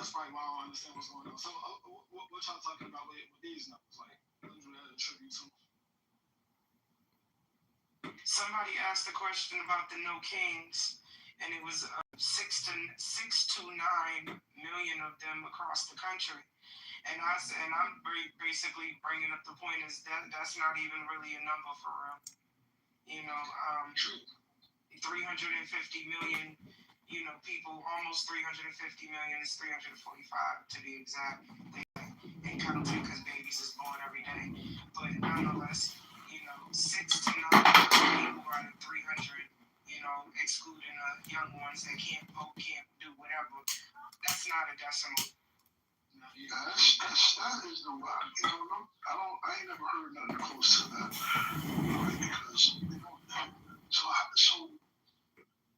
that's probably why I don't understand what's going on. So, what y'all talking about with these numbers? Like, what do that attribute to? Somebody asked a question about the no kings, and it was 6 to 9 million of them across the country. And I'm basically bringing up the point is that's not even really a number for real. 350 million, people, almost 350 million is 345 to be exact. And counting because babies is born every day. But nonetheless, 6 to 9 people out of 300, excluding young ones that can't vote, can't do whatever. That's not a decimal. Yeah, that is the way. I ain't never heard nothing close to that. Right? Because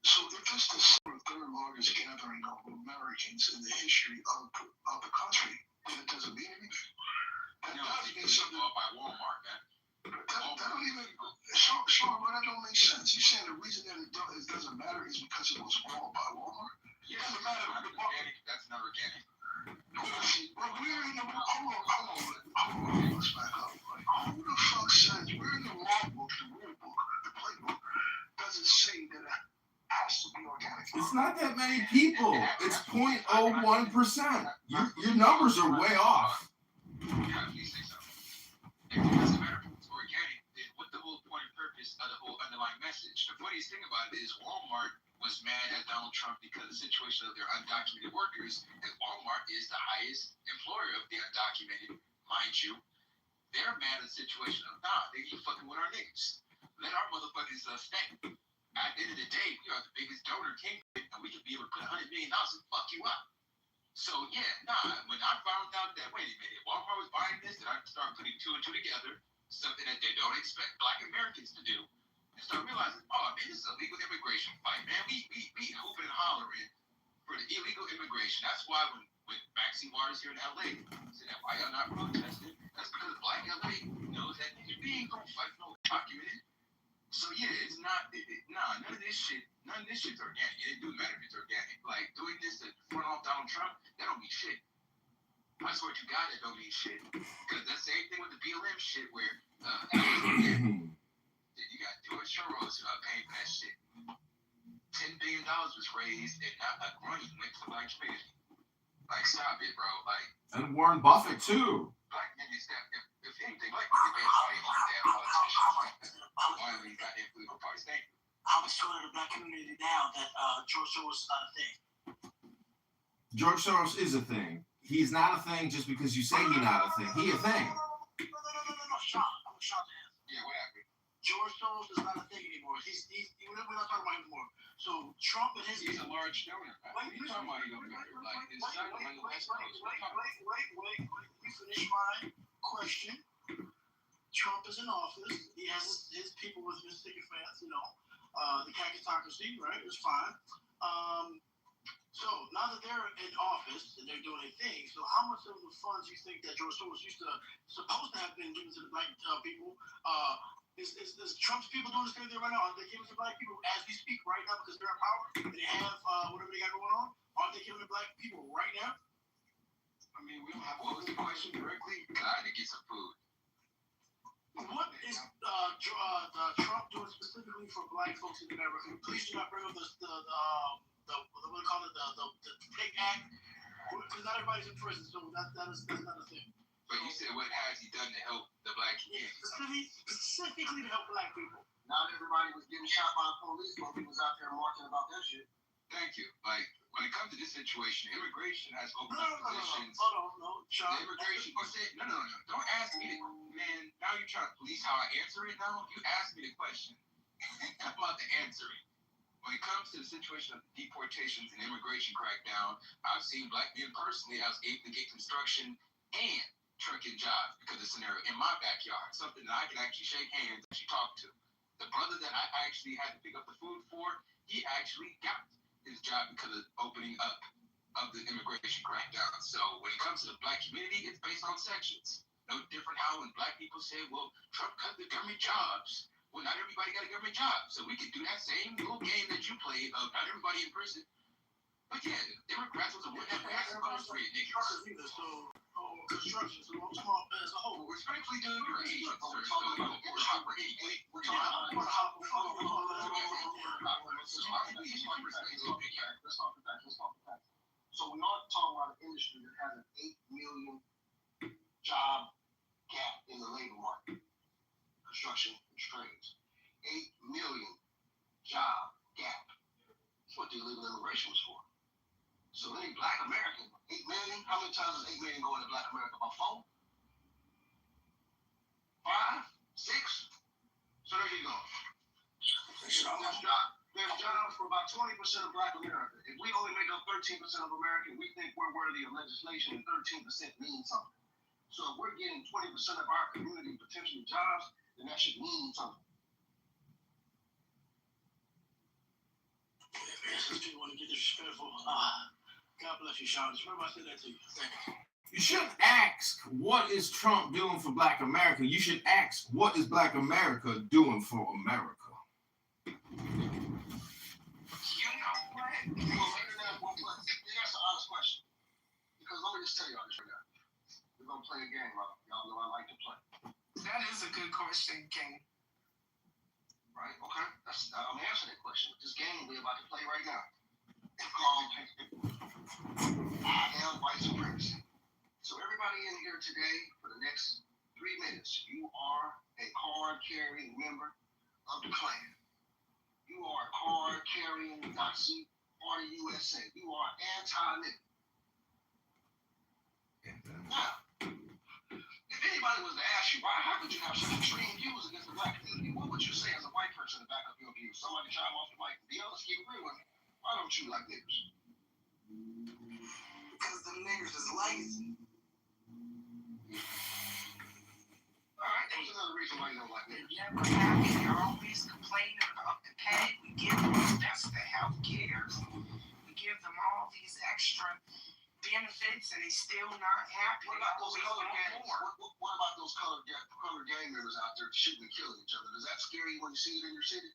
so if it's the third largest gathering of Americans in the history of the country, then it doesn't mean anything. That does mean something. By Walmart, man. That don't even. Sean, but that don't make sense. You saying the reason that it doesn't matter is because it was bought by Walmart? Yeah, it doesn't matter. That's not organic. But we're in the hold on, let's back up. Like, who the fuck says we're in the law book, the rule book, the playbook doesn't say that it has to be organic? It's not that many people. It's 0.01%. Your numbers are way off. If it doesn't matter if it's organic, then what the whole point and purpose of the whole underlying message? The funniest thing about it is Walmart was mad at Donald Trump because of the situation of their undocumented workers, and Walmart is the highest employer of the undocumented, mind you. They're mad at the situation of, they keep fucking with our niggas. Let our motherfuckers stay. At the end of the day, we are the biggest donor kingdom, and we could be able to put $100 million and fuck you up. So yeah, when I found out that, wait a minute, Walmart was buying this, then I started putting two and two together, something that they don't expect Black Americans to do. And start realizing, man, this is a legal immigration fight, man. We hooping and hollering for the illegal immigration. That's why when Maxine Waters here in LA said, why y'all not protesting? That's because Black LA knows that human beings don't fight no documented. So yeah, it's not, none of this shit's organic. It doesn't matter if it's organic. Like doing this to front off Donald Trump, that don't mean shit. I swear to God, that don't mean shit. Because that's the same thing with the BLM shit where you got George Soros paying for that shit. $10 billion was raised and not a money went to the Black community. Like, stop it, bro. Like, and Warren Buffett too. Black communities, if anything, Black communities fighting on damn politicians. Why are these goddamn political parties? Thank you. How much sure the Black community now that George Soros is not a thing? George Soros is a thing. He's not a thing just because you say he's not a thing. He a thing. No, Sean. I'm shocked to answer. Yeah, what happened? George Soros is not a thing anymore. We're not talking about him anymore. So Trump and his... He's a large donor. What are you talking about? Like, his son on the West Coast. Wait. You finish my question. Trump is in office. He has his people with his sycophants, the kakistocracy, right? It's fine. So now that they're in office and they're doing a thing, so how much of the funds you think that George Soros supposed to have been given to the Black people? Is Trump's people doing this thing there right now? Are they giving to Black people as we speak right now because they're in power and they have whatever they got going on? Are they giving to Black people right now? I mean, we don't have to pose the question directly. God, to get some food. What is Trump doing specifically for Black folks in America? Please do not bring up the what do you call it, the PIG Act, because not everybody's in prison, so that's not a thing. But you said, what has he done to help the Black community? Specifically to help Black people. Not everybody was getting shot by the police when he was out there marching about that shit. Thank you. Like, when it comes to this situation, immigration has opened up positions. No, Sean. Immigration, no. Don't ask me man, now you're trying to police how I answer it now? You asked me the question. I'm about to answer it. When it comes to the situation of deportations and immigration crackdown, I've seen Black men personally. I was able to get construction and trucking jobs because of the scenario in my backyard, something that I can actually shake hands and actually talk to. The brother that I actually had to pick up the food for, he actually got his job because of the opening up of the immigration crackdown. So when it comes to the Black community, it's based on sections. No different how when Black people say, well, Trump cut the government jobs. Well, not everybody got a government job. So we could do that same little game that you played of not everybody in prison. But yeah, Democrats was a win. Everybody's great niggas. Truckers either, so construction, so small as a whole. Respectfully do agree. We're talking about the industry. We're talking about let's talk the facts. So we are talking about an industry that has an 8 million job gap in the labor market. Construction and trades. 8 million job gap. That's what the illegal immigration was for. So any black American, 8 million, how many times does 8 million go into black America? About 4? 5? 6? So there you go. There's jobs for about 20% of black America. If we only make up 13% of America, we think we're worthy of legislation and 13% means something. So if we're getting 20% of our community potentially jobs, then that should mean something. Since people want to get disrespectful, God bless you, Sean. Just remember I said that to you. You shouldn't ask, what is Trump doing for black America? You should ask, what is black America doing for America? You know what? That's an honest question. Because let me just tell y'all this right now. We're going to play a game, y'all know I like to play. That is a good question, King. Right? Okay? I'm answering that question. This game we're about to play right now. It's called I Am White Supremacy. So everybody in here today, for the next 3 minutes, you are a card-carrying member of the Klan. You are a card-carrying Nazi Party USA. You are anti-nigger. Now, if anybody was to ask you, how could you have such extreme views against the black community? What would you say as a white person to back up your views? Somebody chime off the mic and be honest, keep it real with me. Why don't you like niggers? Because the niggers is lazy. Alright, what's another reason why you don't like niggers? They're never happy. They're always complaining about the pay. We give them the health care. We give them all these extra benefits, and they still not happy. What about those colored gangs? What about those colored gang members out there shooting and killing each other? Does that scare you when you see it in your city?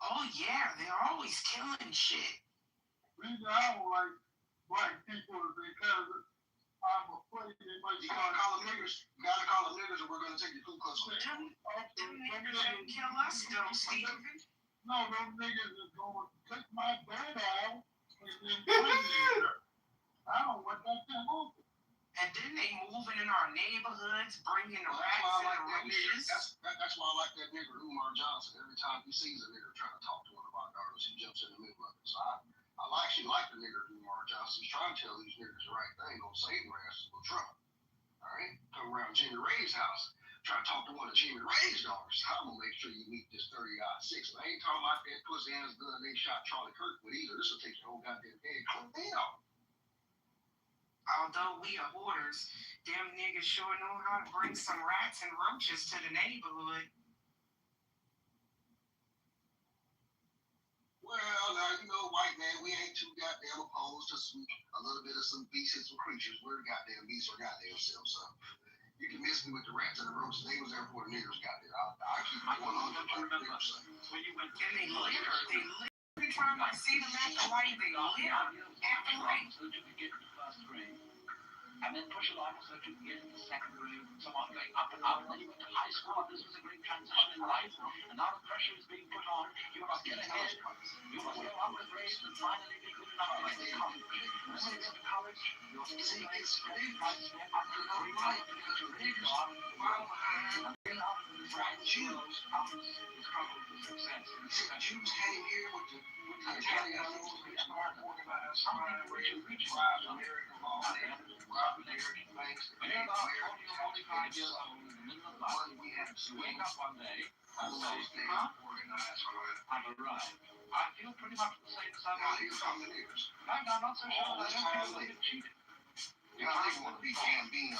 Oh yeah, they're always killing shit. reason I don't like black people is because I'm afraid they might You gotta call them niggers. You gotta call them niggers, or we're gonna take your Ku Klux Klan. Them niggas don't kill us though, Steven. No, them niggas is going to take my dad out and then poison her. I don't want that to happen. And then they moving in our neighborhoods, bringing the That's rats why I and like the that nigger. roaches. That's why I like that nigger Umar Johnson. Every time he sees a nigger trying to talk to one of our daughters, he jumps in the middle of it. So I actually like the nigger Umar Johnson. He's trying to tell these niggers the right thing. Gonna save their asses with Trump. All right, come around Jimmy Ray's house, try to talk to one of Jimmy Ray's daughters. I'm gonna make sure you meet this 30-6. And I ain't talking about that pussy ass gun they shot Charlie Kirk with either. This will take your whole goddamn head clean off. Although we are hoarders, them niggas sure know how to bring some rats and roaches to the neighborhood. Well, now, you know, white man, we ain't too goddamn opposed to a little bit of some beasts and some creatures. We're goddamn beasts or goddamn selves, so you can miss me with the rats and the roaches. They was there before the niggers got there. I keep it 100 like the niggers say. And they litter. Every time I see them at the light, they litter at the light. And then push along so that you can get into secondary, so on, going up and up, and then you went to high school. This was a great transition in life, and now the pressure is being put on. You must get ahead, you must go up the grades, and finally be good enough to get to college. And when you get to college, you'll see it's very much up to no right, because your niggers are well behind, and then up the right Jews out the struggle for success. You see, the Jews came here with the Italians, smart, organized, crime, racial, tribes, American law, robbed American banks, When you're about 40 or 45 years old, in the middle of life, we have to you wake up one day and all say, those things, organized crime. I've arrived. I feel pretty much the same as I Now, was. here come the niggers. I'm not so sure that I don't feel a little cheated. Now, they want to be Gambino.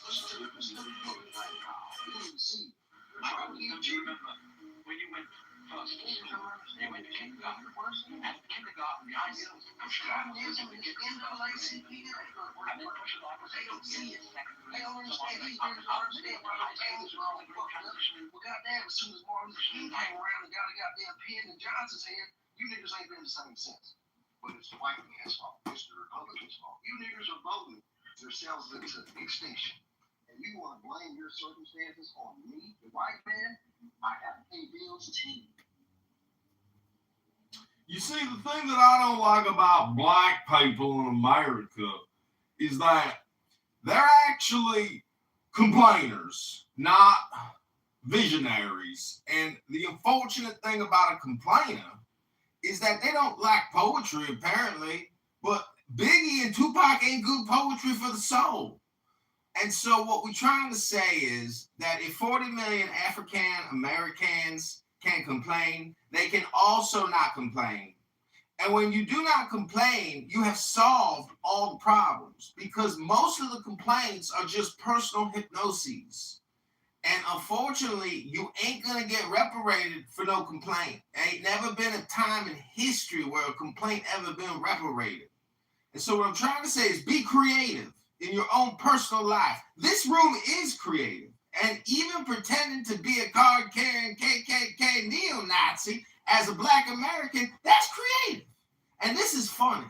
Listen to this. You didn't see. They're trying to get you. When you went first to school, you went to kindergarten. And kindergarten, the idea was to push it on so that you get to NAACP. and then push it on so They don't that see you it. get They to don't secondary. understand. So These on niggers don't understand why our families are all fucked up. Well, goddamn, as soon as Martin Luther King came around and got a goddamn pen in Johnson's hand, You niggas ain't been the same since. But it's the white man's fault. It's the Republicans' fault. You niggas are voting yourselves into extinction. And you want to blame your circumstances on me, the white man? I got to pay bills too. You see, the thing that I don't like about black people in America is that they're actually complainers, not visionaries. And the unfortunate thing about a complainer is that they don't like poetry, apparently, but Biggie and Tupac ain't good poetry for the soul. And so what we're trying to say is that if 40 million African Americans can complain, they can also not complain. And when you do not complain, you have solved all the problems because most of the complaints are just personal hypnoses. And unfortunately, you ain't gonna get reparated for no complaint. Ain't never been a time in history where a complaint ever been reparated. And so what I'm trying to say is be creative in your own personal life. This room is creative. And even pretending to be a card-carrying KKK neo-Nazi as a black American, that's creative. And this is funny.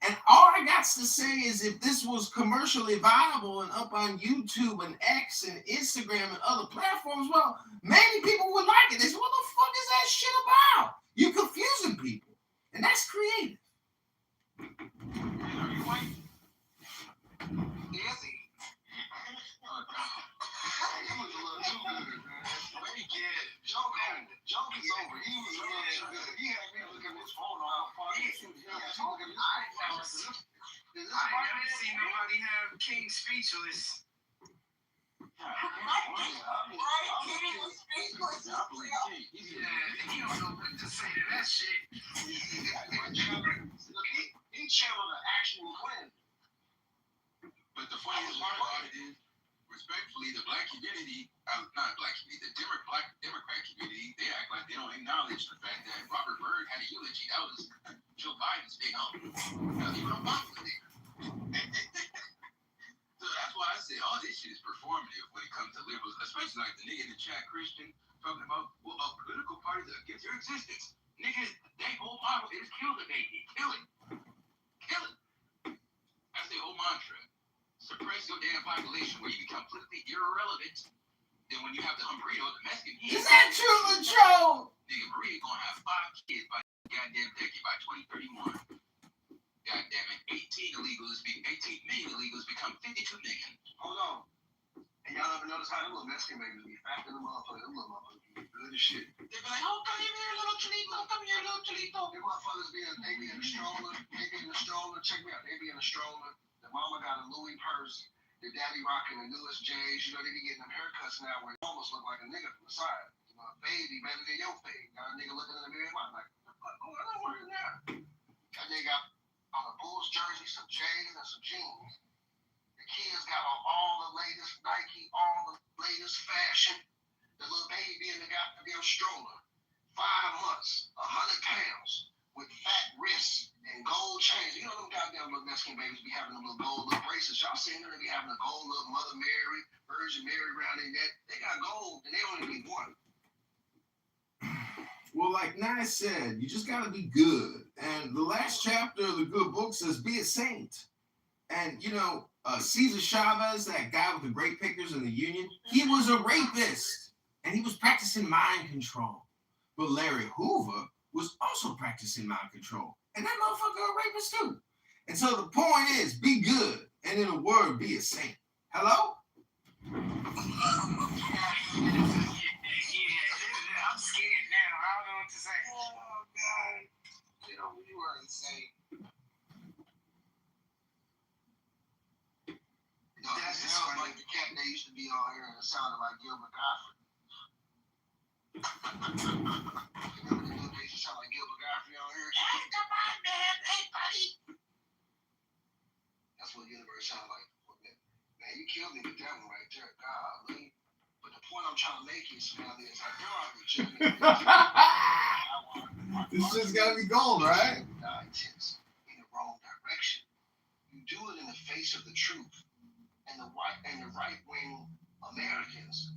And all I got to say is if this was commercially viable and up on YouTube and X and Instagram and other platforms, well, maybe people would like it. They say, what the fuck is that shit about? You're confusing people. And that's creative. Are you white? Is he? Oh, God. He was a little too good, man. Let me get it. Joke is over. He was a little too good. He had me looking at his phone all funny. Is this I ain't never seen nobody have King speechless. Yeah, he don't know what to say to that shit. Look, he channeled an actual friend. But the funniest part about it is, respectfully, the black community, not black community, the Democrat community, they act like they don't acknowledge the fact that Robert Byrd had a eulogy. That was Joe Biden's big homie. Now, he was popular there. So that's why I say all this shit is performative when it comes to liberals, especially like the nigga in the chat, Christian, talking about, well, a political party that gives your existence. Niggas, their whole model is kill the baby. Kill it. Kill it. That's their whole mantra. Suppress your damn population where you become completely irrelevant. Then when you have the Humberto, the Mexican, Is that true, Latrell? nigga, Maria gonna have 5 kids by goddamn decade by 2031. Goddamn it, 18 million illegals become 52 million. Hold on. And y'all ever notice how them little Mexican babies be fat in the motherfucker? Them little motherfuckers be good as shit. They be like, oh, come here, little Cholito, come here, little Cholito. Them motherfuckers they be in the stroller. They be in the stroller. Check me out. They be in the stroller. The mama got a Louis purse. The daddy rocking the newest J's. You know, they be getting them haircuts now where they almost look like a nigga from the side. You know, a baby better than your fade. Got a nigga looking in the mirror like, what the fuck going on right now? That nigga got on a Bulls jersey, some J's and some jeans. The kids got on all the latest Nike, all the latest fashion. The little baby in the goddamn stroller. 5 months, 100 pounds, with fat wrists and gold chains. You know them goddamn little Mexican babies be having them little gold little bracelets. Y'all seen them? They be having a gold little Mother Mary, Virgin Mary around their neck. They got gold, and they only be one. Well, like Nye said, you just got to be good. And the last chapter of the good book says, be a saint. And, you know, Cesar Chavez, that guy with the grape pickers in the Union, he was a rapist. And he was practicing mind control. But Larry Hoover was also practicing mind control. And that motherfucker a rapist too. And so the point is, be good. And in a word, be a saint. Hello? Yeah, I'm scared now. I don't know what to say. Oh, God. You know, you were insane. That sounds like the cat that used to be on here and it sounded like Gilbert Gottfried. Remember the little days you sound like Gilbert Gottfried on here? Hey, come on, man. Hey, buddy. That's what Universe sound like. Man, you killed me with that one right there. Golly. But the point I'm trying to make is, man, is like there are legitimate This shit's got to be gold, right? Intense in the wrong direction. You do it in the face of the truth. And the right wing Americans,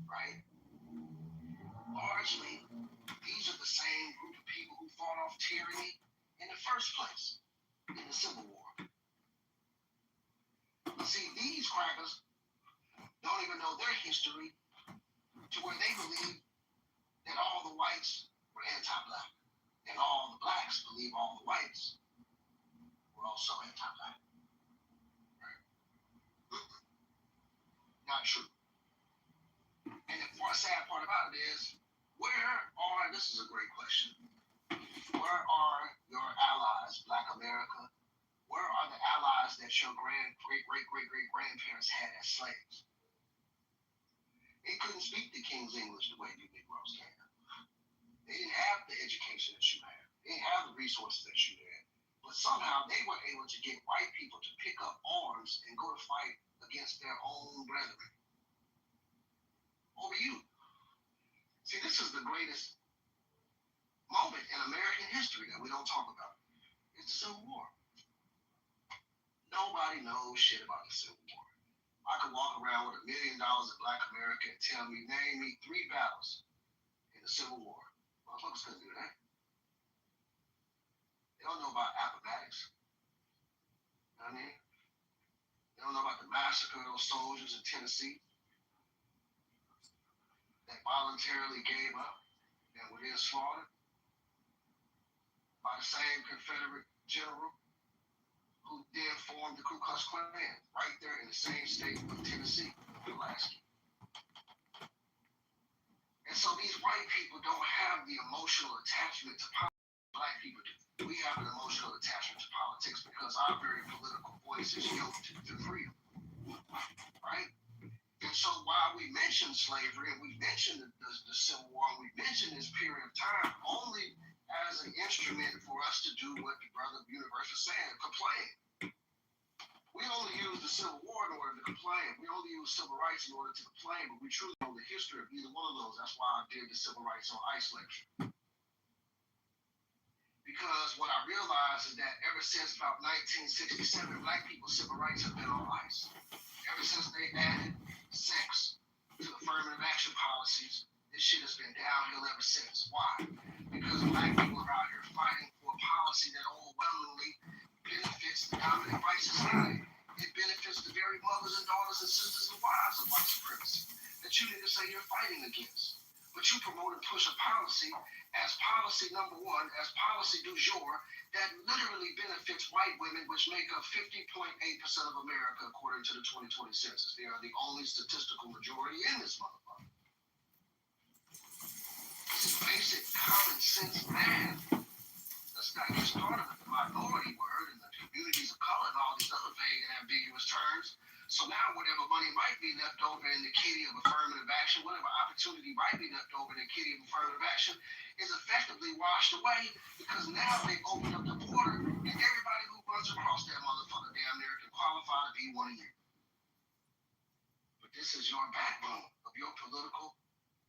right? Largely, these are the same group of people who fought off tyranny in the first place in the Civil War. See, these crackers don't even know their history to where they believe that all the whites were anti-black, and all the blacks believe all the whites were also anti-black. Right? Not true. And the sad part about it is, this is a great question, where are your allies, Black America? Where are the allies that your great-great-great-great-grandparents had as slaves? They couldn't speak the King's English the way you Negroes can. They didn't have the education that you had. They didn't have the resources that you had. But somehow they were able to get white people to pick up arms and go to fight against their own brethren. Over you. See, this is the greatest moment in American history that we don't talk about. It's the Civil War. Nobody knows shit about the Civil War. I could walk around with $1 million in Black America and tell me, name me 3 battles in the Civil War. Motherfuckers couldn't do that. They don't know about Appomattox. You know what I mean? They don't know about the massacre of those soldiers in Tennessee that voluntarily gave up and were then slaughtered by the same Confederate general who then formed the Ku Klux Klan right there in the same state of Tennessee, Alaska. And so these white people don't have the emotional attachment to politics Black people do. We have an emotional attachment to politics because our very political voice is yoked to freedom, right? And so while we mention slavery and we mention the Civil War, and we mention this period of time only as an instrument for us to do what the brother Universe is saying, complain. We only use the Civil War in order to complain. We only use civil rights in order to complain, but we truly know the history of either one of those. That's why I did the Civil Rights on Ice lecture. Because what I realized is that ever since about 1967, Black people's civil rights have been on ice. Ever since they added sex to affirmative action policies, this shit has been downhill ever since. Why? Because Black people are out here fighting for a policy that overwhelmingly benefits the dominant white society. It benefits the very mothers and daughters and sisters and wives of white supremacy that you need to say you're fighting against. But you promote and push a policy as policy number one, as policy du jour, that literally benefits white women, which make up 50.8% of America according to the 2020 census. They are the only statistical majority in this motherfucker. This is basic common sense math. Let's not get started with the minority word and the communities of color and all these other vague and ambiguous terms. So now whatever money might be left over in the kitty of affirmative action, whatever opportunity might be left over in the kitty of affirmative action is effectively washed away because now they've opened up the border and everybody who runs across that motherfucker damn near can qualify to be one of you. But this is your backbone of your political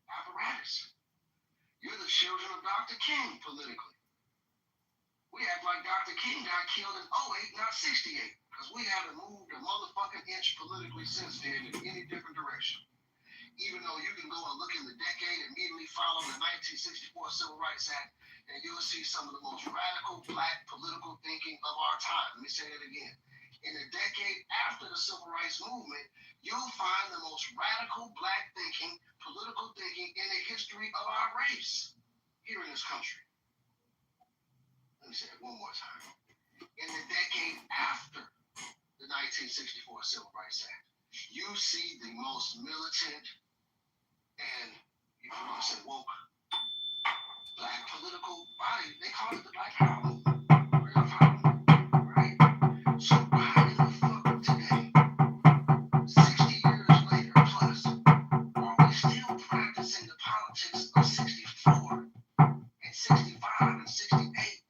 apparatus. You're the children of Dr. King politically. We act like Dr. King got killed in 08, not 68, because we haven't moved a motherfucking inch politically since then in any different direction. Even though you can go and look in the decade immediately following the 1964 Civil Rights Act, and you'll see some of the most radical Black political thinking of our time. Let me say that again. In the decade after the Civil Rights Movement, you'll find the most radical Black thinking, political thinking in the history of our race here in this country. Let me say it one more time. In the decade after the 1964 Civil Rights Act, you see the most militant and, if you want to say woke, Black political body. They call it the Black Power movement. Right? So why in the fuck today, 60 years later plus, are we still practicing the politics of 64 and 65 and 68?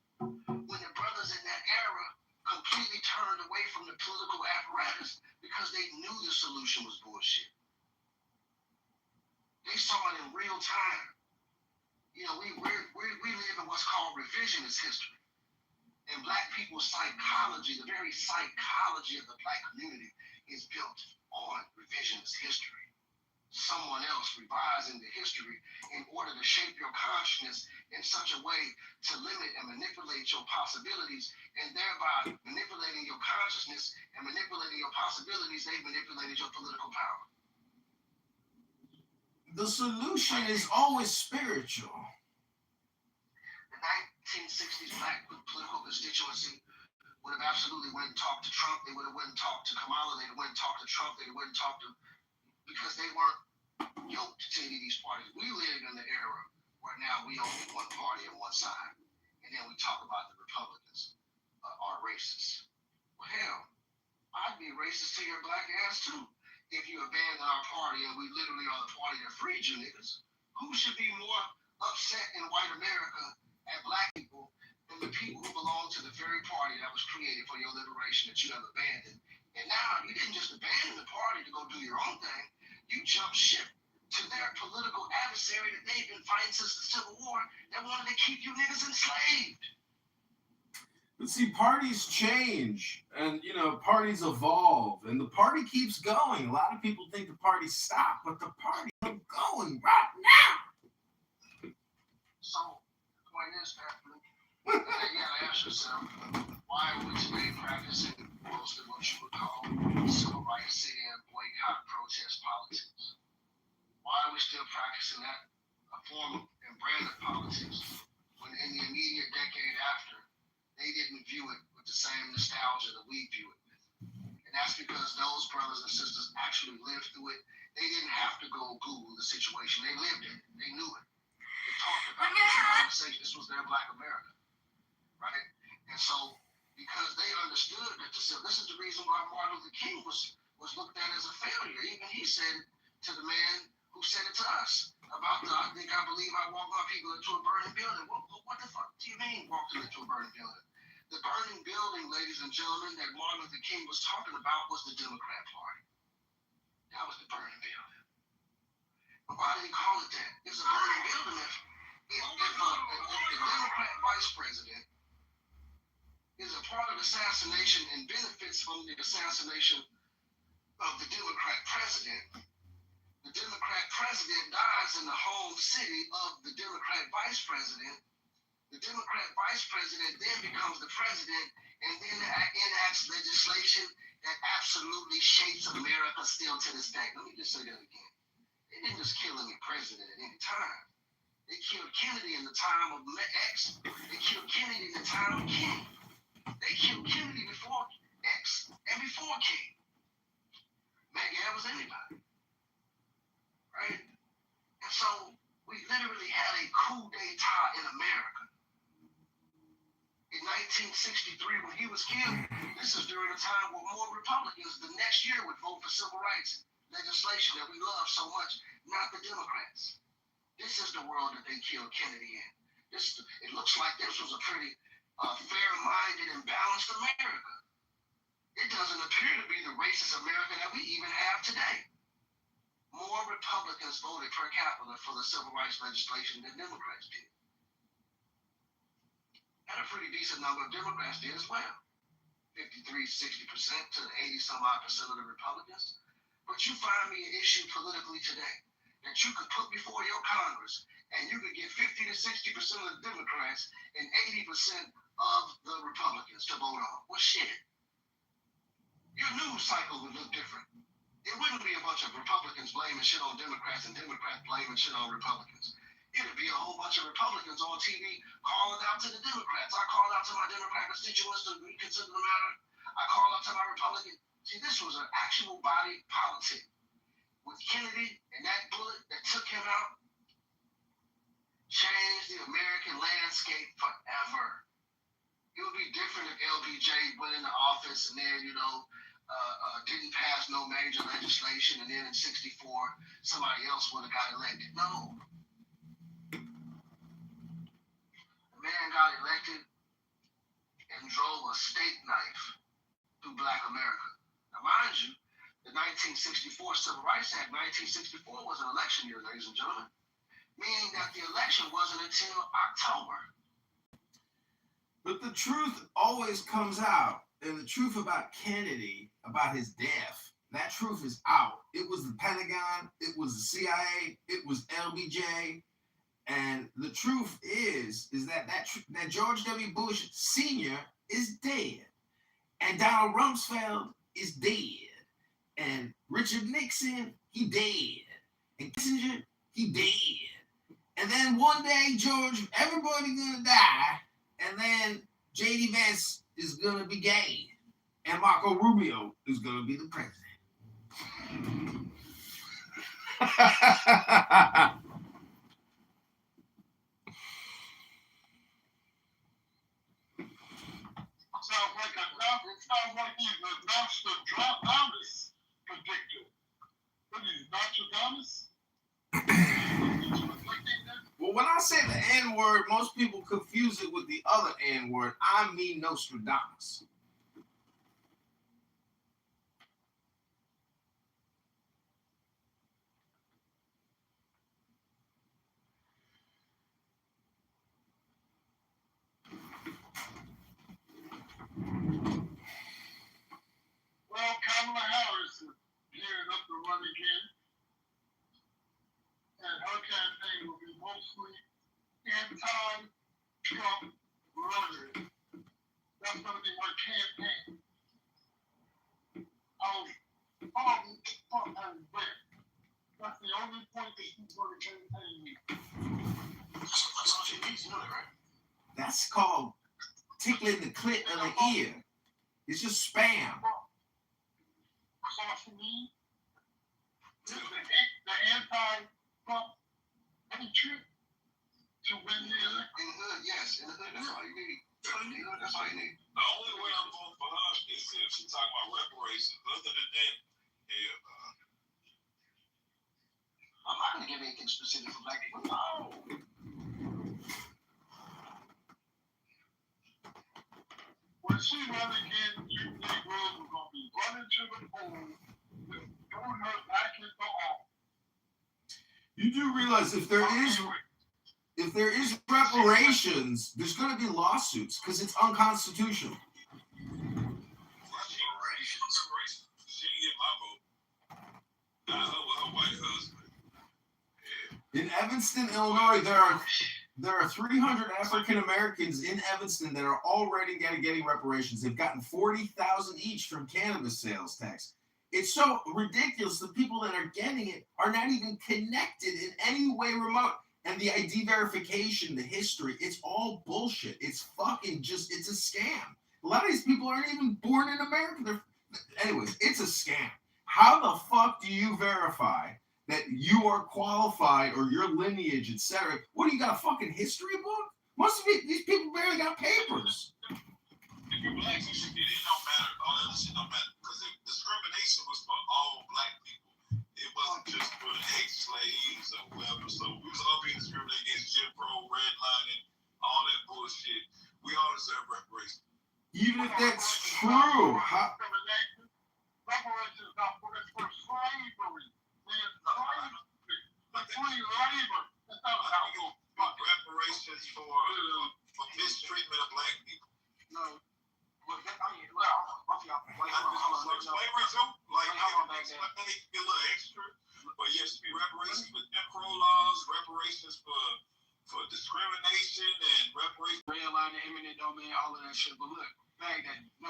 When the brothers in that era completely turned away from the political apparatus because they knew the solution was bullshit. They saw it in real time. You know, we live in what's called revisionist history. And Black people's psychology, the very psychology of the Black community is built on revisionist history. someone else revising the history in order to shape your consciousness in such a way to limit and manipulate your possibilities, and thereby manipulating your consciousness and manipulating your possibilities, they've manipulated your political power. The solution is always spiritual. The 1960s black political constituency would have absolutely went and talked to Trump. They would have went and talked to Kamala. They would have went and talked to Trump. They would have went and talked to, because they weren't yoked to any of these parties. We live in the era where now we only one party on one side, and then we talk about the Republicans are racist. Well, hell, I'd be racist to your black ass too if you abandon our party and we literally are the party that freed you niggas. Who should be more upset in white America at black people than the people who belong to the very party that was created for your liberation that you have abandoned? And now you didn't just abandon the party to go do your own thing. You jumped ship to their political adversary that they've been fighting since the Civil War that wanted to keep you niggas enslaved. But see, parties change and, parties evolve and the party keeps going. A lot of people think the party stopped, but the party is going right now. So, the point is, Patrick, you gotta ask yourself, why are we today practicing most of what you would call civil rights sit-in, boycott, protest politics? Why are we still practicing that form and brand of politics when in the immediate decade after, they didn't view it with the same nostalgia that we view it with? And that's because those brothers and sisters actually lived through it. They didn't have to go Google the situation. They lived it. They knew it. They talked about it. This conversation. This was their Black America, right? And so, because they understood that this is the reason why Martin Luther King was looked at as a failure. Even he said to the man who said it to us about I believe I walked my people into a burning building. What the fuck do you mean walked into a burning building? The burning building, ladies and gentlemen, that Martin Luther King was talking about was the Democrat Party. That was the burning building. But why did he call it that? It's a burning building if the Democrat vice president is a part of assassination and benefits from the assassination of the Democrat president. The Democrat president dies in the home city of the Democrat vice president. The Democrat vice president then becomes the president and then enacts legislation that absolutely shapes America still to this day. Let me just say that again. They didn't just kill any president at any time. They killed Kennedy in the time of X. They killed Kennedy in the time of King. They killed Kennedy before X and before King. Maybe that was anybody. Right? And so we literally had a coup d'etat in America. In 1963, when he was killed, this is during a time where more Republicans the next year would vote for civil rights legislation that we love so much, not the Democrats. This is the world that they killed Kennedy in. It looks like this was a pretty fair-minded and balanced America. It doesn't appear to be the racist America that we even have today. More Republicans voted per capita for the civil rights legislation than Democrats did. And a pretty decent number of Democrats did as well. 53, 60% to 80-some-odd% of the Republicans. But you find me an issue politically today that you could put before your Congress and you could get 50 to 60% of the Democrats and 80% of the Republicans to vote on. Well, shit. Your news cycle would look different. It wouldn't be a bunch of Republicans blaming shit on Democrats and Democrats blaming shit on Republicans. It'd be a whole bunch of Republicans on TV calling out to the Democrats. I called out to my Democrat constituents to reconsider the matter. I called out to my Republican. See, this was an actual body politic. With Kennedy and that bullet that took him out, changed the American landscape forever. It would be different if LBJ went into office and then, didn't pass no major legislation, and then in 64, somebody else would have got elected. No. The man got elected and drove a steak knife through Black America. Now, mind you, the 1964 Civil Rights Act, 1964 was an election year, ladies and gentlemen, meaning that the election wasn't until October. But the truth always comes out, and the truth about Kennedy, about his death, That truth is out. It was the Pentagon, it was the CIA, it was LBJ, and the truth is that George W. Bush Sr. is dead, and Donald Rumsfeld is dead, and Richard Nixon, he dead, and Kissinger, he dead. And then one day, George, everybody gonna die, and then J.D. Vance is gonna be gay, and Marco Rubio is gonna be the president. Sounds like he's a Nostradamus predictor. What is Nostradamus? Well, when I say the N word, most people confuse it with the other N word. I mean Nostradamus. Well, Kamala Harris is gearing up to run again, and her campaign will be mostly anti-Trump rhetoric. That's going to be her campaign. Trump has win. That's the only point that she's going to campaign. That's all she needs, you know that, right? That's called tickling the clit of the ear. It's just spam. So for me, this is the anti-Trump hatred to win the election. In the hood, yes. In the hood, that's all you need. That's all you need. The only way I'm voting for her is if she's talking about reparations. Other than that, hell, I'm not going to give anything specific for black people. No. When she run again, you Negroes are going to be running to the polls, throwing her back into office. You do realize if there is reparations, there's going to be lawsuits because it's unconstitutional. reparations. She didn't get my vote. Not her with her white husband. In Evanston, Illinois, there are 300 African Americans in Evanston that are already getting reparations. They've gotten $40,000 each from cannabis sales tax. It's so ridiculous. The people that are getting it are not even connected in any way remote. And the ID verification, the history, it's all bullshit. It's it's a scam. A lot of these people aren't even born in America. Anyways, it's a scam. How the fuck do you verify that you are qualified or your lineage, etc.? What do you got, a fucking history book? Most of these people barely got papers. If you're black, you should get it. It don't matter. All that other shit don't matter. Because discrimination was for all black people. It wasn't just for the ex-slaves or whoever. So we was all being discriminated against, Jim Crow, redlining, all that bullshit. We all deserve reparations. Even if that's true, Reparations not for slavery. The free labor. Reparations for mistreatment of black people. No. Slavery too? Like, I think a little extra. But yes, reparations for Jim Crow laws, reparations for discrimination, and reparations. Redline, eminent domain, all of that shit. But look, bag that. No,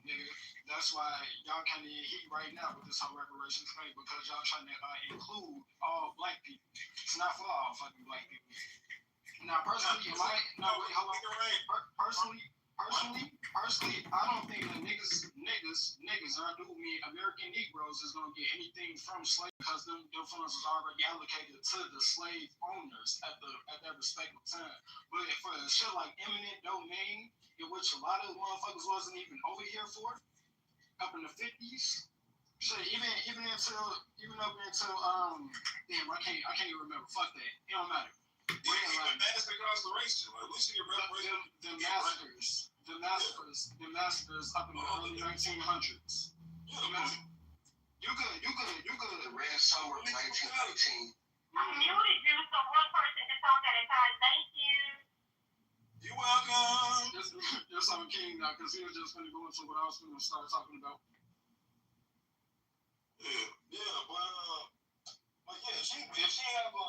nigga. That's why y'all kind of in heat right now with this whole reparations thing, because y'all trying to include all black people. It's not for all fucking black people. Now, personally, Personally, I don't think that niggas, and I do mean American Negroes, is gonna get anything from slaves because them funds was already allocated to the slave owners at that respective time. But for shit like eminent domain, in which a lot of the motherfuckers wasn't even over here for, up in the 50s, shit, even up until damn, I can't even remember. Fuck that. It don't matter. Even master incarceration. Like, we should get reparations. The masters up in the early 1900s. Yeah, You good. The Red Summer of 1919. I muted you so one person can talk at a time. Thank you. you're welcome. Just I'm king now because he was just going to go into what I was going to start talking about. But yeah, if she have a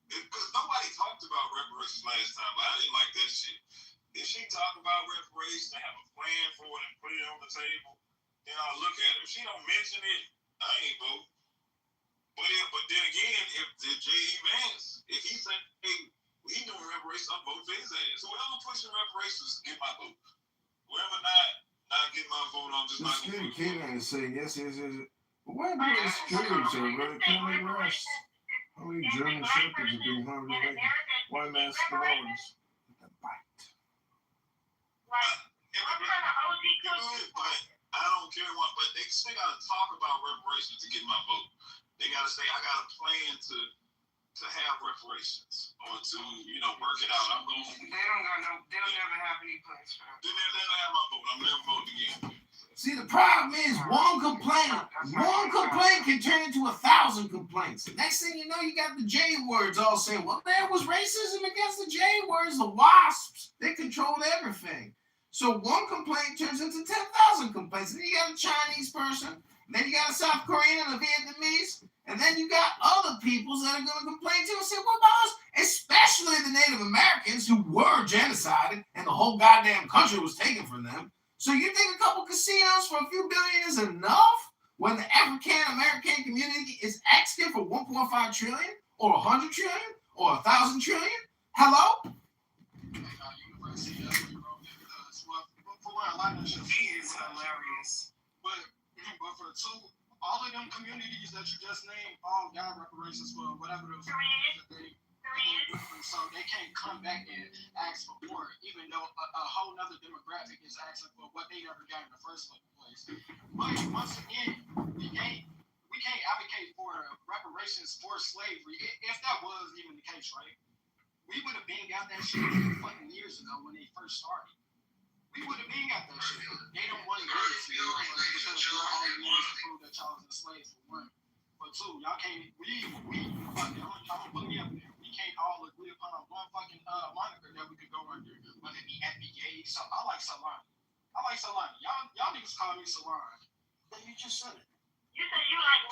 because nobody talked about reparations last time, but I didn't like that shit. If she talk about reparations and have a plan for it and put it on the table, then I'll look at it. If she don't mention it, I ain't vote. But then again, if J.E. Vance, if he say, hey, he doing reparations, I'm voting for his ass. Whoever pushing reparations, get my vote. Whoever not get my vote, I'm just not going to vote. Kid saying yes. But why do the security observer really can't make arrests? How many German shepherds are being harmed in Lincoln? Why mask minorities? Let them bite. But I don't care what, but they still gotta talk about reparations to get my vote. They gotta say I got a plan to have reparations or to work it out. I'm going. They'll never have any plans for that. They'll never have my vote. I'm never voting again. See, the problem is one complaint can turn into 1,000 complaints. The next thing you know, you got the J words all saying, well, there was racism against the J words, the WASPs. They controlled everything. So one complaint turns into 10,000 complaints. And then you got a Chinese person, and then you got a South Korean and a Vietnamese, and then you got other peoples that are going to complain too and say, what about us? Especially the Native Americans who were genocided and the whole goddamn country was taken from them. So you think a couple casinos for a few billion is enough when the African-American community is asking for 1.5 trillion or 100 trillion or 1,000 trillion? Hello? He is hilarious. But for two, all of them communities that you just named all got reparations for whatever those so they can't come back and ask for more, even though a whole nother demographic is asking for what they never got in the first place. But once again, we can't advocate for reparations for slavery if that was even the case, right? We would have been got that shit fucking years ago when they first started. We would have been got that shit. They don't want to give it to you because they're all want to prove that y'all was enslaved for one. But two, y'all can't. I'm gonna put me up there. We can't all agree upon one fucking moniker that we could go under, whether it be FBA. So I like Solana. Y'all niggas call me Solana. But you just said it. You said you like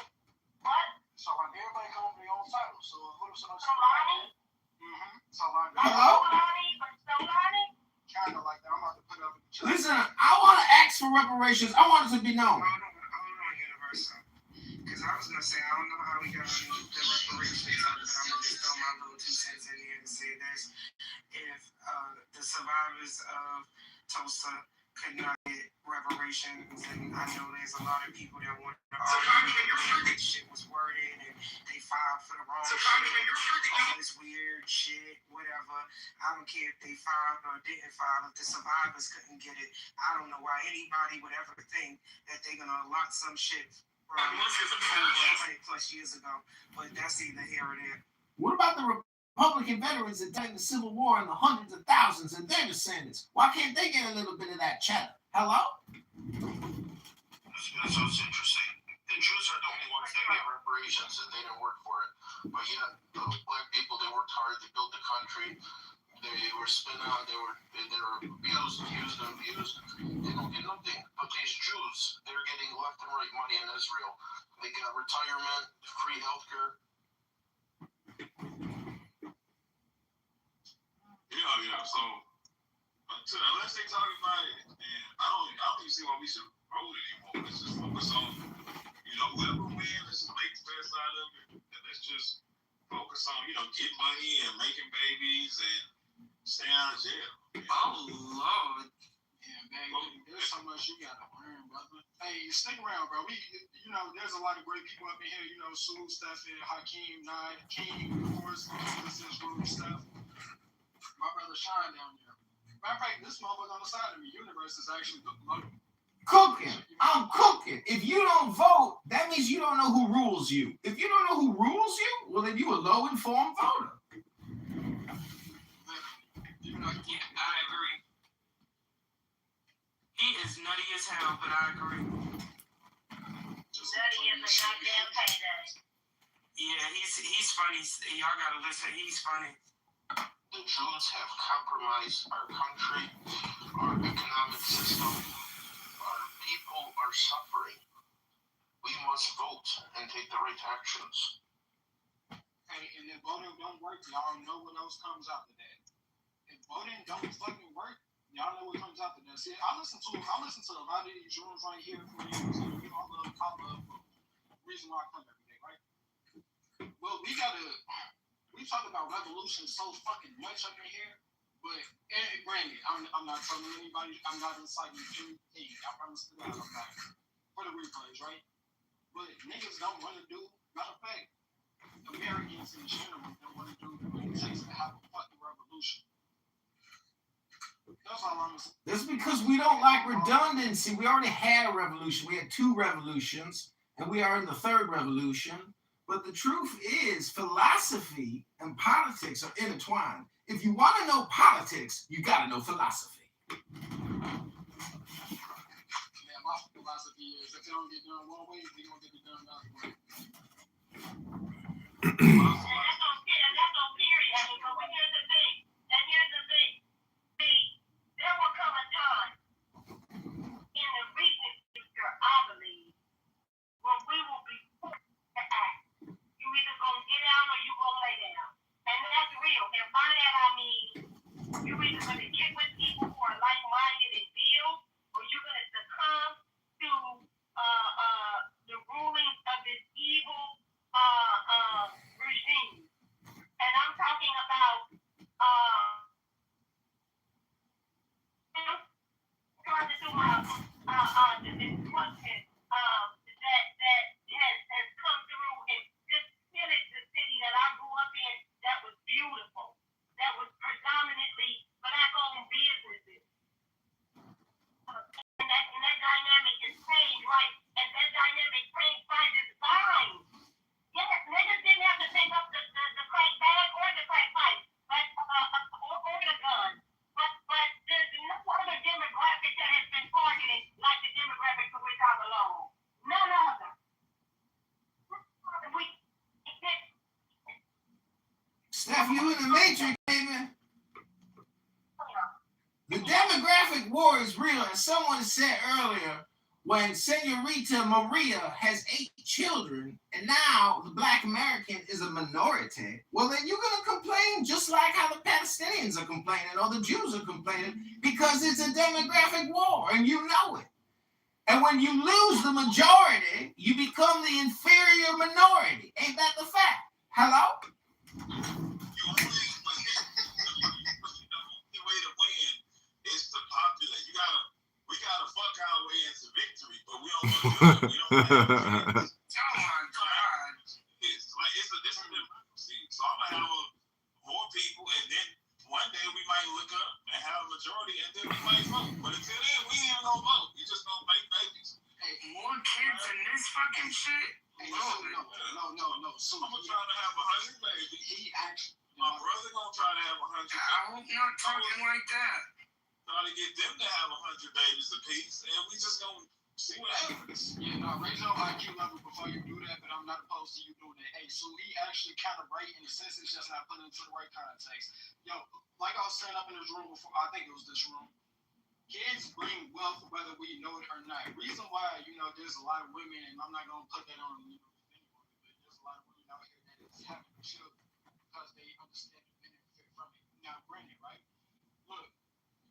what? Solana. Everybody call me their own title. So what if someone Solani? Solana. Hello? Solani? Kind of like that. I'm about to put it up in the chat. Listen, I want to ask for reparations. I want it to be known. Hold on, Universal. Because I was going to say, I don't know how we got on the reparations, but I'm going to just throw my little 2 cents in here and say this. If the survivors of Tulsa could not get reparations, and I know there's a lot of people that want to argue that this shit was worded and they filed for the wrong shit, all this weird shit, whatever. I don't care if they filed or didn't file. If the survivors couldn't get it, I don't know why anybody would ever think that they're going to allot some shit from 100 plus years ago. But that's either here or there. What about the Republican veterans that died in the Civil War and the hundreds of thousands and their descendants? Why can't they get a little bit of that cheddar? Hello? So it's interesting. The Jews are the only ones that get reparations and they didn't work for it. But yet, the black people, they worked hard, they built the country, they were spun out, they were abused, they don't get nothing. But these Jews, they're getting left and right money in Israel. They got retirement, free healthcare. So unless they talk about it, and I don't even see why we should vote anymore. Let's just focus on, whoever wins, let's make the best out of it, and let's just focus on, getting money and making babies and staying out of jail. Oh, Lord. Yeah, man, there's so much you gotta learn, brother. Hey, stick around, bro. There's a lot of great people up in here. Sue, Stephen, Hakeem, Nye, King, of course, this is Rudy, Steph. My brother Sean down there. Matter of fact, this motherfucker on the side of me, Universe, is actually cooking. I'm cooking. If you don't vote, that means you don't know who rules you. If you don't know who rules you, well, then you a low-informed voter. Yeah, I agree. He is nutty as hell, but I agree. Nutty as a goddamn payday. Yeah, he's funny. Y'all gotta listen. He's funny. The Jews have compromised our country, our economic system. Our people are suffering. We must vote and take the right actions. And if voting don't work, y'all know what else comes after that. If voting don't fucking work, y'all know what comes after that. See, I listen to a lot of these rooms right here for years. You know, I love reason why I come every day, right? Well, we talk about revolution so fucking much up in here, but granted, I'm not telling anybody, I'm not inciting anything. I promise to God, I'm not. For the replays, right? But niggas don't want to do, matter of fact, Americans in general don't want to do what it takes to have a fucking revolution. That's all I'm saying. That's because we don't like redundancy. We already had a revolution. We had 2 revolutions, and we are in the 3rd revolution. But the truth is, philosophy and politics are intertwined. If you want to know politics, you got to know philosophy. Yeah, my philosophy is if it don't get done one way, we don't get it done another way. And that's on period. But here's the thing. See, there will come a time in the recent future, I believe, where we will be forced to act. You either gonna get down or you gonna lay down. And that's real. And by that I mean you either gonna get with people who are like-minded and build, or you're gonna succumb to the rulings of this evil regime. And I'm talking about trying to do the destruction that has come through and just pillaged the city that I grew up in that was beautiful, that was predominantly black-owned businesses. And that dynamic is changed, right? And that dynamic changed by design. Yes, niggas didn't have to pick up the crack bag or the crack pipe, or the gun. But there's no other demographic that has been targeted like the demographic to which I belong. None other. Steph, you in the matrix, baby. The demographic war is real. As someone said earlier, when Senorita Maria has 8 children and now the Black American is a minority, well, then you're going to complain just like how the Palestinians are complaining or the Jews are complaining because it's a demographic war and you know it. And when you lose the majority, you become the inferior minority. Ain't that the fact? Hello? The way to win is to populate. We gotta fuck our way into victory, but we don't want to do it. We don't have Oh my God. it's a different democracy. So I'm gonna have more people, and then one day we might look up and have a majority, and then we might vote. But until then, we ain't even gonna vote. We just gonna make babies. Hey, more kids in this fucking shit? Hey, no. So I'm gonna try to have 100 babies. he actually, My brother gonna try to have 100 babies. I hope not talking like that. Try to get them to have 100 babies apiece, and we just gonna see what happens. yeah, no, raise your IQ level before you do that, but I'm not opposed to you doing that. Hey, so he actually kind of right in the sense it's just not put into the right context. Yo, like I was saying up in this room before, I think it was this room. Kids bring wealth whether we know it or not. Reason why, there's a lot of women, and I'm not gonna put that on anyone, but there's a lot of women out here that is having children because they understand the benefit from it. Now, granted, right? Look,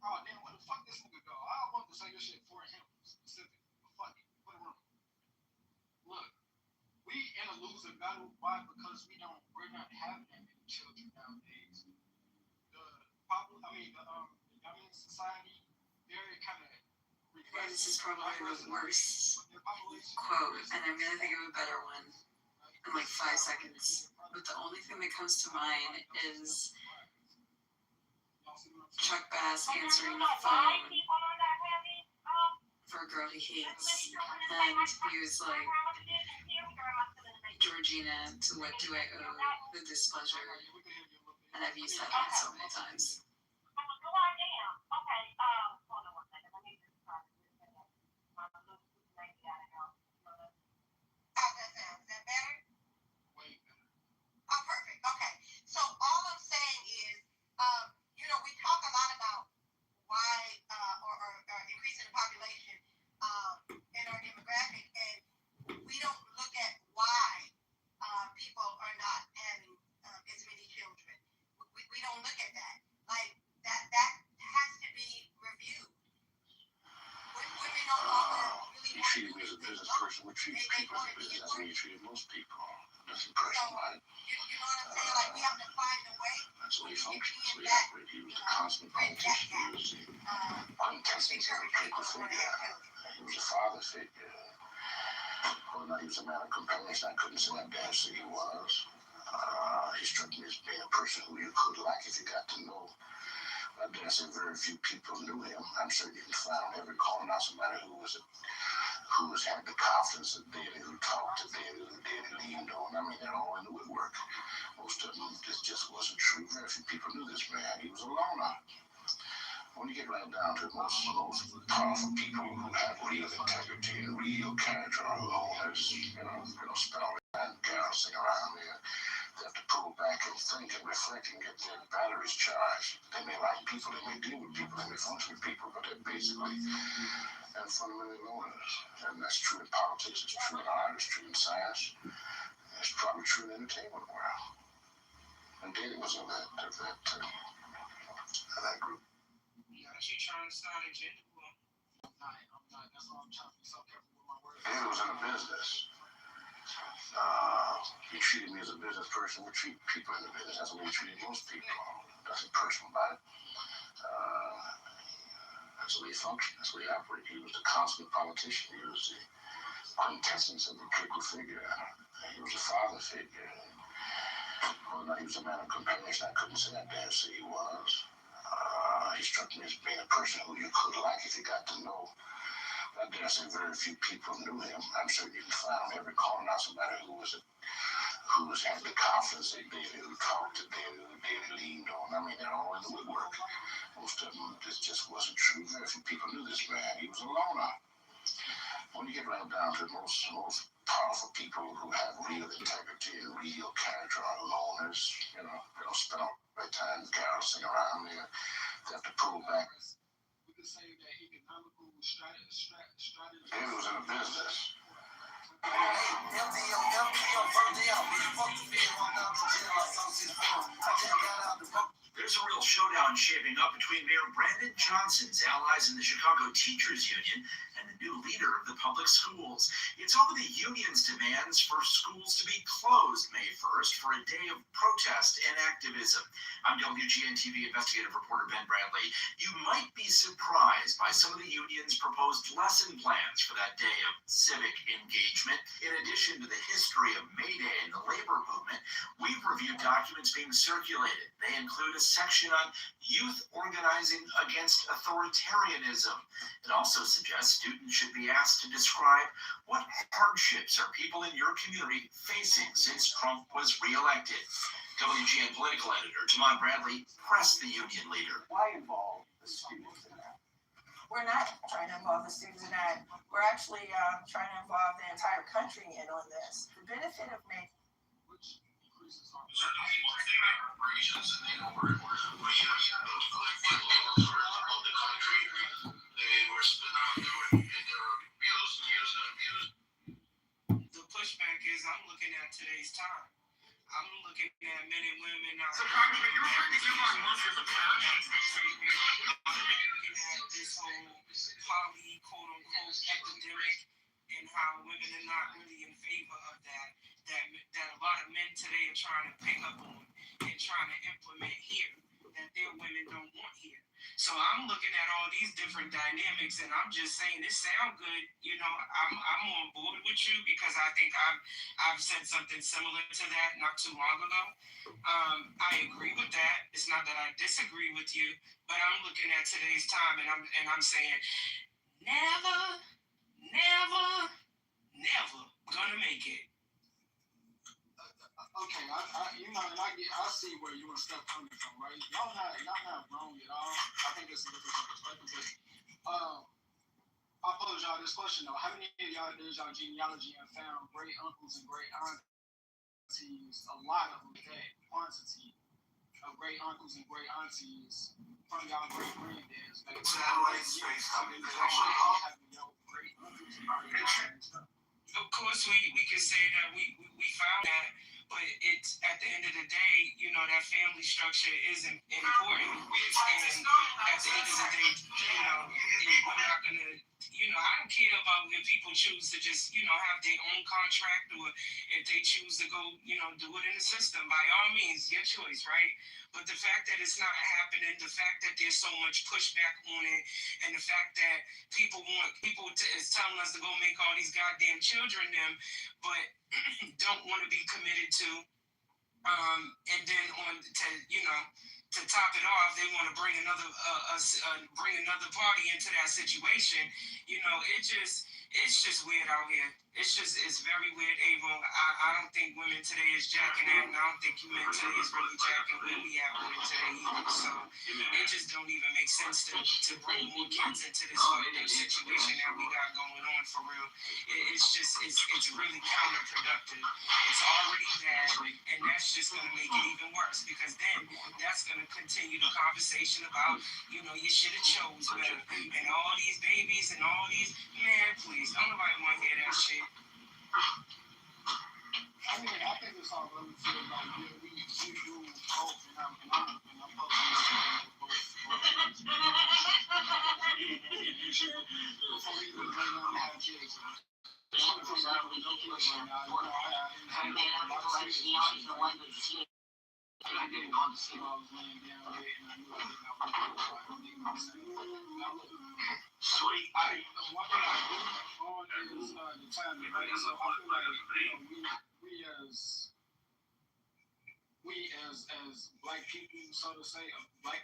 oh damn, where the fuck this nigga go? I want to say this shit for him specifically, but fuck it, put it on. Look, we in a losing battle. Why? Because we're not having that many children nowadays. The dominant society, very kind of. Yeah, this is probably the worst quote, and I'm gonna think of a better one in like 5 seconds. But the only thing that comes to mind is Chuck Bass answering the phone for a girl he hates, and he was like, Georgina, to what do I owe the displeasure? And I've used that line so many times. Increasing the population in our demographic, and we don't we treat people in the business. That's the way you treat most people. That's a person, right? You know what I'm saying? Like, we have to find a way. That's the way he functions. That's the way he operates. He was a consummate politician. He was the quintessence of a critical figure. He was a father figure. Whether or not he was a man of compassion, I couldn't say that damn sure he was. He struck me as being a person who you could like if you got to know. I dare say very few people knew him. I'm sure you can find on every corner now somebody who had the confidence of Daily, who talked to Daily, who Daily leaned on. I mean, they're all in the woodwork. Most of them, this just wasn't true. Very few people knew this man. He was a loner. When you get right down to most powerful people who have real integrity and real character are loners, they don't spend all their time gassing around there. They have to pull back and think and reflect and get their batteries charged. They may like people, they may deal with people, they may function with people, but they're basically and fundamentally loners. And that's true in politics, it's true in art, it's true in science, it's probably true in the entertainment world. And Daly was in that group. Not you trying to start a gender war. I'm not. That's why I'm trying to be so careful with my words. Daly was in the business. He treated me as a business person. We treat people in the business. That's the way he treated most people. Nothing personal about it. That's the way he functioned. That's the way he operated. He was the consummate politician. He was the quintessence of a critical figure. He was a father figure. Whether or not he was a man of compassion, I couldn't say that damn sure he was. He struck me as being a person who you could like if you got to know. I dare say very few people knew him. I'm sure you can find on every corner now somebody who had the confidence of Daily, who talked to Daily, who Daily leaned on. I mean, they're all in the woodwork. Most of them, this just wasn't true. Very few people knew this man. He was a loner. When you get right down to most powerful people who have real integrity and real character are loners, they don't spend all their time gassing around there. They have to pull back. We could say that economical strategy. Daly was in the business. There's a real showdown shaping up between Mayor Brandon Johnson's allies in the Chicago Teachers Union and the new leader of the public schools. It's over the union's demands for schools to be closed May 1st for a day of protest and activism. I'm WGN-TV investigative reporter Ben Bradley. You might be surprised by some of the union's proposed lesson plans for that day of civic engagement. In addition to the history of May Day and the labor movement, we've reviewed documents being circulated. They include a section on youth organizing against authoritarianism. It also suggests students should be asked to describe what hardships are people in your community facing since Trump was reelected. WGN political editor Tamon Bradley pressed the union leader. Why involve the students in that? We're not trying to involve the students in that. We're actually trying to involve the entire country in on this. The benefit of making Which increases our The pushback is I'm looking at today's time. I'm looking at men and women now. So, Congressman, you're trying to give our monsters a pass? Looking at this whole poly, quote unquote, epidemic and how women are not really in favor of that a lot of men today are trying to pick up on and trying to implement here that their women don't want here. So I'm looking at all these different dynamics and I'm just saying this sound good. I'm on board with you because I think I've said something similar to that not too long ago. I agree with that. It's not that I disagree with you, but I'm looking at today's time and I'm saying never gonna make it. Okay, I see where you and stuff coming from, right? Y'all not wrong at all. I think it's a different perspective, but I'll pose y'all this question though. How many of y'all did y'all genealogy and found great uncles and great aunties? A lot of them, that quantity of great uncles and great aunties from y'all great granddads. Satellite space having your great uncles and great aunties. Of course, we can say that we found that, but it's at the end of the day, that family structure is important. And at the end of the day, we're not gonna, I don't care about if people choose to just, have their own contract, or if they choose to go, do it in the system, by all means, your choice, right? But the fact that it's not happening, the fact that there's so much pushback on it, and the fact that people is telling us to go make all these goddamn children them, but don't want to be committed to. And then to top it off, they want to bring another party into that situation. It's just weird out here. It's very weird, Avo. I don't think women today is jacking that, and I don't think men today is really jacking where we at women today either. So it just don't even make sense to bring more kids into this fucking situation that we got going on for real. It's really counterproductive. It's already bad, and that's just gonna make it even worse, because then that's gonna continue the conversation about, you should have chose better, and all these babies and all these, man, please, don't nobody want to hear that shit. I think it's all relative. Like, we do both, and I'm Sweet. One thing I do on is the timing, right? So I feel like we as black people, so to say, black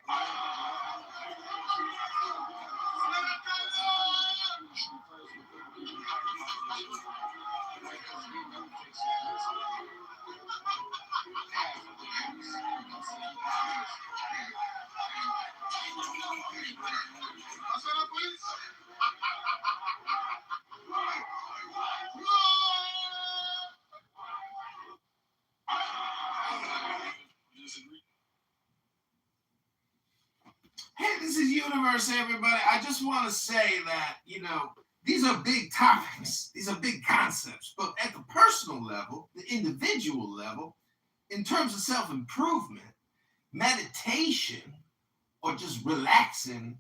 Hey, this is Universe, everybody. I just want to say that, these are big topics. These are big concepts. But at the personal level, the individual level, in terms of self-improvement, meditation, or just relaxing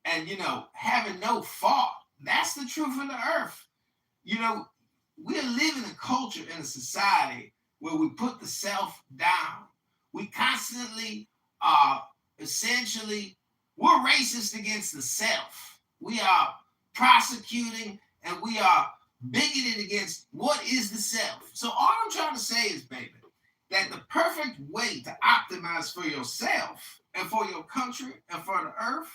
and, having no thought, that's the truth in the earth. We're living a culture and a society where we put the self down. We constantly essentially, we're racist against the self. We are prosecuting and we are bigoted against what is the self. So all I'm trying to say is, baby, that the perfect way to optimize for yourself and for your country and for the earth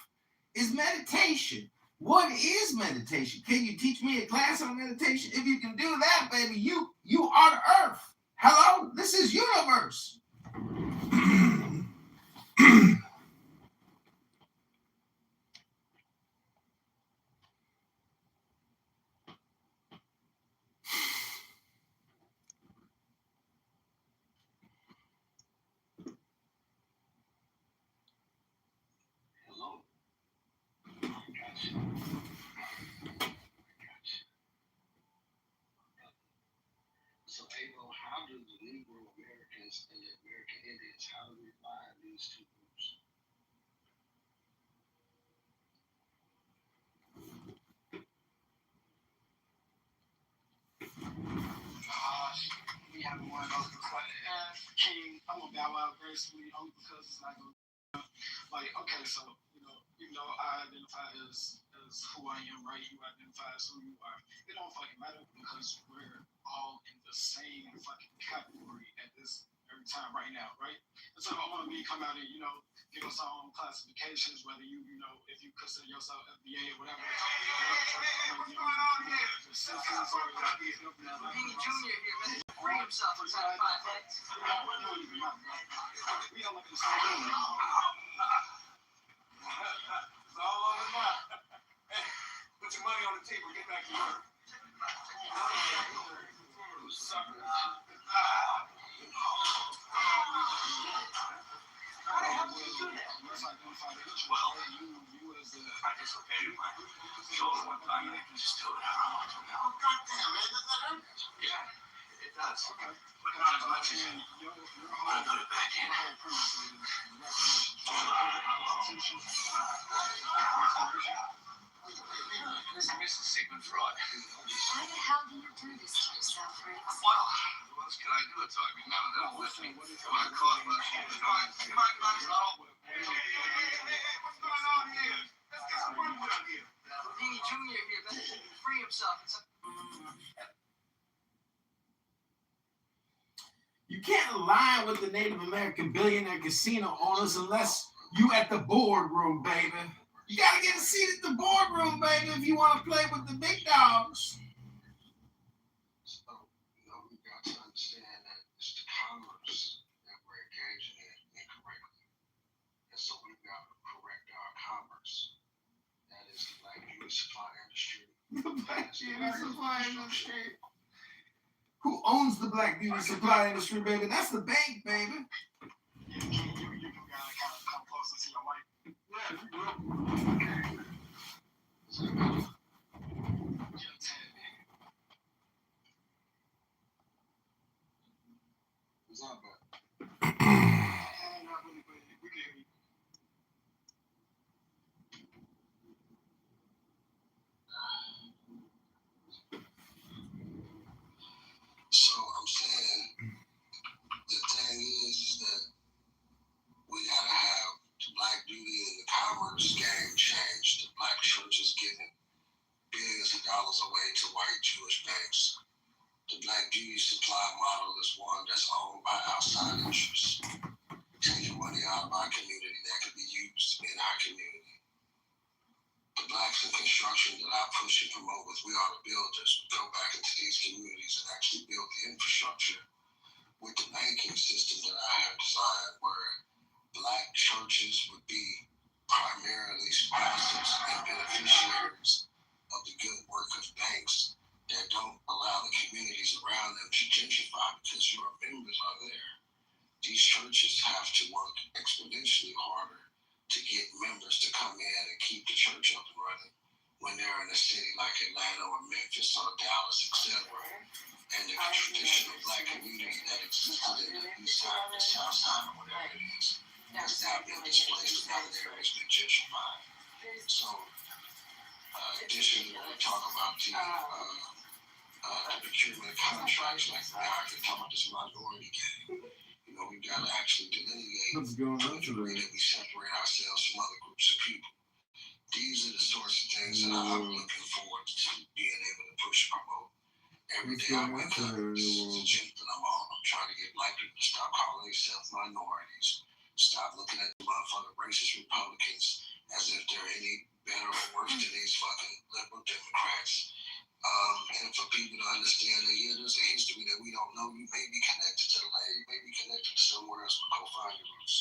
is meditation. What is meditation? Can you teach me a class on meditation? If you can do that, baby, you are the earth. Hello, this is Universe. So, Avo, how do the Negro Americans and the American Indians, how do we find these two groups? we have one of those. King, I'm gonna bow out gracefully only because it's like okay, so I identify as who I am, right? You identify as who you are. It don't fucking matter because we're all in the same fucking category at this every time right now, right? And so I want me to come out and give us our own classifications, whether if you consider yourself FBA or whatever. What's going on here? King Junior here, man. Bring himself inside 5 heads. We don't look at the same thing. It's all on the map. Hey, put your money on the table. Get back to work. Sucker. How the hell did you do that? Well, you as the Participated in my show one time, and I can just do it how I want to now. goddamn man, does that hurt? Yeah, it does. Okay. But not as much as Your I'll put it back in. whole premise is Constitution. Listen, Mr. Sigmund Freud. can't align with the Native American billionaire casino owners unless you at the boardroom, baby. You gotta get a seat at the boardroom, baby, if you want to play with the big dogs. So, we got to understand that it's the commerce that we're engaging in incorrectly. And so we've got to correct our commerce. That is the black beauty supply industry. The black beauty supply industry. Who owns the black beauty supply industry, baby? That's the bank, baby. You gotta kind of come closer to your mic. Yeah, you will. Just a tad bit. What's up, bud? Not really, but we can hear you. So I'm saying the thing is that we gotta have the black beauty and the commerce game change. The black church is giving billions of dollars away to white Jewish banks. The black beauty supply model is one that's owned by outside interests, taking money out of our community that could be used in our community. The blacks in construction that I push and promote with We Are the Builders would go back into these communities and actually build the infrastructure with the banking system that I have designed, where black churches would be primarily sponsors and beneficiaries of the good work of banks that don't allow the communities around them to gentrify because your members are there. These churches have to work exponentially harder to get members to come in and keep the church up and running when they're in a city like Atlanta or Memphis or Dallas, etc. And the traditional black community that existed in the east side, the south side, or whatever it is, has now been displaced and other areas been gentrified. So, additionally, when we talk about the procurement contracts, like we are talking about this minority game, we've got to actually delineate What's going on to the degree today? that we separate ourselves from other groups of people. These are the sorts of things that I'm looking forward to being able to push and promote. Every day I wake up, this is the gym that I'm on. I'm trying to get black people to stop calling themselves minorities, stop looking at the motherfucking racist Republicans as if they're any better or worse than these fucking liberal Democrats. And for people to understand that, yeah, there's a history that we don't know. You may be connected to the land, you may be connected to somewhere else, but go find your roots.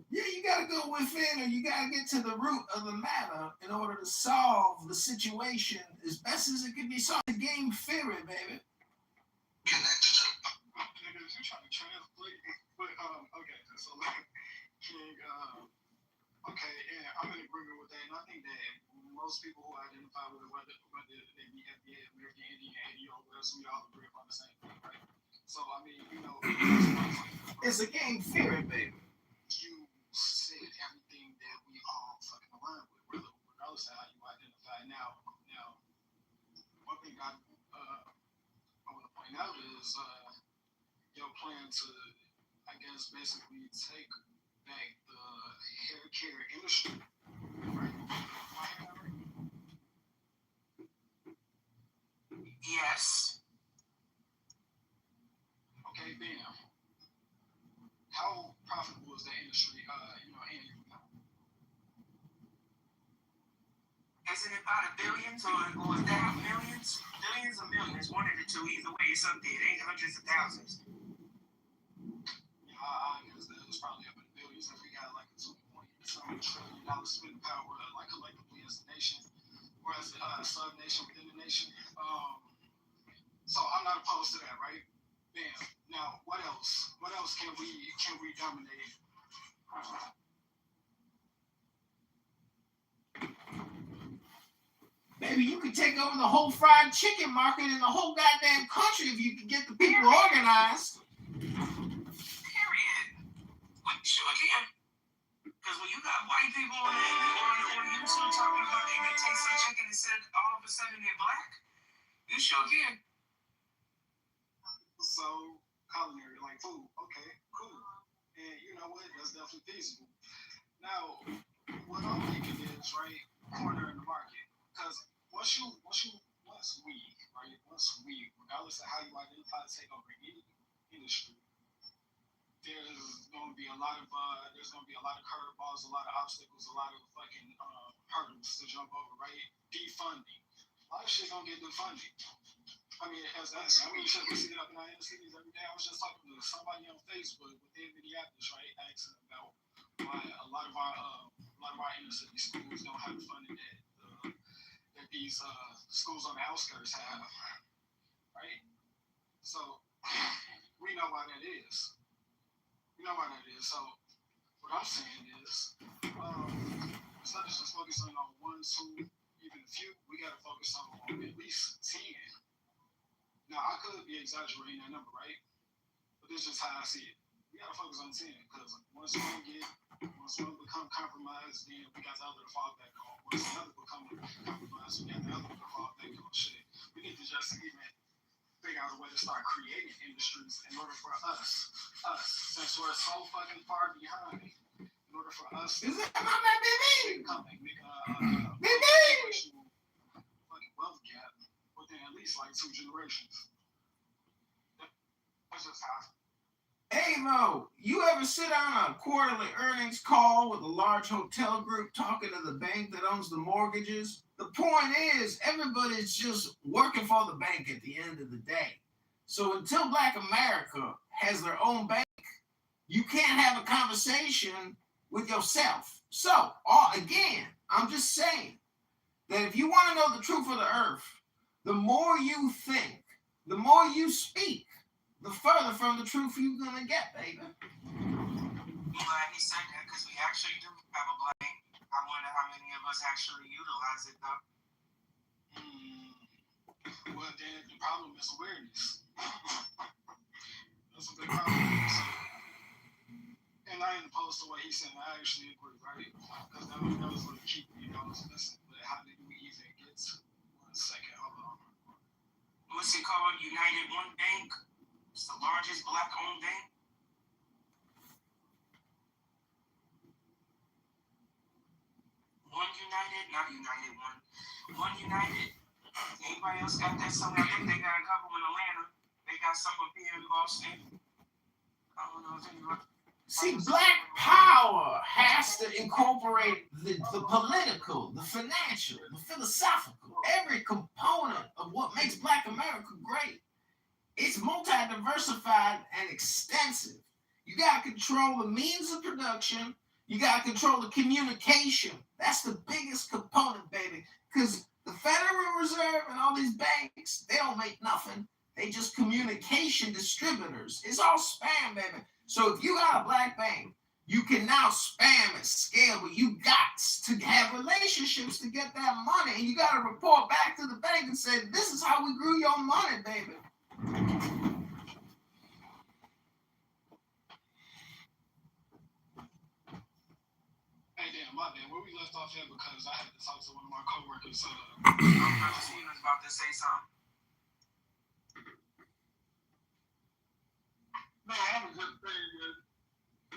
Yeah, you gotta go within, or you gotta get to the root of the matter in order to solve the situation as best as it can be solved. The game theory, baby. Connected to Niggas, you trying to translate? But okay, so like, King, okay, yeah, I'm in agreement with that, and I think that most people who identify with it, whether they be FBA, American Indian, ADO, whatever, we all agree upon the same thing, right? So I mean, It's a game theory, baby. You said everything that we all fucking align with, regardless of how you identify. Now, one thing I want to point out is your plan to, I guess, basically take back the hair care industry, right? Yes. Okay, bam. How profitable is that industry? Isn't it about billions or is that millions? Billions or millions? One of the two. Either way, it's up there. It ain't hundreds of thousands. I guess that was probably up in the billions if we got like a $2.7 trillion spending power, like collectively as a nation, or as a sub-nation within the nation. So I'm not opposed to that, right? Bam. Now, what else? What else can we dominate? Baby, you could take over the whole fried chicken market in the whole goddamn country if you could get the people organized. Period. Like, sure can. Because when you got white people on YouTube talking about they may taste some chicken and said all of a sudden they're black, you sure can. So, culinary, like food. Okay, cool. And you know what? That's definitely feasible. Now, what I'm thinking is, right, corner in the market. Because once we, right? Regardless of how you identify to take over any industry, there's going to be a lot of curveballs, a lot of obstacles, a lot of fucking hurdles to jump over, right? Defunding. A lot of shit's gonna get defunded. I mean, we see it up in our inner cities every day. I was just talking to somebody on Facebook within Minneapolis, right, asking about why a lot of our inner city schools don't have the funding that these schools on the outskirts have, right? So we know why that is. So what I'm saying is, instead of just focusing on one, two, even a few, we gotta focus on at least 10. Now I could be exaggerating that number, right? But this is just how I see it. We gotta focus on 10 because once one become compromised, then we got the other to fall back on. Once another become compromised, we got the other to fall back on. Shit, we need to just even figure out a way to start creating industries in order for us, since we're so fucking far behind, in order for us to make a generational fucking wealth gap within at least like 2 generations. That's just how. Hey Mo, you ever sit on a quarterly earnings call with a large hotel group talking to the bank that owns the mortgages? The point is, everybody's just working for the bank at the end of the day. So until Black America has their own bank, you can't have a conversation with yourself. So, again, I'm just saying that if you want to know the truth of the earth, the more you think, the more you speak, the further from the truth you're going to get, baby. I'm glad he said that because we actually do have a black bank. I wonder how many of us actually utilize it, though. Well, then the problem is awareness. That's a big problem. So, and I ain't opposed to what he said. I actually agree, right? Because that was what keep me. Listen, but how did we even get to 1 second? Hold on. What's it called? United One Bank. It's the largest black-owned bank. One United. Anybody else got that somewhere? I think they got a couple in Atlanta. They got some up here in Boston. I don't know if anybody. See, Black power has to incorporate the political, the financial, the philosophical, every component of what makes Black America great. It's multi-diversified and extensive. You got to control the means of production. You got to control the communication. That's the biggest component, baby. Because the Federal Reserve and all these banks, they don't make nothing. They just communication distributors. It's all spam, baby. So if you got a black bank, you can now spam at scale, but you got to have relationships to get that money. And you got to report back to the bank and say, this is how we grew your money, baby. Hey, damn, my bad. Where we left off at because I had to talk to one of my coworkers. He was about to say something. No, I was just saying that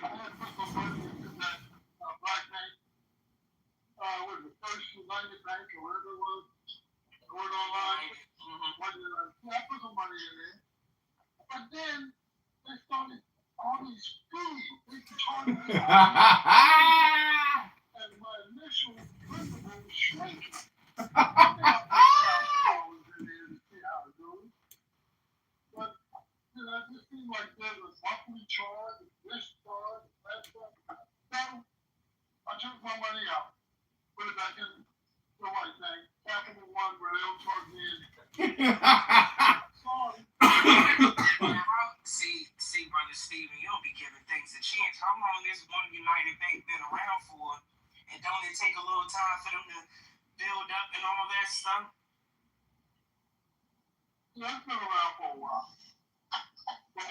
I had put some money into that black bank. Was the First United Bank or whatever it was. Going online. I put some money in there. But then they started all these fees. They charged me. And my initial principal was shrinking. But it just seemed like there was monthly charge, this charge, that charge. So I took my money out, put it back in the white bank, Capital One, where they don't charge me anything. Sorry. See, Brother Steven, you don't be giving things a chance. How long has One United Bank been around for? And don't it take a little time for them to build up and all that stuff? Yeah, it's been around for a while. But,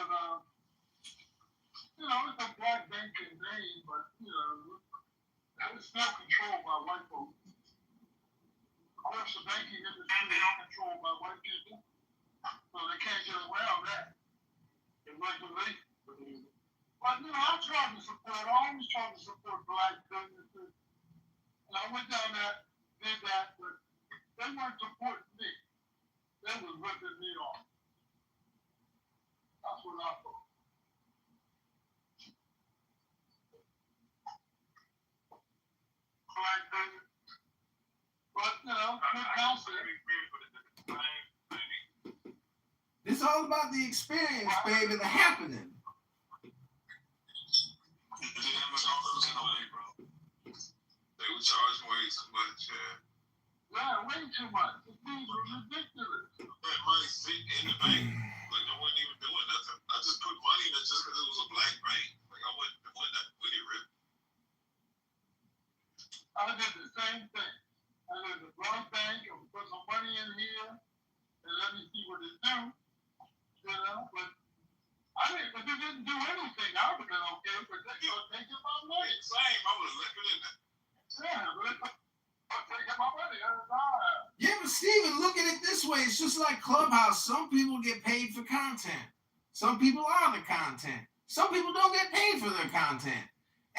it's a black banking name, but, it's still controlled by white folks. Of course, the banking industry is controlled by white people, so they can't get around that. It's regulation. But, I try to support, I always try to support black businesses. And I went down there, did that, but they weren't supporting me. They was ripping me off. That's what I thought. But, good counseling. It's all about the experience, baby, the happening. They were charging way too much, Yeah, way too much. The things were ridiculous. That money sit in the bank. Like, I wasn't even doing nothing. I just put money in it just because it was a black bank. Like, I wasn't doing nothing with it, really. I did the same thing. I did the blood bank and put some money in here and let me see what it do. But if it didn't do anything, I would have been okay, but they were taking my money. Same, I would have left it in there. Yeah, but they're taking my money. That's all right. Yeah, but Steven, look at it this way. It's just like Clubhouse. Some people get paid for content. Some people are the content. Some people don't get paid for their content.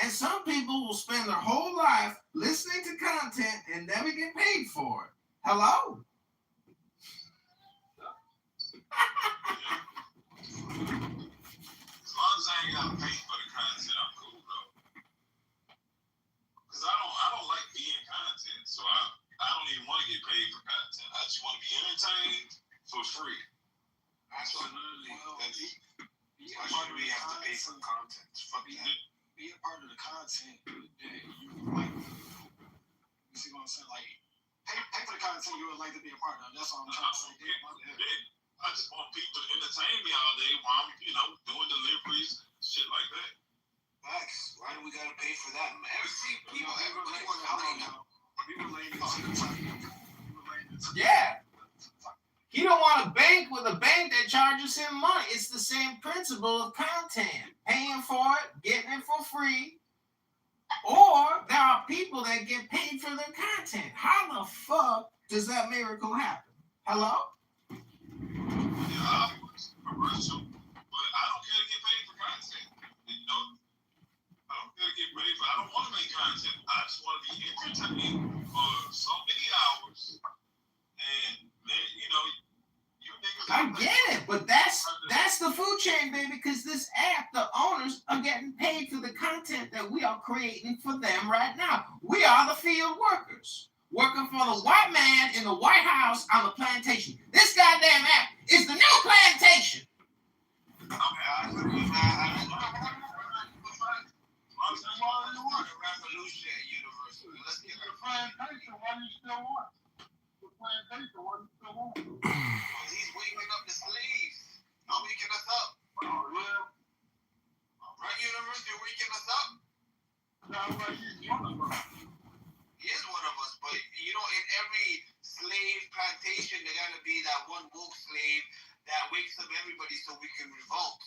And some people will spend their whole life listening to content and never get paid for it. Hello? As long as I ain't got to pay for the content, I'm cool though. Cause I don't like being content, so I don't even want to get paid for content. I just want to be entertained for free. Absolutely. That's why we have to pay for content. Fuck that. Be a part of the content that you like. You see what I'm saying? Like, pay for the content you would like to be a part of. That's all I'm trying to say. I just want people to entertain me all day while I'm, doing deliveries, shit like that. Facts. Why do we gotta pay for that, man? Everybody wants to money now. We related to the topic. Yeah. He don't want to bank with a bank that charges him money. It's the same principle of content. Paying for it, getting it for free. Or there are people that get paid for their content. How the fuck does that miracle happen? Hello? Yeah, commercial, but I don't care to get paid for content. I don't care to get paid for. I don't want to make content. I just want to be entertained for so many hours, and then you niggas. I get it, but that's the food chain, baby. Because this app, the owners are getting paid for the content that we are creating for them right now. We are the field workers. Working for the white man in the White House on the plantation. This goddamn app is the new plantation. Revolution universe. Let's get The plantation, why do you still want? The plantation, why do you still want? He's waking up the slaves. Not waking us up. Oh, yeah. Right, universe, you're waking us up. Sounds like he's one of us. He is one of us, but in every slave plantation, there gotta be that one woke slave that wakes up everybody so we can revolt.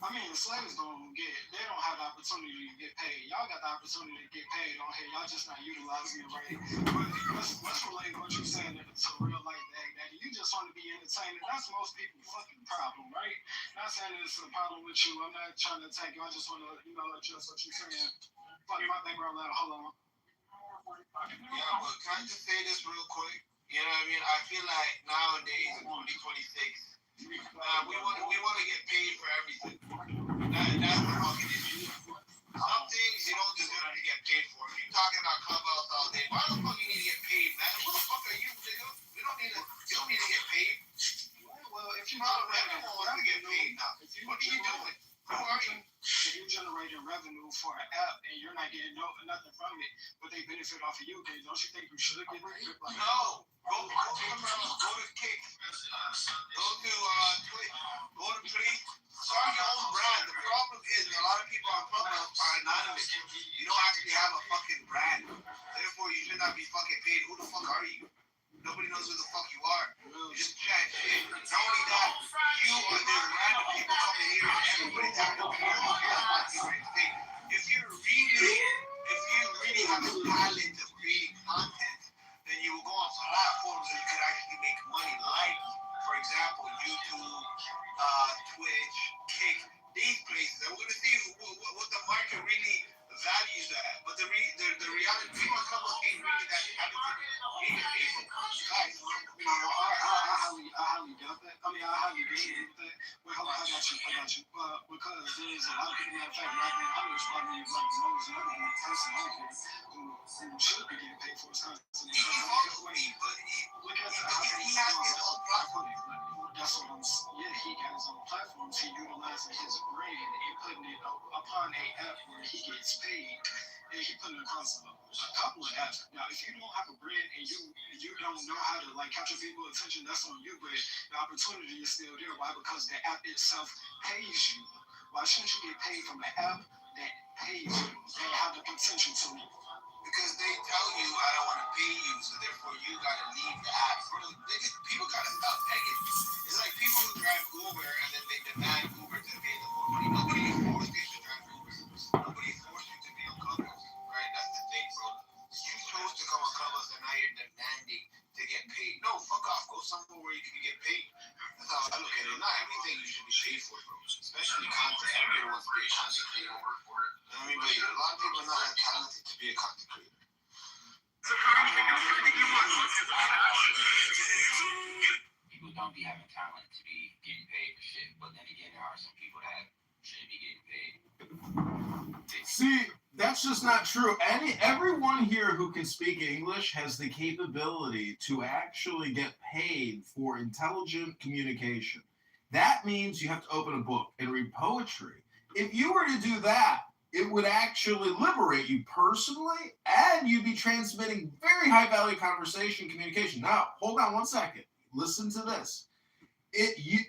I mean, the slaves they don't have the opportunity to get paid. Y'all got the opportunity to get paid on here. Y'all just not utilizing it right. But let's relate what you're saying to real life, Daddy. You just want to be entertained. That's most people's fucking problem, right? Not saying it's a problem with you. I'm not trying to attack you. I just want to, address what you're saying. Fuck my background loud. Hold on. Yeah, but can I just say this real quick? You know what I mean? I feel like nowadays in 2026, we want to get paid for everything. That's the fucking issue. Some things you don't deserve to get paid for. If you're talking about Clubhouse all day, why the fuck you need to get paid, man? What the fuck are you, nigga? You don't need to get paid. Well, if you everyone wants to get paid now. What are you doing? Who are you? If you're generating revenue for an app and you're not getting nothing from it, but they benefit off of you, then don't you think you should get paid? No. Go to Kick. Go to Twitch. Go to Play. Start your own brand. The problem is a lot of people on Clubhouse are anonymous. You don't actually have a fucking brand. Therefore, you should not be fucking paid. Who the fuck are you? Nobody knows who the fuck you are. You just chat shit. Not only that, there's random people coming here and everybody's having to pay you. If you really have a talent of creating content, then you will go on platforms where you could actually make money, like, for example, YouTube, Twitch, Kick, these places. And we're going to see what the market really values that. But the reality, people come up ain't really that talented. Guys, All fact, Black Man Hunter is probably like the most number one person on here who should be getting paid for his content. He fucks with me, but Look at he has his own platform. That's what I'm saying. Yeah, he got his own platforms. He utilizing his brand and putting it upon a app where he gets paid, and he putting it across a couple of apps. Now, if you don't have a brand and you don't know how to like capture people's attention, that's on you. But the opportunity is still there. Why? Because the app itself pays you. Why shouldn't you get paid from an app that pays you and have the potential to? Because they tell you I don't want to pay you, so therefore you gotta leave the app. People gotta stop begging. It's like people who drive Uber and then they demand Uber to pay them more money. Nobody forced you to drive Uber. Nobody forced you to be on Clubhouse, right? That's the thing, bro. You chose to come on Clubhouse and now you're demanding to get paid. No, fuck off. Go somewhere where you can get paid. That's how I look at it. Not everything you should be paid for, bro. Especially content. Everybody wants to be a content creator. I mean, but a lot of people are not that talented to be a content creator. People don't be having talent to be getting paid for shit, but then again, there are some people that shouldn't be getting paid. See, that's just not true. Everyone here who can speak English has the capability to actually get paid for intelligent communication. That means you have to open a book and read poetry. If you were to do that, it would actually liberate you personally, and you'd be transmitting very high value conversation communication. Now, hold on one second. Listen to this.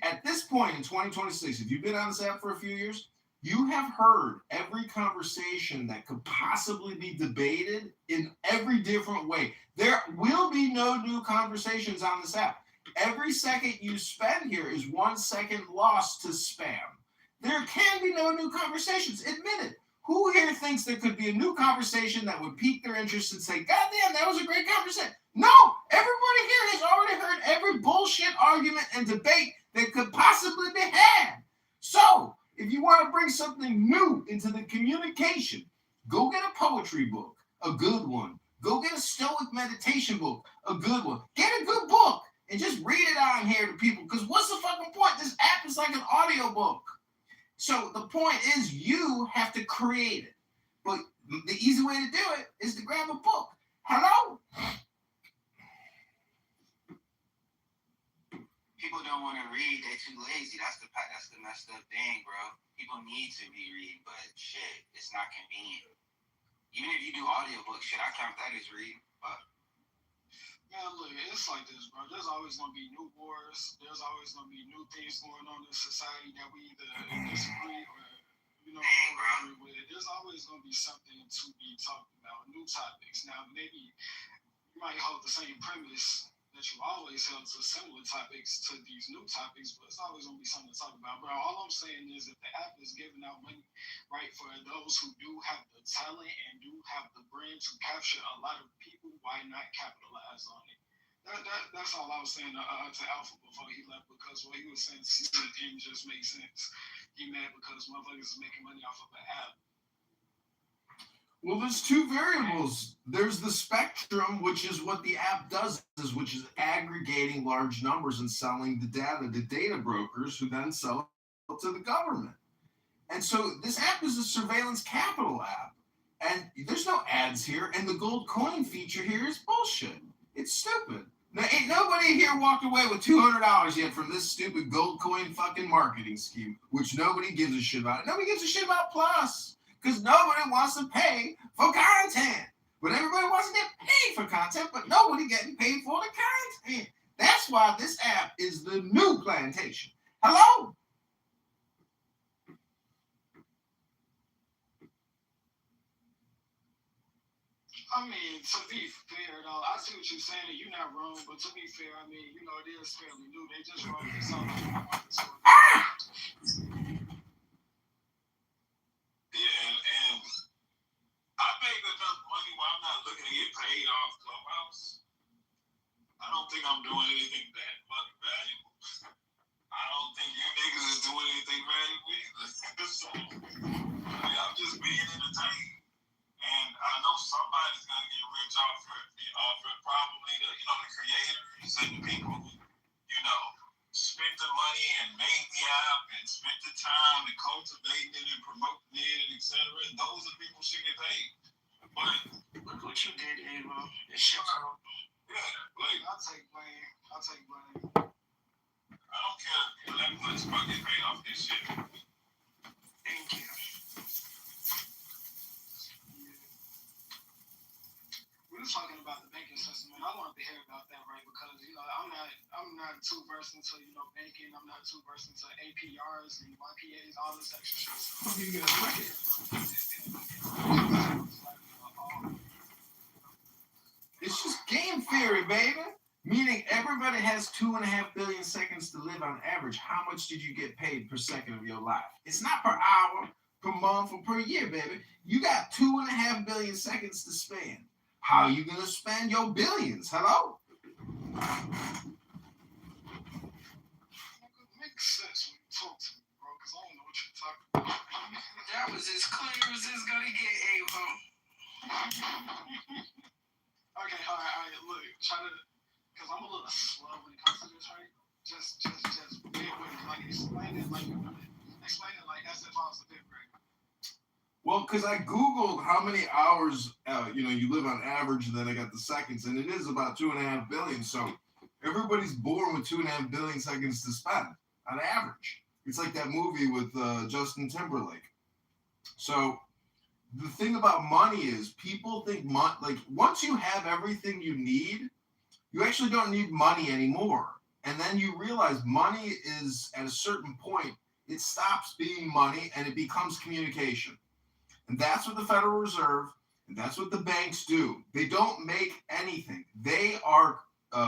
At this point in 2026, if you've been on this app for a few years, you have heard every conversation that could possibly be debated in every different way. There will be no new conversations on this app. Every second you spend here is 1 second lost to spam. There can be no new conversations. Admit it. Who here thinks there could be a new conversation that would pique their interest and say, God damn, that was a great conversation? No, everybody here has already heard every bullshit argument and debate that could possibly be had. So, if you want to bring something new into the communication, go get a poetry book, a good one. Go get a stoic meditation book, a good one. Get a good book and just read it on here to people. Because what's the fucking point? This app is like an audio book. So the point is you have to create it. But the easy way to do it is to grab a book. Hello? People don't want to read. They're too lazy. That's the messed up thing, bro. People need to be reading, but shit, it's not convenient. Even if you do audiobooks, shit, I count that as reading. But Man, look, it's like this, bro. There's always gonna be new wars. There's always gonna be new things going on in society that we either disagree or agree with. There's always gonna be something to be talked about, new topics. Now, maybe you might hold the same premise that you always held to similar topics to these new topics, but it's always gonna be something to talk about, bro. All I'm saying is if the app is giving out money, right, for those who do have the talent and do have the brand to capture a lot of people, why not capitalize on it? That's all I was saying to Alpha before he left, because what he was saying to me didn't just make sense. He mad because motherfuckers is making money off of the app. Well, there's two variables. There's the spectrum, which is what the app does, which is aggregating large numbers and selling the data to data brokers who then sell it to the government. And so this app is a surveillance capital app. And there's no ads here. And the gold coin feature here is bullshit. It's stupid. Now, ain't nobody here walked away with $200 yet from this stupid gold coin fucking marketing scheme, which nobody gives a shit about. Nobody gives a shit about Plus. Because nobody wants to pay for content. But everybody wants to get paid for content, but nobody getting paid for the content. That's why this app is the new plantation. Hello? I mean, to be fair, though, I see what you're saying, and you're not wrong, but to be fair, I mean, it is fairly new. They just rolled this out. Yeah, and I make enough money where I'm not looking to get paid off Clubhouse. I don't think I'm doing anything that fucking valuable. I don't think you niggas is doing anything valuable either. So, I'm just being entertained. And I know somebody's gonna get rich off it, probably the creators and the people who, spent the money and made the app and spent the time and cultivating it and promoting it paid. But Look what you did, Avo. It's your fault. yeah, like I'll take blame. I don't care that much about getting paid off this shit. Thank you. We were talking about the banking system, and I wanted to hear about that, right? Because I'm not too versed into banking. I'm not too versed into APRs and YPAs, all this extra shit. So, You guys like it? It's just game theory, baby. Meaning everybody has 2.5 billion seconds to live on average. How much did you get paid per second of your life? It's not per hour, per month, or per year, baby. You got 2.5 billion seconds to spend. How are you gonna spend your billions? Hello? it makes sense when you talk to me, bro, because I don't know what you're talking about. That was as clear as it's gonna get, Avo. Okay, all right, look, try to, because I'm a little slow when it comes to this, right? Just bear with me, like, explain it like as if I was a fifth grader. Well, because I Googled how many hours, you live on average, and then I got the seconds, and it is about 2.5 billion. So everybody's born with 2.5 billion seconds to spend on average. It's like that movie with Justin Timberlake. So the thing about money is people think once you have everything you need, you actually don't need money anymore. And then you realize money is, at a certain point, it stops being money and it becomes communication. And that's what the Federal Reserve and that's what the banks do. They don't make anything. They are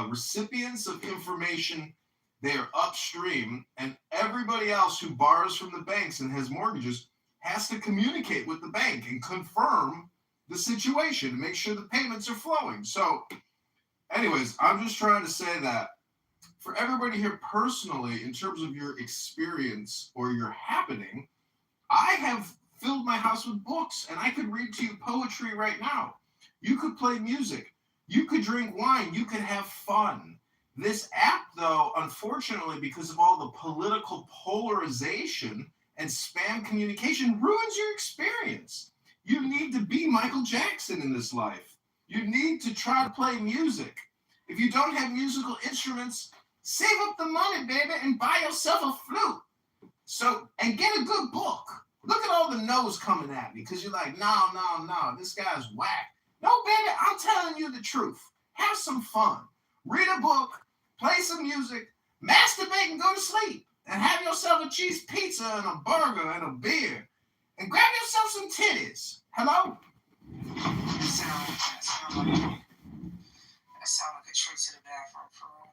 recipients of information. They are upstream, and everybody else who borrows from the banks and has mortgages has to communicate with the bank and confirm the situation and make sure the payments are flowing. So, anyways, I'm just trying to say that for everybody here personally, in terms of your experience or your happening, I have filled my house with books, and I could read to you poetry right now. You could play music. You could drink wine. You could have fun. This app, though, unfortunately, because of all the political polarization and spam communication, ruins your experience. You need to be Michael Jackson in this life. You need to try to play music. If you don't have musical instruments, save up the money, baby, and buy yourself a flute. And get a good book. Look at all the no's coming at me because you're like, no, this guy's whack. No, baby, I'm telling you the truth. Have some fun. Read a book, play some music, masturbate and go to sleep. And have yourself a cheese pizza and a burger and a beer. And grab yourself some titties. Hello? That sound like a trip to the bathroom for real.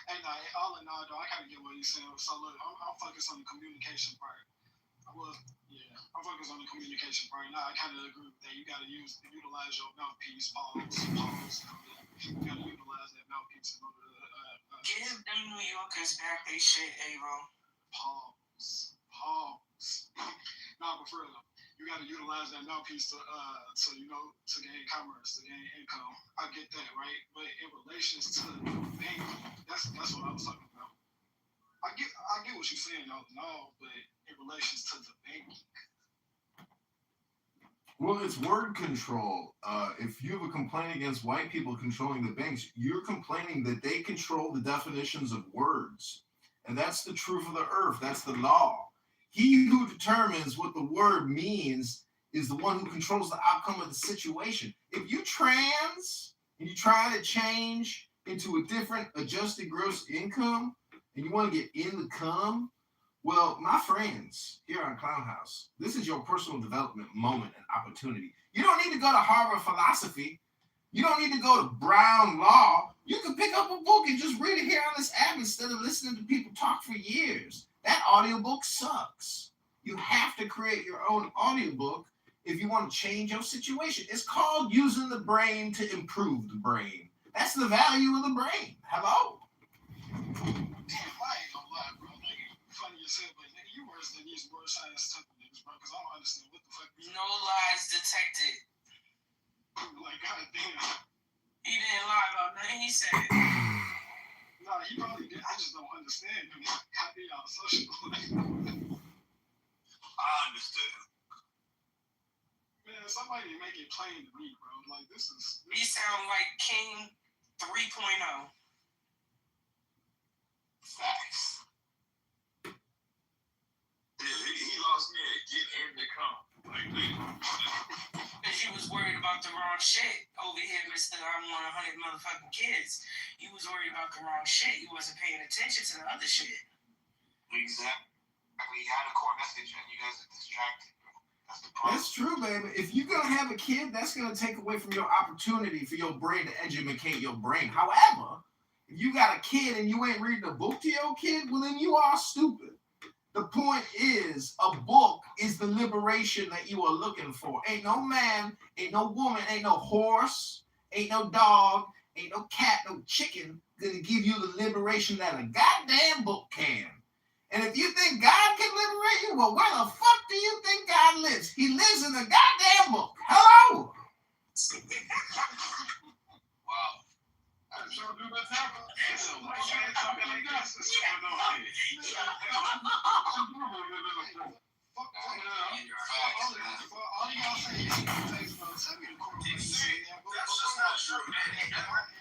Hey, now, all in all, though, I kind of get what you're saying. So, look, I'm focused on the communication part. I'm focused on the communication part. Now, I kind of agree with that. You got to utilize your mouthpiece. Pause. You got to utilize that mouthpiece in order to. Give them New Yorkers back they shit, Avo. Pause. No, but for real, you got to utilize that mouthpiece to gain commerce, to gain income. I get that, right? But in relations to banking, that's what I was talking about. I get what you're saying, no, but in relations to the banking. Well, it's word control. If you have a complaint against white people controlling the banks, you're complaining that they control the definitions of words. And that's the truth of the earth. That's the law. He who determines what the word means is the one who controls the outcome of the situation. If you trans and you try to change into a different adjusted gross income and you want to get in the cum, well, my friends here on Clown House, this is your personal development moment and opportunity. You don't need to go to Harvard philosophy. You don't need to go to Brown Law. You can pick up a book and just read it here on this app instead of listening to people talk for years. That audiobook sucks. You have to create your own audiobook if you want to change your situation. It's called using the brain to improve the brain. That's the value of the brain. Hello? Damn, I ain't gonna lie, bro. Funny as hell, but nigga, you worse than these word science temple niggas, bro, because I don't understand what the fuck. No lies detected. Like, goddamn. He didn't lie about nothing he said. Nah, he probably did. I just don't understand him. How be y'all social? I understood him. somebody make it plain to me, bro. Like this is. You sound like King 3.0. Facts. Yeah, he lost me at get in the come. Because you was worried about the wrong shit over here, Mr. I want 100 motherfucking kids. You was worried about the wrong shit. You wasn't paying attention to the other shit. Exactly. You had a core message and you guys are distracted. That's the problem. That's true, baby. If you're gonna have a kid, that's gonna take away from your opportunity for your brain to educate your brain. However, if you got a kid and you ain't reading a book to your kid, well then you are stupid. The point is, a book is the liberation that you are looking for. Ain't no man, ain't no woman, ain't no horse, ain't no dog, ain't no cat, no chicken gonna give you the liberation that a goddamn book can. And if you think God can liberate you, well, where the fuck do you think God lives? He lives in the goddamn book. Hello? Wow. I sure do that happen. So much man talking like this. What's going on here? Facts, man. All y'all say is send me the corporation. That's just not true, man.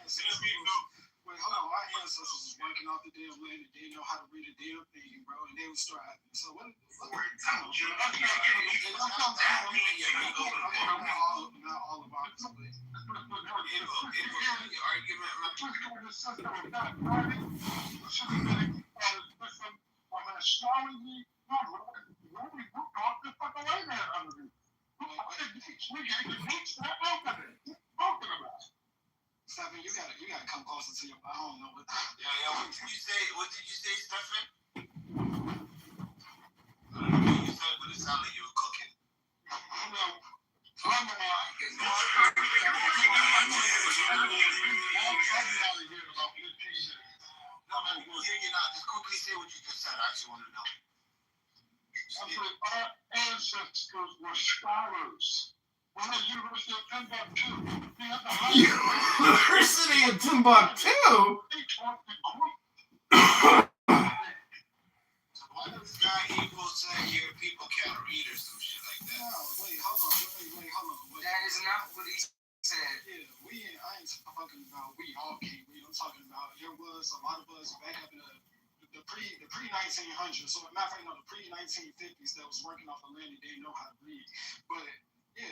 Send me the Wait, hold on. Our ancestors was working off the damn land and they didn't know how to read a damn thing, bro, and they was thriving. So what? Not all of ours, but Stephen, you gotta come closer to your. I don't know what. Yeah. What did you say? Stephen? I don't know what you said, but it sounded like you were cooking. You're not. Just quickly say what you just said. I actually want to know. Our ancestors were scholars. We're at the University of Timbuktu. University of Timbuktu? They taught the Greek. So why does this guy Evo say your people can't read or some shit like that? No, wait, hold on. That is not what he said. Yeah, I ain't talking about we all can't read. I'm talking about there was a lot of us back up in the pre 1900s. So matter of fact, no, the pre 1950s that was working off the land and didn't know how to read. But yeah,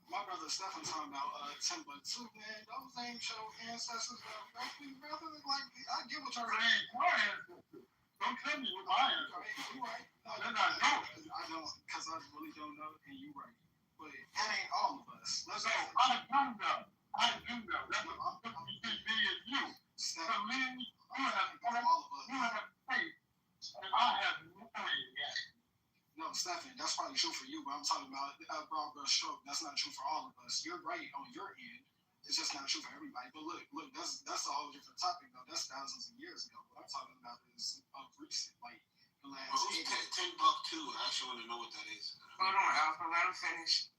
my brother Stephen talking about Timbuktu, man. Those ain't your ancestors, brother. Like I get what you're saying. Don't tell me what my ancestors. You right. No, Then I know. I don't, because I really don't know, and you right. But that ain't all of us. Let's go. I do know. That's what I'm talking between me and you. Stephen, For me, you have all of us. you have faith, and I have nothing yet. No, Stephen, that's probably true for you, but I'm talking about a broad brush stroke. That's not true for all of us. You're right on your end. It's just not true for everybody. But look, that's a whole different topic, though. That's thousands of years ago. What I'm talking about is of recent, like the last. Who's Timbuktu? I actually want to know what that is. Hold on, Alpha. Let him finish.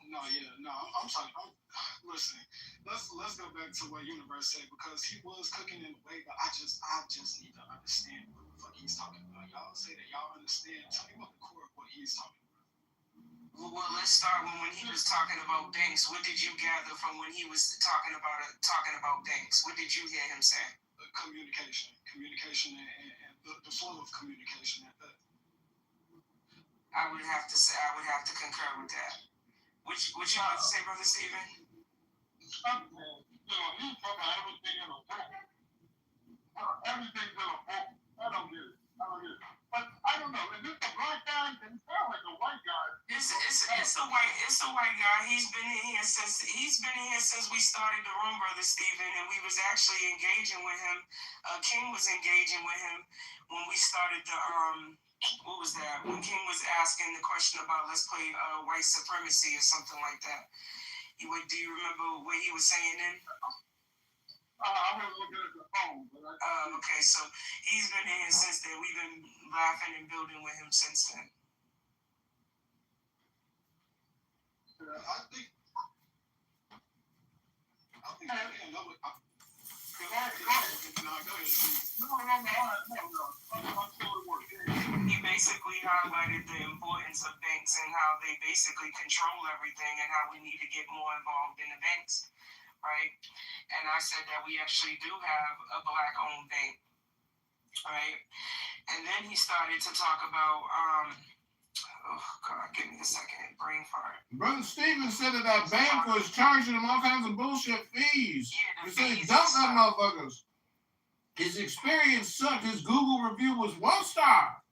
No, I'm talking. Listen, let's go back to what Universe said because he was cooking in a way, but I just need to understand what the fuck he's talking about. Y'all say that y'all understand. Tell me what the core of what he's talking about. Well, let's start when he was talking about Banks. What did you gather from when he was talking about Banks? What did you hear him say? Communication, and the flow of communication at that. I would have to concur with that. What you about to say, Brother Stephen? He's talking about everything in a book. Everything's in a book. I don't get it. But I don't know. Is this a black guy? It sounds like a white guy. It's a white guy. He's been in here since we started the room, Brother Stephen, and we was actually engaging with him. King was engaging with him when we started the what was that? When King was asking the question about let's play white supremacy or something like that. Do you remember what he was saying then? I was looking at the phone. Okay, so he's been in here since then. We've been laughing and building with him since then. I think No. He basically highlighted the importance of banks and how they basically control everything and how we need to get more involved in the banks, right? And I said that we actually do have a black-owned bank, right? And then he started to talk about, oh God, give me a second, brain fart. Brother Steven said that bank was charging him all kinds of bullshit fees. Yeah, He said he dumped them motherfuckers. His experience sucked. His Google review was 1 star.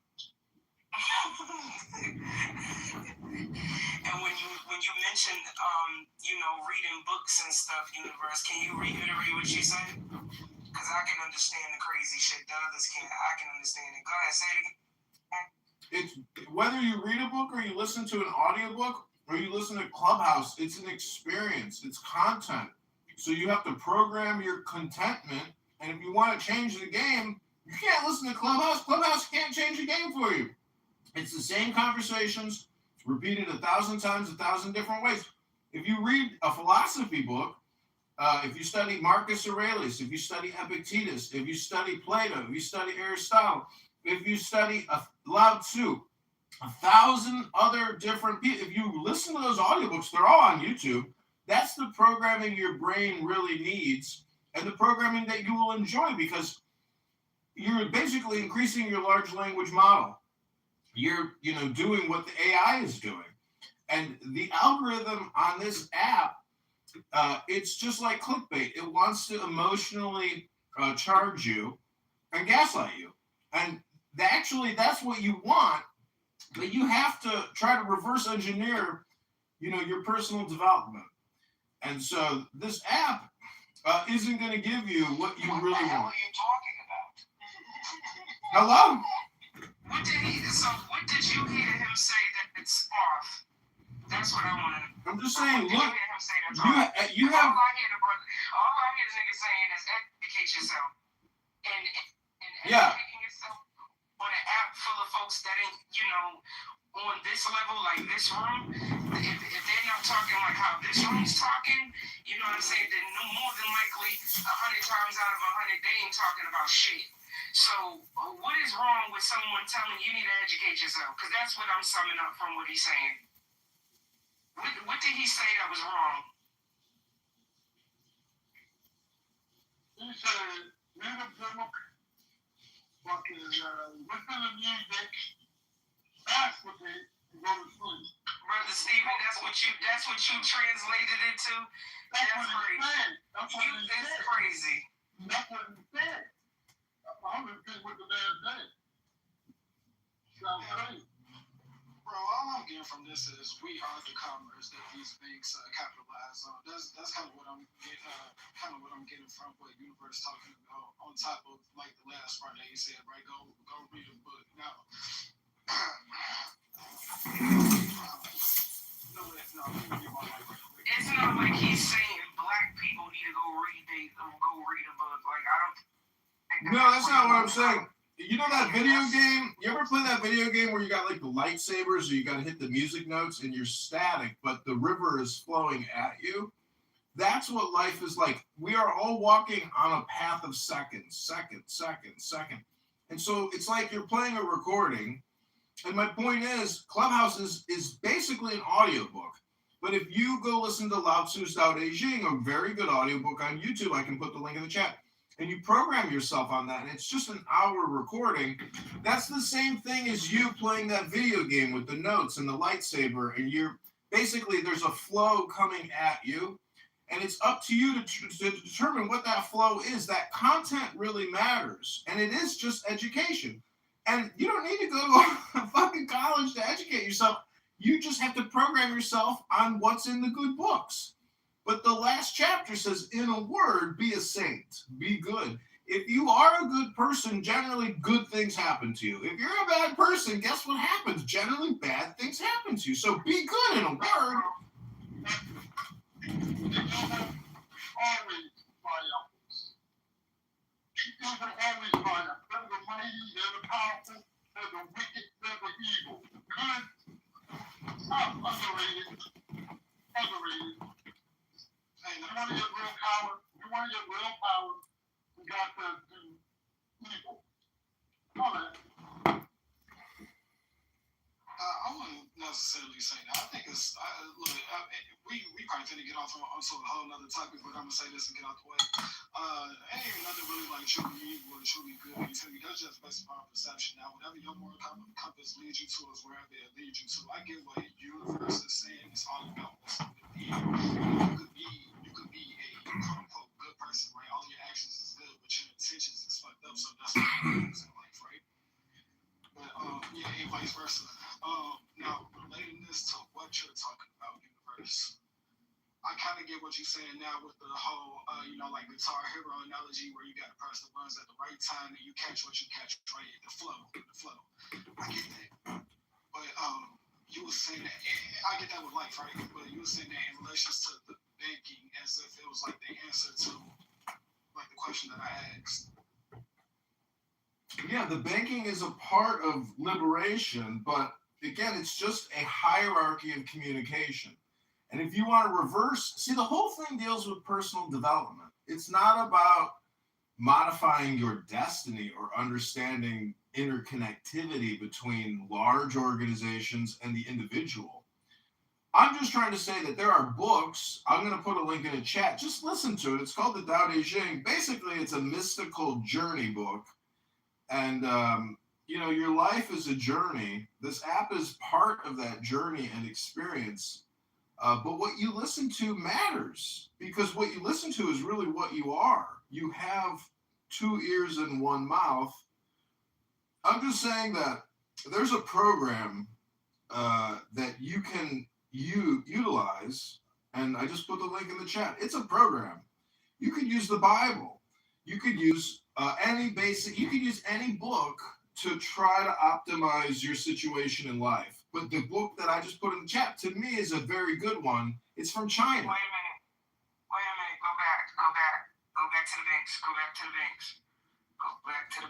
And when you mentioned reading books and stuff, Universe, can you reiterate what you said? Because I can understand the crazy shit the others can't. I can understand it. Go ahead, say it again. It's whether you read a book or you listen to an audiobook or you listen to Clubhouse, it's an experience. It's content. So you have to program your contentment. And if you want to change the game, you can't listen to Clubhouse. Clubhouse can't change the game for you. It's the same conversations, repeated 1,000 times, 1,000 different ways. If you read a philosophy book, if you study Marcus Aurelius, if you study Epictetus, if you study Plato, if you study Aristotle, if you study Lao Tzu, 1,000 other different people, if you listen to those audiobooks, they're all on YouTube. That's the programming your brain really needs and the programming that you will enjoy because you're basically increasing your large language model. You're, doing what the AI is doing. And the algorithm on this app, it's just like clickbait. It wants to emotionally charge you and gaslight you. And that's what you want, but you have to try to reverse engineer, your personal development. And so this app isn't going to give you what you really want. What are you talking about? Hello? What did you hear him say that it's off? That's what I want to know. I'm just saying, look, you have. All I hear the nigga saying is educate yourself. And educating yourself on an app full of folks that ain't, on this level, like this room, if they're not talking like how this room's talking, you know what I'm saying, then no more than likely 100 times out of 100, they ain't talking about shit. So what is wrong with someone telling you need to educate yourself? Because that's what I'm summing up from what he's saying. What did he say that was wrong? He said, read a book, fucking listen to music, masturbate, and go to sleep. Brother Steven, that's what you translated it to? That's what he said. That's what he said. It's crazy. That's what he said. I don't think what the man said. Sounds crazy. Bro, all I'm getting from this is we are the commerce that these banks capitalize on. That's kind of what I'm getting from what Universe talking about. On top of like the last part that he said, right? Go read a book. Now, it's not like he's saying black people need to go read a book. Like I don't. No, that's not what I'm saying. You know that video game? You ever play that video game where you got like the lightsabers or you got to hit the music notes and you're static, but the river is flowing at you? That's what life is like. We are all walking on a path of seconds. And so it's like you're playing a recording. And my point is, Clubhouse is basically an audiobook. But if you go listen to Lao Tzu's Tao Te Ching, a very good audiobook on YouTube, I can put the link in the chat. And you program yourself on that, and it's just an hour recording. That's the same thing as you playing that video game with the notes and the lightsaber, and you're basically there's a flow coming at you, and it's up to you to determine what that flow is. That content really matters, and it is just education. And you don't need to go to a fucking college to educate yourself. You just have to program yourself on what's in the good books. But the last chapter says, in a word, be a saint, be good. If you are a good person, generally good things happen to you. If you're a bad person, guess what happens? Generally bad things happen to you. So be good in a word. Always triumphs. People always triumph. There's the mighty, there's the powerful, there's the wicked, there's the evil. Good, underrated. Hey, you want to get real power, you got to do evil. All that. necessarily say that. I think it's we probably tend to get off onto a whole nother topic, but I'm gonna say this and get out the way. Ain't nothing really like truly evil or truly good. That's just based upon perception. Now, whatever your moral compass leads you to is wherever it leads you to. I get what the universe is saying. It's all about what's good. You could be a quote unquote good person, right? All your actions is good, but your intentions is fucked up. So that's what happens in life, right? But yeah, and vice versa. Now relating this to what you're talking about, universe. I kind of get what you're saying now with the whole, like Guitar Hero analogy where you got to press the buttons at the right time and you catch what you catch, right? The flow. I get that. But you were saying that, I get that with life, right? But you were saying that in relation to the banking as if it was like the answer to like the question that I asked. Yeah, the banking is a part of liberation, but again, it's just a hierarchy of communication. And if you want to reverse, see, the whole thing deals with personal development. It's not about modifying your destiny or understanding interconnectivity between large organizations and the individual. I'm just trying to say that there are books. I'm going to put a link in the chat. Just listen to it. It's called the Tao Te Ching. Basically, it's a mystical journey book. And, your life is a journey. This app is part of that journey and experience. But what you listen to matters because what you listen to is really what you are. You have two ears and one mouth. I'm just saying that there's a program that you can utilize, and I just put the link in the chat. It's a program. You could use the Bible. You could use you could use any book to try to optimize your situation in life. But the book that I just put in the chat, to me, is a very good one. It's from China. Wait a minute. Go back to the banks. Go back to the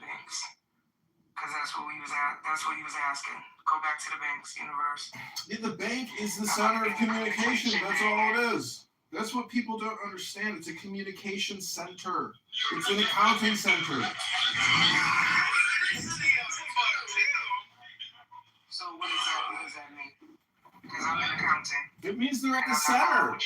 banks. Because that's what he was asking. Go back to the banks, universe. Yeah, the bank is the center of communication. That's all it is. That's what people don't understand. It's a communication center. It's an accounting center. So what does that mean? Because I'm in accounting. It means they're at the center.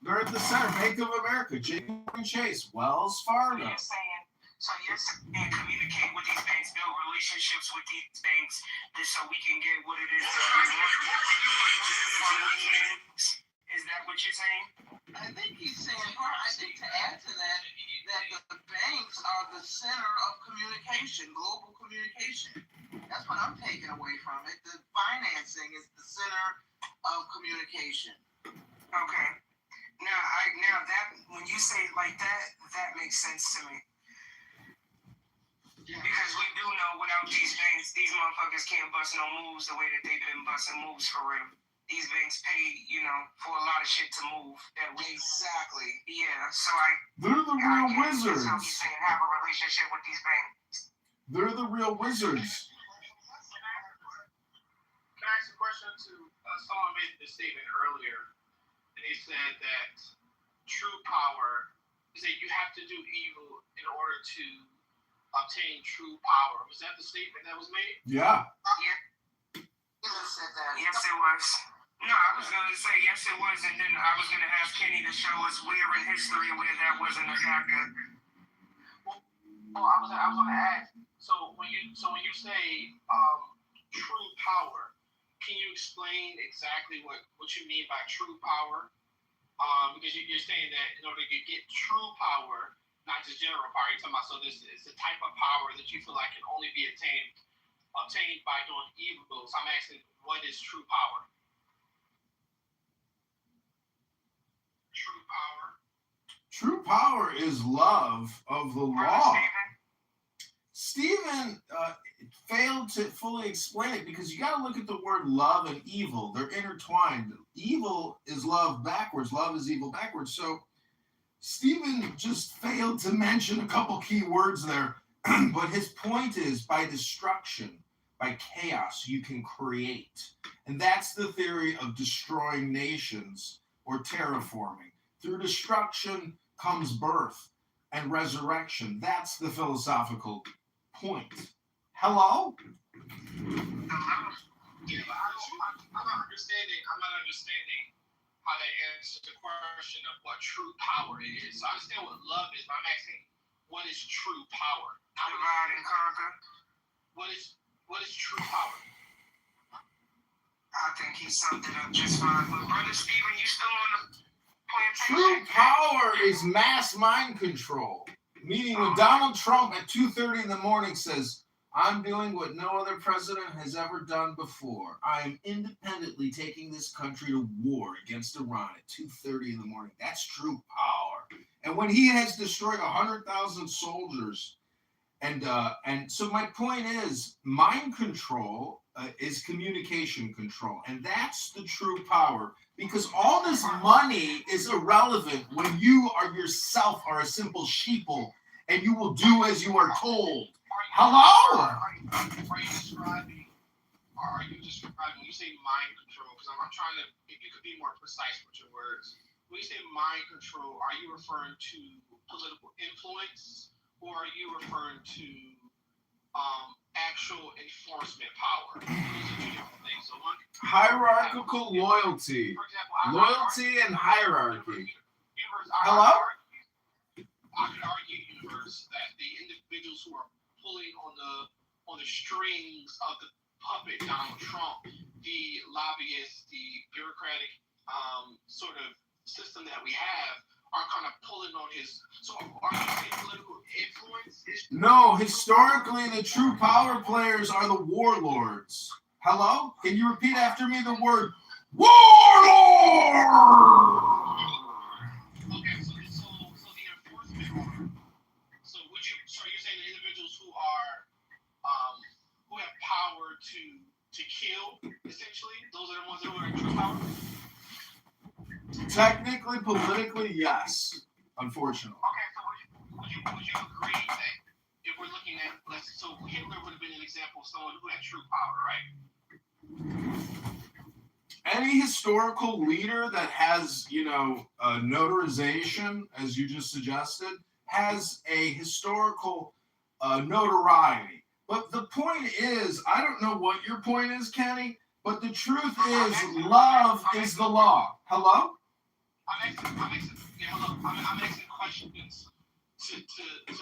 They're at the center. Bank of America, JP Chase, Wells Fargo. So you're saying communicate with these banks, build relationships with these banks, just so we can get what it is that we want. Is that what you're saying? I think he's saying, or I think to add to that, the banks are the center of communication, global communication. That's what I'm taking away from it. The financing is the center of communication. Okay. Now that when you say it like that, that makes sense to me. Yeah. Because we do know without these banks, these motherfuckers can't bust no moves the way that they've been busting moves for real. These banks pay, for a lot of shit to move. Exactly. Yeah, so they're the real wizards. How he's saying have a relationship with these banks. They're the real wizards. Can I ask a question to someone made this statement earlier, and he said that true power is that you have to do evil in order to obtain true power. Was that the statement that was made? Yeah. Yeah. Said that. Yes, it was. No, I was going to say yes, it was, and then I was going to ask Kenny to show us where in history where that wasn't a factor. Well, I was going to ask. So when you say true power, can you explain exactly what you mean by true power? Because you're saying that in order to get true power, not just general power, you're talking about so this is a type of power that you feel like can only be obtained by doing evil. So I'm asking, what is true power? True power is love of the law. Stephen failed to fully explain it because you got to look at the word love and evil. They're intertwined. Evil is love backwards. Love is evil backwards. So Stephen just failed to mention a couple key words there. But his point is by destruction, by chaos, you can create. And that's the theory of destroying nations or terraforming. Through destruction comes birth and resurrection. That's the philosophical point. Hello? Yeah, but I'm not understanding. I'm not understanding how they answer the question of what true power is. So I understand what love is, but I'm asking, what is true power? Divide and conquer. What is true power? I think he summed it up just fine. But Brother Stephen, you still on the plantation? True power is mass mind control. Meaning when Donald Trump at 2:30 in the morning says, I'm doing what no other president has ever done before. I am independently taking this country to war against Iran at 2:30 in the morning. That's true power. And when he has destroyed 100,000 soldiers, and so my point is, mind control is communication control, and that's the true power. Because all this money is irrelevant when you are yourself are a simple sheeple, and you will do as you are told. Hello? Are you describing when you say mind control? Because I'm trying to, if you could be more precise with your words. When you say mind control, are you referring to political influence, or are you referring to actual enforcement power? Those are two different things. So Hierarchical loyalty. For example, Loyalty and hierarchy. Hello? Hello? I could argue, universe, that the individuals who are pulling on the strings of the puppet Donald Trump, the lobbyists, the bureaucratic sort of system that we have, are kind of pulling on his. So are you saying political influence? No, historically, the true power players are the warlords. Hello? Can you repeat after me the word warlord? Okay, so the enforcement order. So are you saying the individuals who have power to kill, essentially, those are the ones who are in true power? Technically, politically, yes. Unfortunately. Okay, so would you agree that if we're looking at, so Hitler would have been an example of someone who had true power, right? Any historical leader that has, notarization, as you just suggested, has a historical notoriety. But the point is, I don't know what your point is, Kenny, but the truth is, love is the law. Hello? I'm asking questions to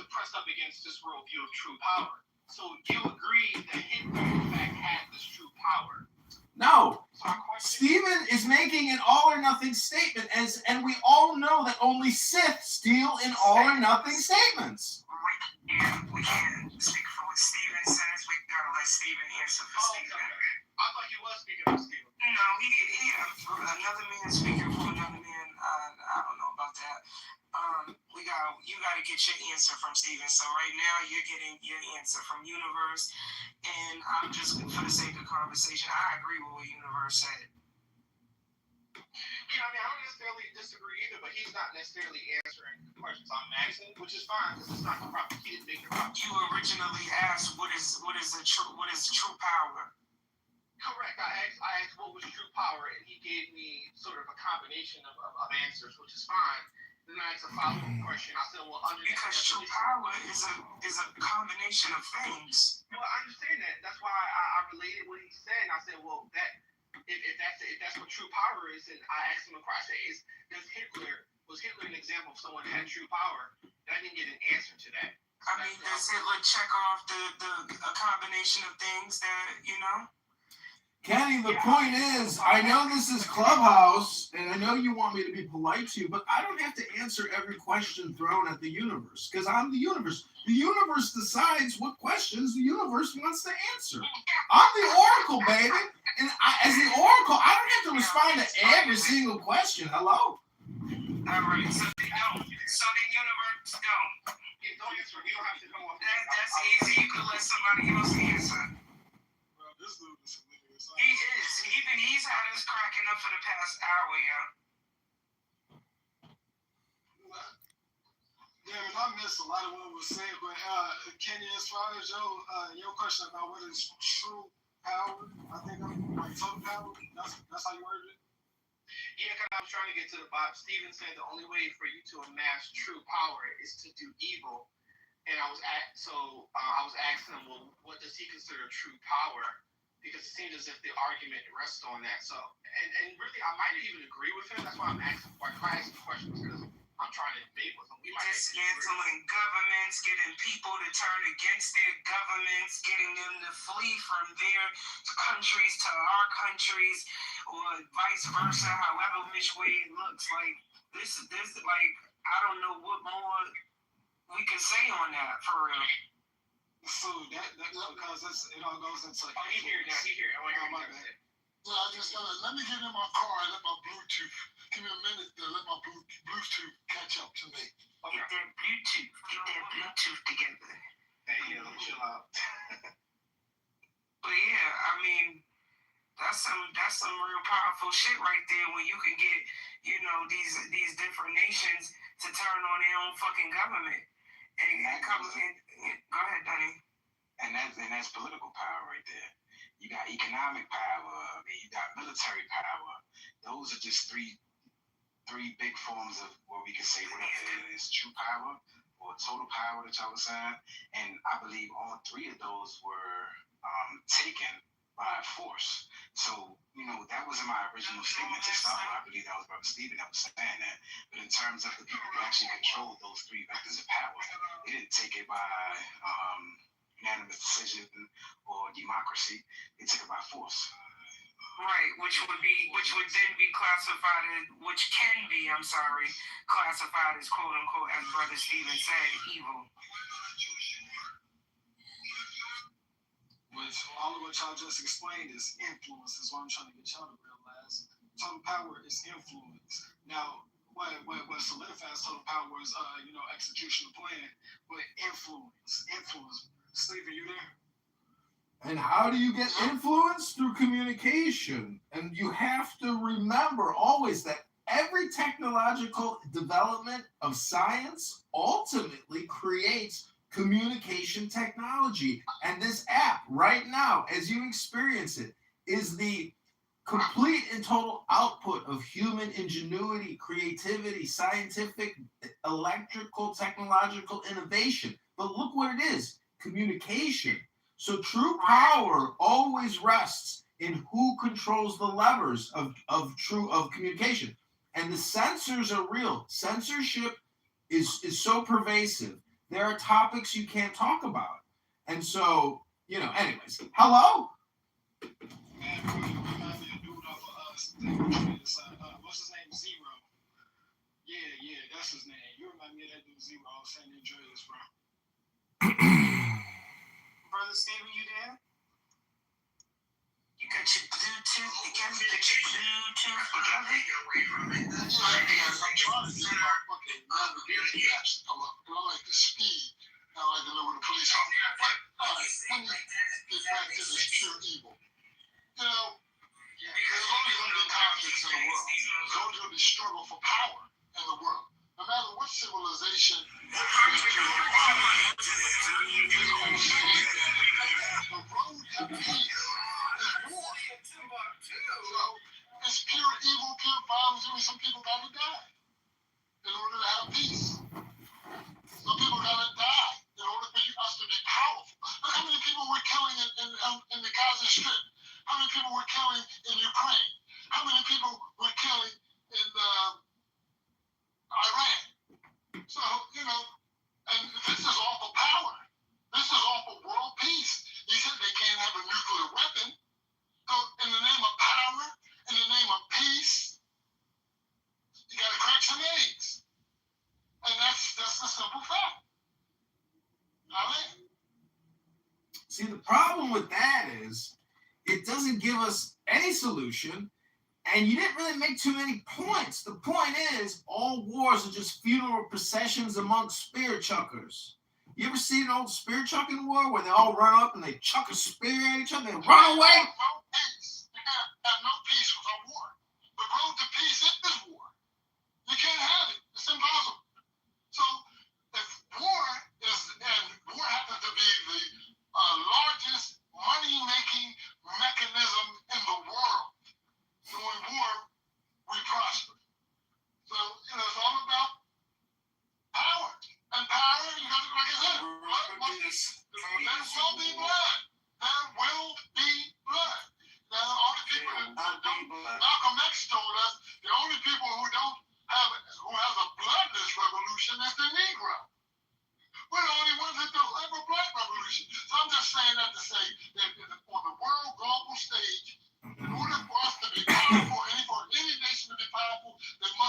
press up against this worldview of true power. So you agree that Hitler, in fact, had this true power? No. Stephen is making an all or nothing statement, and we all know that only Siths deal in all or nothing statements. We can't speak for what Stephen says. We gotta let Stephen answer for Stephen. I thought he was speaking for Stephen. No, another man speaking for another man. I don't know about that. You gotta get your answer from Stephen. So right now you're getting your answer from Universe, and I'm just, for the sake of conversation, I agree with what Universe said. Yeah, I don't necessarily disagree either, but he's not necessarily answering the questions I'm asking, which is fine because it's not the problem. He didn't make the problem. You originally asked what is true power. Correct. I asked what was true power, and he gave me sort of a combination of answers, which is fine. Then I asked a follow-up question. I said, well, under because true power is a combination of things. Well, I understand that. That's why I related what he said, and I said, well, if that's what true power is, and I asked him a question: was Hitler an example of someone who had true power? And I didn't get an answer to that. Does Hitler check off a combination of things that Kenny, the point is, I know this is Clubhouse, and I know you want me to be polite to you, but I don't have to answer every question thrown at the universe, because I'm the universe. The universe decides what questions the universe wants to answer. I'm the oracle, baby, and as the oracle, I don't have to respond to every single question. Hello? All right, so the universe don't. Don't answer. You don't have to come off. That's easy. You could let somebody else answer. Well, this dude is hilarious. He is. He's had us cracking up for the past hour, yeah. Yeah, I missed a lot of what was said, but Kenny, as far as your question about what is true power, I think I'm like total power. That's how you worded it. Yeah, because I was trying to get to the bottom. Steven said the only way for you to amass true power is to do evil, and I was asking him, well, what does he consider true power? because it seems as if the argument rests on that. So, and really, I might even agree with him. That's why I'm asking. If I ask the question, because I'm trying to debate with him. We might dismantling governments, getting people to turn against their governments, getting them to flee from their countries to our countries, or vice versa, however which way it looks. Like this, like I don't know what more we can say on that for real. So that because it all goes into. Oh, he here now. He here. I want to hear my bad. Yeah, I just gotta let me get in my car and let my Bluetooth. Give me a minute to let my Bluetooth catch up to me. Okay. Get that Bluetooth together. Hey, yo, chill out. But yeah, I mean, that's some real powerful shit right there. When you can get, you know, these different nations to turn on their own fucking government and come in. Go ahead, Danny. And that's political power right there. You got economic power. I mean, you got military power. Those are just three big forms of what we could say whatever it is, true power or total power that y'all was saying. And I believe all three of those were taken by force. So, you know, that wasn't my original statement to start with. I believe that was Brother Stephen that was saying that. But in terms of the people who actually controlled those three vectors of power, they didn't take it by unanimous decision or democracy. They took it by force. Right, which would then be classified as, classified as quote unquote, as Brother Stephen said, evil. Which all of what y'all just explained is influence, is what I'm trying to get y'all to realize. Total power is influence. Now, what solidifies total power is execution of plan, but influence. Stephen, you there? And how do you get influence? Through communication. And you have to remember always that every technological development of science ultimately creates communication technology. And this app right now, as you experience it, is the complete and total output of human ingenuity, creativity, scientific, electrical, technological innovation. But look what it is, communication. So true power always rests in who controls the levers of communication. And the censors are real. Censorship is so pervasive. There are topics you can't talk about. And so, anyways, hello? What's his name? Zero. Yeah, that's his name. You remind me of that dude Zero. I was San Andreas, bro. Brother Stephen, you there? You got your Bluetooth together? Get your Bluetooth together? I'm trying to get my fucking navigation apps to come up. I like the speed. I like to know where the police are. All right, let me get back to this pure evil. There's always going to be conflicts in the world. There's always going to be struggle for power in the world. No matter what civilization the road to peace is war. So it's pure evil, pure violence. I mean, some people got to die in order to have peace. Some people got to die in order for us to be powerful. Look how many people we're killing in the Gaza Strip. How many people we're killing in Ukraine? How many people we're killing in Iran? So, and this is all for power. This is all for world peace. He said they can't have a nuclear weapon. So in the name of power, in the name of peace, you got to crack some eggs. And that's the simple fact. See, the problem with that is it doesn't give us any solution, and you didn't really make too many points. The point is, all wars are just funeral processions amongst spear chuckers. You ever see an old spear chucking war where they all run up and they chuck a spear at each other and run away? No peace. You can't have no peace without war. The road to peace is war. You can't have it. It's impossible. So if war happens to be the largest money-making mechanism in the world. So in war, we prosper. So, it's all about power. And power, like I said, there will be blood. There will be blood.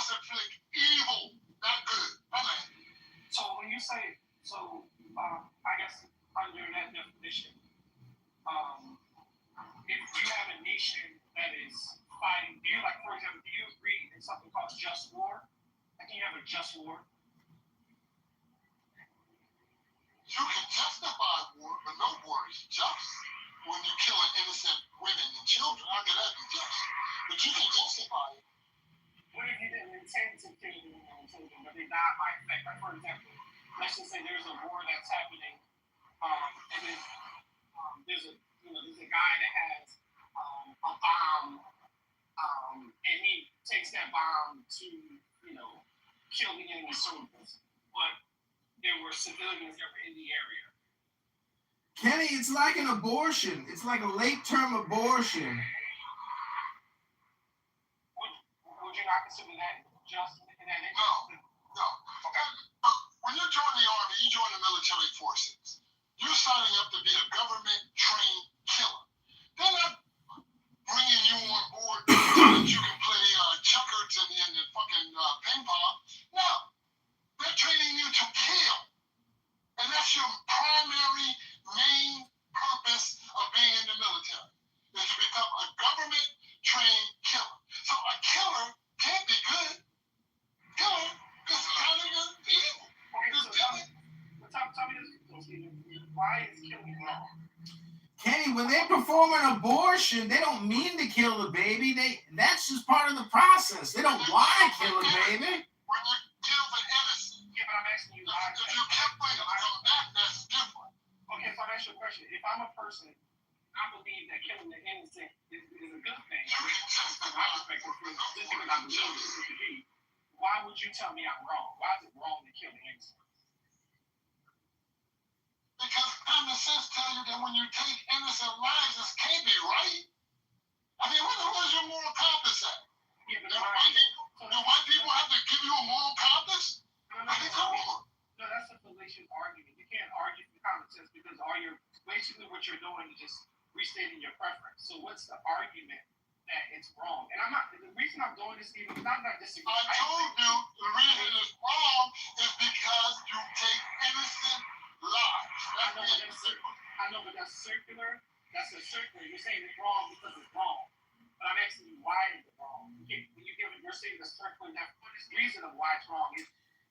must inflict evil, not good. Okay. So when you say, I guess under that definition, if you have a nation that is fighting, do you, like, for example, do you agree in something called just war? Like, can you have a just war? You can justify war, but no war is just. When you're killing innocent women and children, how can that be just? But you can justify it. What if you didn't intend to kill women and children, but they died by effect? Like, for example, let's just say there's a war that's happening, and then there's a guy that has a bomb, and he takes that bomb to kill the enemy soldiers, but there were civilians that were in the area. Kenny, it's like an abortion. It's like a late-term abortion. Would you not consider that just in that nature? No. When you join the army, you join the military forces. You're signing up to be a government-trained killer. They're not bringing you on board so that you can play checkers and fucking ping pong. No. They're training you to kill. And that's your primary, main purpose of being in the military, is to become a government-trained killer. So a killer can't be good. Killer is kind of evil. Okay, so tell me this, why is killing wrong? Kenny, when they perform an abortion, they don't mean to kill the baby. That's just part of the process. They don't want to kill a baby. When you kill the innocent. Yeah, but I'm asking you why. If you kept waiting until that's different. Okay, so I'm asking you a question. If I'm a person, I believe that killing the innocent is a good thing. From my perspective, just because I believe it to be, why would you tell me I'm wrong? Why is it wrong to kill the innocent? Because common sense tells you that when you take innocent lives, this can't be right. I mean, where's your moral compass at? Yeah, but do white people have to give you a moral compass? No, that's a fallacious argument. You can't argue for common sense because basically what you're doing is just restating your preference. So what's the argument that it's wrong? And the reason I'm doing this, Stephen, is not that I disagree. I told you the reason it's wrong is because you take innocent lives. I know, but that's circular. That's a circular. You're saying it's wrong because it's wrong. But I'm asking you, why is it wrong? You're saying the circular reason of why it's wrong is.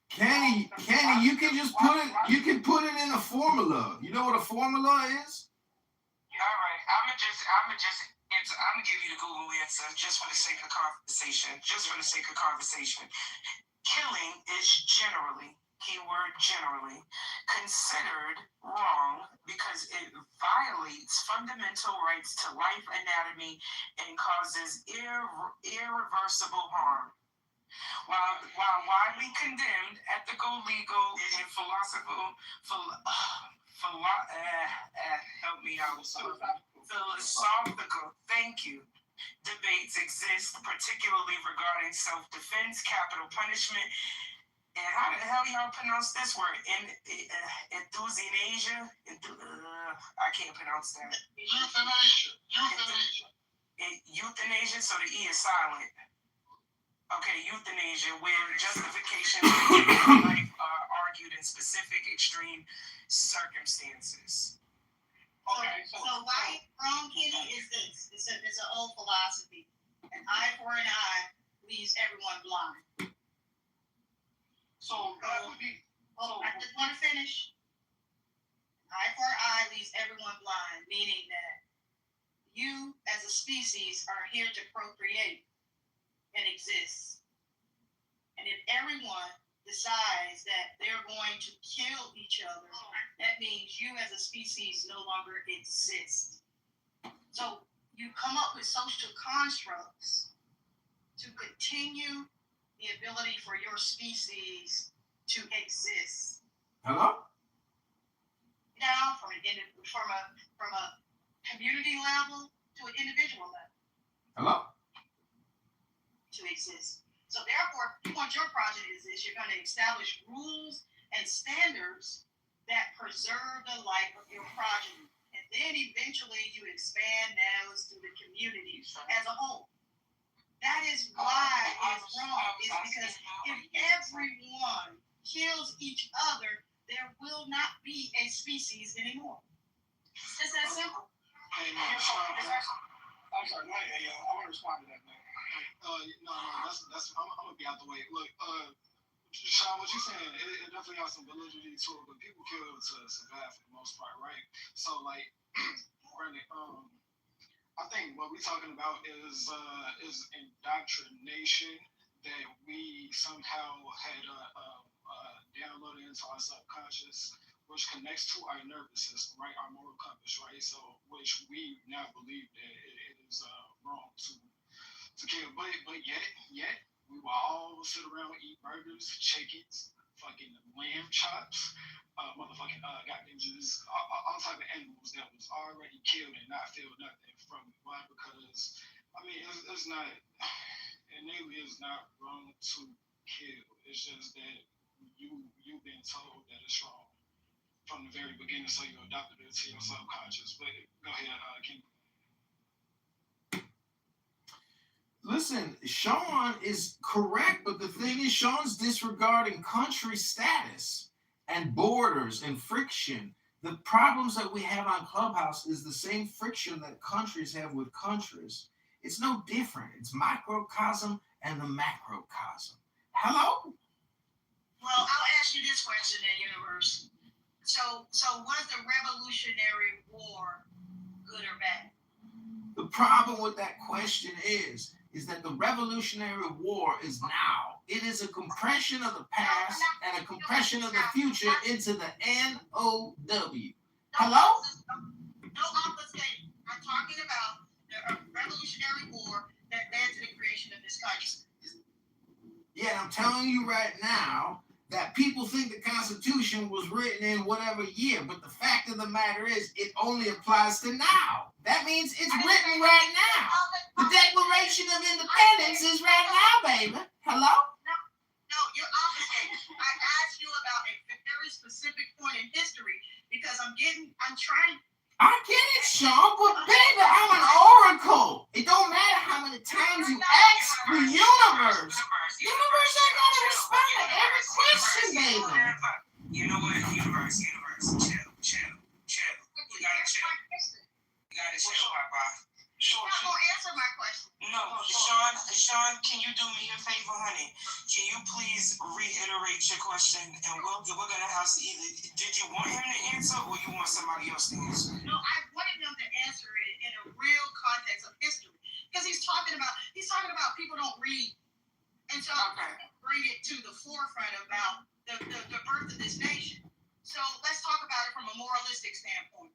Kenny, you can just put it in a formula. You know what a formula is? All right, I'm gonna give you the Google answer just for the sake of conversation. Killing is generally, keyword generally, considered wrong because it violates fundamental rights to life, anatomy, and causes irreversible harm. While widely condemned, ethical, legal, and philosophical, help me out, philosophical, thank you, debates exist, particularly regarding self-defense, capital punishment, and how the hell y'all pronounce this word? Euthanasia? I can't pronounce that. Euthanasia, so the E is silent. Okay, euthanasia, where justification of life are argued in specific extreme circumstances. Okay, so right, wrong, Kenny, is this. It's an old philosophy. An eye for an eye leaves everyone blind. So that would be. I just want to finish. Eye for eye leaves everyone blind, meaning that you as a species are here to procreate and exist. And if everyone decides that they're going to kill each other, that means you as a species no longer exist. So you come up with social constructs to continue the ability for your species to exist. Hello? Now, from a community level to an individual level. Hello? To exist. So therefore, what your project is you're going to establish rules and standards that preserve the life of your progeny. And then eventually you expand those to the community as a whole. That is why it's wrong. It's because if everyone kills each other, there will not be a species anymore. It's that simple. Hey, man, I'm sorry. Hey, I want to respond to that, man. no, that's. I'm gonna be out the way. Look, Sean, what you saying? It definitely has some validity to it, but people kill to survive for the most part, right? So, like, Brandon, I think what we're talking about is indoctrination that we somehow had downloaded into our subconscious, which connects to our nervous system, right? Our moral compass, right? So, which we now believe that it is wrong to kill, but yet we will all sit around and eat burgers, chickens, fucking lamb chops, motherfucking goddamn just all type of animals that was already killed and not feel nothing from it. Why? Because I mean it's not innately it's not wrong to kill. It's just that you've been told that it's wrong from the very beginning, so you adopted it to your subconscious. But go ahead, King. Listen, Sean is correct, but the thing is, Sean's disregarding country status and borders and friction. The problems that we have on Clubhouse is the same friction that countries have with countries. It's no different. It's microcosm and the macrocosm. Hello? Well, I'll ask you this question then, Universe. So was the Revolutionary War good or bad? The problem with that question is that the Revolutionary War is now. It is a compression of the past and a compression of the future into the NOW. Hello? No obfuscating. I'm talking about the Revolutionary War that led to the creation of this country. Yeah, I'm telling you right now that people think the Constitution was written in whatever year, but the fact of the matter is it only applies to now. That means it's written right now. The Declaration of Independence is right now, baby. Hello? No, you're obfuscating. I asked you about a very specific point in history because I'm trying. I get it, Sean, but baby, I'm an oracle. It don't matter how many times you ask the universe. The universe ain't gonna respond to every question, baby. You know what? Universe, chill. You gotta chill. Papa. You're not gonna answer my question. No, Sean, can you do me a favor, honey? Can you please reiterate your question? And we're gonna have to either. Did you want him to answer, or you want somebody else to answer? No, I wanted him to answer it in a real context of history, because he's talking about people don't read, and so I'm going to bring it to the forefront about the birth of this nation. So let's talk about it from a moralistic standpoint.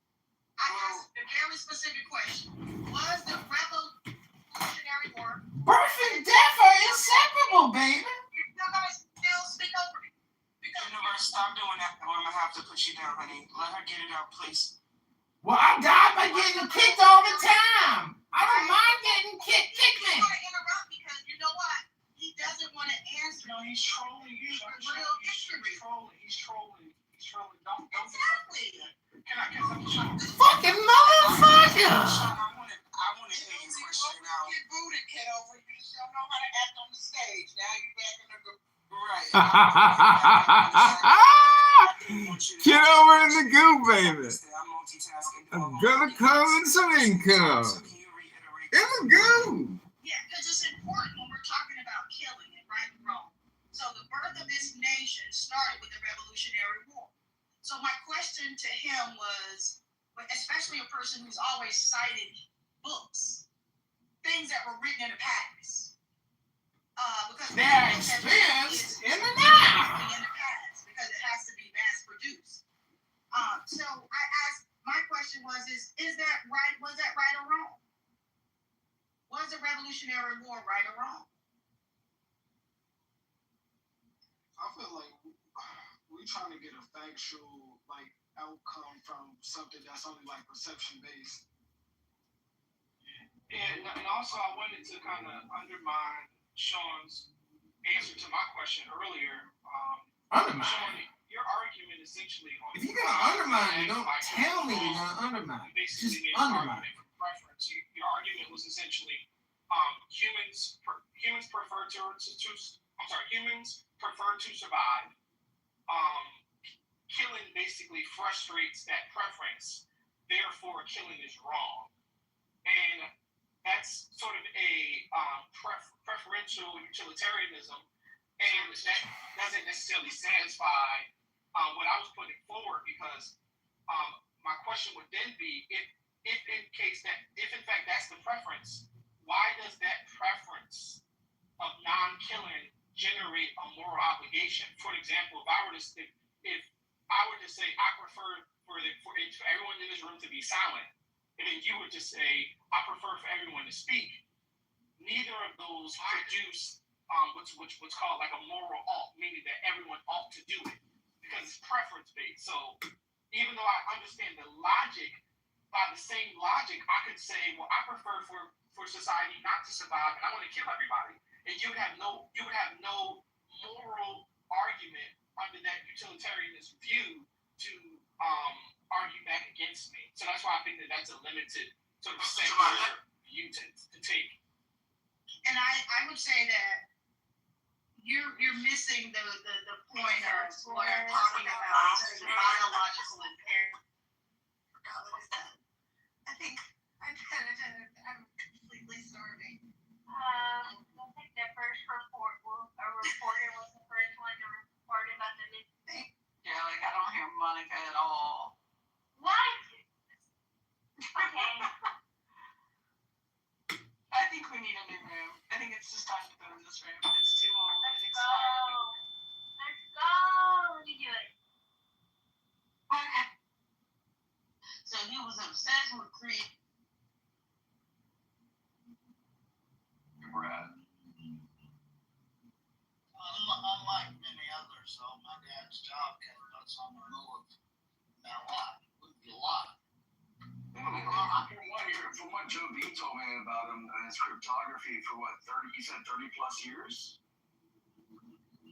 I asked a very specific question. Was the Revolutionary War... Birth and death are inseparable, baby. You're not going to still speak over me. Universe, stop doing that, or I'm going to have to put you down, honey. Let her get it out, please. Well, I died by getting kicked all the time. I don't mind getting kicked. Kick me. I'm going to interrupt because you know what? He doesn't want to answer. No, he's trolling you. He's trolling. He's trolling. Don't exactly. Can I fucking motherfucker. I want to hear your question now. Get booted, Kitover. You just don't know how to act on the stage. Now you're back in the group. Right. Get over in the goo, baby. I'm multitasking. I'm gonna come in some income. In the goo. Yeah, because it's important when we're talking about killing it, right and wrong. So the birth of this nation started with the Revolutionary War. So my question to him was, especially a person who's always cited books, things that were written in the past. Because they're experienced in the now. In the past, because it has to be mass produced. So I asked, my question was, is that right? Was that right or wrong? Was the Revolutionary War right or wrong? I feel like we're trying to get a factual outcome from something that's only perception based. And also, I wanted to kind of undermine Sean's answer to my question earlier. Undermine? Sean, your argument essentially on... If you're going to undermine me, don't tell me you're going to undermine. Just undermine. Preference. Your argument was essentially humans prefer to survive. Killing basically frustrates that preference. Therefore, killing is wrong, and that's sort of a preferential utilitarianism, and that doesn't necessarily satisfy what I was putting forward, because my question would then be, if in fact that's the preference, why does that preference of non-killing generate a moral obligation? For example, if I were to say I prefer for everyone in this room to be silent, and then you would just say I prefer for everyone to speak, neither of those produce what's called like a moral ought, meaning that everyone ought to do it, because it's preference based. So even though I understand the logic, by the same logic, I could say, well, I prefer for society not to survive, and I want to kill everybody, and you would have no moral argument under that utilitarianist view to argue back against me. So that's why I think that's a limited sort of secular view to take. And I would say that you're missing the point of what I'm talking about, the biological impairment. I think I'm completely starving. I think the first reporter was the first one to report about the missing. Yeah, like I don't hear Monica at all. What? Okay. I think we need a new room. I think it's just time to boom this room. It's too old. Let's go. Let's go. Let me do it. Okay. So he was obsessed with Creed. Brad. Unlike many others, though, my dad's job kept us on the move marijuana. Moved a lot. From what Joe B told me about him and his cryptography for what, 30 plus years?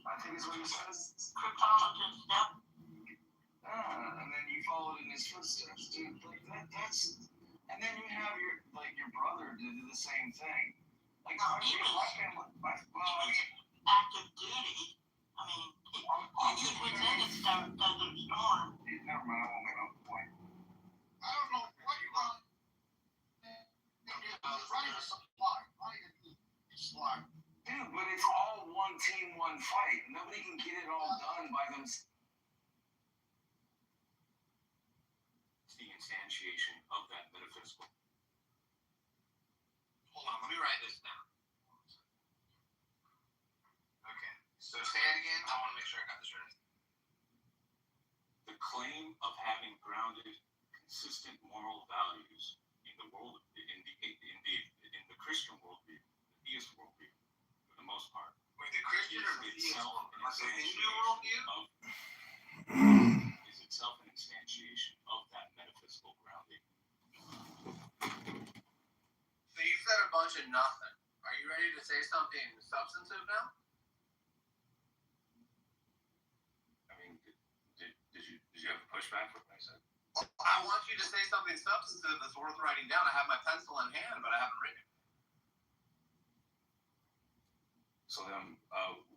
I think is what he says. Cryptologist, yep. And then you followed in his footsteps, dude. Like that's, and then you have your brother did the same thing. Like my family, Active duty. I mean, he was in his Desert Storm. Never mind, I won't make up the point. I don't know what you want. Running a supply. Dude, but it's all one team, one fight. Nobody can get it all done by themselves. The instantiation of that metaphysical. Hold on, let me write this down. Okay, so say it again. I want to make sure I got this right. The claim of having grounded consistent moral values in the world, in the Christian worldview, the theist worldview, for the most part. Wait, the Christian or the theist worldview? The Hindu worldview? Is itself an instantiation of that metaphysical grounding. So you said a bunch of nothing. Are you ready to say something substantive now? I mean, did you have a pushback for what I said? I want you to say something substantive that's worth writing down. I have my pencil in hand, but I haven't written it. So then,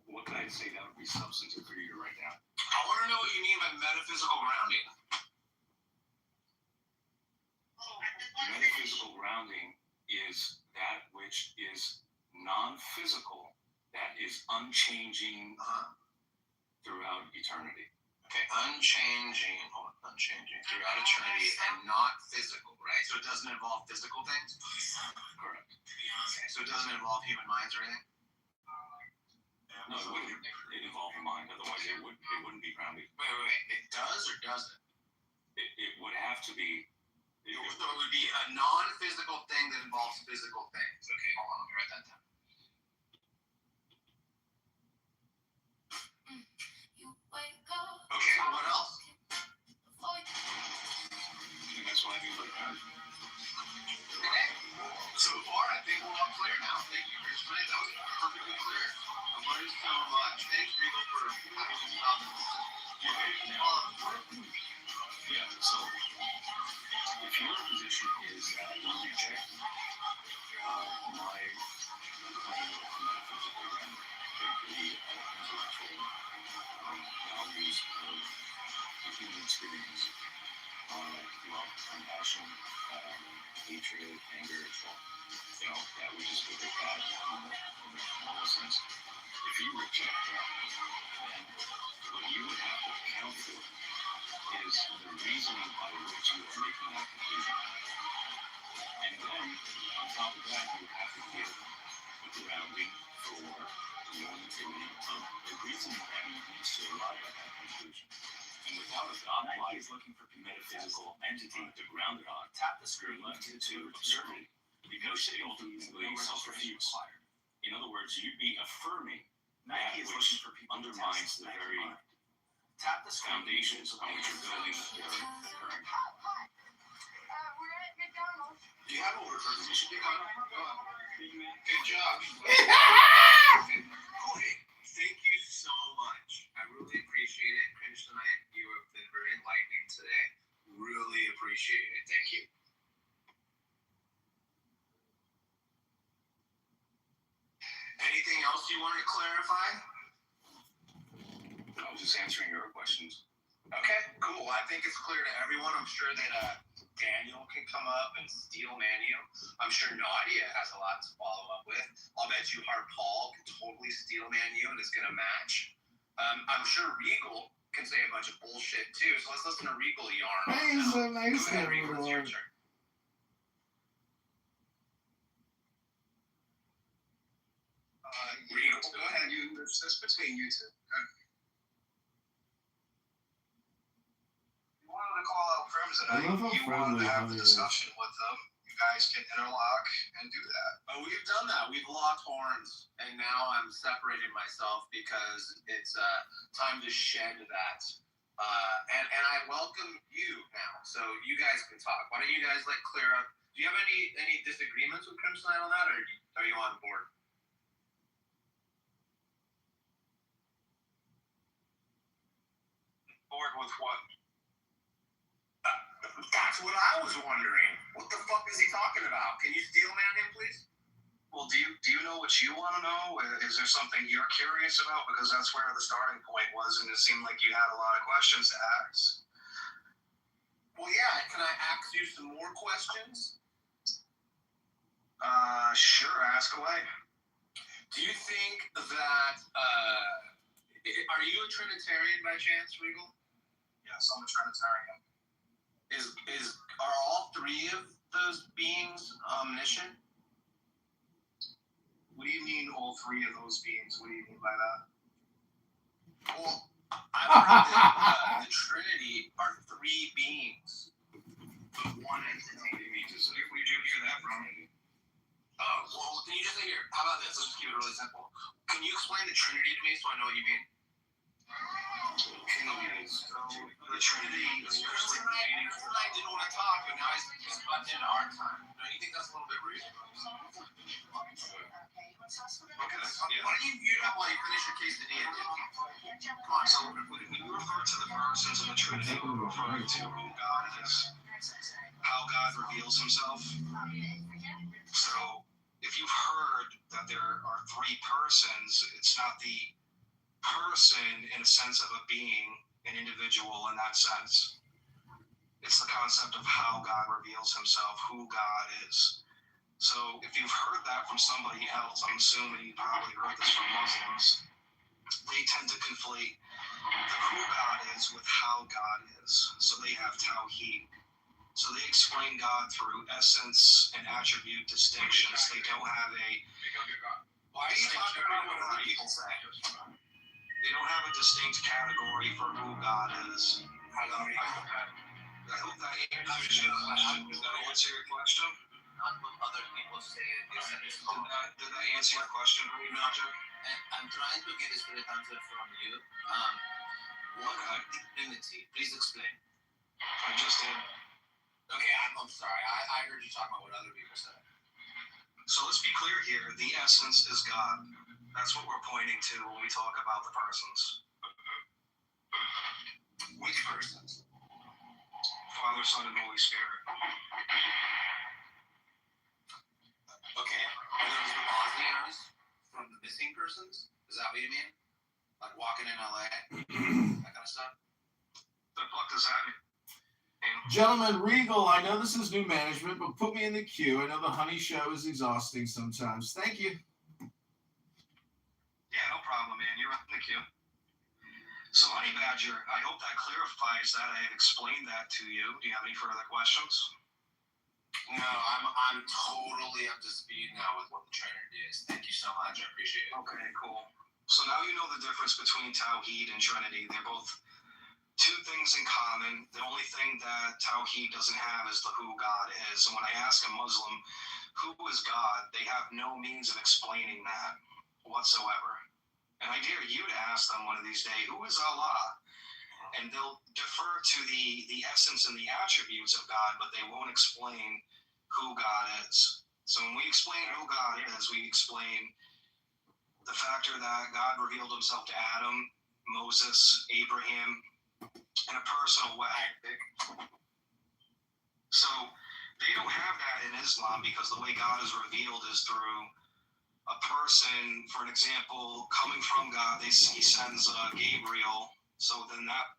what can I say that would be substantive for you to write down? I want to know what you mean by metaphysical grounding. Metaphysical grounding is that which is non-physical, that is unchanging throughout eternity. Okay, unchanging throughout eternity and not physical, right? So it doesn't involve physical things? Correct. Okay, so it doesn't involve human minds or anything? No, it wouldn't. It involves a mind, otherwise it wouldn't be grounded. Wait. It does or doesn't? It would have to be. It would be a non-physical thing that involves physical things. Okay, hold on, let me write that down. Okay, what else? And that's what I mean by that. Okay, so far I think we're all clear now. Thank you for explaining. That was perfectly clear. I've learned so much. Thanks, Rigo, for having this topic. Yeah, so if your position is that you reject My claim of metaphysical and the intellectual values of the human experience are love, compassion, hatred, anger, that we just look at that in the moral sense. If you reject that, then what you would have to account for is the reasoning by which you are making that conclusion. And then, on top of that, you have to give a grounding for the normativity of the reasoning that you use to arrive at that conclusion. And without a God, why is looking for metaphysical entity to ground it on? Tap the screen limited to absurdity, because they ultimately self-refute. In other words, you'd be affirming that which undermines the very foundations on which you're building your current. We're at McDonald's. Do you have order for the mission? Good job. Cool. Hey, thank you so much. I really appreciate it. Cringe tonight. You have been very enlightening today. Really appreciate it. Thank you. Anything else you wanted to clarify? I was just answering your questions. Okay, cool. I think it's clear to everyone. I'm sure that Daniel can come up and steel man you. I'm sure Nadia has a lot to follow up with. I'll bet you Hard Paul can totally steel man you and it's going to match. I'm sure Regal can say a bunch of bullshit too. So let's listen to Regal yarn. He's so nice. Go ahead, Regal. It's your turn. Regal, go ahead. That's between you two. You wanted to call out Crimson. I love how You friendly wanted to have Honey the is. discussion with them. You guys can interlock and do that. We've done that. We've locked horns, and now I'm separating myself because it's time to shed that. And I welcome you now, so you guys can talk. Why don't you guys clear up? Do you have any disagreements with Crimson on that, or are you on board? Board with what? That's what I was wondering. What the fuck is he talking about? Can you steel man him, please? Well, do you know what you want to know? Is there something you're curious about? Because that's where the starting point was, and it seemed like you had a lot of questions to ask. Well, yeah. Can I ask you some more questions? Sure. Ask away. Do you think that are you a Trinitarian by chance, Regal? Yes, I'm a Trinitarian. Are all three of those beings omniscient? What do you mean, all three of those beings? What do you mean by that? Well, I've heard that the Trinity are three beings, but one entity. Where did you hear that from? Oh, well, can you just say here? How about this? Let's just keep it really simple. Can you explain the Trinity to me so I know what you mean? The Trinity is Crimson Knight didn't want to talk, but now he's butting into our time. Don't you think that's a little bit rude? Okay. Why don't you mute up while you finish your quesadilla? Come on. So when you refer to the persons of the Trinity, we're referring to who God is, how God reveals himself. So if you've heard that there are three persons, it's not the person in a sense of a being, an individual in that sense. It's the concept of how God reveals himself, who God is. So if you've heard that from somebody else, I'm assuming you probably heard this from Muslims, they tend to conflate the who God is with how God is. So they have tawheed. So they explain God through essence and attribute distinctions. They don't have a... Why are you talking about what other people say? They don't have a distinct category for who God is. I hope that answers your question. Does that answer your question? Not what other people say. Did that answer your question, Roger? I'm trying to get a straight answer from you. What is divinity? Please explain. I just did. Okay, I'm sorry. I heard you talk about what other people said. So let's be clear here. The essence is God. That's what we're pointing to when we talk about the persons. Which persons? Father, Son, and Holy Spirit. Okay. Are those the Bosnians from the missing persons? Is that what you mean? Like walking in LA? That kind of stuff? The fuck does that mean? Gentlemen, Regal, I know this is new management, but put me in the queue. I know the honey show is exhausting sometimes. Thank you. Yeah, no problem, man. You're on the queue. So, Honey Badger, I hope that clarifies that. I have explained that to you. Do you have any further questions? No, I'm totally up to speed now with what the trainer is. Thank you so much. I appreciate it. Okay, cool. So now you know the difference between Tawhid and Trinity. They're both two things in common. The only thing that Tawhid doesn't have is the who God is. And when I ask a Muslim, who is God, they have no means of explaining that whatsoever. And I dare you to ask them one of these days, who is Allah? And they'll defer to the essence and the attributes of God, but they won't explain who God is. So when we explain who God is, we explain the factor that God revealed himself to Adam, Moses, Abraham, in a personal way. So they don't have that in Islam because the way God is revealed is through a person, for an example, coming from God. He sends Gabriel. So then that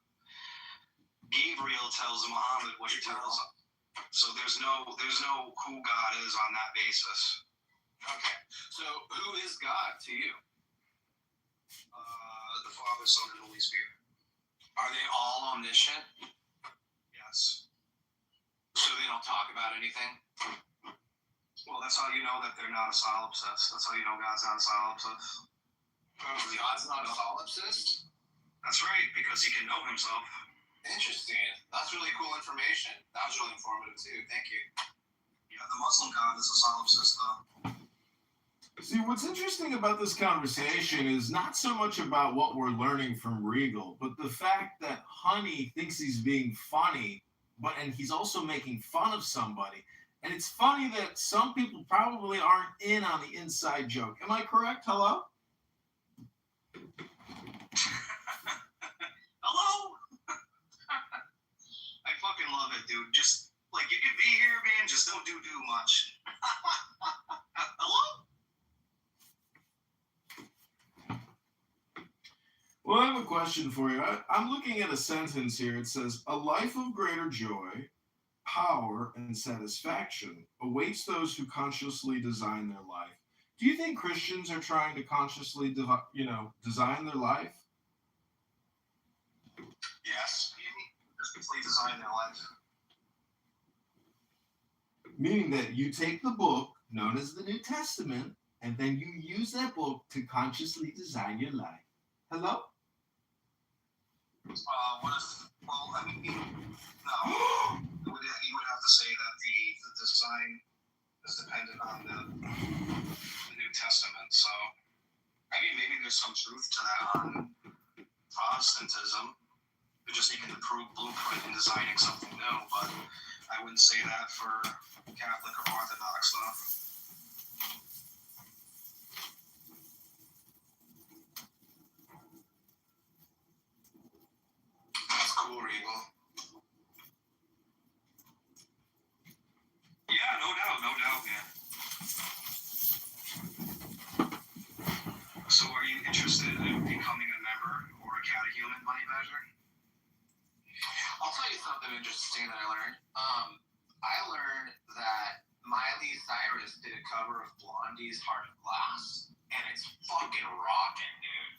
Gabriel tells Muhammad what he tells him. So there's no who God is on that basis. Okay. So who is God to you? The Father, Son, and Holy Spirit. Are they all omniscient? Yes. So they don't talk about anything? Well, that's how you know that they're not a solipsist. That's how you know God's not a solipsist. God's not a solipsist? That's right, because he can know himself. Interesting. That's really cool information. That was really informative too. Thank you. Yeah, the Muslim God is a solipsist, though. See, what's interesting about this conversation is not so much about what we're learning from Regal, but the fact that Honey thinks he's being funny, and he's also making fun of somebody. And it's funny that some people probably aren't in on the inside joke. Am I correct? Hello? Hello? I fucking love it, dude. Just, like, you can be here, man, just don't do much. Hello? Well, I have a question for you. I'm looking at a sentence here. It says, a life of greater joy, power, and satisfaction awaits those who consciously design their life. Do you think Christians are trying to consciously, design their life? Yes. Consciously design their life. Meaning that you take the book known as the New Testament, and then you use that book to consciously design your life. Hello? Well, I mean, no. You would have to say that the design is dependent on the New Testament. So, I mean, maybe there's some truth to that on Protestantism. They're just taking the blueprint and designing something new, but I wouldn't say that for Catholic or Orthodox stuff. That's cool, Regal. Yeah, no doubt, man. So are you interested in becoming a member or a catechumen, Money Badger? I'll tell you something interesting that I learned. I learned that Miley Cyrus did a cover of Blondie's Heart of Glass, and it's fucking rocking, dude.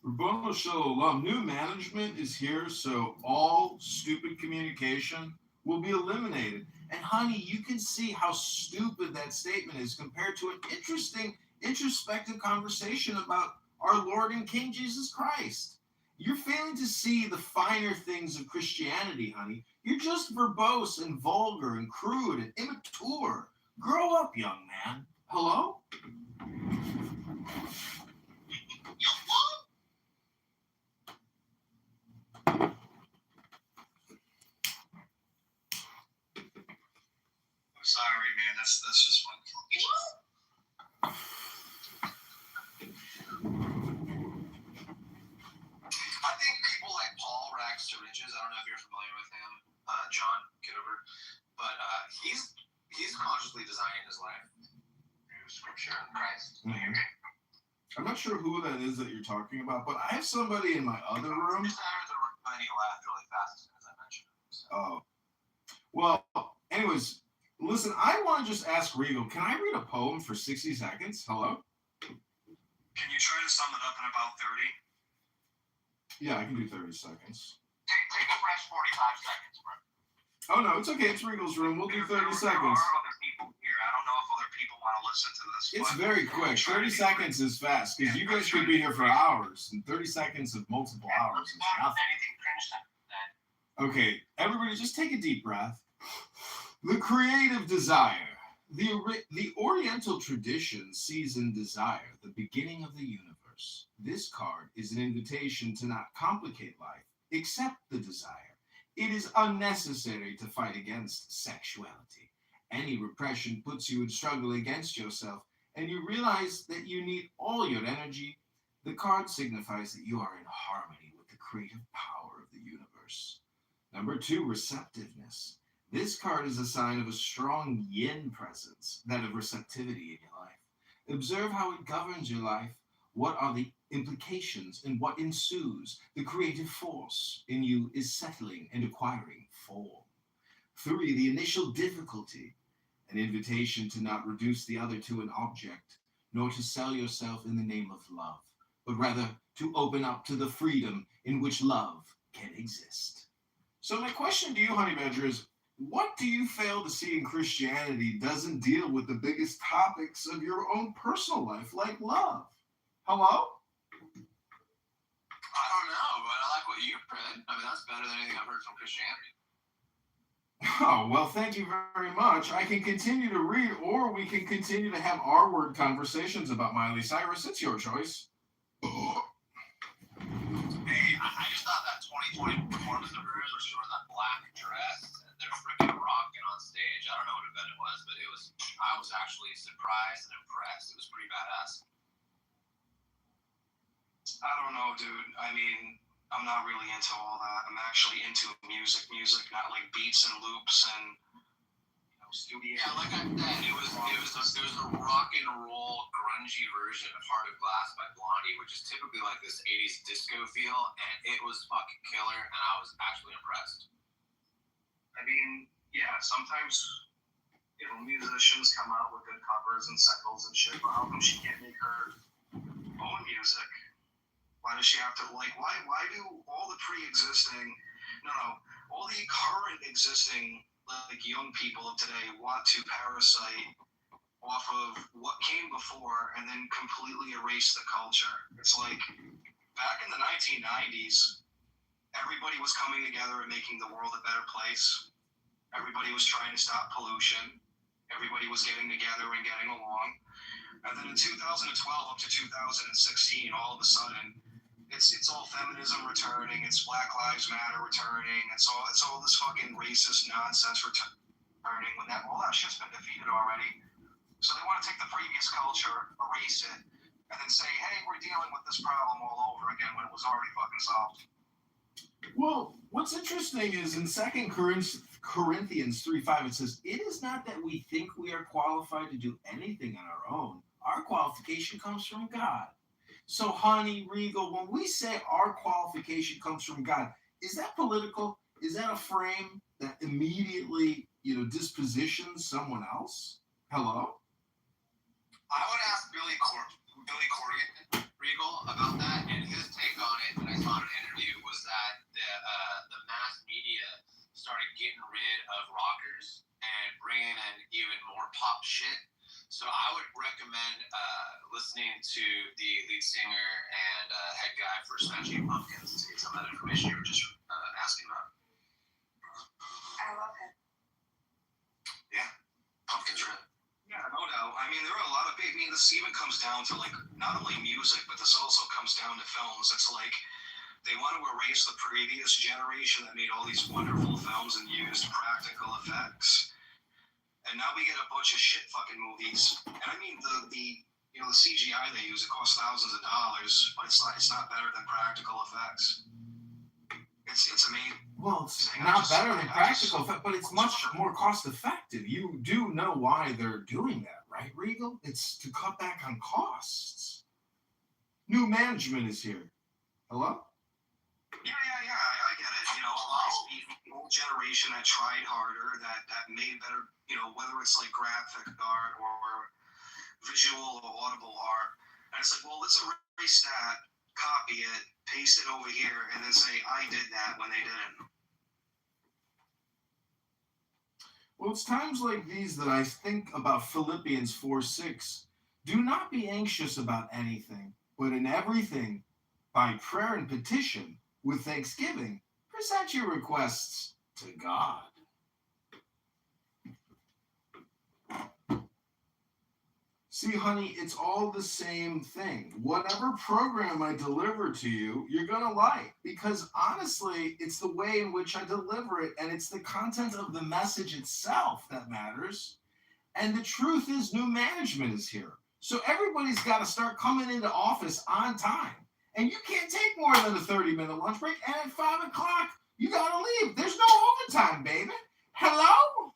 Rabboni Shalom, new management is here, so all stupid communication will be eliminated. And honey, you can see how stupid that statement is compared to an interesting, introspective conversation about our Lord and King Jesus Christ. You're failing to see the finer things of Christianity, honey. You're just verbose and vulgar and crude and immature. Grow up, young man. Hello? Sorry, man. That's just fun. I think people like Paul rags to riches. I don't know if you're familiar with him, John Kitover, but he's consciously designing his life. sure who that is that you're talking about, but I have somebody in my other room. Just entered the room and he laughed really fast as I mentioned it. So. Oh. Well, anyways, listen, I want to just ask Regal, can I read a poem for 60 seconds? Hello? Can you try to sum it up in about 30? Yeah, I can do 30 seconds. Take a fresh 45 seconds, bro. Oh, no, it's okay. It's Regal's room. We'll do 30 seconds. There are other people here. I don't know if other people want to listen to this. It's very quick. 30 seconds is fast because you guys could be here for hours, and 30 seconds of multiple hours is nothing. Okay, everybody just take a deep breath. The creative desire. The Oriental tradition sees in desire the beginning of the universe. This card is an invitation to not complicate life, accept the desire. It is unnecessary to fight against sexuality. Any repression puts you in struggle against yourself, and you realize that you need all your energy. The card signifies that you are in harmony with the creative power of the universe. Number 2, receptiveness. This card is a sign of a strong yin presence, that of receptivity in your life. Observe how it governs your life. What are the implications and what ensues? The creative force in you is settling and acquiring form. 3, the initial difficulty. An invitation to not reduce the other to an object, nor to sell yourself in the name of love, but rather to open up to the freedom in which love can exist. So my question to you, Honey Badger, is what do you fail to see in Christianity doesn't deal with the biggest topics of your own personal life, like love? Hello? I don't know, but I like what you read. I mean, that's better than anything I've heard from Christianity. Oh, well, thank you very much. I can continue to read, or we can continue to have R-word conversations about Miley Cyrus. It's your choice. Hey, I just thought that 2020 performance of hers where she wore that black dress and they're freaking rocking on stage. I don't know what event it was, but I was actually surprised and impressed. It was pretty badass. I don't know, dude. I mean, I'm not really into all that. I'm actually into music, not like beats and loops and studio. Yeah, like I said, it was a rock and roll grungy version of Heart of Glass by Blondie, which is typically like this 80s disco feel, and it was fucking killer, and I was actually impressed. I mean, yeah, sometimes musicians come out with good covers and singles and shit, but how come she can't make her own music? Why does she have to, why do all the all the current existing, like, young people of today want to parasite off of what came before and then completely erase the culture? It's like, back in the 1990s, everybody was coming together and making the world a better place. Everybody was trying to stop pollution. Everybody was getting together and getting along. And then in 2012 up to 2016, all of a sudden, it's all feminism returning, it's Black Lives Matter returning, it's all this fucking racist nonsense returning when all that shit's been defeated already. So they want to take the previous culture, erase it, and then say, hey, we're dealing with this problem all over again when it was already fucking solved. Well, what's interesting is in 2 Corinthians 3:5, it says, it is not that we think we are qualified to do anything on our own. Our qualification comes from God. So, Honey, Regal, when we say our qualification comes from God, is that political? Is that a frame that immediately, dispositions someone else? Hello? I would ask Billy Corgan, Regal, about that, and his take on it that I saw in an interview was that the mass media started getting rid of rockers and bringing in even more pop shit. So I would recommend listening to the lead singer and head guy for Smashing Pumpkins to get some of that information you were just asking about. I love it. Yeah, Pumpkins Red. Yeah, no doubt. I mean, there are a lot of this even comes down to, like, not only music, but this also comes down to films. It's like they want to erase the previous generation that made all these wonderful films and used practical effects. And now we get a bunch of shit fucking movies. And I mean the CGI they use, it costs thousands of dollars, but it's not better than practical effects. It's amazing. Well, it's not better than practical effects, but it's much more cost effective. You do know why they're doing that, right, Regal? It's to cut back on costs. New management is here. Hello? Yeah, I get it. You know, the old generation that tried harder, that made better, you know, whether it's like graphic art or visual or audible art. And it's like, well, let's erase that, copy it, paste it over here, and then say, I did that when they didn't. Well, it's times like these that I think about Philippians 4:6. Do not be anxious about anything, but in everything, by prayer and petition, with thanksgiving, present your requests to God. See, honey, it's all the same thing. Whatever program I deliver to you, you're going to like. Because honestly, it's the way in which I deliver it, and it's the content of the message itself that matters. And the truth is, new management is here. So everybody's got to start coming into office on time. And you can't take more than a 30-minute lunch break. And at 5 o'clock, you got to leave. There's no overtime, baby. Hello?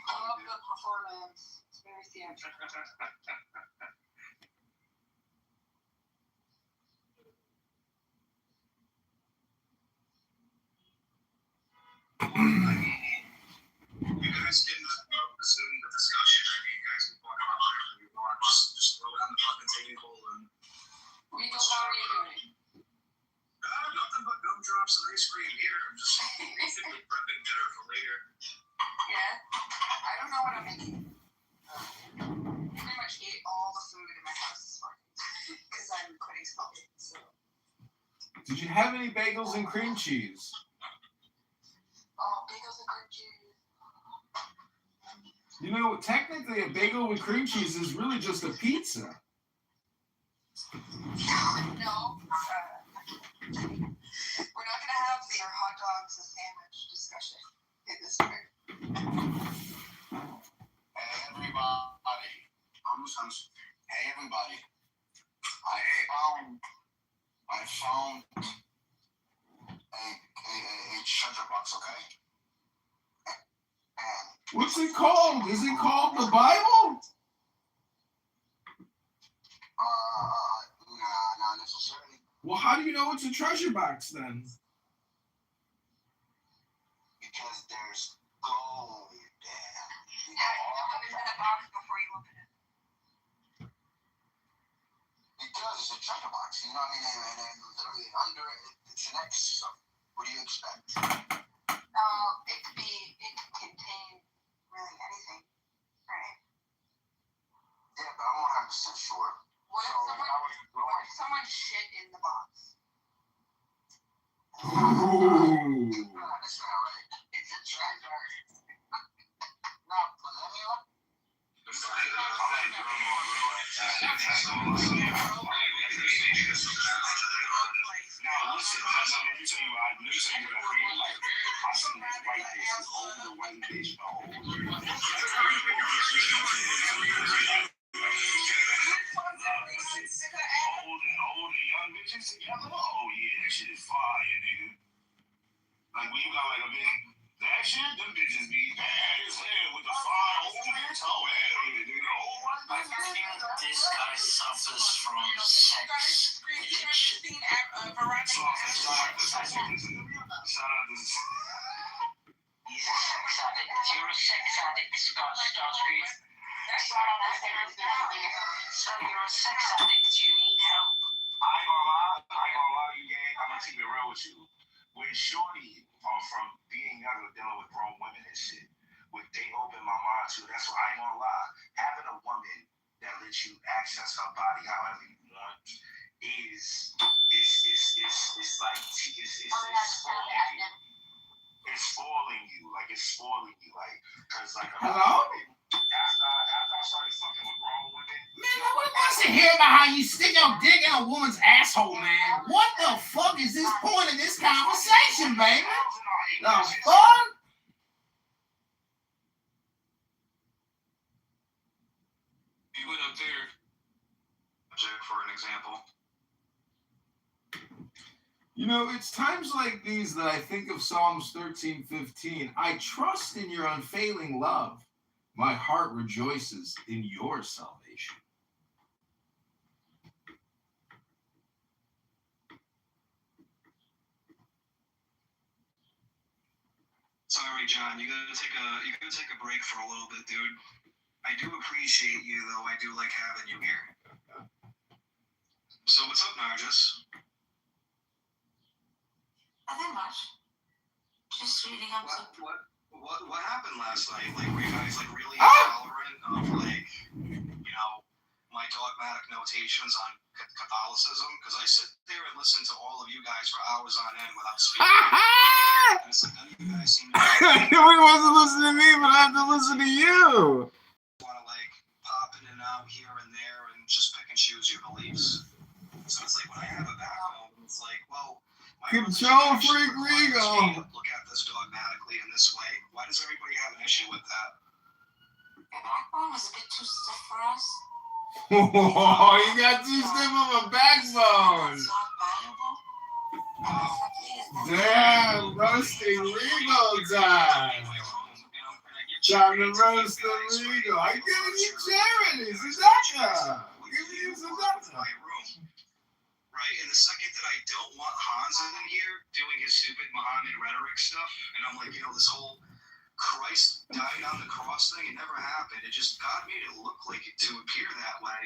I love the performance. It's very theatrical. You guys can resume the discussion. I mean, you guys can talk about whatever you want. Just throw it on the fucking table and. Rico, how are you doing? Nothing but gumdrops and ice cream here. I'm just basically prepping dinner for later. Yeah? I don't know what I'm making. Pretty much ate all the food in my house this morning because I'm quitting smoking. So. Did you have any bagels and cream cheese? Oh, bagels and cream cheese. You know, technically a bagel with cream cheese is really just a pizza. No. We're not going to have your hot dogs and sandwich discussion in this room. Everybody. Hey, everybody. I found a treasure box, okay? What's it called? Is it called the Bible? Not necessarily. Well, how do you know it's a treasure box then? Because there's gold there. You know what is in the box before you open it? Because it's a treasure box, you know what I mean? And literally under it, it's an X. So what do you expect? It could contain really anything, right? Yeah, but I'm 100% sure. What if someone shit in the box? Ooh. That's not right. It's a treasure. Now, millennial? Now, listen, let me tell you what I feel like. I seen this white bitch, this older white bitch, old and young bitches together? Oh, yeah, that shit is fire, nigga. Like, when you got like a bitch, that shit, them bitches be bad as hell with the fire old bitch. Oh, hell yeah, nigga. Old white bitch. I think this guy suffers from sex addiction. Shout out to He's a sex addict. You're a sex addict, Starscream. So you're a sex addict. You need help. I ain't gonna lie to you, gang. I'm gonna keep it real with you. When Shorty, from being younger, dealing with grown women and shit, what they opened my mind to, that's what I ain't gonna lie. Having a woman that lets you access her body however you want is like it's spoiling you, cause like Hello? after I started fucking with grown women. Man, nobody wants to hear about how you stick your dick in a woman's asshole, man. What the fuck is this point of this conversation, baby? The fuck? You went up there. For an example. You know, it's times like these that I think of Psalms 13:15. I trust in your unfailing love. My heart rejoices in your salvation. Sorry, John. You gotta take a break for a little bit, dude. I do appreciate you, though. I do like having you here. So what's up, Nargis? Nothing much. Just reading up some. What happened last night? Like, were you guys like really intolerant of like, you know, my dogmatic notations on Catholicism? Because I sit there and listen to all of you guys for hours on end without speaking. And it's like none of you guys seem to. He wasn't listening to me, but I have to listen to you. Want to like pop in and out here and there and just pick and choose your beliefs. So it's like when I have a backbone, it's like, well, Control freak Regal. Look at this dogmatically in this way. Why does everybody have an issue with that? Your backbone was a bit too stiff for us. Oh, you got too stiff of a backbone. It's not valuable. Damn, roasting Regal time. Time to roast the Regal. I'm giving you charity, Suzuka. I'm giving you Suzuka. Right, and the second that I don't want Hans in here doing his stupid Muhammad rhetoric stuff, and I'm like, you know, this whole Christ dying on the cross thing, it never happened. It just, God made it look like it to appear that way.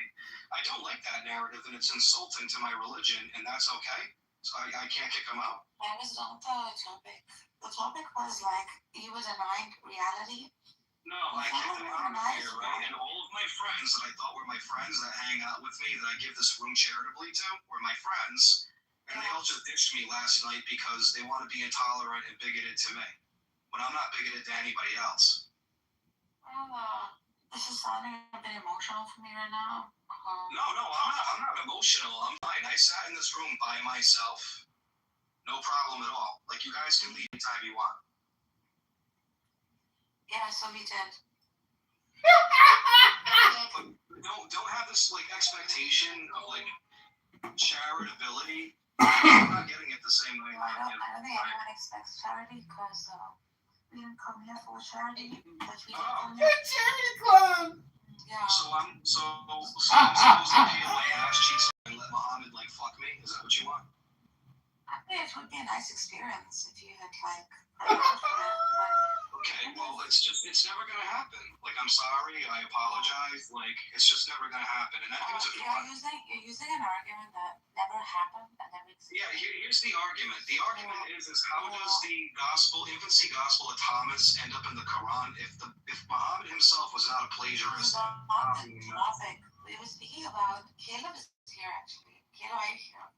I don't like that narrative, and it's insulting to my religion, and that's okay. So I can't kick him out. That was not the topic. The topic was like, he was denying reality. No, I kicked him out of here, right? And all of my friends that I thought were my friends that hang out with me, that I give this room charitably to, were my friends. And they all just ditched me last night because they want to be intolerant and bigoted to me. When I'm not bigoted to anybody else. Well, this is sounding a bit emotional for me right now. No, I'm not emotional. I'm fine. I sat in this room by myself. No problem at all. Like, you guys can leave anytime you want. Yeah, so we did. Don't have this like expectation of like charitability. I'm not getting it the same way. I don't think anyone expects charity because we didn't come here for charity. But we did come here. Charity club. Yeah. So I'm supposed to peel my ass cheeks and let Muhammad like fuck me? Is that what you want? I think it would be a nice experience if you had like. Okay, well, it's never gonna happen. Like, I'm sorry, I apologize. Like, it's just never gonna happen. And that goes if you want. You're using an argument that never happened and never existed. Yeah, here's the argument. The argument is how does the infancy gospel of Thomas end up in the Quran if Muhammad himself was not a plagiarist? Not the topic. We were speaking about Caleb is here actually. Caleb, are you here?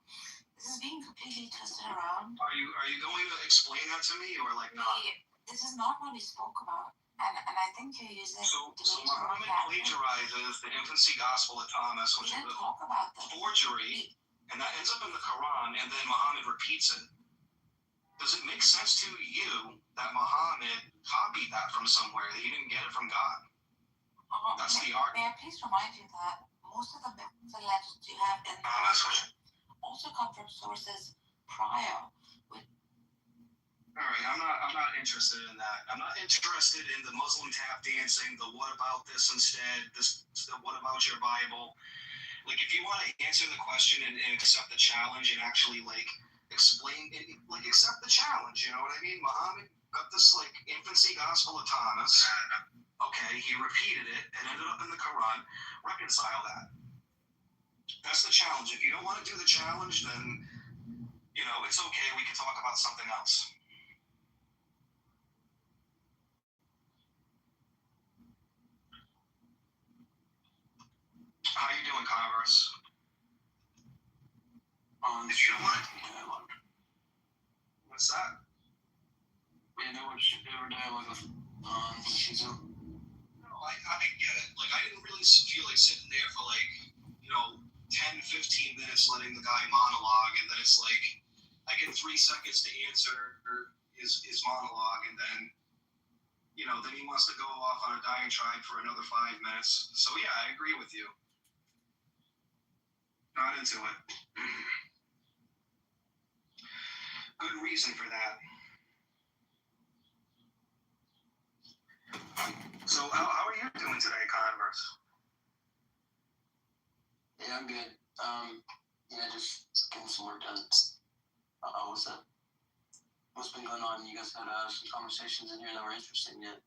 This is being completely twisted around. Are you going to explain that to me or like not? This is not what we spoke about, and I think you're using. So Muhammad plagiarizes the infancy gospel of Thomas, which is a forgery, and that ends up in the Quran, and then Muhammad repeats it. Does it make sense to you that Muhammad copied that from somewhere, that he didn't get it from God? That's the argument. May I please remind you that most of the myths and legends you have in the also come from sources prior. All right, I'm not interested in that. I'm not interested in the Muslim tap dancing, the what about this instead, the what about your Bible. Like, if you want to answer the question and accept the challenge and actually, like, explain it, like, accept the challenge, you know what I mean? Muhammad got this, like, infancy gospel of Thomas. Okay, he repeated it and ended up in the Quran. Reconcile that. That's the challenge. If you don't want to do the challenge, then, you know, it's okay. We can talk about something else. How you doing, Converse? On the show. What's that? You know what you ever dialogue with season? No, I get it. Like, I didn't really feel like sitting there for like, you know, 10, 15 minutes letting the guy monologue, and then it's like I get 3 seconds to answer his monologue, and then, you know, then he wants to go off on a diatribe for another 5 minutes. So yeah, I agree with you. Not into it. Good reason for that. So how are you doing today, Converse? Yeah, I'm good. Just getting some work done. What's up? What's been going on? You guys had some conversations in here that were interesting yet?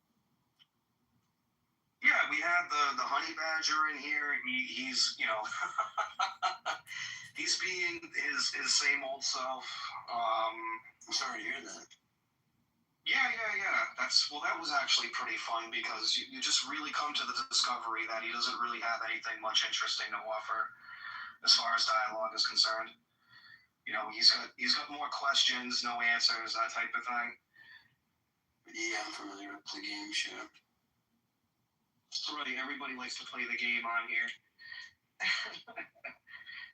Yeah, we had the honey badger in here. He's he's being his same old self. I'm sorry to hear that. Yeah. That was actually pretty fun because you just really come to the discovery that he doesn't really have anything much interesting to offer as far as dialogue is concerned. He's got more questions, no answers, that type of thing. Yeah, I'm familiar with the game, sure. Right, everybody likes to play the game on here.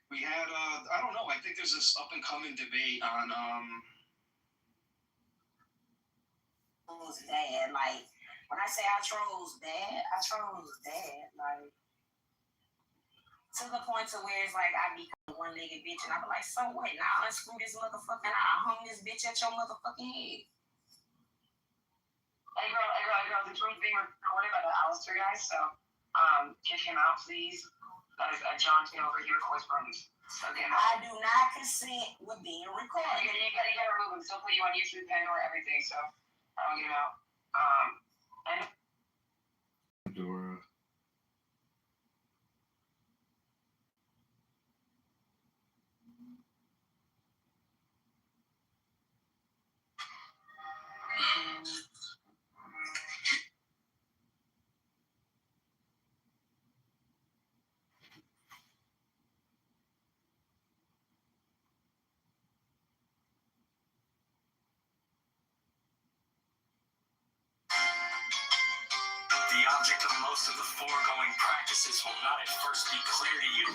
We had I don't know, I think there's this up and coming debate on trolls bad. Like, when I say I trolls bad, like, to the point to where it's like I be a one-legged bitch and I be like, so what? Now I unscrew this motherfucking, I hung this bitch at your motherfucking head. Hey girl, this room's being recorded by the Alistair guy, so kick him out, please. That is John Kitover. He records rooms. Okay. I do not consent with being recorded. You gotta remove him. Still put you on YouTube, Pandora, everything, so I'll get him out. Pandora. The object of most of the foregoing practices will not at first be clear to you,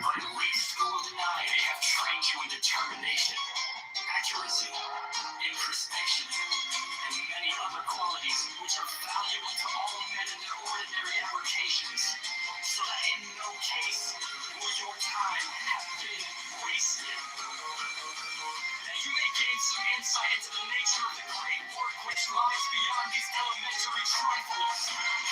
but at least who will deny they have trained you in determination, accuracy, introspection, and many other qualities which are valuable to all men in their ordinary avocations, so that in no case will your time have been wasted. That you may gain some insight into the nature of the great work which lies beyond these elementary trifles.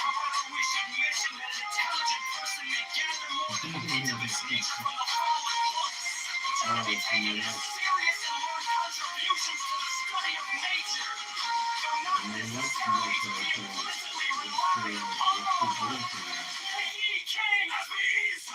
However, we should mention that an intelligent person may gather more than a hint of its nature from the following books, which are to be taken as serious and learned contributions to the study of nature. Though not necessarily to be implicitly relying upon ye king of bees.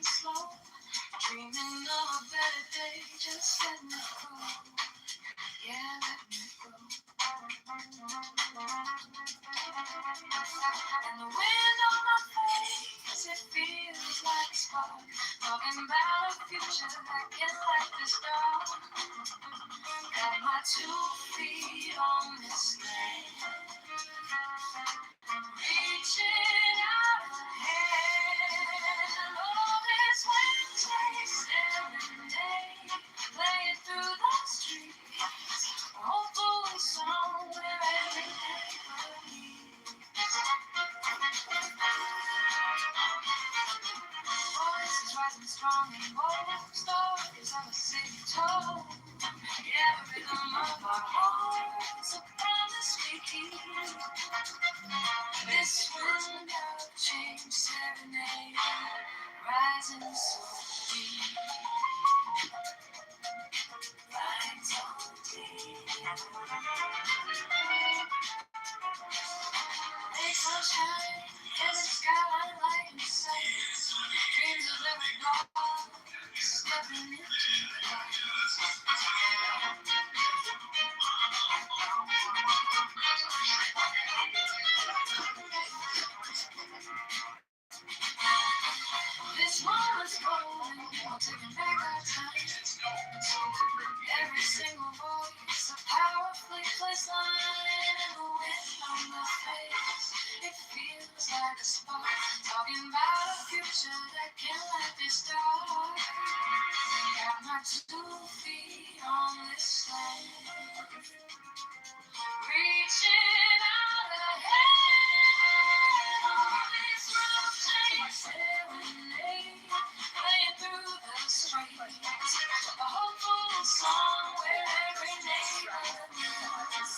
and slow. Dreaming of a better day, just letting it go. Yeah, letting it go. And the wind on my face, it feels like a spark. Talking about a future that can light this dark. Got my 2 feet on this land. Reaching out a hand. Oh, this Wednesday, serenade. Playing through the streets. Hopefully somewhere every day. Voices rising strong and bold. Stories of a city told. Yeah, the rhythm of our hearts. A promise we keep. This wind of change serenade. Rising so deep. Rising so deep. Big sunshine, in the skyline light and sight. Dreams of every block, stepping into the light. This moment's golden, we're taking back our time. Every single voice, a powerfully placed line, and the wind on my face, it feels like a spark. Talking about a future that can light this dark. Got my 2 feet on this land. Reaching out a hand on this rough change serenade. Playing through the streets. A hopeful song where every neighbor meets.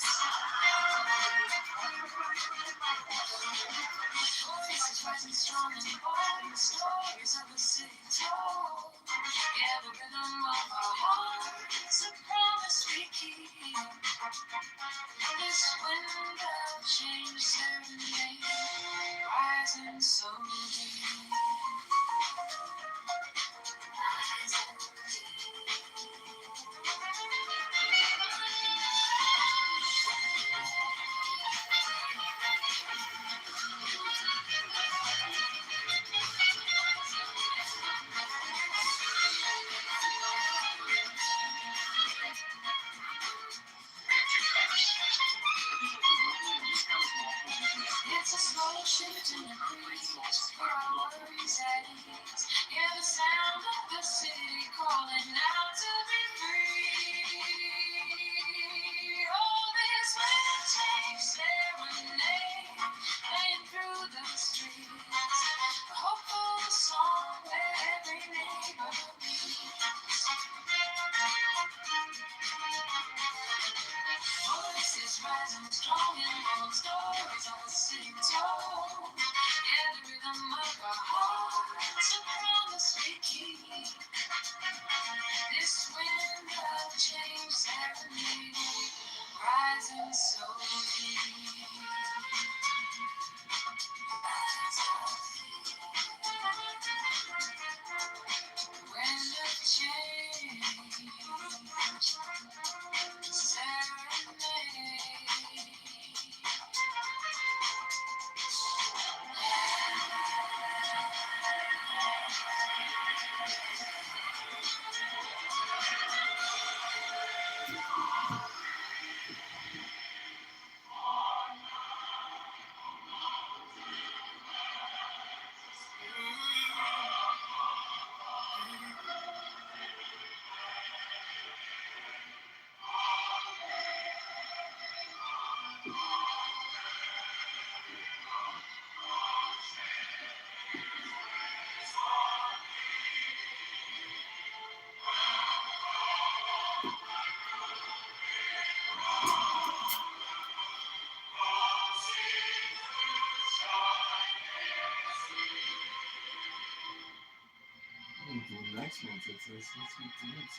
Voices rising strong and bold. Stories of the city told. Yeah, the rhythm of our hearts. A promise we keep. This wind of change serenade. Rising so deep. It's a slow shift in the breeze, for our worries at ease. Hear the sound of the city calling out to be free. Oh, this wind change serenade, playing through the streets. A hopeful song where every neighbor meets. Voices rising strong and bold. Stories of the city told. Yeah, the rhythm of our hearts. A promise we keep. This wind of change serenade. Rising so deep. Wind of change serenade. The next one takes us. Let's get to it.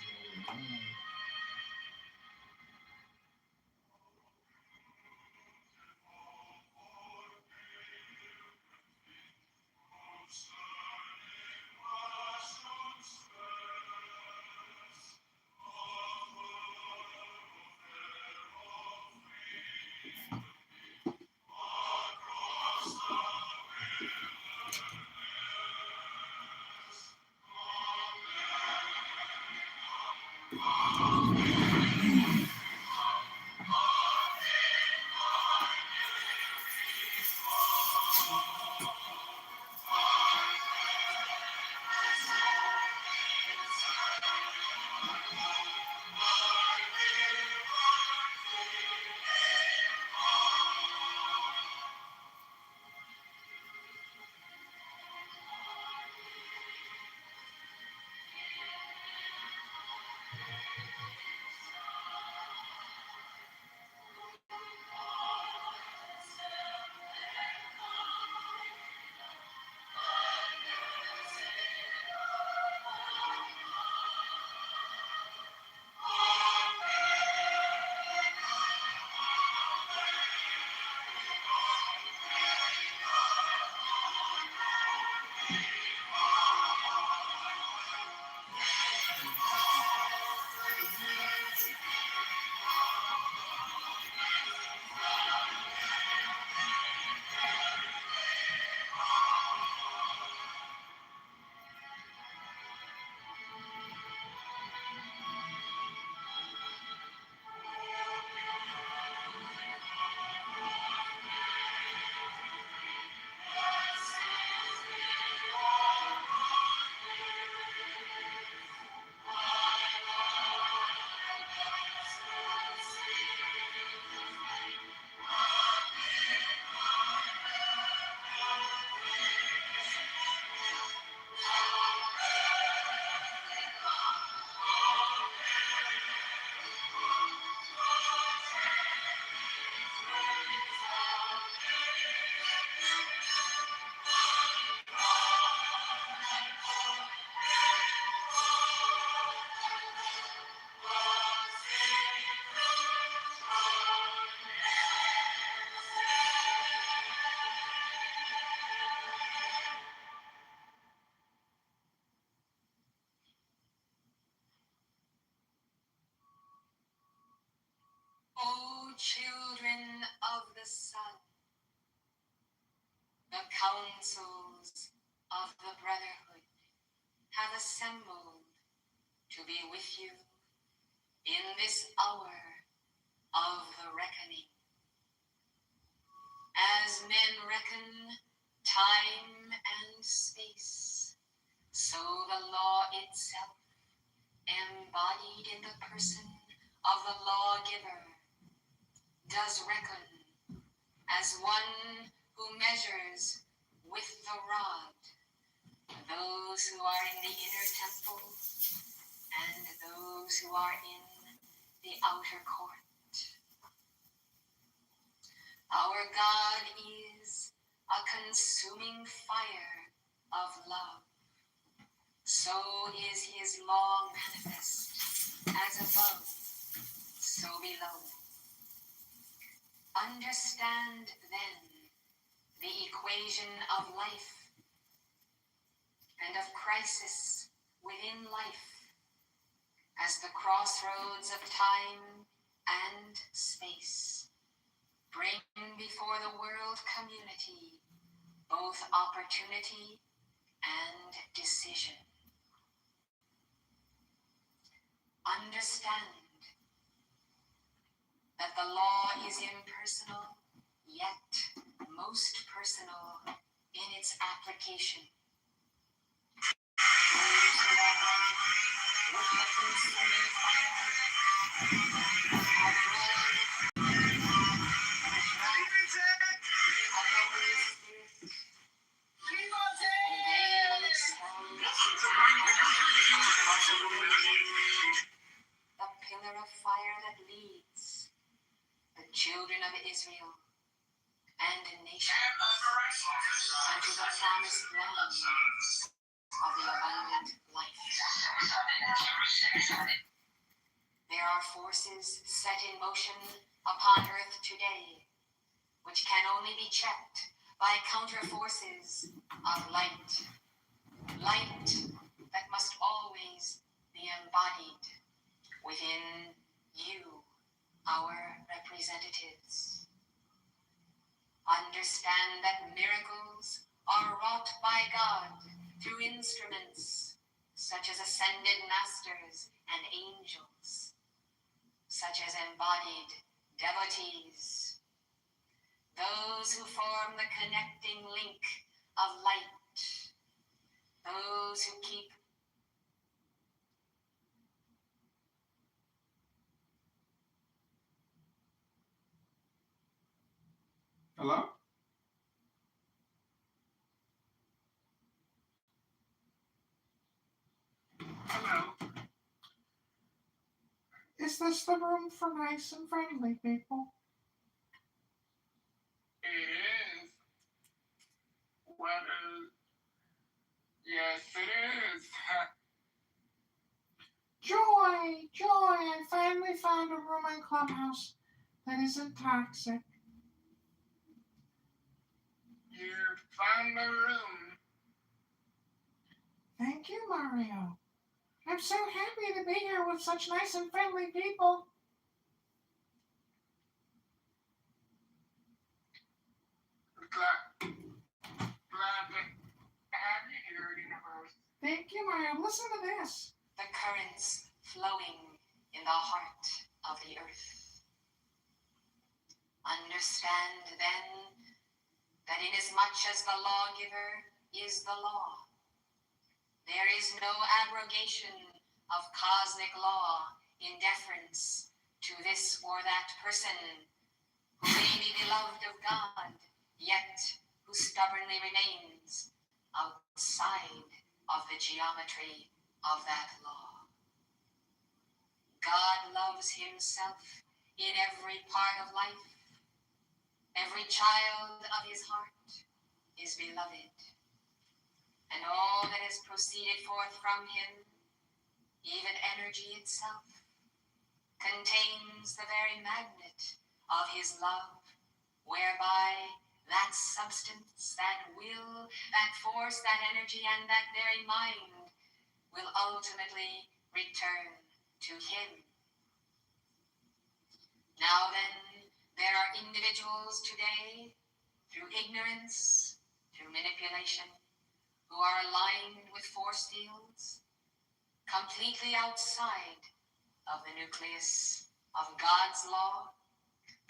O children of the sun, the councils of the brotherhood have assembled to be with you in this hour of the reckoning. As men reckon time and space, so the law itself, embodied in the person of the lawgiver, does reckon as one who measures with the rod those who are in the inner temple and those who are in the outer court. Our God is a consuming fire of love. So is his law manifest, as above, so below. Understand then the equation of life and of crisis within life as the crossroads of time and space bring before the world community both opportunity and decision. Understand that the law is impersonal, yet most personal in its application. Those who are one with the consuming fire are drawn of the Holy Spirit, and they themselves the pillar of fire that leads the children of Israel and nations unto the promised land of the abundant life. There are forces set in motion upon earth today which can only be checked by counter forces of light. Light that must always be embodied within you, our representatives. Understand that miracles are wrought by God through instruments such as ascended masters and angels, such as embodied devotees, those who form the connecting link of light, those who keep Hello? Hello. Is this the room for nice and friendly people? It is. What is? Yes, it is. Joy, joy, I finally found a room in Clubhouse that isn't toxic. You found the room. Thank you, Mario. I'm so happy to be here with such nice and friendly people. Glad to have you here, Universe. Thank you, Mario. Listen to this. The currents flowing in the heart of the earth. Understand then that inasmuch as the lawgiver is the law, there is no abrogation of cosmic law in deference to this or that person who may be beloved of God, yet who stubbornly remains outside of the geometry of that law. God loves himself in every part of life. Every child of his heart is beloved. And all that has proceeded forth from him, even energy itself, contains the very magnet of his love, whereby that substance, that will, that force, that energy, and that very mind will ultimately return to him. Now then, there are individuals today, through ignorance, through manipulation, who are aligned with force fields completely outside of the nucleus of God's law,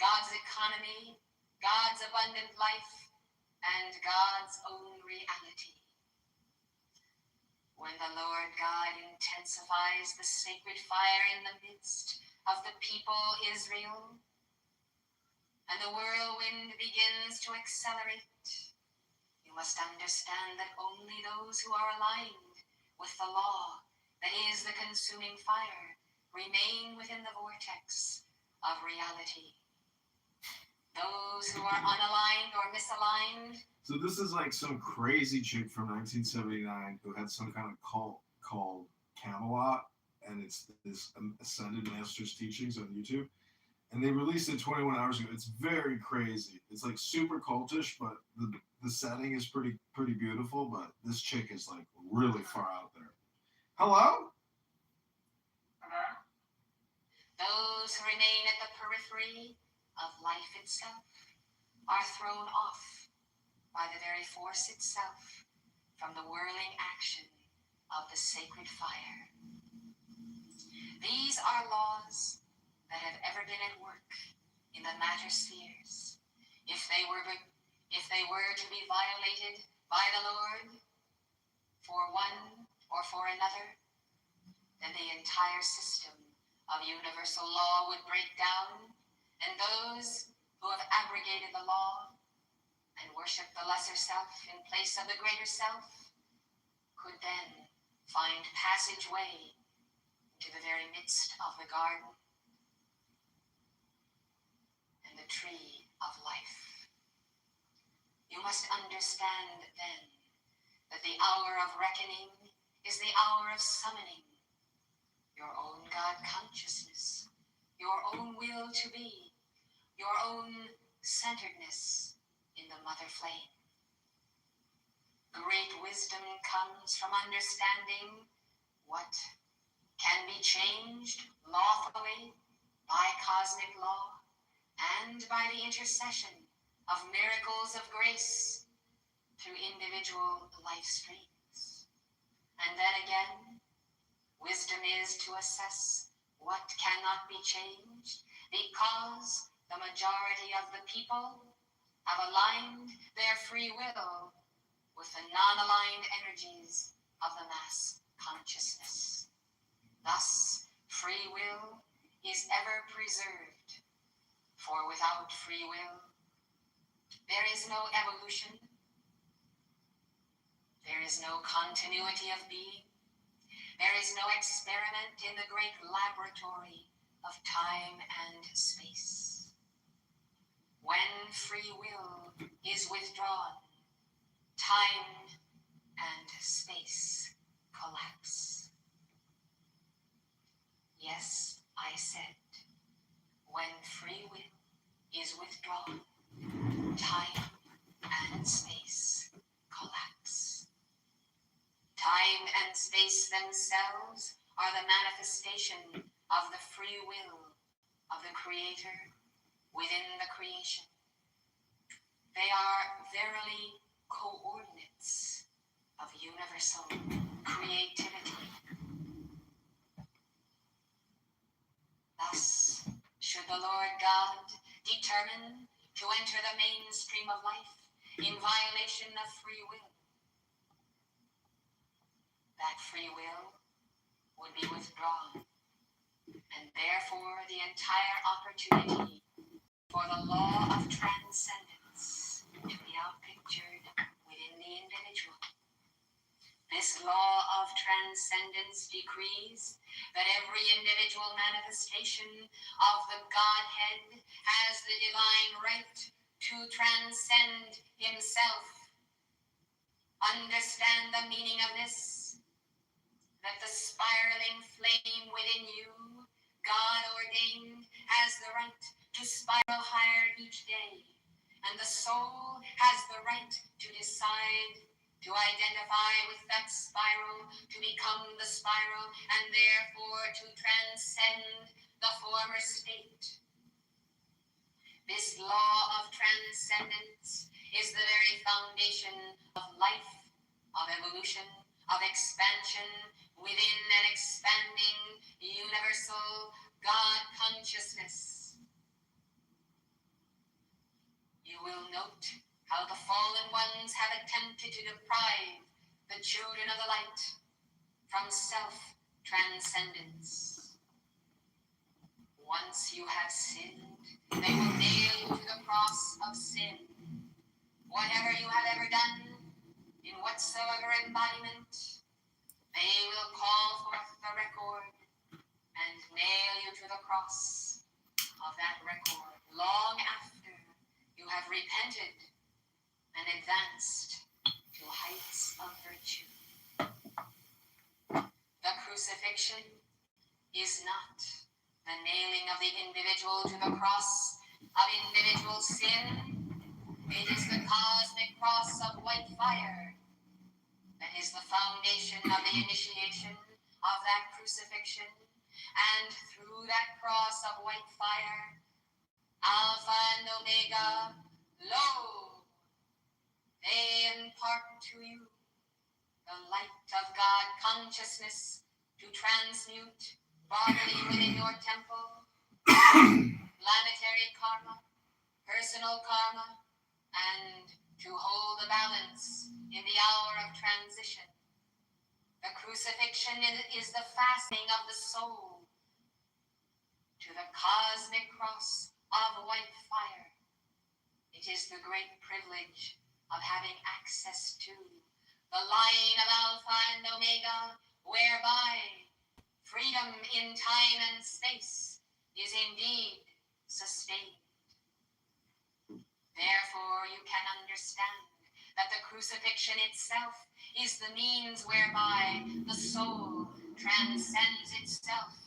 God's economy, God's abundant life, and God's own reality. When the Lord God intensifies the sacred fire in the midst of the people Israel, and the whirlwind begins to accelerate, you must understand that only those who are aligned with the law, that is the consuming fire, remain within the vortex of reality. Those who are unaligned or misaligned. So this is like some crazy chick from 1979 who had some kind of cult called Camelot, and it's this Ascended Masters teachings on YouTube. And they released it 21 hours ago. It's very crazy. It's like super cultish, but the setting is pretty beautiful. But this chick is like really far out there. Hello? Those who remain at the periphery of life itself are thrown off by the very force itself from the whirling action of the sacred fire. These are laws that have ever been at work in the matter spheres. If they were to be violated by the Lord for one or for another, then the entire system of universal law would break down, and those who have abrogated the law and worship the lesser self in place of the greater self could then find passageway into the very midst of the garden and the tree of life. You must understand then that the hour of reckoning is the hour of summoning your own God consciousness, your own will to be, your own centeredness in the mother flame. Great wisdom comes from understanding what can be changed lawfully by cosmic law and by the intercession of miracles of grace through individual life streams. And then again, wisdom is to assess what cannot be changed because the majority of the people have aligned their free will with the non-aligned energies of the mass consciousness. Thus, free will is ever preserved, for without free will, there is no evolution, there is no continuity of being, there is no experiment in the great laboratory of time and space. When free will is withdrawn, time and space collapse. Yes, I said, when free will is withdrawn, time and space collapse. Time and space themselves are the manifestation of the free will of the Creator within the creation. They are verily coordinates of universal creativity. Thus, should the Lord God determine to enter the mainstream of life in violation of free will, that free will would be withdrawn, and therefore the entire opportunity for the law of transcendence to be outpictured within the individual. This law of transcendence decrees that every individual manifestation of the Godhead has the divine right to transcend himself. Understand the meaning of this, that the spiraling flame within you, God ordained, has the right to spiral higher each day, and the soul has the right to decide to identify with that spiral, to become the spiral, and therefore to transcend the former state. This law of transcendence is the very foundation of life, of evolution, of expansion within an expanding universal God consciousness. You will note how the fallen ones have attempted to deprive the children of the light from self-transcendence. Once you have sinned, they will nail you to the cross of sin. Whatever you have ever done, in whatsoever embodiment, they will call forth the record and nail you to the cross of that record long after you have repented and advanced to heights of virtue. The crucifixion is not the nailing of the individual to the cross of individual sin. It is the cosmic cross of white fire that is the foundation of the initiation of that crucifixion. And through that cross of white fire, Alpha and Omega, lo, they impart to you the light of God consciousness to transmute bodily within your temple, planetary karma, personal karma, and to hold the balance in the hour of transition. The crucifixion is the fastening of the soul to the cosmic cross of white fire. It is the great privilege of having access to the line of Alpha and Omega, whereby freedom in time and space is indeed sustained. Therefore, you can understand that the crucifixion itself is the means whereby the soul transcends itself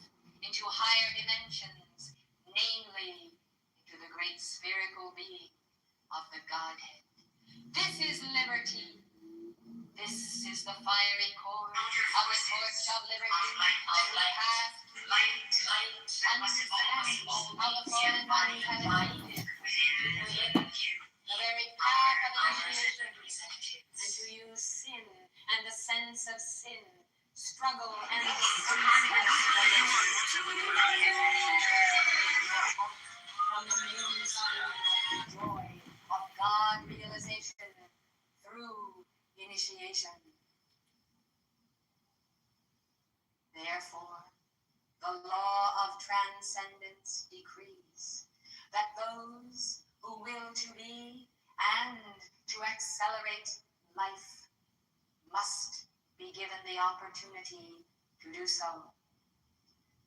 into higher dimensions, namely into the great spherical being of the Godhead. This is liberty. This is the fiery core of the torch of liberty that will pass to light, understanding how the fallen body has achieved the very path of initiation, and to use sin and the sense of sin, struggle and from the mainstream joy of God realization through initiation. Therefore, the law of transcendence decrees that those who will to be and to accelerate life must be given the opportunity to do so.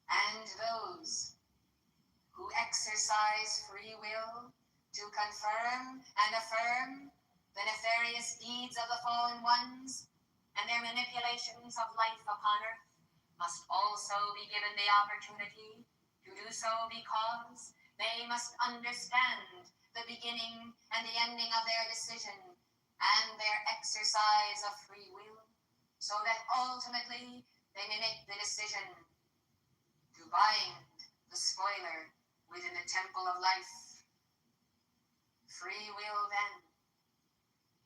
And those who exercise free will to confirm and affirm the nefarious deeds of the fallen ones and their manipulations of life upon earth, must also be given the opportunity to do so, because they must understand the beginning and the ending of their decision and their exercise of free will, so that ultimately they may make the decision to bind the spoiler within the temple of life. Free will, then,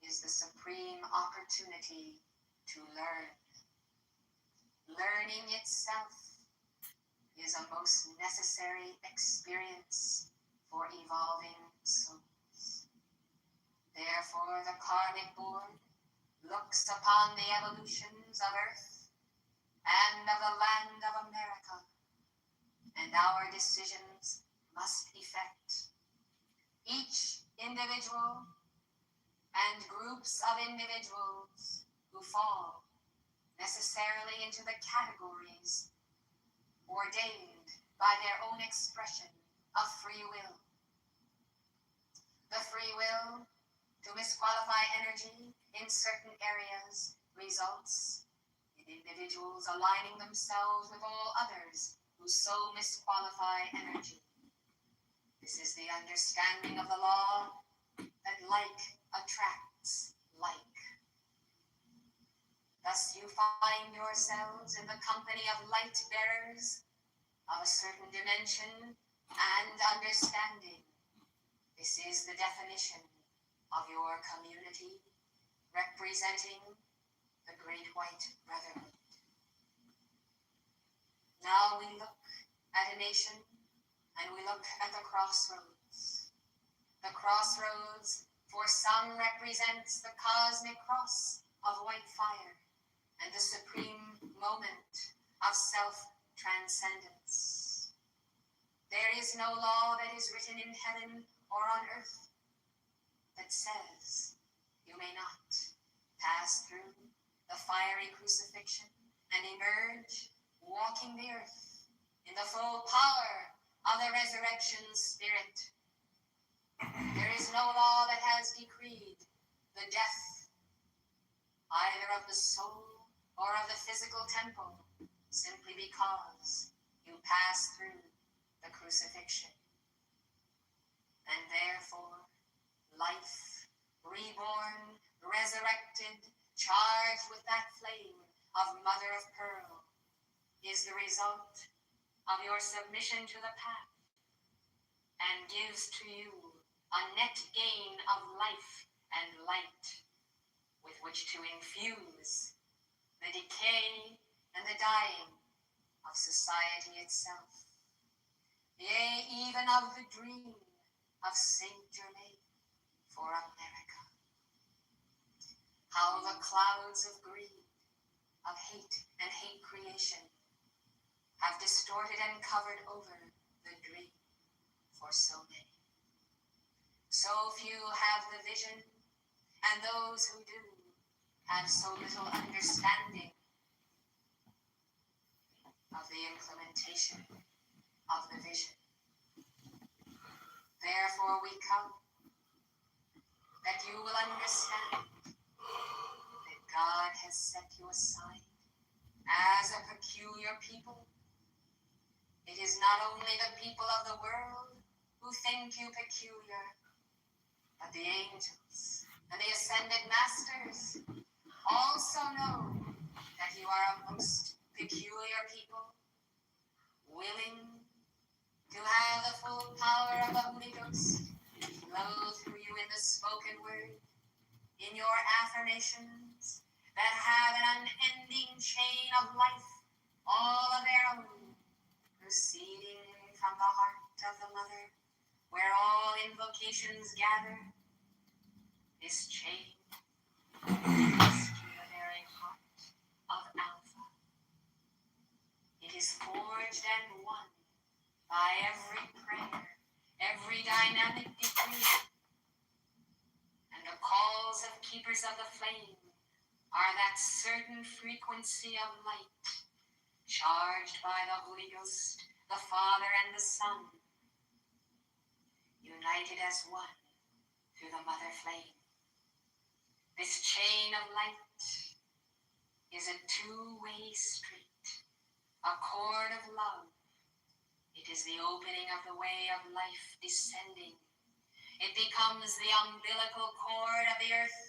is the supreme opportunity to learn. Learning itself is a most necessary experience for evolving souls. Therefore, the Karmic Board looks upon the evolutions of Earth and of the land of America, and our decisions must effect each individual and groups of individuals who fall necessarily into the categories ordained by their own expression of free will. The free will to misqualify energy in certain areas results in individuals aligning themselves with all others who so misqualify energy. This is the understanding of the law that like attracts like. Thus you find yourselves in the company of light bearers of a certain dimension and understanding. This is the definition of your community, representing the Great White Brotherhood. Now we look at a nation, and we look at the crossroads. The crossroads for some represents the cosmic cross of white fire, and the supreme moment of self-transcendence. There is no law that is written in heaven or on earth that says you may not pass through the fiery crucifixion and emerge walking the earth in the full power of the resurrection spirit. There is no law that has decreed the death either of the soul or of the physical temple, simply because you pass through the crucifixion. And therefore, life, reborn, resurrected, charged with that flame of mother of pearl, is the result of your submission to the path, and gives to you a net gain of life and light with which to infuse the decay and the dying of society itself, yea, even of the dream of Saint Germain for America. How the clouds of greed, of hate and hate creation have distorted and covered over the dream for so many. So few have the vision, and those who do have so little understanding of the implementation of the vision. Therefore we come, that you will understand that God has set you aside as a peculiar people. It is not only the people of the world who think you peculiar, but the angels and the ascended masters also know that you are a most peculiar people, willing to have the full power of the Holy Ghost flow through you in the spoken word, in your affirmations that have an unending chain of life, all of their own, proceeding from the heart of the mother, where all invocations gather. This chain leads to the very heart of Alpha. It is forged and won by every prayer, every dynamic decree, and the calls of keepers of the flame are that certain frequency of light charged by the Holy Ghost, the Father and the Son, united as one through the mother flame. This chain of light is a two-way street, a cord of love. It is the opening of the way of life descending. It becomes the umbilical cord of the earth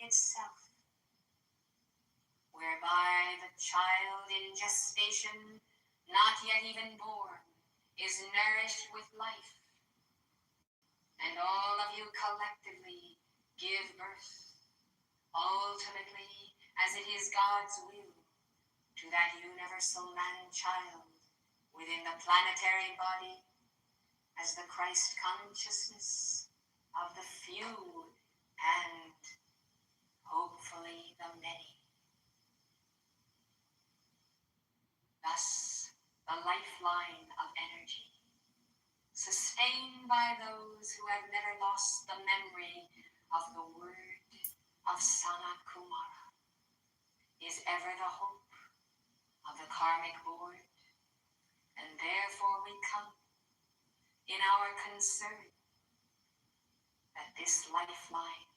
itself, whereby the child in gestation, not yet even born, is nourished with life. And all of you collectively give birth, ultimately, as it is God's will, to that universal man-child within the planetary body as the Christ consciousness of the few and hopefully the many. Thus, the lifeline of energy, sustained by those who have never lost the memory of the word of Sana Kumara, is ever the hope of the karmic board, and therefore we come in our concern that this lifeline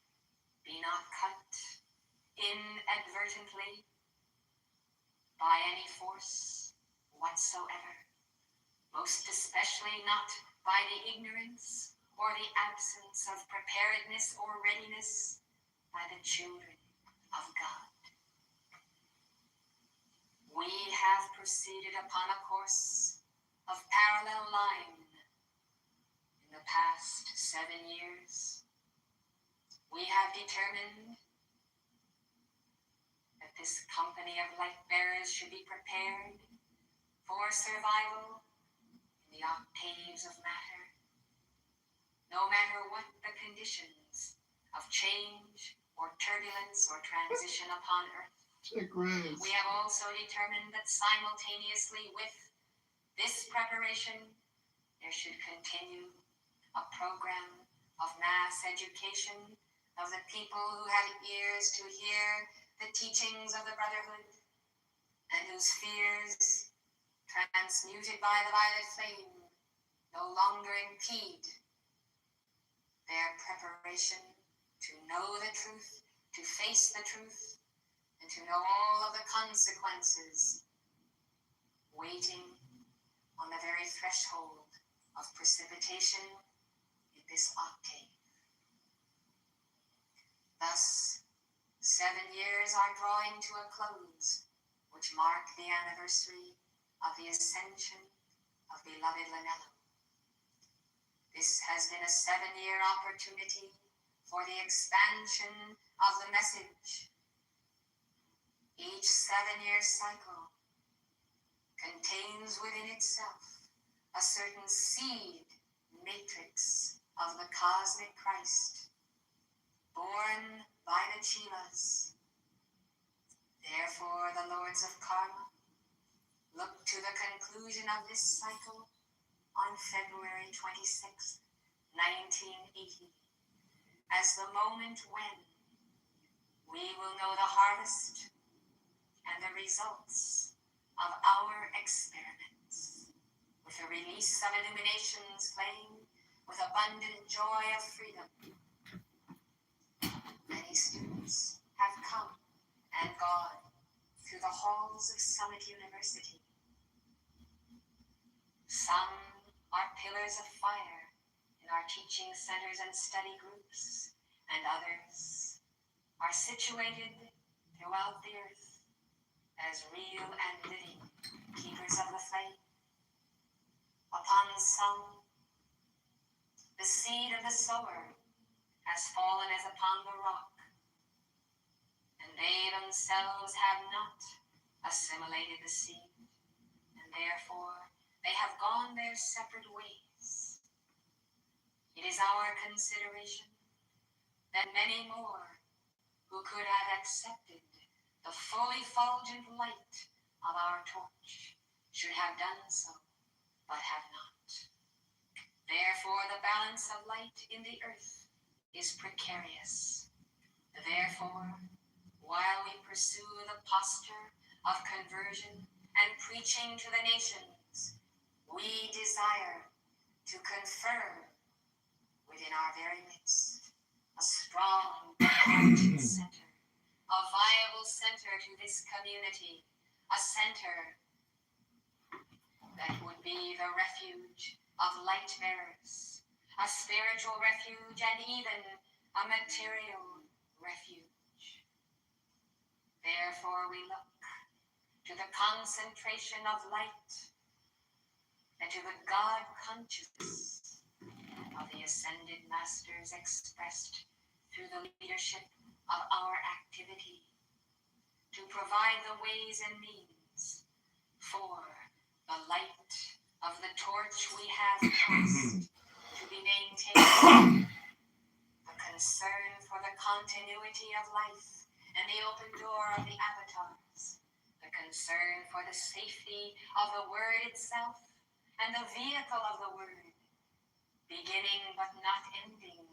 be not cut inadvertently by any force whatsoever, most especially not by the ignorance or the absence of preparedness or readiness by the children of God. We have proceeded upon a course of parallel line in the past 7 years. We have determined that this company of light bearers should be prepared for survival in the octaves of matter, no matter what the conditions of change or turbulence or transition upon earth. We have also determined that simultaneously with this preparation, there should continue a program of mass education of the people who had ears to hear the teachings of the Brotherhood, and whose fears, transmuted by the violet flame, no longer impede their preparation to know the truth, to face the truth, and to know all of the consequences waiting on the very threshold of precipitation in this octave. Thus, 7 years are drawing to a close, which mark the anniversary of the ascension of beloved Lanello. This has been a 7-year opportunity for the expansion of the message. Each 7-year cycle contains within itself a certain seed matrix of the cosmic Christ, born by the Chilas. Therefore, the Lords of Karma look to the conclusion of this cycle on February 26, 1980, as the moment when we will know the harvest and the results of our experiments, with the release of illumination's flame, with abundant joy of freedom. Many students have come and gone through the halls of Summit University. Some are pillars of fire in our teaching centers and study groups, and others are situated throughout the earth as real and living keepers of the flame. Upon some, the seed of the sower has fallen as upon the rock, and they themselves have not assimilated the seed, and therefore they have gone their separate ways. It is our consideration that many more who could have accepted the full effulgent light of our torch should have done so, but have not. Therefore, the balance of light in the earth is precarious. Therefore, while we pursue the posture of conversion and preaching to the nations, we desire to confirm within our very midst, a strong, potent center, a viable center to this community, a center that would be the refuge of light bearers, a spiritual refuge, and even a material refuge. Therefore, we look to the concentration of light and to the God consciousness of the ascended masters expressed through the leadership of our activity to provide the ways and means for the light of the torch we have passed to be maintained, the concern for the continuity of life and the open door of the avatars, the concern for the safety of the word itself and the vehicle of the word, beginning but not ending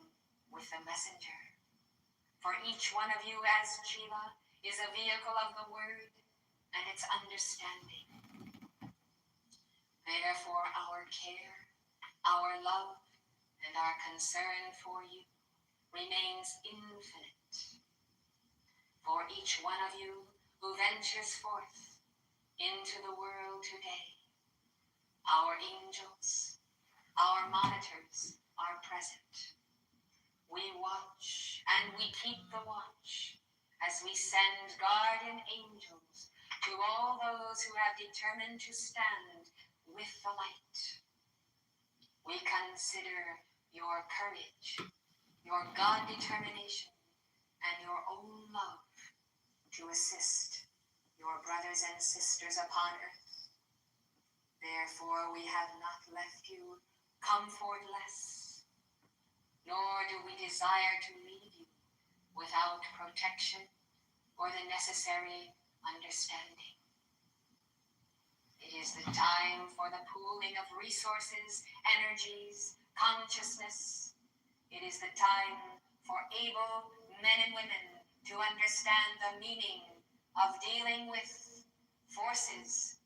with the messenger. For each one of you as Chila is a vehicle of the word and its understanding. Therefore, our care, our love, and our concern for you remains infinite. For each one of you who ventures forth into the world today, our angels, our monitors are present. We watch and we keep the watch as we send guardian angels to all those who have determined to stand with the light. We consider your courage, your God determination, and your own love to assist your brothers and sisters upon earth. Therefore, we have not left you comfortless, nor do we desire to leave you without protection or the necessary understanding. It is the time for the pooling of resources, energies, consciousness. It is the time for able men and women to understand the meaning of dealing with forces,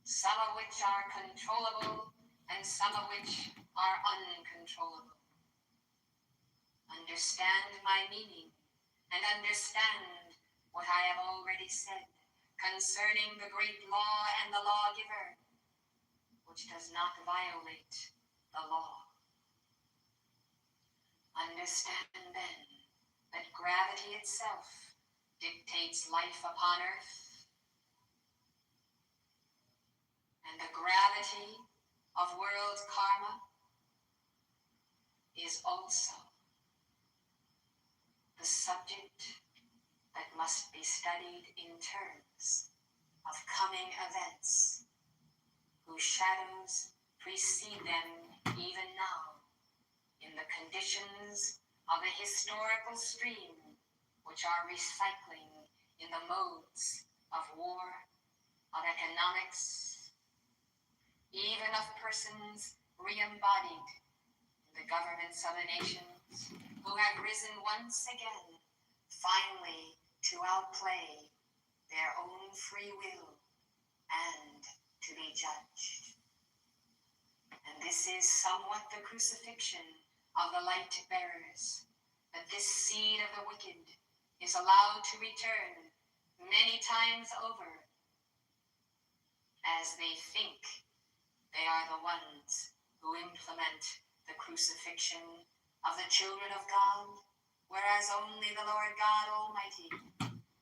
some of which are controllable and some of which are uncontrollable. Understand my meaning and understand what I have already said concerning the great law and the lawgiver, which does not violate the law. Understand then that gravity itself dictates life upon earth, and the gravity of world karma is also the subject that must be studied in terms of coming events whose shadows precede them even now in the conditions of a historical stream which are recycling in the modes of war, of economics, even of persons re-embodied in the governments of the nations who have risen once again, finally to outplay their own free will and to be judged. And this is somewhat the crucifixion of the light bearers, that this seed of the wicked is allowed to return many times over, as they think they are the ones who implement the crucifixion of the children of God, whereas only the Lord God Almighty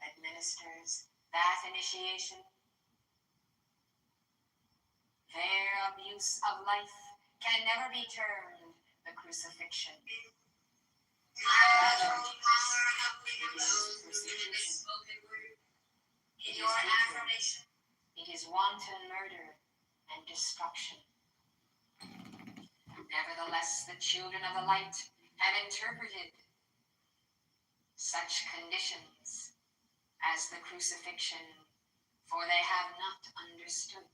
administers that initiation. Their abuse of life can never be termed the crucifixion. Rather, it is persecution. It is hatred. It is wanton murder and destruction. Nevertheless, the children of the light have interpreted such conditions as the crucifixion, for they have not understood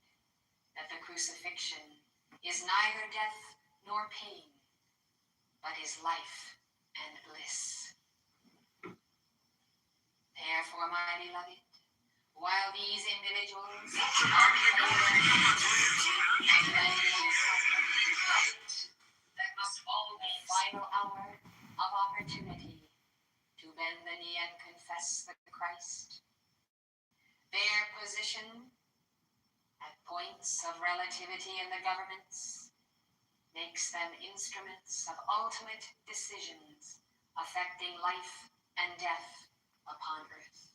that the crucifixion is neither death nor pain, but is life and bliss. Therefore, my beloved, while these individuals are that must all be confess the Christ. Their position at points of relativity in the governments makes them instruments of ultimate decisions affecting life and death upon earth.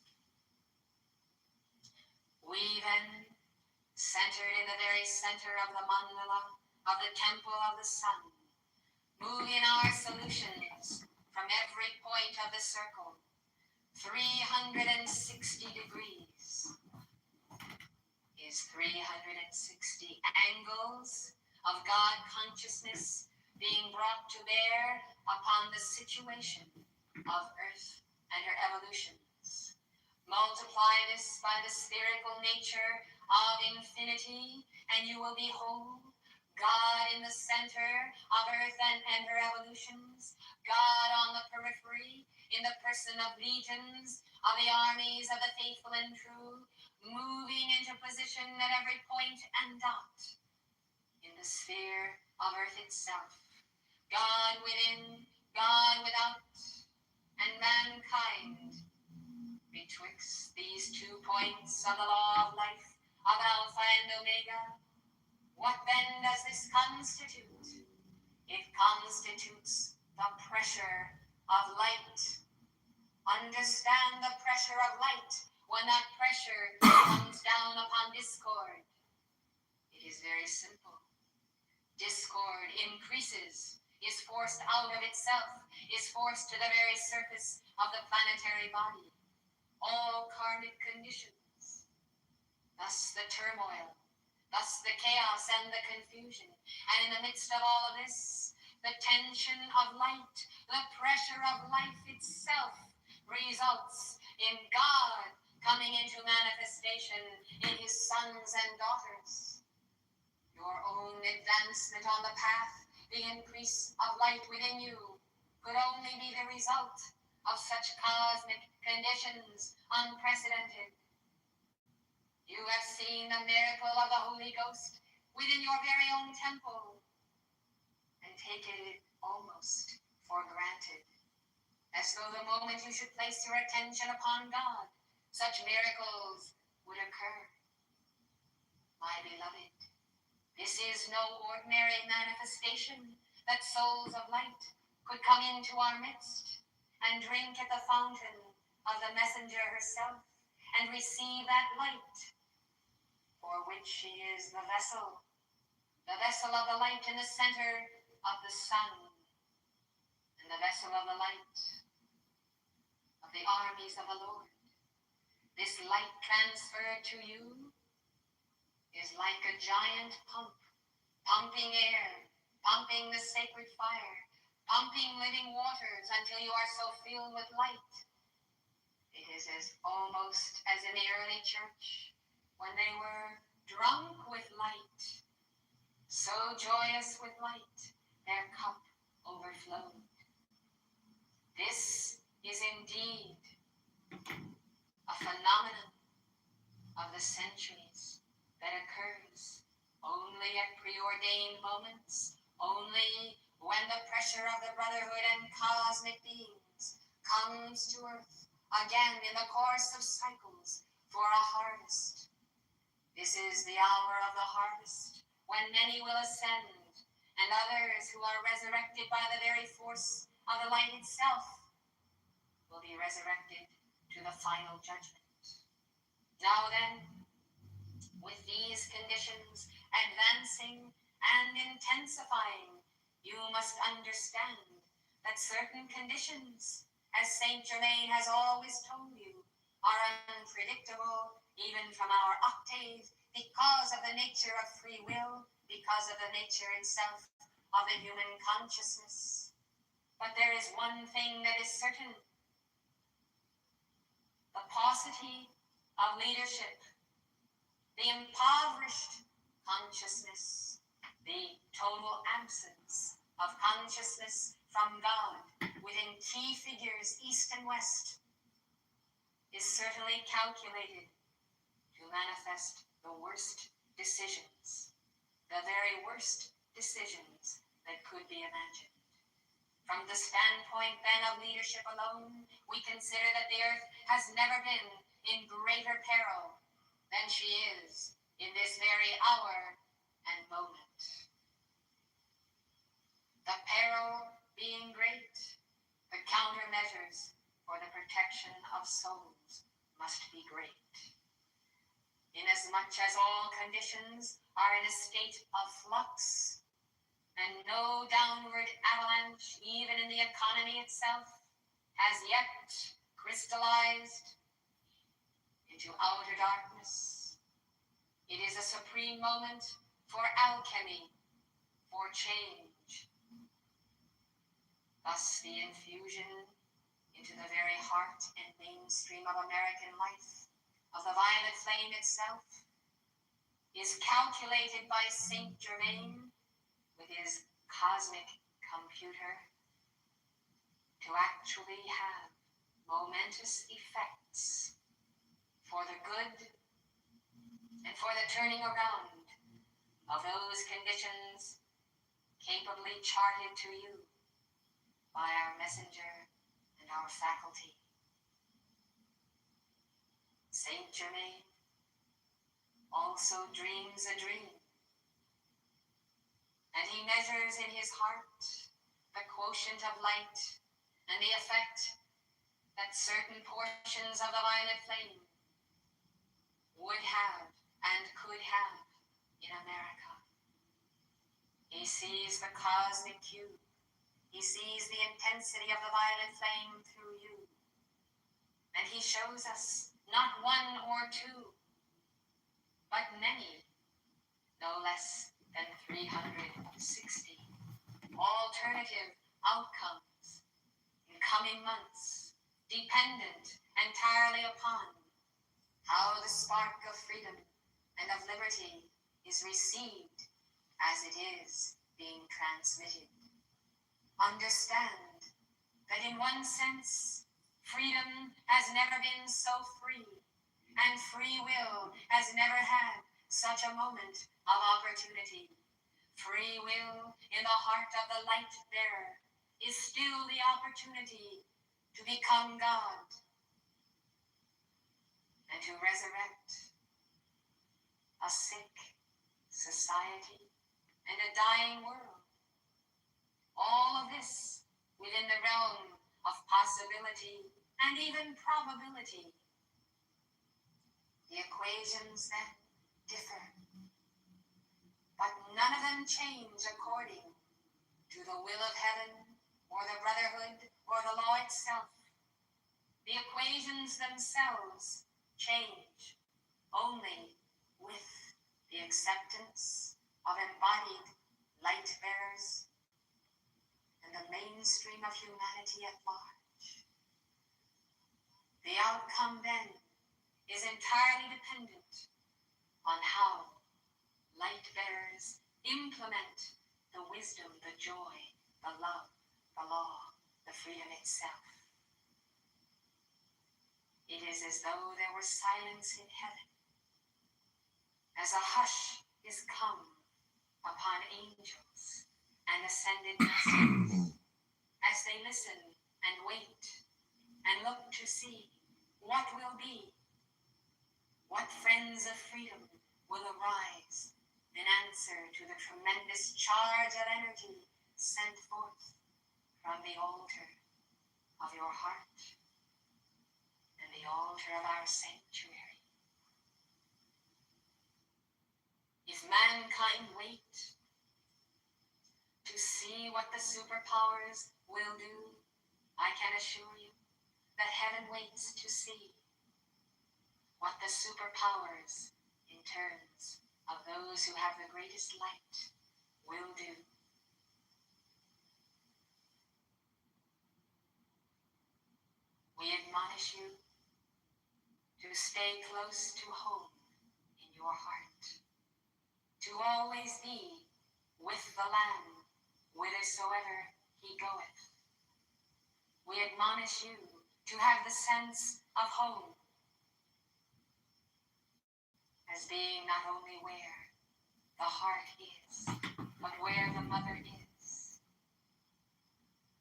We then, centered in the very center of the mandala, of the temple of the sun, move in our solutions from every point of the circle, 360 degrees is 360 angles of God consciousness being brought to bear upon the situation of Earth and her evolutions. Multiply this by the spherical nature of infinity, and you will behold God in the center of Earth and her evolutions, God on the periphery, in the person of legions of the armies of the faithful and true, moving into position at every point and dot in the sphere of Earth itself. God within, God without, and mankind betwixt these 2 points of the law of life, of Alpha and Omega. What then does this constitute? It constitutes the pressure of light. Understand the pressure of light when that pressure comes down upon discord. It is very simple. Discord increases, is forced out of itself, is forced to the very surface of the planetary body. All karmic conditions, thus the turmoil, thus the chaos and the confusion. And in the midst of all of this, the tension of light, the pressure of life itself results in God coming into manifestation in his sons and daughters. Your own advancement on the path, the increase of light within you, could only be the result of such cosmic conditions unprecedented. You have seen the miracle of the Holy Ghost within your very own temple and taken it almost for granted, as though the moment you should place your attention upon God, such miracles would occur. My beloved, this is no ordinary manifestation that souls of light could come into our midst and drink at the fountain of the messenger herself and receive that light for which she is the vessel of the light in the center of the sun, and the vessel of the light of the armies of the Lord. This light transferred to you is like a giant pump, pumping air, pumping the sacred fire, pumping living waters until you are so filled with light. It is almost as in the early church when they were drunk with light, so joyous with light, their cup overflowed. This is indeed a phenomenon of the centuries that occurs only at preordained moments, only when the pressure of the brotherhood and cosmic beings comes to earth again in the course of cycles for a harvest. This is the hour of the harvest, when many will ascend, and others who are resurrected by the very force of the light itself will be resurrected to the final judgment. Now then, with these conditions advancing and intensifying, you must understand that certain conditions, as Saint Germain has always told you, are unpredictable even from our octave because of the nature of free will, because of the nature itself of the human consciousness. But there is one thing that is certain: the paucity of leadership, the impoverished consciousness, the total absence of consciousness from God within key figures east and west is certainly calculated to manifest the worst decisions, the very worst decisions that could be imagined. From the standpoint then of leadership alone, we consider that the earth has never been in greater peril than she is in this very hour and moment. The peril being great, the countermeasures for the protection of souls must be great. Inasmuch as all conditions are in a state of flux, and no downward avalanche, even in the economy itself, has yet crystallized into outer darkness, it is a supreme moment for alchemy, for change. Thus, the infusion into the very heart and mainstream of American life of the violet flame itself is calculated by Saint Germain with his cosmic computer to actually have momentous effects for the good and for the turning around of those conditions capably charted to you by our messenger and our faculty. Saint Germain also dreams a dream, and he measures in his heart the quotient of light and the effect that certain portions of the violet flame would have and could have in America. He sees the cosmic cube. He sees the intensity of the violet flame through you. And he shows us not one or two, but many, no less than 360 alternative outcomes in coming months, dependent entirely upon how the spark of freedom and of liberty is received as it is being transmitted. Understand that in one sense, freedom has never been so free, and free will has never had such a moment of opportunity. Free will in the heart of the light bearer is still the opportunity to become God and to resurrect a sick society and a dying world. All of this within the realm of possibility and even probability. The equations then differ, but none of them change according to the will of heaven or the brotherhood or the law itself. The equations themselves change only with the acceptance of embodied light bearers and the mainstream of humanity at large. The outcome then is entirely dependent on how light bearers implement the wisdom, the joy, the love, the law, the freedom itself. It is as though there were silence in heaven, as a hush is come upon angels and ascended messengers, as they listen and wait and look to see what will be, what friends of freedom will arise in answer to the tremendous charge of energy sent forth from the altar of your heart and the altar of our sanctuary. If mankind wait to see what the superpowers will do, I can assure you that heaven waits to see what the superpowers, in terms of those who have the greatest light, will do. We admonish you to stay close to home in your heart, to always be with the Lamb whithersoever he goeth. We admonish you to have the sense of home as being not only where the heart is, but where the mother is.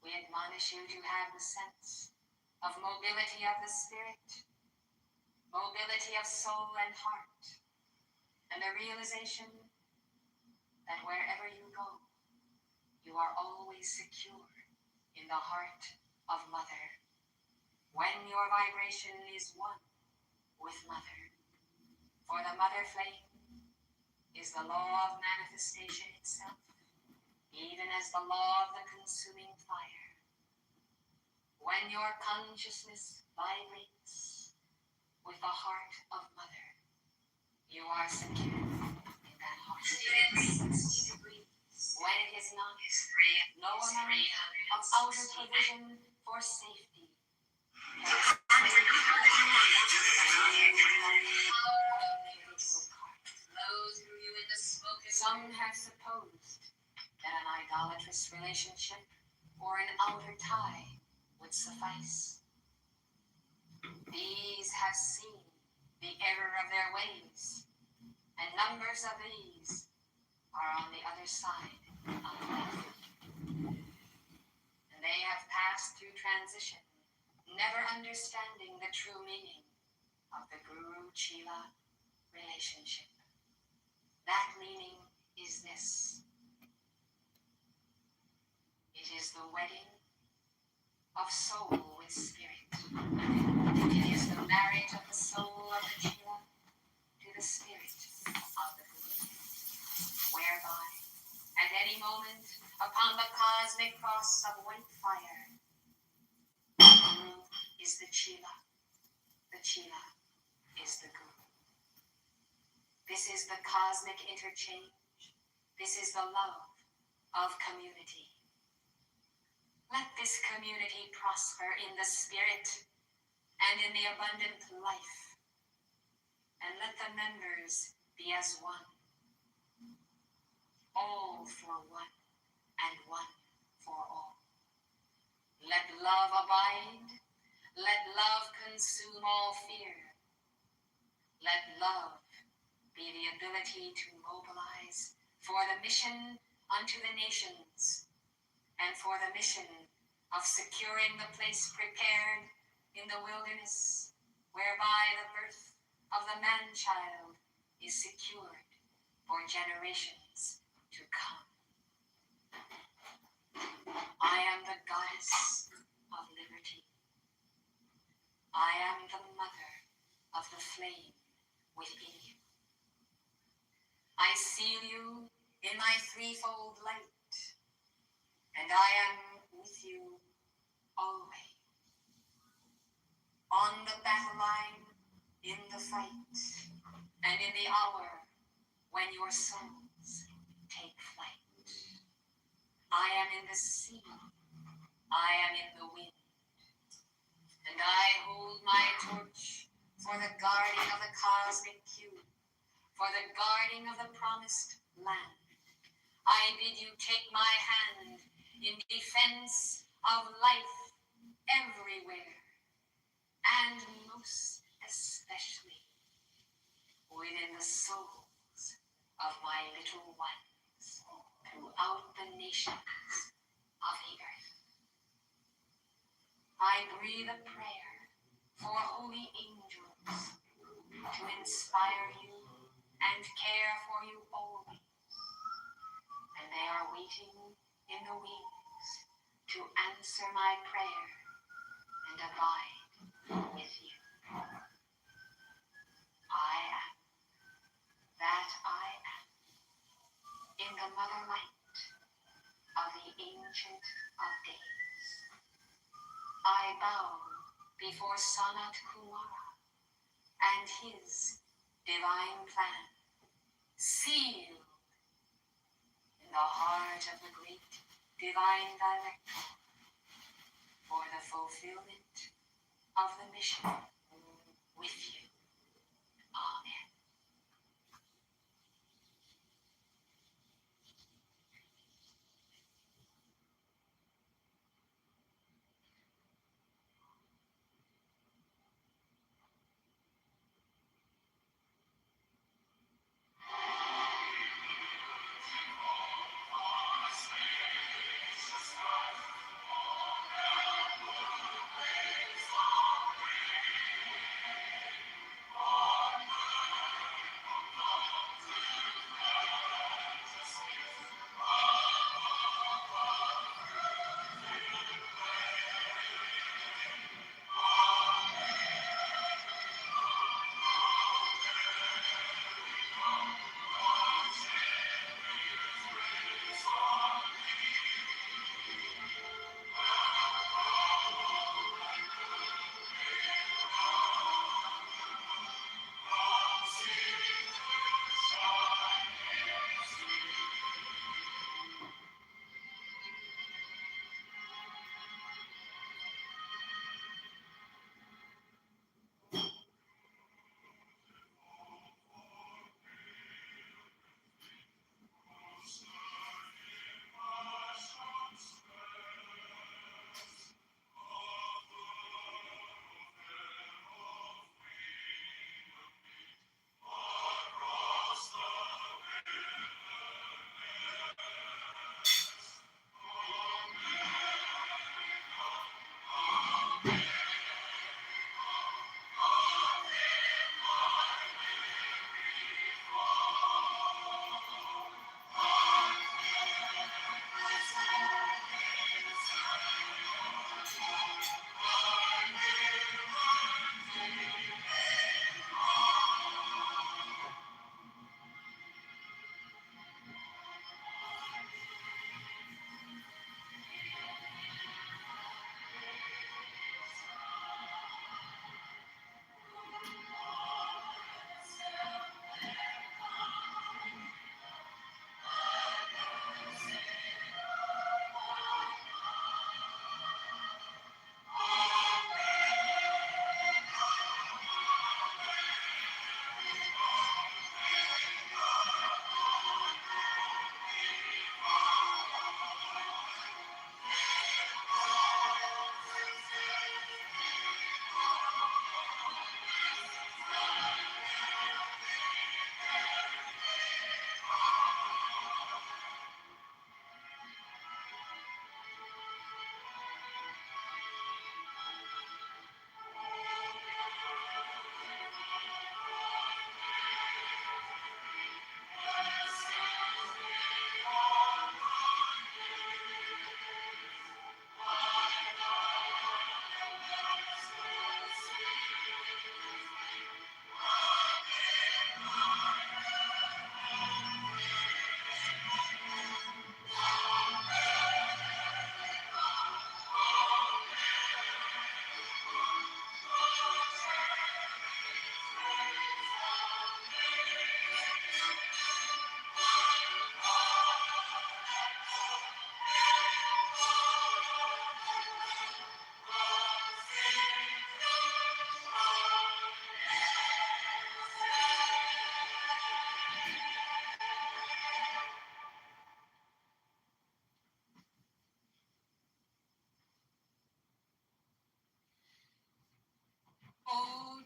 We admonish you to have the sense of mobility of the spirit, mobility of soul and heart, and the realization that wherever you go, you are always secure in the heart of Mother, when your vibration is one with Mother. For the Mother flame is the law of manifestation itself, even as the law of the consuming fire. When your consciousness vibrates with the heart of Mother, you are secure in that heart. When it is not, no amount of outer provision for safety. Some have supposed that an idolatrous relationship or an outer tie would suffice. These have seen the error of their ways, and numbers of these are on the other side of death. And they have passed through transition, never understanding the true meaning of the Guru-Chela relationship. That meaning is this. It is the wedding of soul with spirit. It is the marriage of the soul of the Chela to the spirit of the Guru, whereby at any moment upon the cosmic cross of white fire, the Guru is the Chela is the Guru. This is the cosmic interchange. This is the love of community. Let this community prosper in the spirit and in the abundant life, and let the members be as one, all for one and one for all. Let love abide, let love consume all fear. Let love be the ability to mobilize for the mission unto the nations, and for the mission of securing the place prepared in the wilderness, whereby the birth of the man-child is secured for generations to come. I am the goddess of liberty. I am the mother of the flame within you. I seal you in my threefold light, and I am with you always. On the battle line, in the fight, and in the hour when your souls take flight. I am in the sea, I am in the wind, and I hold my torch for the guarding of the cosmic cube, for the guarding of the promised land. I bid you take my hand in defense of life everywhere, and most especially within the souls of my little ones throughout the nations of the earth. I breathe a prayer for holy angels to inspire you and care for you always. And they are waiting in the wings to answer my prayer and abide with you. I am that I am in the mother light of the Ancient of Days. I bow before Sanat Kumara and his divine plan, sealed in the heart of the great divine director for the fulfillment of the mission with you. Amen.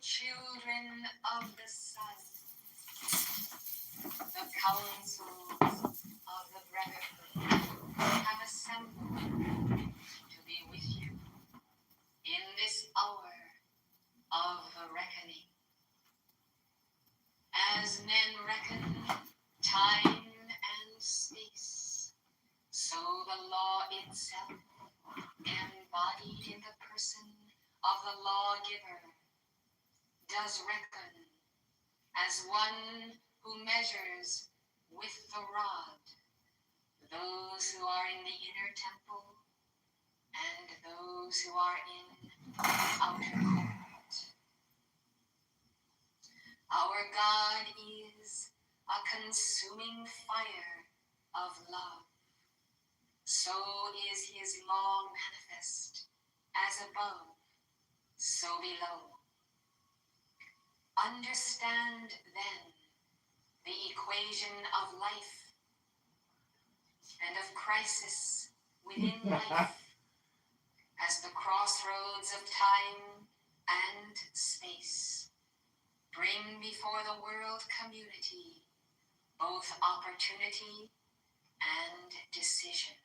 children of the sun, the councils of the brotherhood have assembled to be with you in this hour of the reckoning. As men reckon time and space, so the law itself, embodied in the person of the lawgiver, does reckon as one who measures with the rod those who are in the inner temple and those who are in the outer court. Our God is a consuming fire of love. So is his law manifest, as above, so below. Understand then the equation of life and of crisis within life as the crossroads of time and space bring before the world community both opportunity and decision.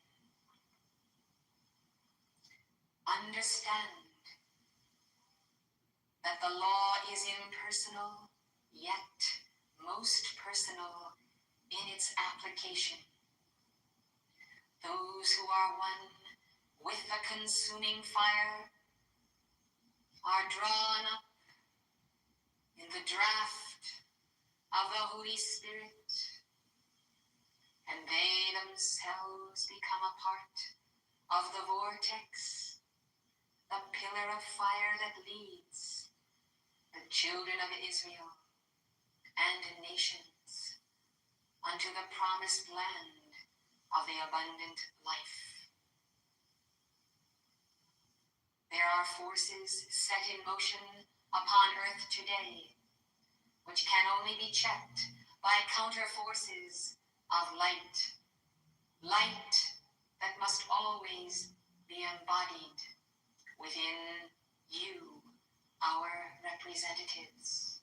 Understand that the law is impersonal, yet most personal in its application. Those who are one with the consuming fire are drawn up in the draft of the Holy Spirit, and they themselves become a part of the vortex, the pillar of fire that leads the children of Israel and nations unto the promised land of the abundant life. There are forces set in motion upon earth today which can only be checked by counter forces of light. Light that must always be embodied within you, our representatives.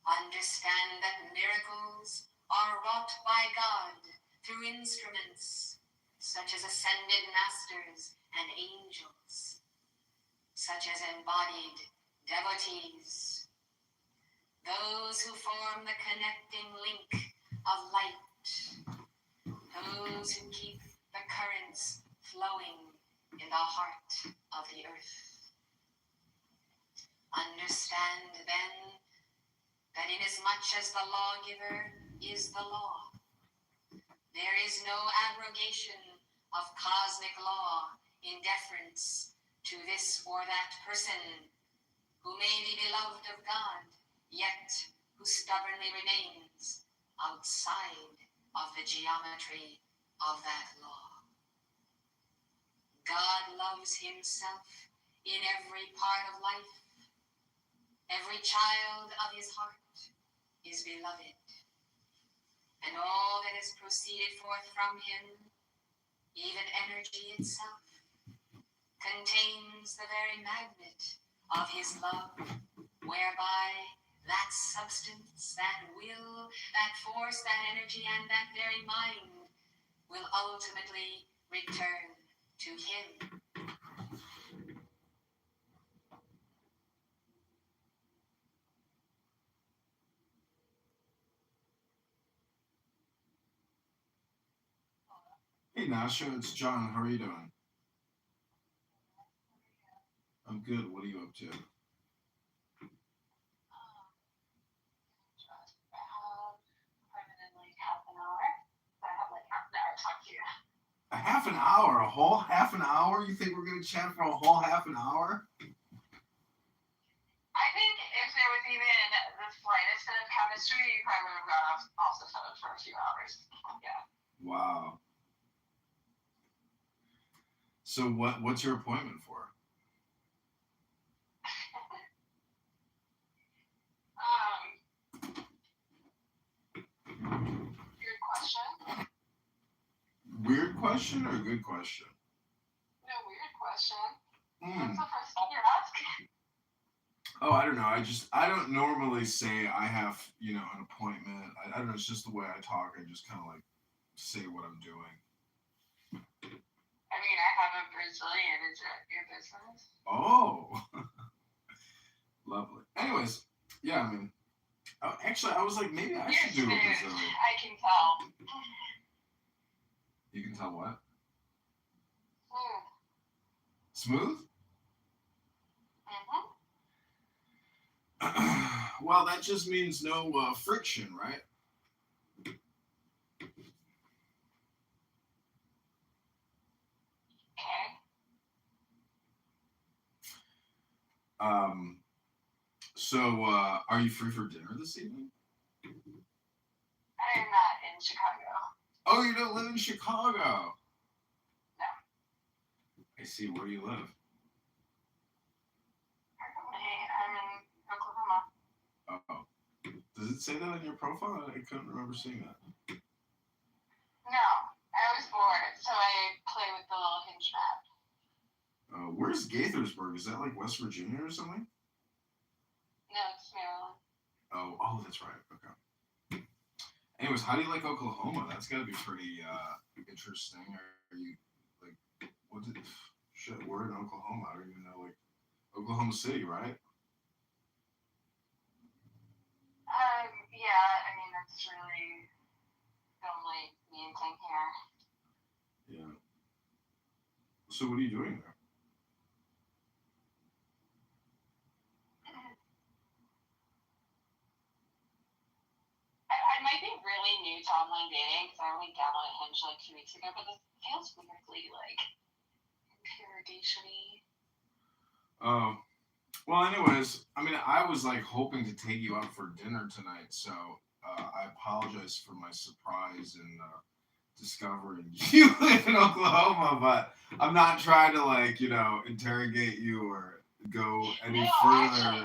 Understand that miracles are wrought by God through instruments such as ascended masters and angels, such as embodied devotees, those who form the connecting link of light, those who keep the currents flowing in the heart of the earth. Understand then that inasmuch as the lawgiver is the law, there is no abrogation of cosmic law in deference to this or that person who may be beloved of God, yet who stubbornly remains outside of the geometry of that law. God loves himself in every part of life. Every child of his heart is beloved, and all that has proceeded forth from him, even energy itself, contains the very magnet of his love, whereby that substance, that will, that force, that energy, and that very mind will ultimately return to him. Hey, Nasha, it's John. How are you doing? I'm good. What are you up to? A half an hour? A whole half an hour? You think we're going to chat for a whole half an hour? I think if there was even the slightest bit of chemistry, you probably would have gone off the phone for a few hours. Yeah. Wow. So what's your appointment for? Good question. Weird question or good question? No, weird question. Mm. What's the first thing you're asking? Oh, I don't know. I don't normally say I have, an appointment. I don't know. It's just the way I talk. I just kind of like say what I'm doing. I mean, I have a Brazilian. Is it your business? Oh, lovely. Anyways, yeah, I mean, actually, I was like, maybe I should do a Brazilian. I can tell. You can tell what? Smooth. Smooth? Mm-hmm. Well, that just means no friction, right? Okay. So, are you free for dinner this evening? I am not in Chicago. Oh, you don't live in Chicago. No. I see. Where do you live? I'm in Oklahoma. Oh. Does it say that on your profile? I couldn't remember seeing that. No, I was bored, so I play with the little hinge map. Where's Gaithersburg? Is that like West Virginia or something? No, it's Maryland. Oh, that's right. Okay. Anyways, how do you like Oklahoma? That's got to be pretty interesting. Are you like, what's it? Shit, we're in Oklahoma. I don't even know, like, Oklahoma City, right? Yeah, I mean, that's really the only main thing here. Yeah. So what are you doing there? I might be really new to online dating because I only downloaded Hinge like 2 weeks ago, but it feels weirdly like interrogation-y. Well, anyways, I mean, I was like hoping to take you out for dinner tonight, so I apologize for my surprise and discovering you live in Oklahoma, but I'm not trying to like, interrogate you or go any further. I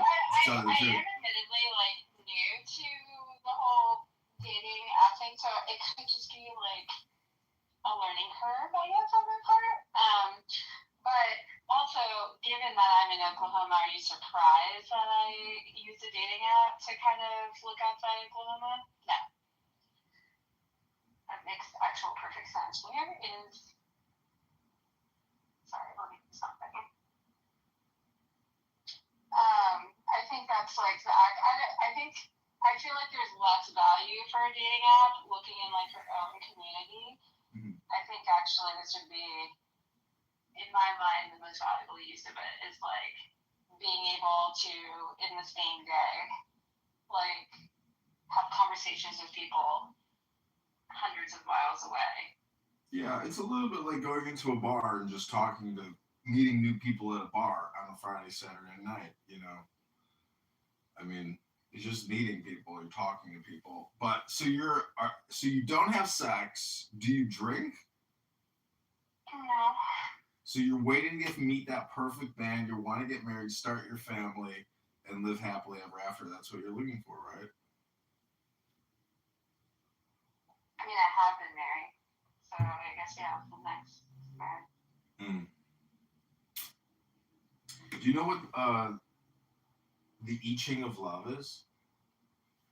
am admittedly like new to the whole dating app thing, so it could just be like a learning curve, I guess, on my part. But also, given that I'm in Oklahoma, are you surprised that I use a dating app to kind of look outside Oklahoma? No. That makes actual perfect sense. Where is... Sorry, let me stop that. I think that's like the... I feel like there's less value for a dating app looking in like your own community. Mm-hmm. I think actually this would be, in my mind, the most valuable use of it is like being able to, in the same day, like have conversations with people hundreds of miles away. Yeah, it's a little bit like going into a bar and just meeting new people at a bar on a Friday, Saturday night, I mean, it's just meeting people and talking to people. But so you don't have sex. Do you drink? No. So you're waiting to meet that perfect man. You want to get married, start your family, and live happily ever after. That's what you're looking for, right? I mean, I have been married, so I guess yeah, the next married. Do you know what the I Ching of love is?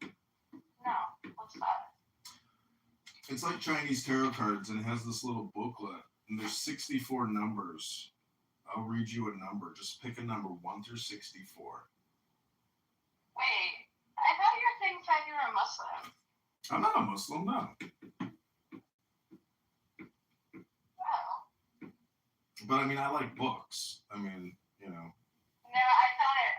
No, what's that? It's like Chinese tarot cards, and it has this little booklet, and there's 64 numbers. I'll read you a number. Just pick a number 1 through 64. Wait, I thought your thing said you were a Muslim. I'm not a Muslim, no. Oh. But I mean, I like books. I mean, No, I thought it.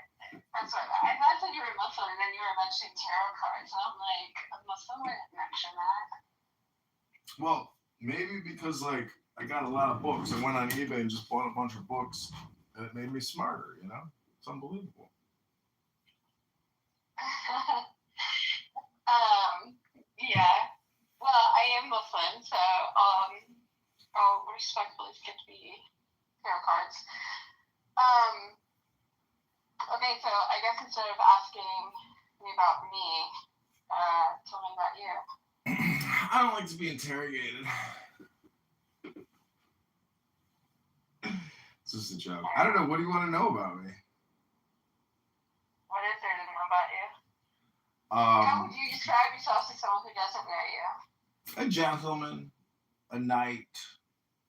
That's what I thought it said you were Muslim, and then you were mentioning tarot cards, and I'm like, a Muslim wouldn't mention that. Well, maybe because like I got a lot of books. I went on eBay and just bought a bunch of books, and it made me smarter. It's unbelievable. Yeah. Well, I am Muslim, so I'll respectfully skip the tarot cards. Okay, so I guess instead of asking me about me, tell me about you. I don't like to be interrogated. It's just a joke. I don't know. What do you want to know about me? How would you describe yourself to someone who doesn't know you? A gentleman, a knight,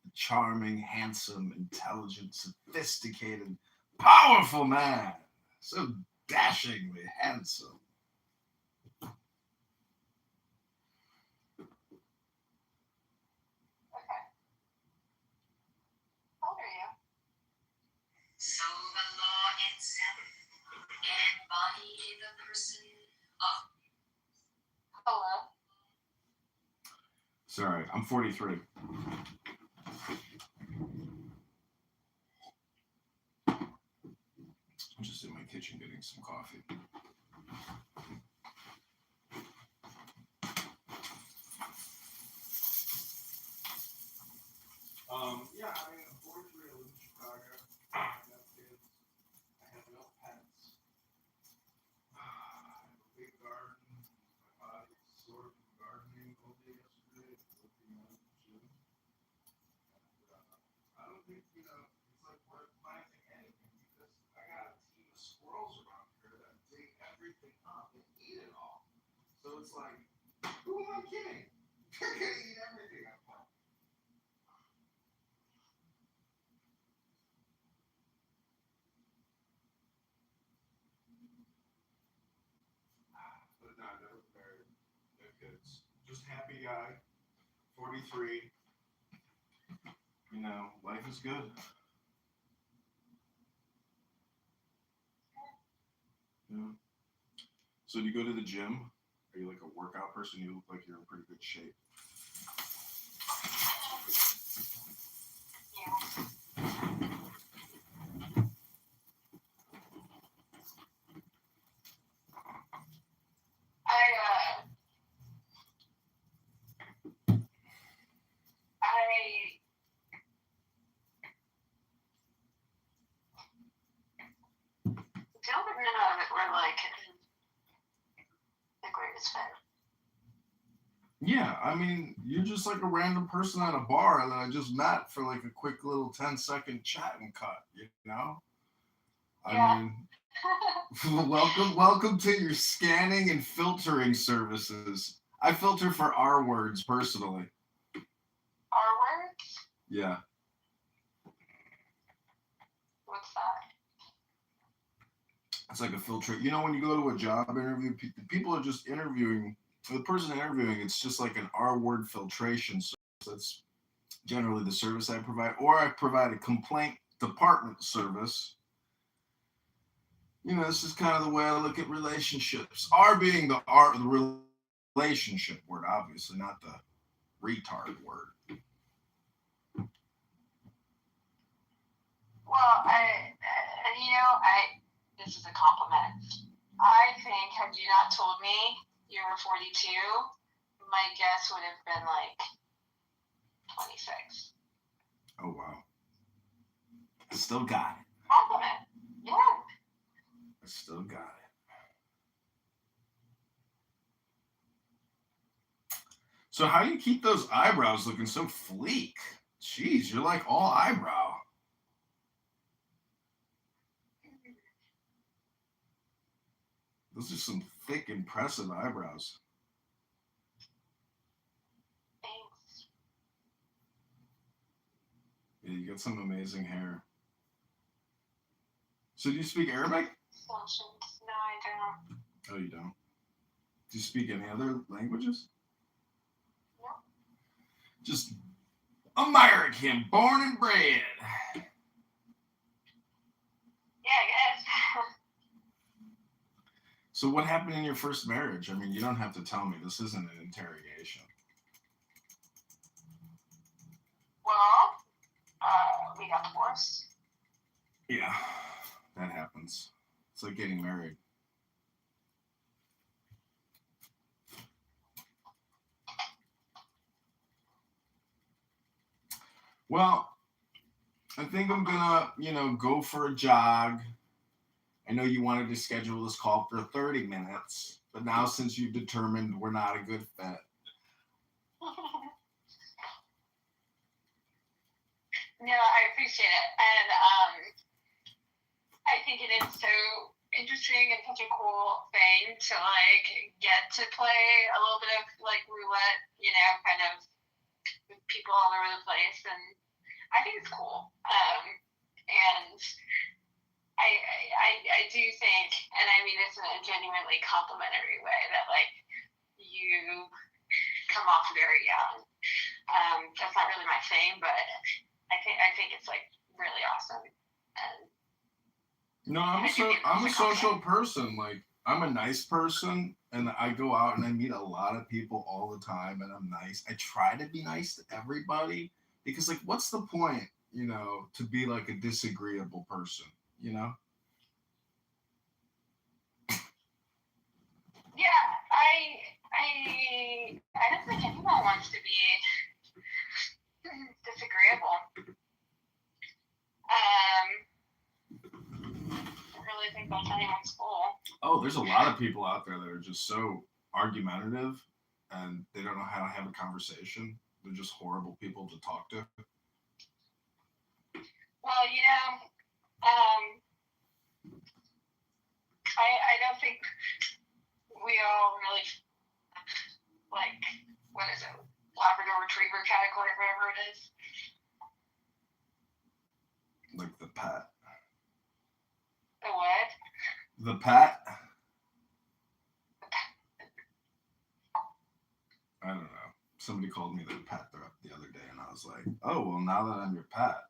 a charming, handsome, intelligent, sophisticated, powerful man. So dashingly handsome. Okay. How old are you? So the law itself embodied in the person of. Hello. Sorry, I'm 43. I'm just in my kitchen getting some coffee. Yeah, I mean, I'm 43, I live in Chicago. I have kids. I have no pets. I have a big garden. My body is sort of gardening all day yesterday, working out at the gym. And I don't think, it's like we're planting anything because I got a team of squirrels around here that dig everything up and eat it all. So it's like, who am I kidding? They're going to eat everything I plant. But no, never married, no kids. Just happy guy, 43. Life is good. Yeah. So do you go to the gym? Are you like a workout person? You look like you're in pretty good shape. Yeah. I don't know that we're like the greatest fit. Yeah, I mean, you're just like a random person at a bar that I just met for like a quick little 10-second chat and cut, Yeah. I mean, welcome to your scanning and filtering services. I filter for R words personally. R words? Yeah. What's that? It's like a filter. When you go to a job interview, people are just interviewing. For the person interviewing, it's just like an R word filtration service. That's generally the service I provide. Or I provide a complaint department service. This is kind of the way I look at relationships. R being the relationship word, obviously, not the retard word. Well, this is a compliment. I think, had you not told me you were 42, my guess would have been like 26. Oh, wow. I still got it. Compliment. Yeah. I still got it. So how do you keep those eyebrows looking so fleek? Jeez, you're like all eyebrow. Those are some thick, impressive eyebrows. Thanks. Yeah, you got some amazing hair. So do you speak Arabic? No, I don't. Oh, you don't? Do you speak any other languages? No. Just American, born and bred. Yeah, I guess. So what happened in your first marriage? I mean, you don't have to tell me. This isn't an interrogation. Well, we got divorced. Yeah, that happens. It's like getting married. Well, I think I'm gonna, go for a jog. I know you wanted to schedule this call for 30 minutes, but now since you've determined we're not a good fit. No, I appreciate it. And I think it is so interesting and such a cool thing to like get to play a little bit of like roulette, you know, kind of with people all over the place, and I think it's cool. And I do think, and I mean this in a genuinely complimentary way, that like you come off very young. That's not really my thing, but I think it's like really awesome. And No, I'm a social person. Like, I'm a nice person, and I go out and I meet a lot of people all the time, and I'm nice. I try to be nice to everybody because, like, what's the point, you know, to be like a disagreeable person, you know? yeah, I don't think anyone wants to be disagreeable. I really think that's anyone's goal. Oh, there's a lot of people out there that are just so argumentative and they don't know how to have a conversation. They're just horrible people to talk to. Well, you know, I don't think we all really like, what is it, Labrador Retriever category, whatever it is. Like the Pat. The what? The Pat? I don't know. Somebody called me the Pat the other day, and I was like, oh, well, now that I'm your Pat.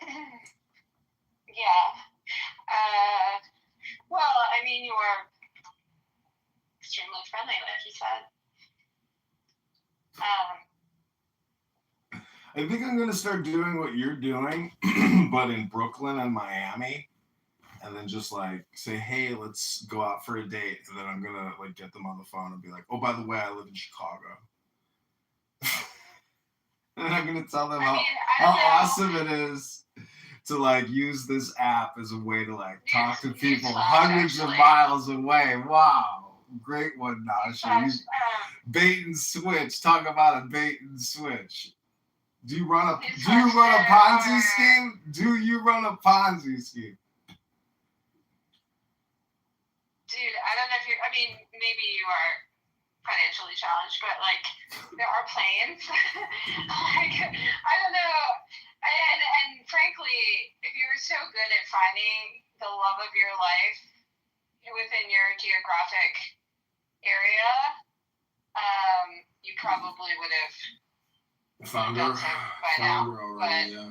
Yeah. Well, I mean, you are extremely friendly, like you said. I think I'm going to start doing what you're doing, but in Brooklyn and Miami, and then just like say, hey, let's go out for a date. And then I'm going to like get them on the phone and be like, oh, by the way, I live in Chicago. And I'm going to tell them how awesome it is to like use this app as a way to like talk to people hundreds of miles away. Wow. Great one, Nasha. Bait and switch. Talk about a bait and switch. Do you run a Ponzi scheme? Do you run a Ponzi scheme? Dude, I don't know if I mean, maybe you are financially challenged, but like, there are planes. Like, I don't know. And frankly, if you were so good at finding the love of your life within your geographic area, you probably would have Found her already, yeah.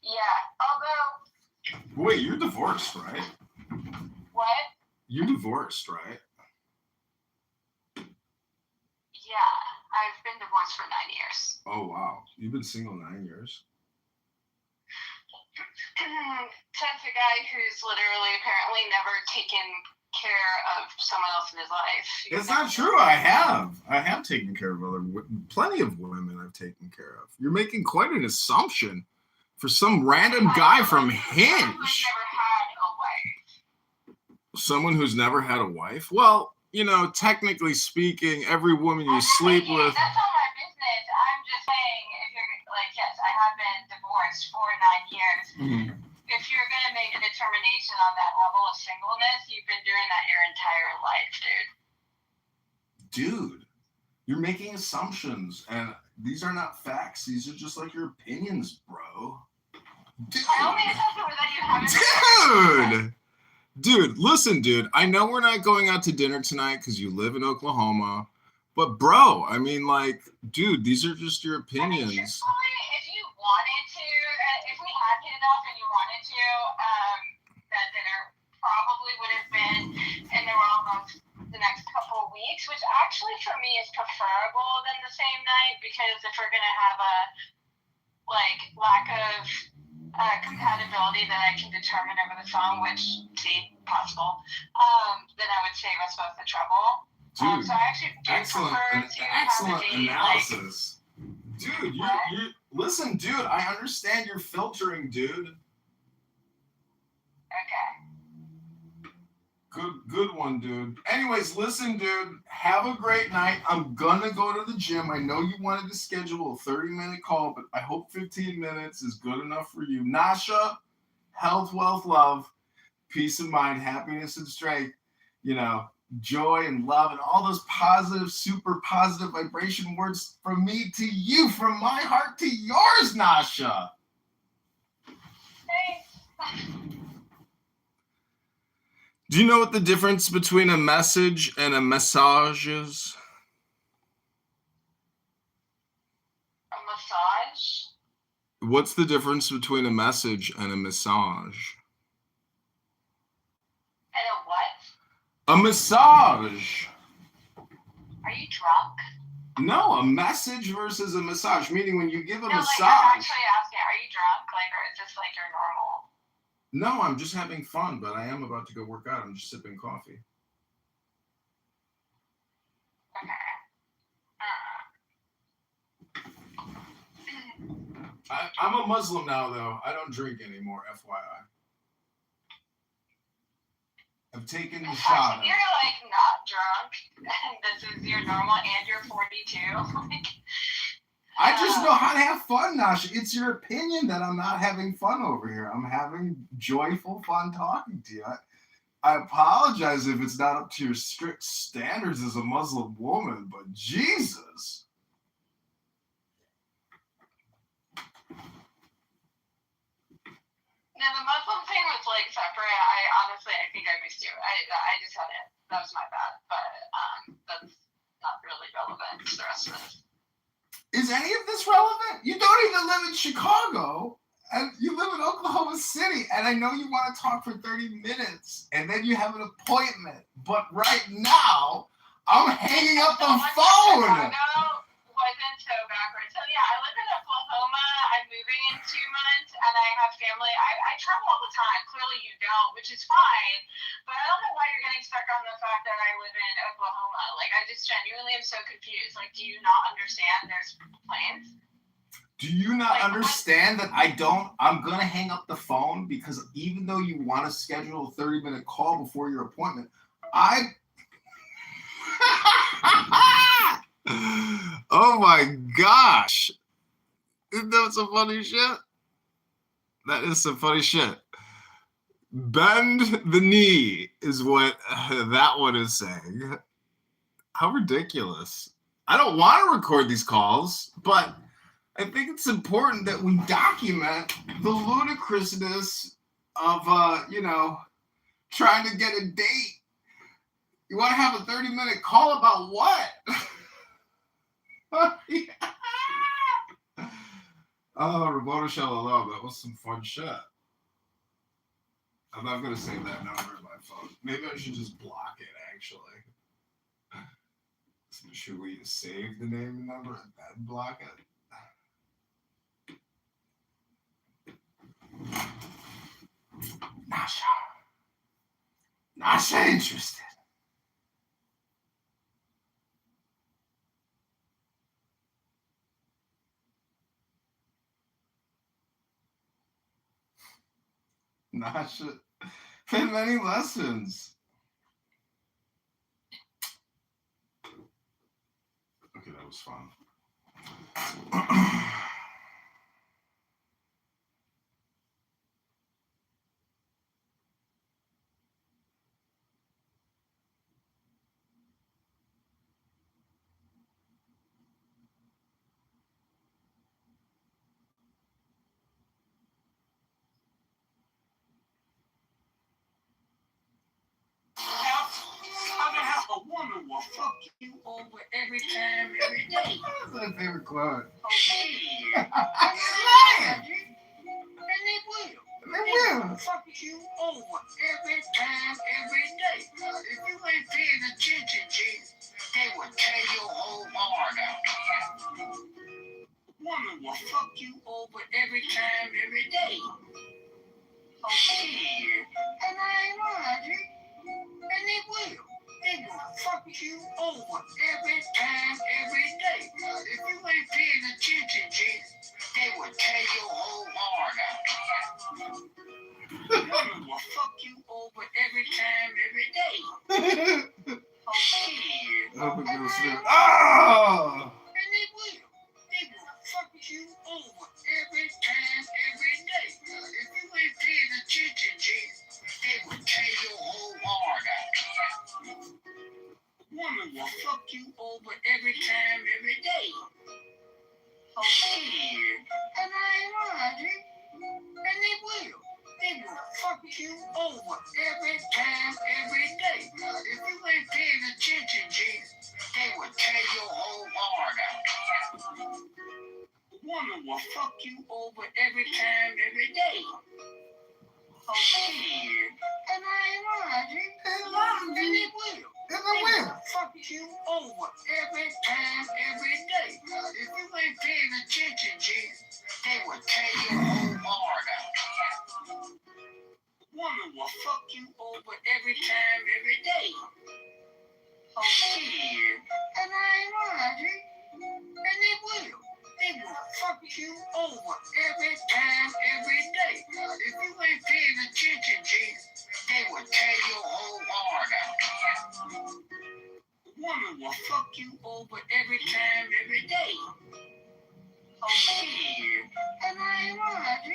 Yeah, although... Wait, you're divorced, right? What? You're divorced, right? Yeah, I've been divorced for 9 years. Oh, wow. You've been single 9 years? Since a guy who's literally apparently never taken care of someone else in his life. It's not true. I have taken care of plenty of women I've taken care of. You're making quite an assumption for some random guy from Hinge. Never had a wife. Someone who's never had a wife? Well, you know, technically speaking, every woman you sleep with. That's not my business. I'm just saying, if you're like, yes, I have been divorced for 9 years. Mm-hmm. If you're going to make a determination on that level of singleness, you've been doing that your entire life, dude. Dude, you're making assumptions, and these are not facts. These are just like your opinions, bro. Dude. My only assumption was that you haven't. Dude, listen, dude. I know we're not going out to dinner tonight because you live in Oklahoma, but bro, I mean, like, dude, these are just your opinions. I mean, truthfully, if you wanted to, if we had hit it off and you wanted to, that dinner probably would have been in the realm of the next couple of weeks, which actually for me is preferable than the same night, because if we're gonna have a lack of compatibility that I can determine over the phone, which seems possible, then I would save us both the trouble. Dude, so I actually excellent analysis. Dude, you listen, dude, I understand your filtering, dude. Okay. Good one, dude. Anyways, listen, dude. Have a great night. I'm gonna go to the gym. I know you wanted to schedule a 30-minute call, but I hope 15 minutes is good enough for you. Nasha, health, wealth, love, peace of mind, happiness and strength, joy and love and all those positive, super positive vibration words from me to you, from my heart to yours, Nasha. Thanks. Do you know what the difference between a message and a massage is? A massage? What's the difference between a message and a massage? And a what? A massage. Are you drunk? No, a message versus a massage, meaning when you give a massage. I'm actually asking, are you drunk? Or is this your normal? No, I'm just having fun, but I am about to go work out. I'm just sipping coffee. Okay. I'm a Muslim now, though. I don't drink anymore, FYI. I've taken the shot. If you're not drunk, and this is your normal, and you're 42, I just know how to have fun, Nasha. It's your opinion that I'm not having fun over here. I'm having joyful fun talking to you. I apologize if it's not up to your strict standards as a Muslim woman, but Jesus. No, the Muslim thing was separate. I think I missed you. I just had it. That was my bad. But that's not really relevant to the rest of this. Is any of this relevant? You don't even live in Chicago, and you live in Oklahoma City, and I know you want to talk for 30 minutes, and then you have an appointment. But right now, I'm hanging up the phone. Chicago wasn't so backwards. So yeah, I live in Oklahoma. I'm moving in 2 months, and I have family. I travel all the time. Clearly you don't, which is fine. But I don't know why you're getting stuck on the fact that I live in Oklahoma. I just genuinely am so confused. Do you not understand there's planes? Do you not understand that I'm going to hang up the phone because even though you want to schedule a 30-minute call before your appointment, oh my gosh. Isn't that some funny shit? That is some funny shit. Bend the knee is what that one is saying. How ridiculous. I don't want to record these calls, but I think it's important that we document the ludicrousness of, trying to get a date. You want to have a 30-minute call about what? Oh, Roberto Shalala, that was some fun shit. I'm not going to save that number in my phone. Maybe I should just block it, actually. So should we save the name and number and then block it? Nasha interested. Nasha, been many lessons. Okay, that was fun. A woman will fuck you over every time, every day. That's my favorite quote. And they will. They will fuck you over every time, every day. If you ain't paying attention, G, they will tear your whole heart out. Woman will fuck you over every time, every day. And I ain't lying, G. And they will. They will fuck you over every time, every day. If you ain't paying attention, G, they will tear your whole heart out. Women will fuck you over every time, every day. Oh, shit. Up it goes through. Ah! And they will. They will fuck you over every time, every day. If you ain't paying attention, G, they will tear your whole heart out. Woman will fuck you over every time, every day. Oh, shit. And I ain't lying, G. And they will. They will fuck you over every time, every day. If you ain't paying attention, G, they will tear your whole heart out. Woman will fuck you over every time, every day. Oh, shit. And I ain't lying, G. And they will. And they will. Fuck you over every time, every day. If you ain't paying attention, G, they will tear your whole heart out. Woman will fuck you over every time, every day. Oh, shit. And I ain't lying, G. And they will. They will fuck you over every time, every day. If you ain't paying attention, G, they will tear your whole heart out. Woman will fuck you over every time, every day. Oh, shit. And I ain't lying, G.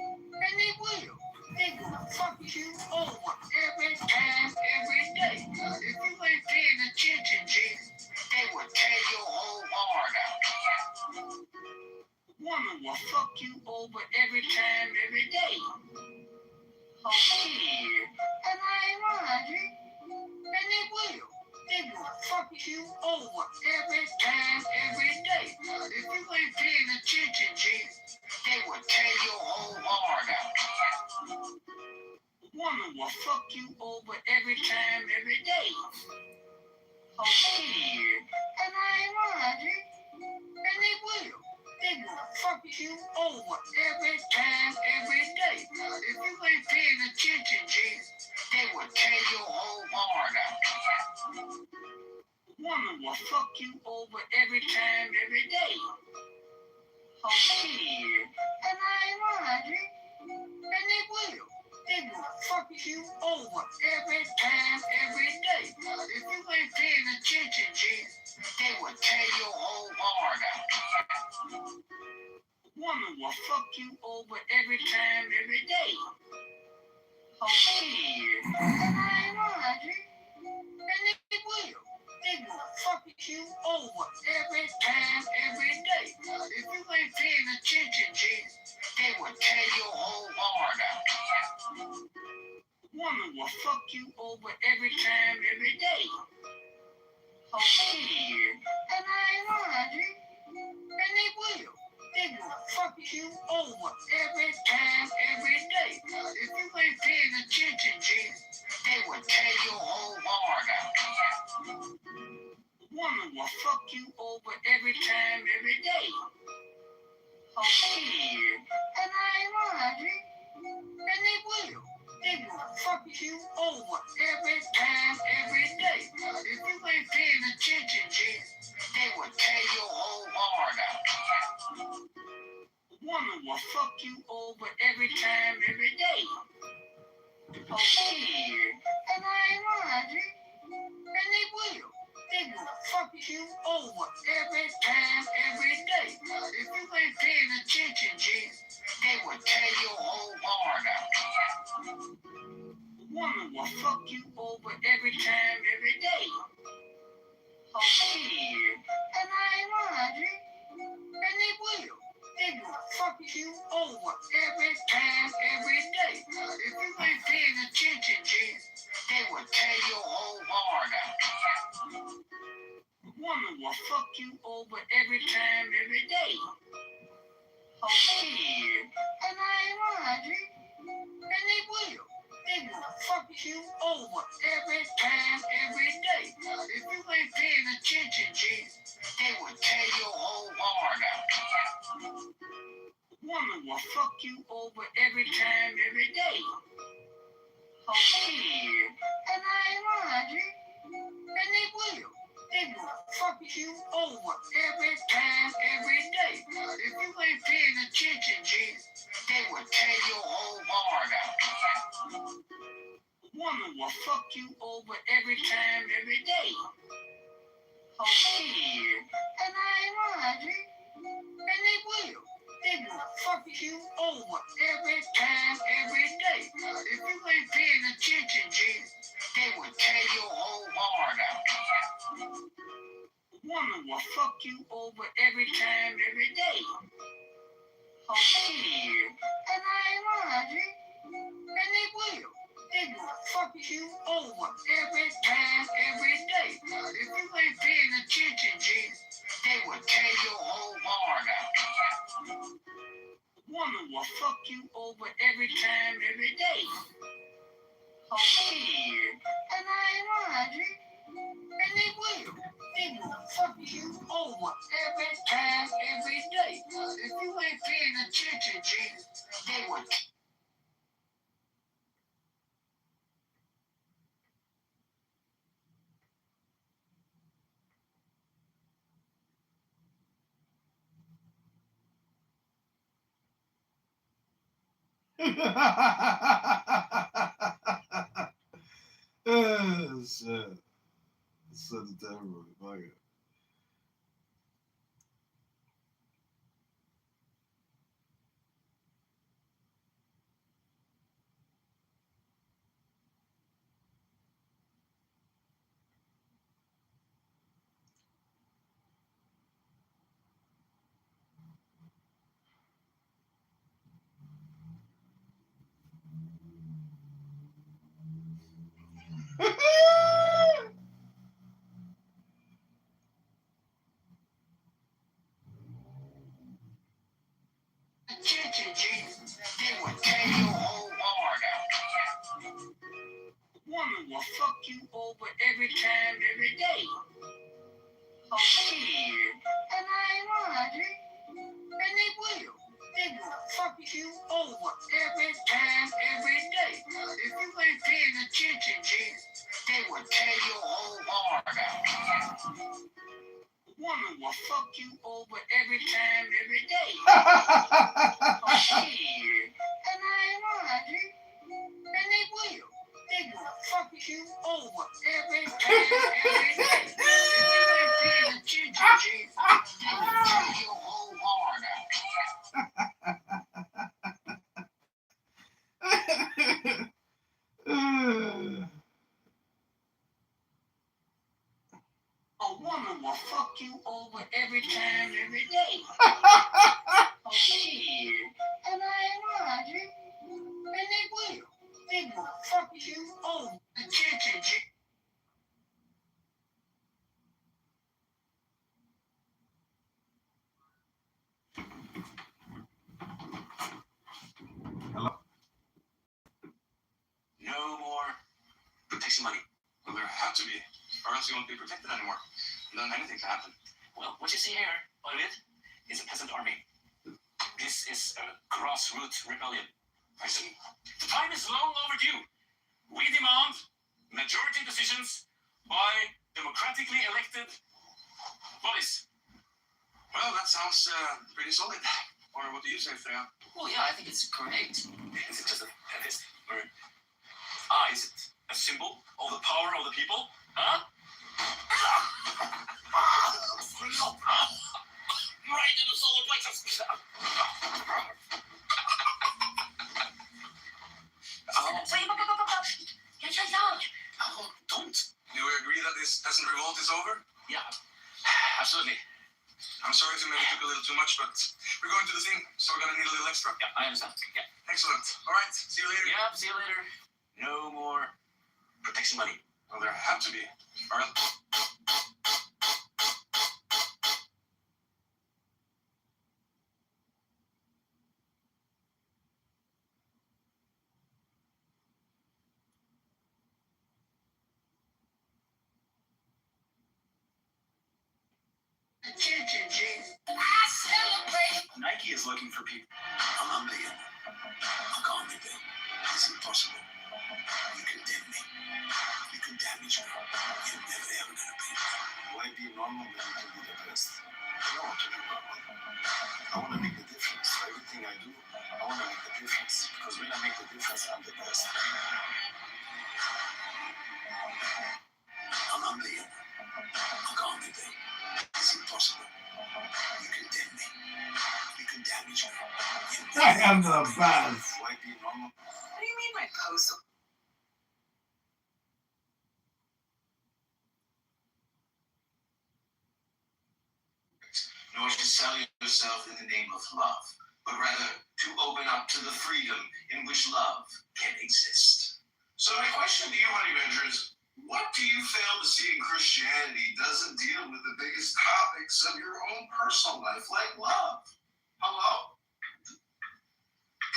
And they will. They will fuck you over every time, every day. If you ain't paying attention, G, they will tear your whole heart out. Woman will fuck you over every time, every day. Oh, shit. And I ain't lying, G. And they will. They will fuck you over every time, every day. If you ain't paying attention, G, they will tear your whole heart out. Woman will fuck you over every time, every day. Oh, shit. And I ain't lying, G. And they will. They will fuck you over every time, every day. If you ain't paying attention, G, they will tear your whole heart out. Woman will fuck you over every time, every day. Oh, shit. And I ain't lying, G. And they will. They will fuck you over every time, every day. If you ain't paying attention, G, they will tear your whole heart out. Woman will fuck you over every time, every day. Oh, shit. And I ain't lying, G. And they will. They will fuck you over every time, every day. If you ain't paying attention, G, they will tear your whole heart out. Woman will fuck you over every time, every day. Oh, shit. And I ain't lying, G. And they will. They will fuck you over every time, every day. If you ain't paying attention, G, they will tear your whole heart out. Woman will fuck you over every time, every day. Oh, shit. And I ain't lying, G. And they will. They will fuck you over every time, every day. If you ain't paying attention, G, they will tear your whole heart out. Woman will fuck you over every time, every day. Oh, shit. And I ain't lying, G. And they will. They will fuck you over every time, every day. If you ain't paying attention, G, they will tear your whole heart out. Woman will fuck you over every time, every day. Oh, shit. And I ain't lying, G. And they will. They will fuck you over every time, every day. If you ain't paying attention, G, they will tear your whole heart out. Woman will fuck you over every time, every day. Oh, shit. And I ain't lying, G. And they will. They will fuck you over every time, every day. If you ain't paying attention, G, they will tear your whole heart out. Woman will fuck you over every time, every day. Oh, shit. And I ain't lying, G. And they will. They will fuck you over every time, every day. If you ain't paying attention, G, they will tear your whole heart out. Woman will fuck you over every time, every day. Oh shit. And I ain't lying, G. And they will. They will fuck you over every time, every day. If you ain't paying attention, G, they will tear your whole heart out. Woman will fuck you over every time, every day. Oh shit. And I ain't lying, G. And they will. They will fuck you over every time, every day. If you ain't paying attention, G, they will tear your whole heart out. Woman will fuck you over every time, every day. Oh shit. And I ain't lying, G. And they will. They will fuck you over every time, every day. If you ain't paying attention, G, they will. Oh, shit. Send it to everybody. Fuck it. Attention, Jesus. They will tear your whole heart out. Woman will fuck you over every time, every day. Oh shit. And I ain't lying, G. And they will. They will fuck you over every time, every day. If you ain't paying attention, G, they will tear your whole heart out. Woman will fuck you over every time, every day. Oh shit. And I ain't lying, G. And they will. They will fuck you over every time, every day. If you ain't paying attention, G, they will tear your whole heart out. A woman will fuck you over every time, every day. Oh shit. And I ain't lying, G. And they will. They will fuck you over. Attention, G. Hello? No more protection money. Well, there have to be, or else you won't be protected anymore. Then anything can happen. Well, what you see here, Olivet, is a peasant army. This is a grassroots rebellion. I see. The time is long overdue. We demand majority decisions by democratically elected bodies. Well, that sounds pretty solid. Or what do you say, Freya? Well, yeah, I think it's great. Is it just a list? Or is it a symbol of the power of the people? Huh? Right in the solar plexus. Don't. Do we agree that this peasant revolt is over? Yeah, absolutely. I'm sorry to maybe took a little too much, but we're going to the thing, so we're gonna need a little extra. Yeah, I understand. Yeah. Excellent. All right. See you later. Yeah, see you later. No more protection money. Well, there have to be. All right. Attention, G. I celebrate. Nike is looking for people. I'm not begging. Call me baby. It's impossible. You condemn me. You can damage me. You're never ever gonna be. Why be normal when you can be the best? I don't want to be normal. I want to make the difference. For everything I do, I want to make the difference. Because when I make the difference, I'm the best. I am the best. What do you mean by postal? Nor to sell yourself in the name of love, but rather to open up to the freedom in which love can exist. So my question to you, honey badger, is what do you fail to see in Christianity doesn't deal with the biggest topics of your own personal life, like love? Hello?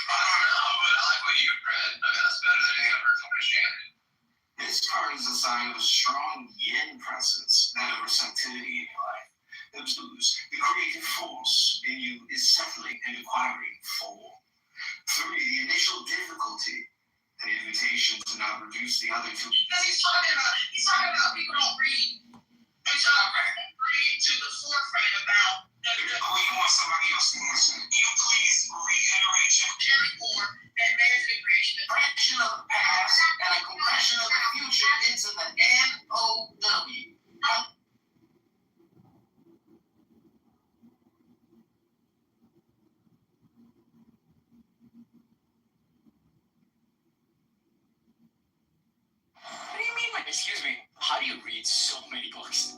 I don't know, but I like what you read. I mean, that's better than anything I've heard from Christianity. This card is a sign of a strong yin presence, that of receptivity in your life. The blues, the creative force in you is settling and acquiring 4. 3, the initial difficulty, an invitation to not reduce the other 2. Because he's talking about people don't read. He's bringing it to the forefront about You want somebody else to listen. You please reiterate your Jerry Moore and man's creation. Compression of the past and a compression of the future into the N-O-W. What do you mean? Excuse me, how do you read so many books?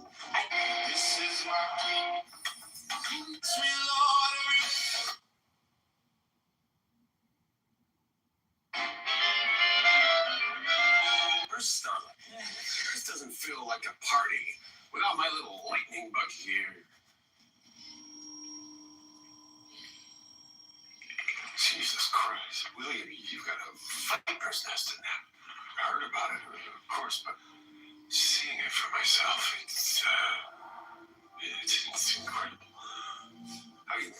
This is my plea. Sweet Lord, Where's Starlight? This doesn't feel like a party without my little lightning bug here. Jesus Christ, William, you've got a viper's nest in there. I heard about it, of course, but seeing it for myself, it's incredible. I mean,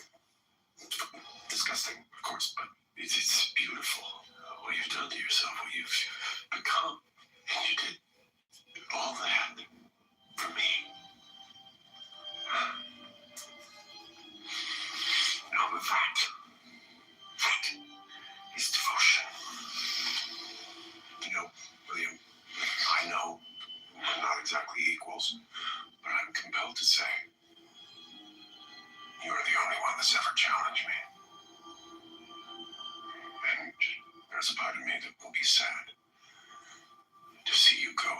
disgusting, of course, but it's beautiful. What you've done to yourself, what you've become. And you did all that for me. Now that is devotion. You know, William, I know we're not exactly equals, but I'm compelled to say you're the only one that's ever challenged me. And there's a part of me that will be sad to see you go.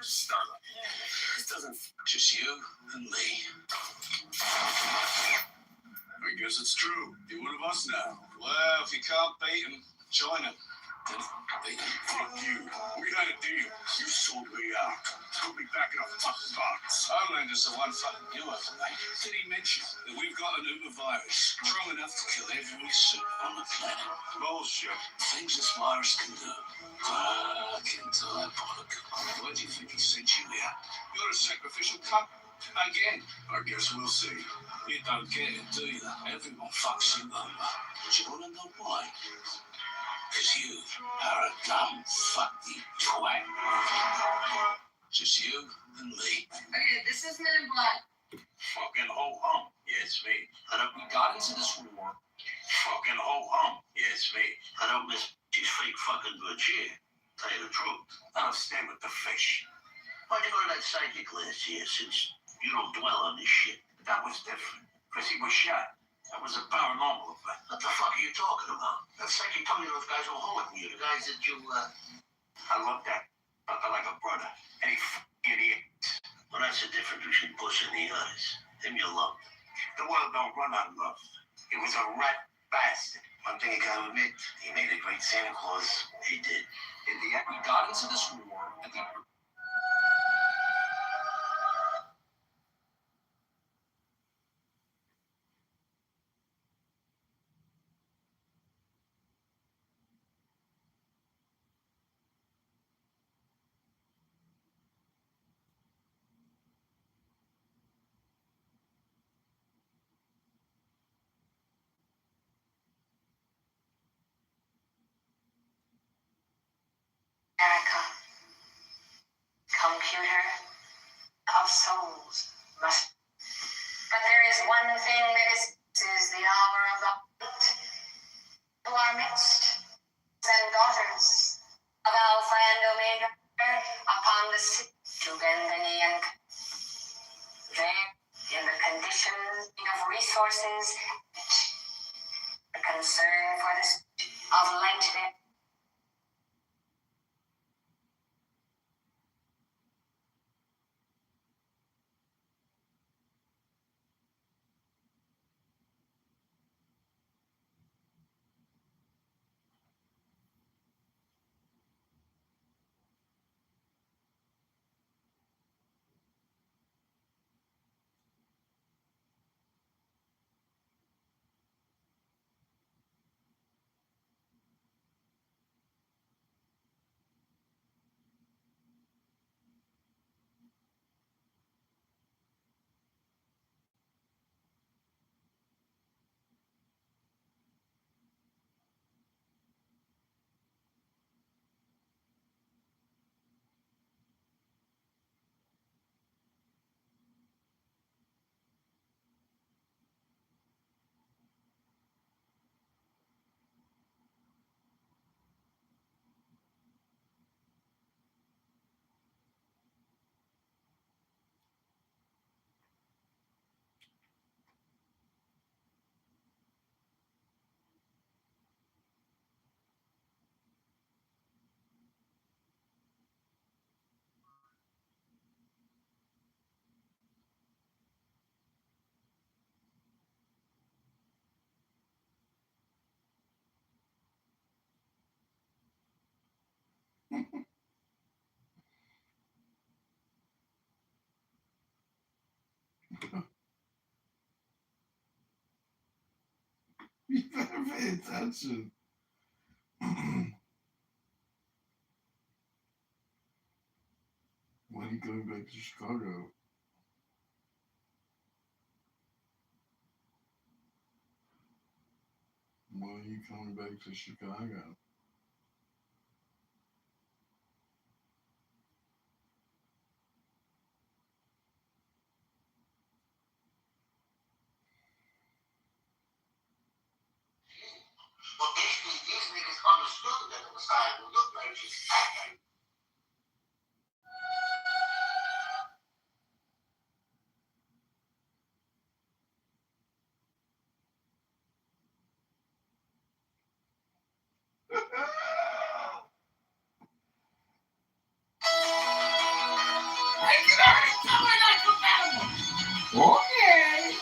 Starlight. This doesn't. Just you and me. I guess it's true. You're one of us now. Well, if you can't beat him, join him. Fuck you. We had a deal. You sold me out. Put me back in a fucking box. Homelander's the one fucking you up tonight. Did he mention that we've got a new virus strong enough to kill every soul on the planet? Bullshit. Things this virus can do. Fucking diabolical. What do you think he sent you here? You're a sacrificial cunt. Again. I guess we'll see. You don't get it, do you? Everyone fucks you over. Do you want to know why? Because you are a dumb fucking twat. Just you and me. Okay, this is Men in Black. Fucking ho-hum. Yeah, it's me. We got into this war. Fucking ho-hum. Yeah, it's me. I don't miss these fake fucking Virginia. Tell you the truth. I don't stay with the fish. Why'd you go to that psychic last year since you don't dwell on this shit? That was different. Because he was shot. That was a paranormal event. What the fuck are you talking about? That psychic told me those guys were holding you. The guys that you, I looked at like a brother. And he f***ing idiot. Well, that's the difference between puss and the eyes. Him you love. The world don't run on love. He was a rat bastard. One thing you gotta admit, he made a great Santa Claus. He did. In the end, we got into this war at the... America, computer of souls must. But there is one thing that is the You better pay attention. When are you going back to Chicago? When are you coming back to Chicago? But basically, these niggas understood that the Messiah would look like Jesus, act like Okay.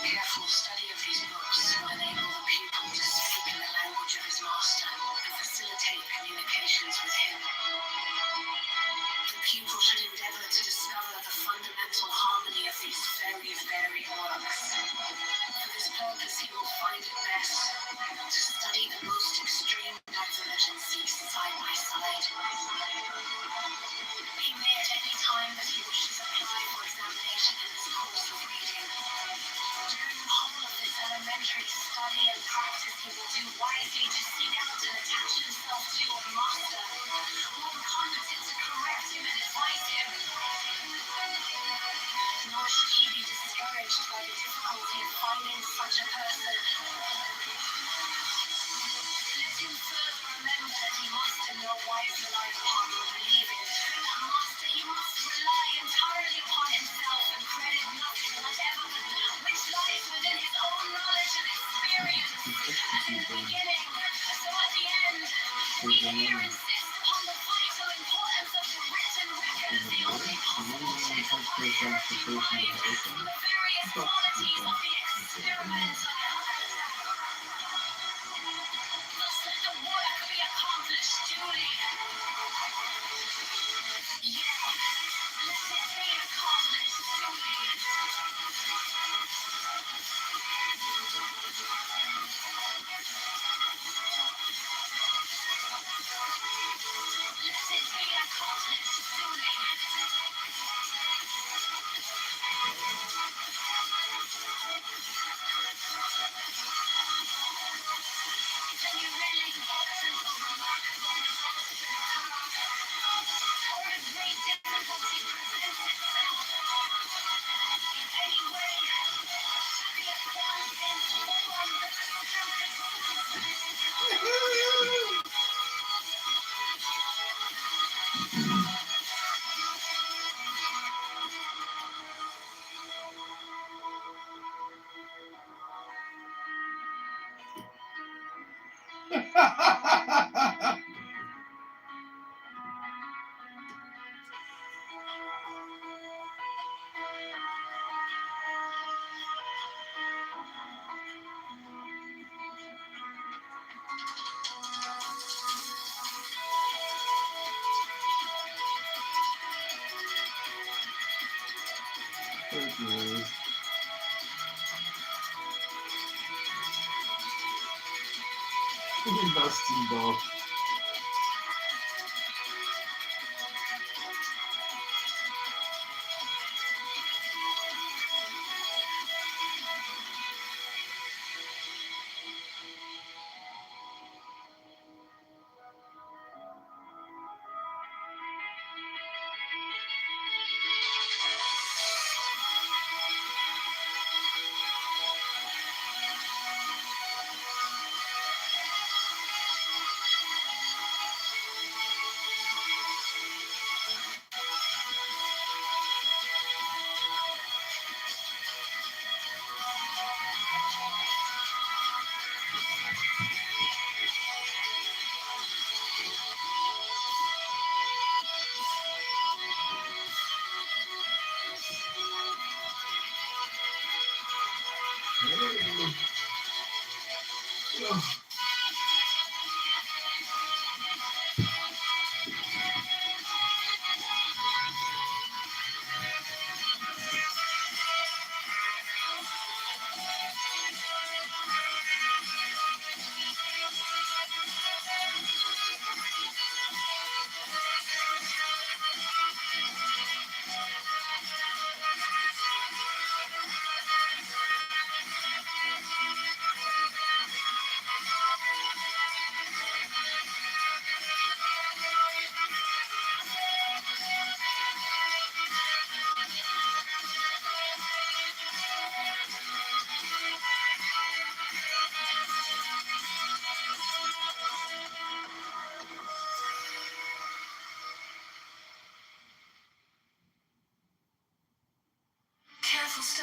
Careful study of these books will enable the pupil to speak in the language of his master and facilitate communications with him. The pupil should endeavor to discover the fundamental harmony of these very varied works. For this purpose, he will find it best to study the most extreme divergencies side by side. He may at any time that he wishes apply for examination in this course of reading. During the whole of this elementary study and practice, he will do wisely to seek out and attach himself to a master, one competent to correct him and advise him. Nor should he be discouraged by the difficulty of finding such a person. Let him further remember that he must in no wise rely upon or believe in. That master he must rely entirely upon himself and credit nothing whatever which lies within his own knowledge and experience. As in the beginning, so at the end, we here insist upon the vital importance of the written record as the only possible check upon accuracy derived from the various qualities of the experiment. Thus let the work be accomplished duly. Yeah, let it be accomplished duly. Let it be accomplished duly. Then you really got some remarkable results to come up. Or a great difficulty presents itself. Anyway, the account is form the Thank you. Dusty dog.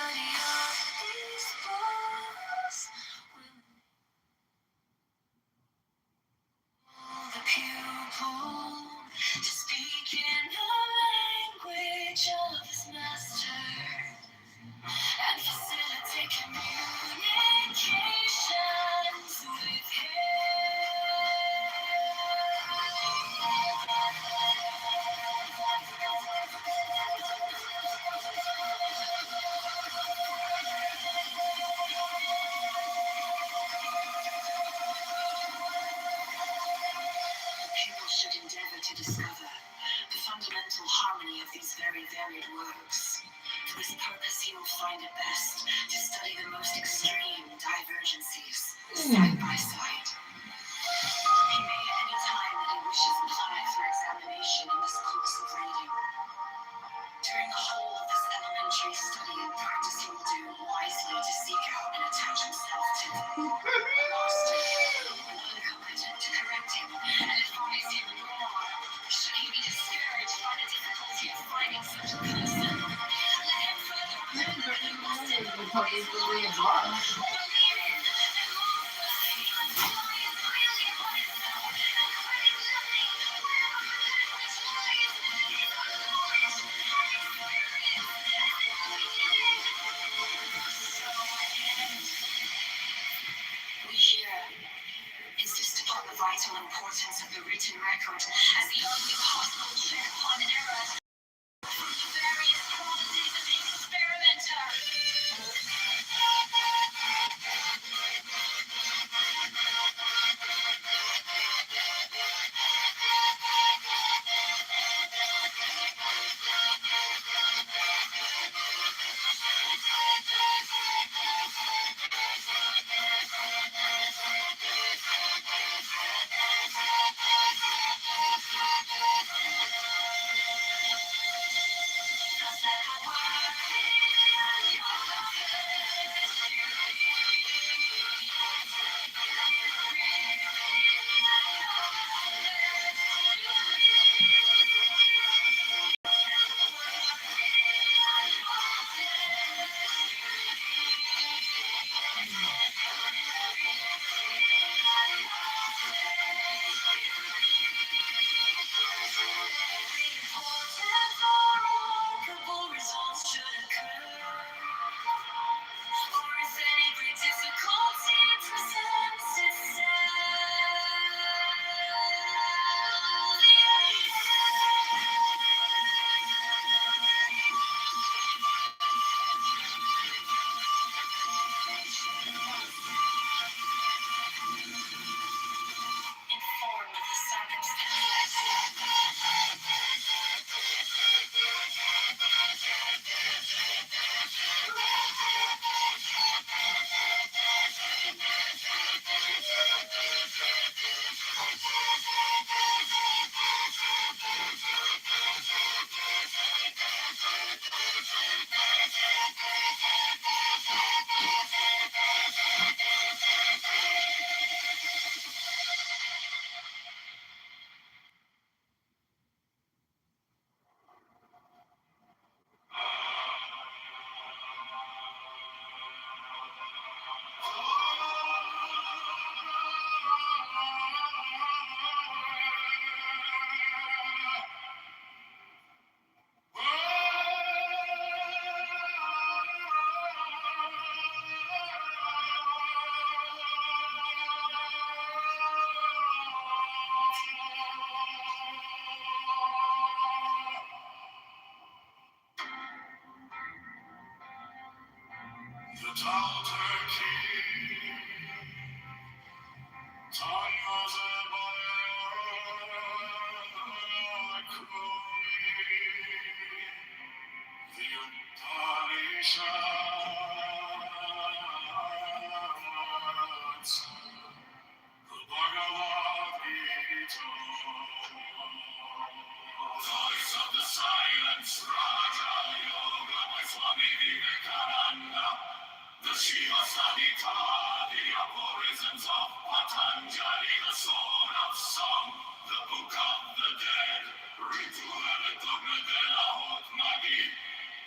study all these books. The pupil to speak in the language of his master and facilitate communications with People should endeavor to discover the fundamental harmony of these very varied works. For this purpose, he will find it best to study the most extreme divergencies side by side. He may at any time that he wishes apply for examination in this course of reading. During the whole of this elementary study and practice, he will do wisely to seek out and attach himself to them. A master, one competent to correct him and advise him more. Should he be discouraged by the difficulty of finding such a person, let him further remember that he must employ his mind, believe in and master rely entirely upon himself, and crave nothing wherever which lies his own knowledge and experience every day. So we hear insist upon the vital importance of the written record as the only possible check upon error from the various qualities of the experimenter. Remarkable results should occur, or if any great difficulty presents informed of the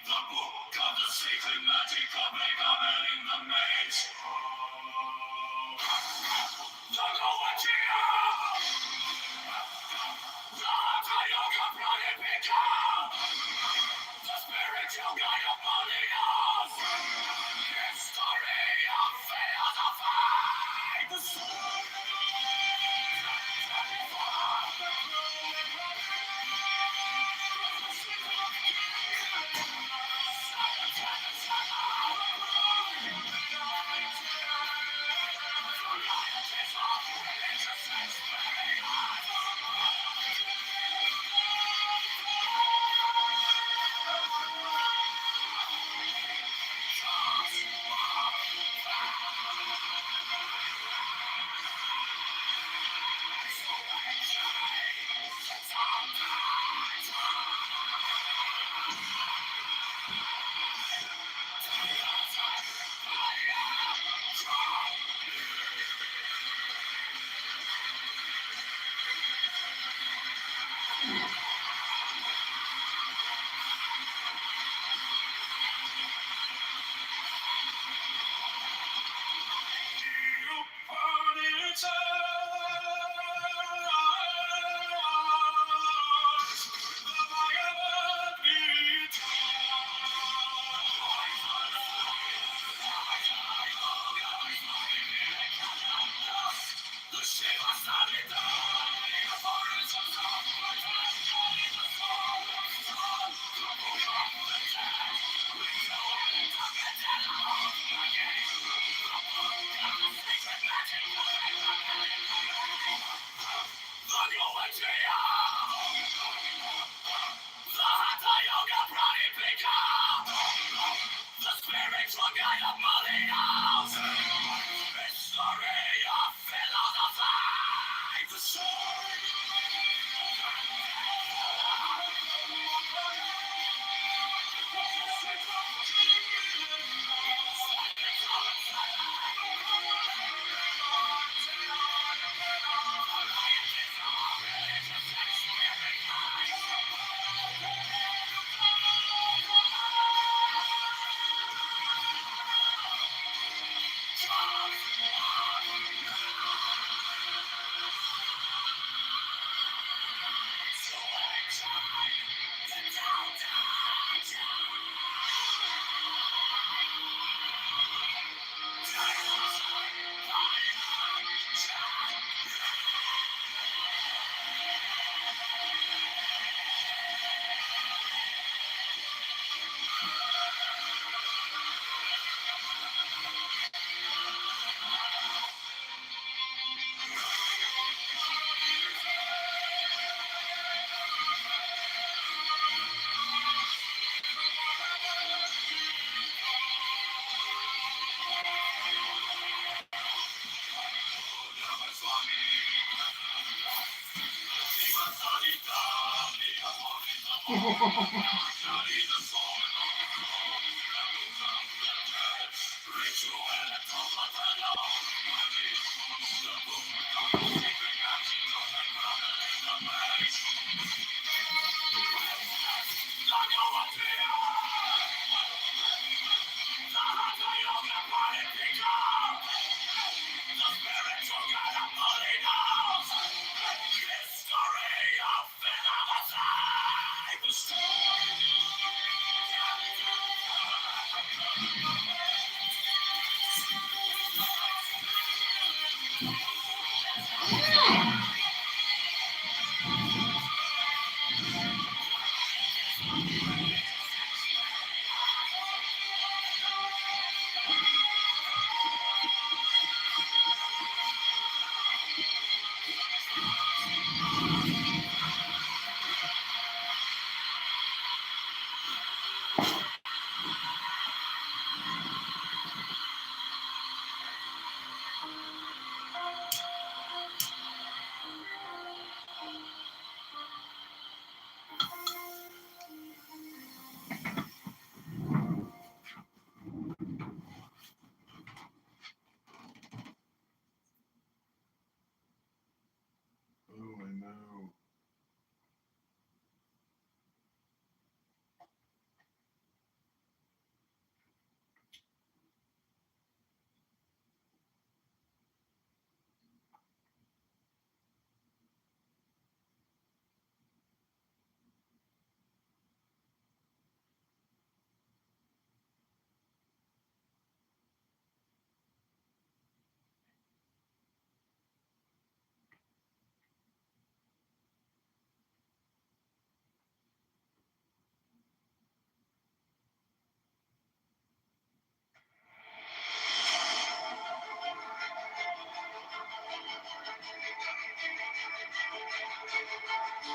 The book of the sacred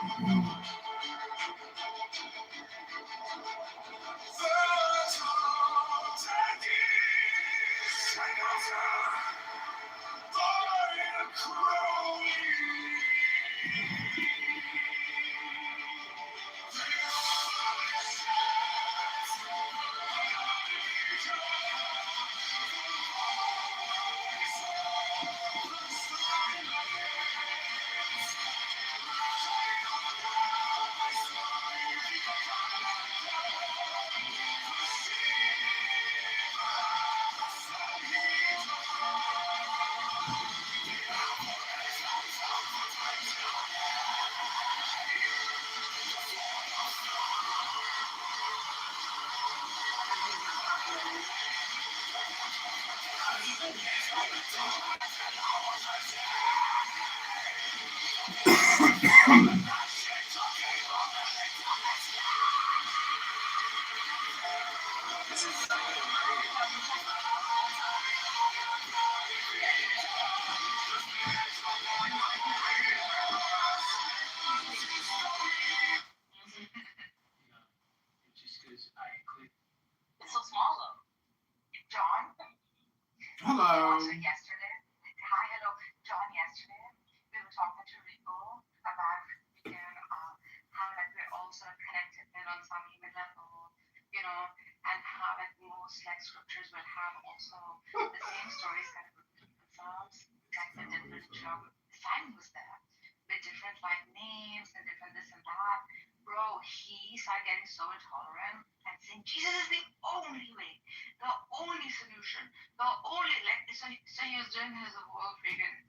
It's so small though. John? Hello. Yesterday. Hi, hello. John, yesterday we were talking to Rico about how like we're all sort of connected then on some human level, and how like most like scriptures will have also the same stories kind of repeat themselves, like the different Simon was there, with different like names and different this and that. Bro, he started getting so intolerant and saying Jesus is the only way, the only solution, the only like so he was doing his whole freaking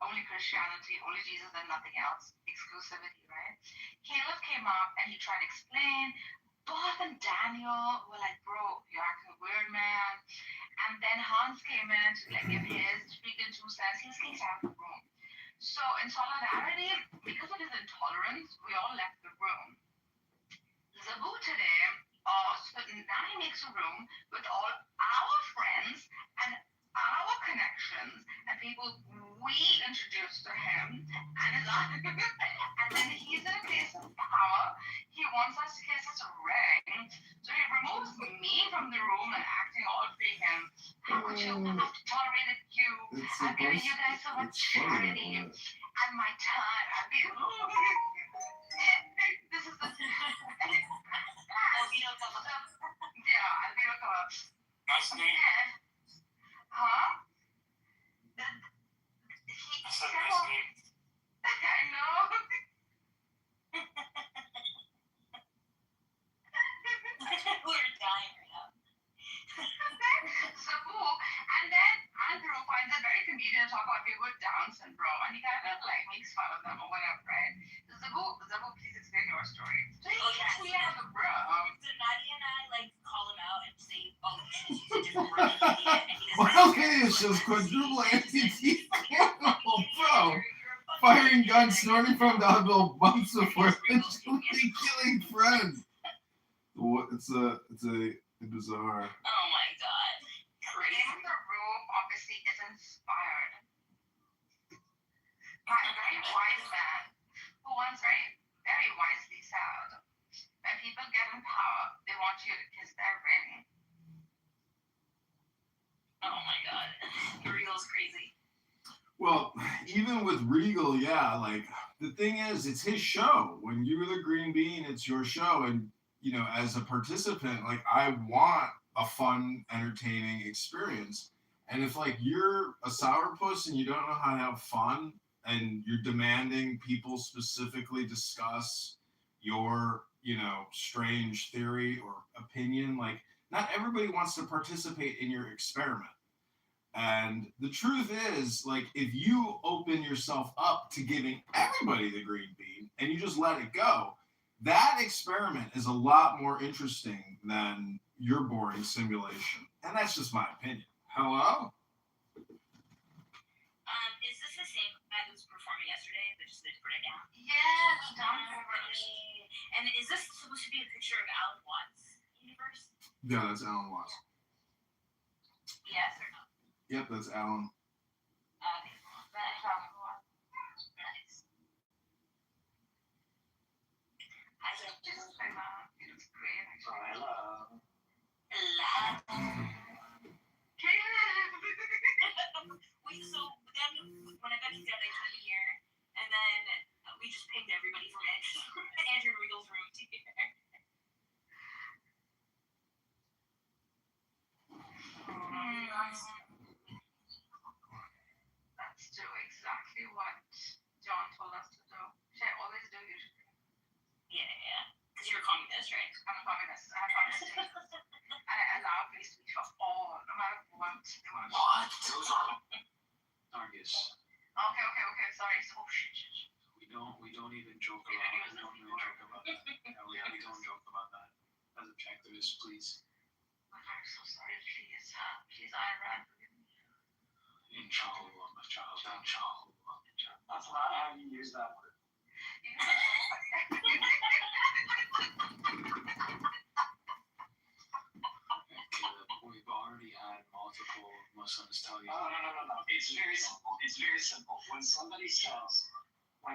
only Christianity, only Jesus and nothing else, exclusivity, right? Caleb came up and he tried to explain. Both and Daniel were like, bro, you're acting weird, man. And then Hans came in to like give his freaking 2 cents. He's kicked out of the room. So in solidarity, because of his intolerance, we all left the room. Zabu today, so now he makes a room with all our friends and our connections and people we introduced to him and his and then he's in a place of power. He wants us to kiss his ring. So he removes me from the room and acting all freaking. How could you have tolerated you? I've given you guys so much charity and my time. I've been this is the yeah, I'll be Nice name. Huh? I said nice name. I know. We're dying right now. Sabu, and then Andrew finds it very convenient to talk about people with Down syndrome, and he kind of like makes fun of them or whatever, right? Sabu, please explain your story. So we have a bro. So Nadia and I like call him out and say, oh, you should use a different word than idiot, and he doesn't. Well, okay, it's just quadruple anti-T bro. Firing guns, snorting from downhill bumps before eventually killing friends. It's a bizarre. Oh my god. Creating the room obviously is inspired by a very wise man who once very, very wisely said, when people get in power, they want you to kiss their ring. Oh my god. Regal's crazy. Well, even with Regal, yeah, like the thing is, it's his show. When you're the green bean, it's your show. And, as a participant, like I want a fun, entertaining experience. And if like you're a sourpuss and you don't know how to have fun and you're demanding people specifically discuss your, strange theory or opinion, like not everybody wants to participate in your experiment. And the truth is, like, if you open yourself up to giving everybody the green bean and you just let it go, that experiment is a lot more interesting than your boring simulation. And that's just my opinion. Hello? Is this the same guy who was performing yesterday, but just a different account? Yes, Tom. And is this supposed to be a picture of Alan Watts' universe? Yeah, that's Alan Watts. Yes or no? Yep, that's Alan. Nice. It's great, actually. So then when I got to Canada, I came here, and then we just pinged everybody from Andrew Regal's room to here. Let's do exactly what John told us to do. Should I always do you? Yeah. Because you're a communist, right? I'm a communist. I'm a communist. And I allow free speech for all, no matter what they want to do. What? Those are targets. Okay. Sorry. So, shit. We don't even joke about. We don't even joke about that. Yeah, we don't joke about that. As objectivists, please. I'm so sorry. Please, Iran. Inshallah. That's not how you use that word. We've already had multiple Muslims tell you. No. It's very simple. When somebody says, I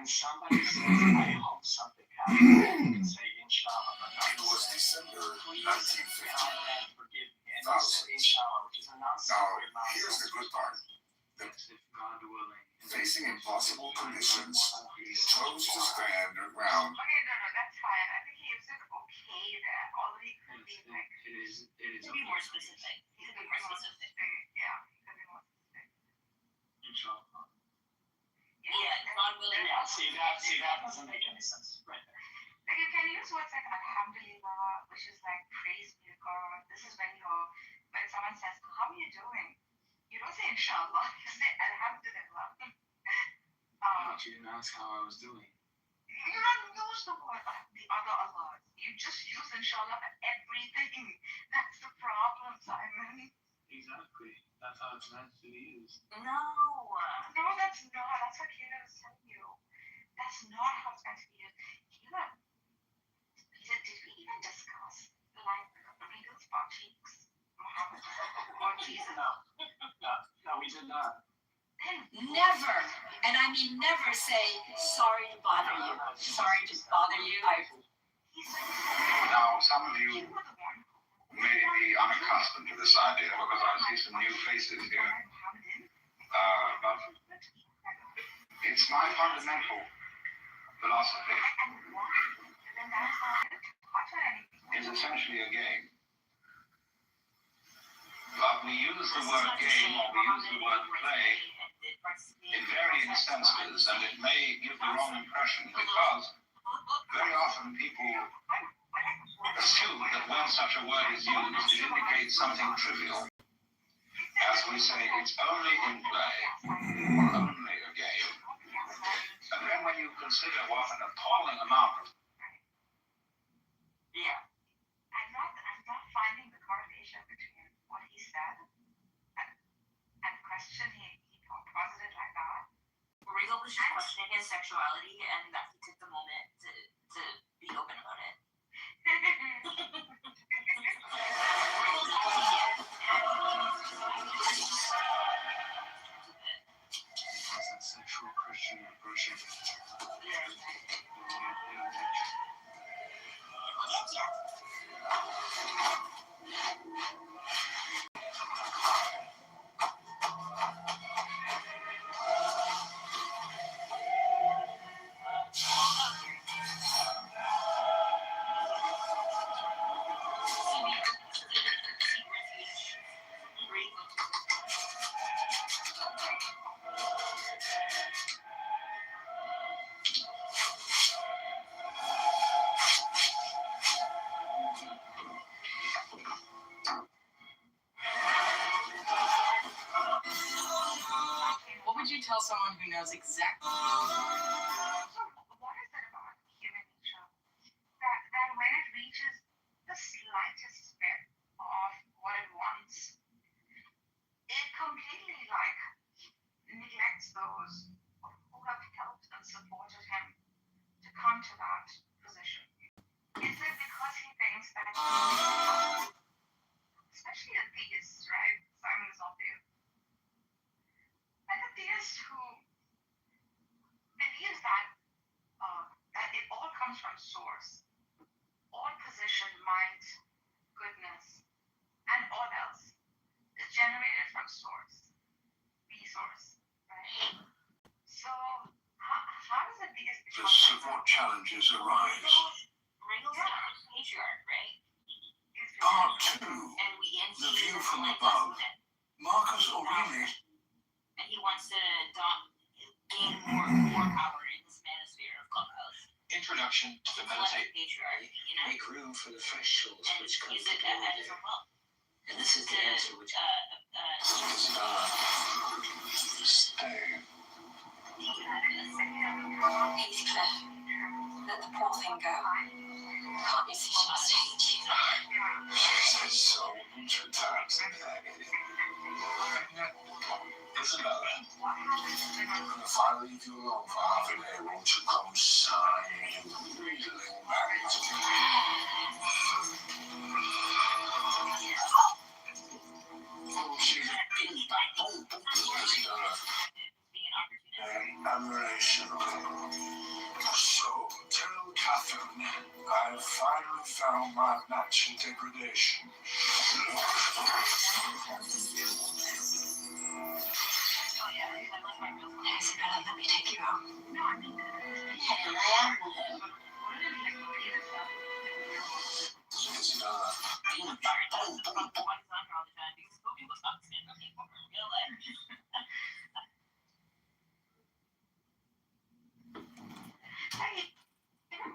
hope something happens, you can say inshallah. But not It was December please 1950. forgive me. And you say inshallah, which is a non-sequitur. Now, here's the good part. If God willing. Facing impossible conditions, he chose to stand their ground. Okay, no, that's fine. I think he used it okay there. Although he could be like. It is. To be more specific. He could be more specific. Yeah, he could be more specific. Inshallah. Yeah, God willing. Yeah, see that doesn't make any sense right there. Like you can use words like alhamdulillah, which is like praise be to God. This is when someone says, how are you doing? You don't say inshallah, you say alhamdulillah. But you didn't ask how I was doing. You don't use the word the other Allahs. You just use inshallah for everything. That's the problem, Simon. Exactly. That's how it's meant to be used. No, that's not. That's what Kayla was telling you. That's not how it's meant to be used. Kayla, did we even discuss like Regal's butt cheeks, Muhammad, or Jesus? No, we did not. Never, and I mean never say, sorry to bother you. Sorry to bother you. Now, some of you may be unaccustomed to this idea because I see some new faces here. But it's my fundamental philosophy. It's essentially a game. But we use the word game or we use the word play in varying senses, and it may give the wrong impression because very often people assume that when such a word is used, it indicates something trivial. As we say, it's only in play, or only a game. And then when you consider what an appalling amount of... Yeah. I'm not finding the correlation between what he said and the question he posited like that. Regal was just questioning his sexuality, and that he took the moment to be open about it. It's a sexual Christian approach of it. What would you tell someone who knows exactly? What is it about human nature that when it reaches the slightest bit of what it wants, it completely like neglects those who have helped and supported him to come to that position? Is it because he thinks that, especially a theist, right? Simon is obvious. Like a theist who believes that it all comes from source. challenges arise. Ringo's patriarch, right? Part 2. The view from above. Marcus Aurelius. And he wants to gain more power in this manosphere of Clubhouse. Introduction to the meditate. Patriarch, you know? Make room for the fresh souls And which come use to it dwell as there. a well. And this is the answer which Stay. Heathcliff, let the poor thing go. Can't you see she must hate you? She says so multiple times in agony. Isabella, if I leave you alone for half a day, won't you come sighing and wheedling back to me? Oh, she's admiration. So, tell Catherine, I've finally found my match in degradation. Isabella, let me take you out.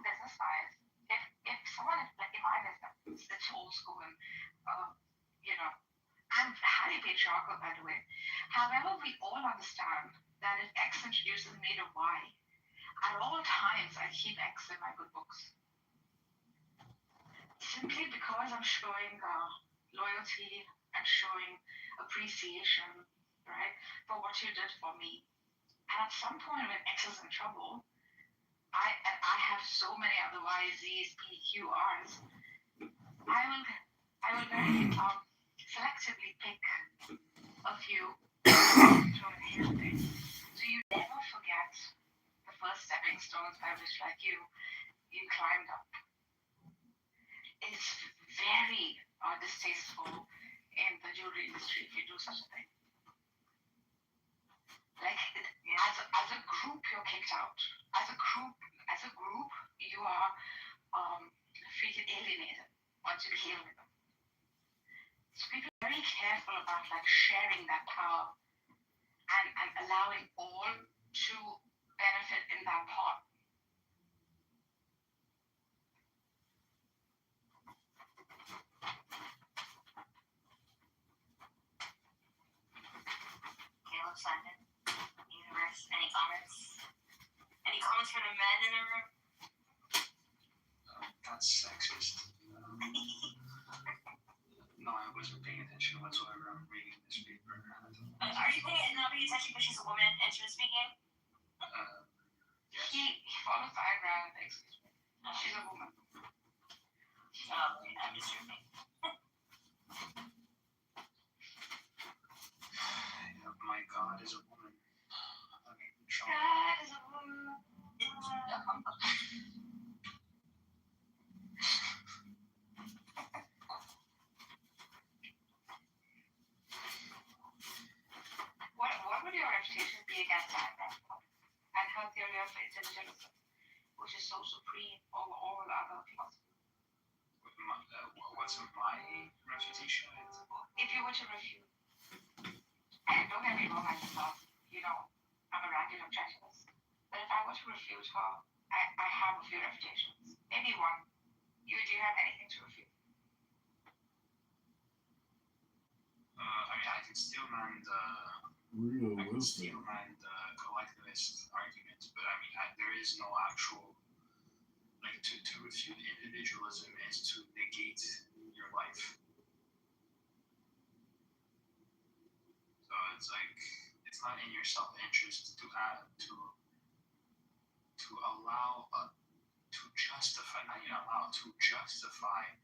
Business-wise, if someone is like in my business, it's old school and you know, I'm highly patriarchal, by the way. However, we all understand that if X introduces me to Y, at all times I keep X in my good books. Simply because I'm showing loyalty and showing appreciation, right, for what you did for me. And at some point when X is in trouble, I have so many other Y's, Z's, P, Q, R's. I will very selectively pick a few throw in here today. So you never forget the first stepping stones by which, like you climbed up. It's very distasteful in the jewelry industry if you do such a thing. Like as a group, you're kicked out. As a group, you are treated alienated once you deal with them. So people are very careful about like sharing that power and allowing all to benefit in that pot. Caleb Simon, Universe, any comments? Any comments from the men in the room? That's sexist. No, I wasn't paying attention whatsoever. I'm reading this paper. Are you not paying attention because she's a woman and she was speaking? Yes. He follows diagram, excuse me. She's a woman. I'm just joking. My God is a woman. God is a woman. What would your reputation be against diagram and her theory of intelligence, which is so supreme over all other philosophy? What's my reputation? If you were to refute, and don't get me wrong, I'm a ragged objectivist, but if I were to refute her, I have a few refutations. Maybe one. Do you have anything to refute? I can still man the collectivist argument, but there is no actual to refute individualism is to negate your life. So it's like it's not in your self-interest to allow to justify, not even allow, to justify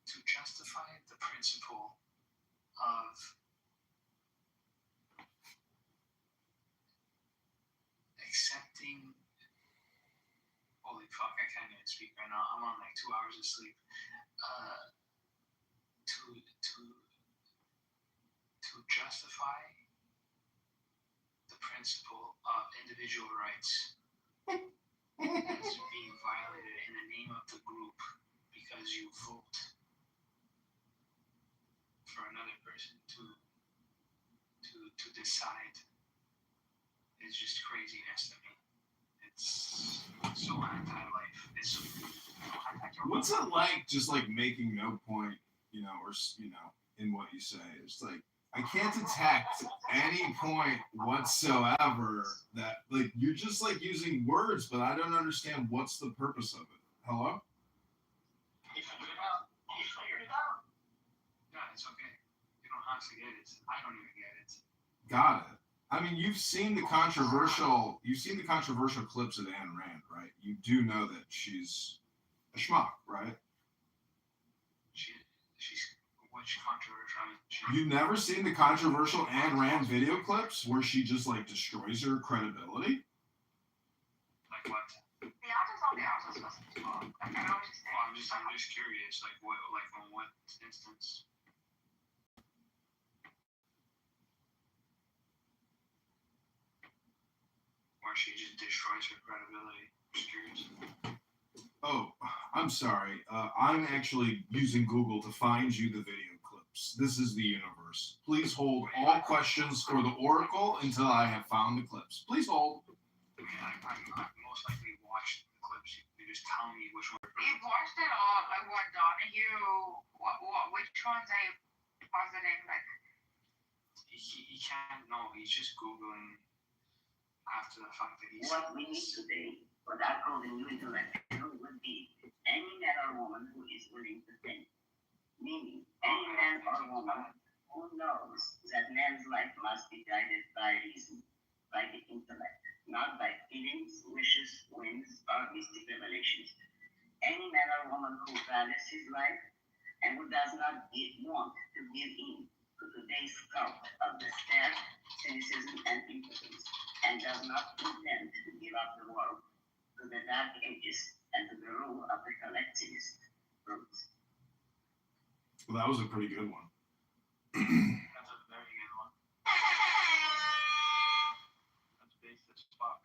to justify the principle of accepting. Holy fuck, I can't even speak right now. I'm on like 2 hours of sleep. To justify the principle of individual rights is being violated in the name of the group because you vote for another person to decide is just craziness to me. It's so anti-life. It's so What's it like just like making no point, or in what you say? It's like I can't detect any point whatsoever that like you're just like using words, but I don't understand what's the purpose of it. Hello? You figured it out. You figured it out. Yeah, it's okay. You don't have to get it. I don't even get it. Got it. I mean, you've seen the controversial clips of Ayn Rand, right? You do know that she's a schmuck, right? She's which controversial? You've never seen the controversial Ayn Rand video clips where she just like destroys her credibility? Like what? The artist on the artist was like, I don't understand. Well, I'm just curious. Like what? Like on what instance? Where she just destroys her credibility. I'm just curious. Oh, I'm sorry. I'm actually using Google to find you the video clips. This is the universe. Please hold all questions for the Oracle until I have found the clips. Please hold. I mean, I've most likely watched the clips. You just tell me which one. You've watched it all, like what Donahue, which ones are you positing? Like, he can't know. He's just Googling after the fact that he's. What we need today, what I call the new intellectual, would be any man or woman who is willing to think. Meaning, any man or woman who knows that man's life must be guided by reason, by the intellect, not by feelings, wishes, whims, or mystic revelations. Any man or woman who values his life and who does not want to give in to today's cult of despair, cynicism, and impotence, and does not intend to give up the world to the dark ages and to the rule of the collectivist roots. Well, that was a pretty good one. That's a very good one. That's basic as fuck.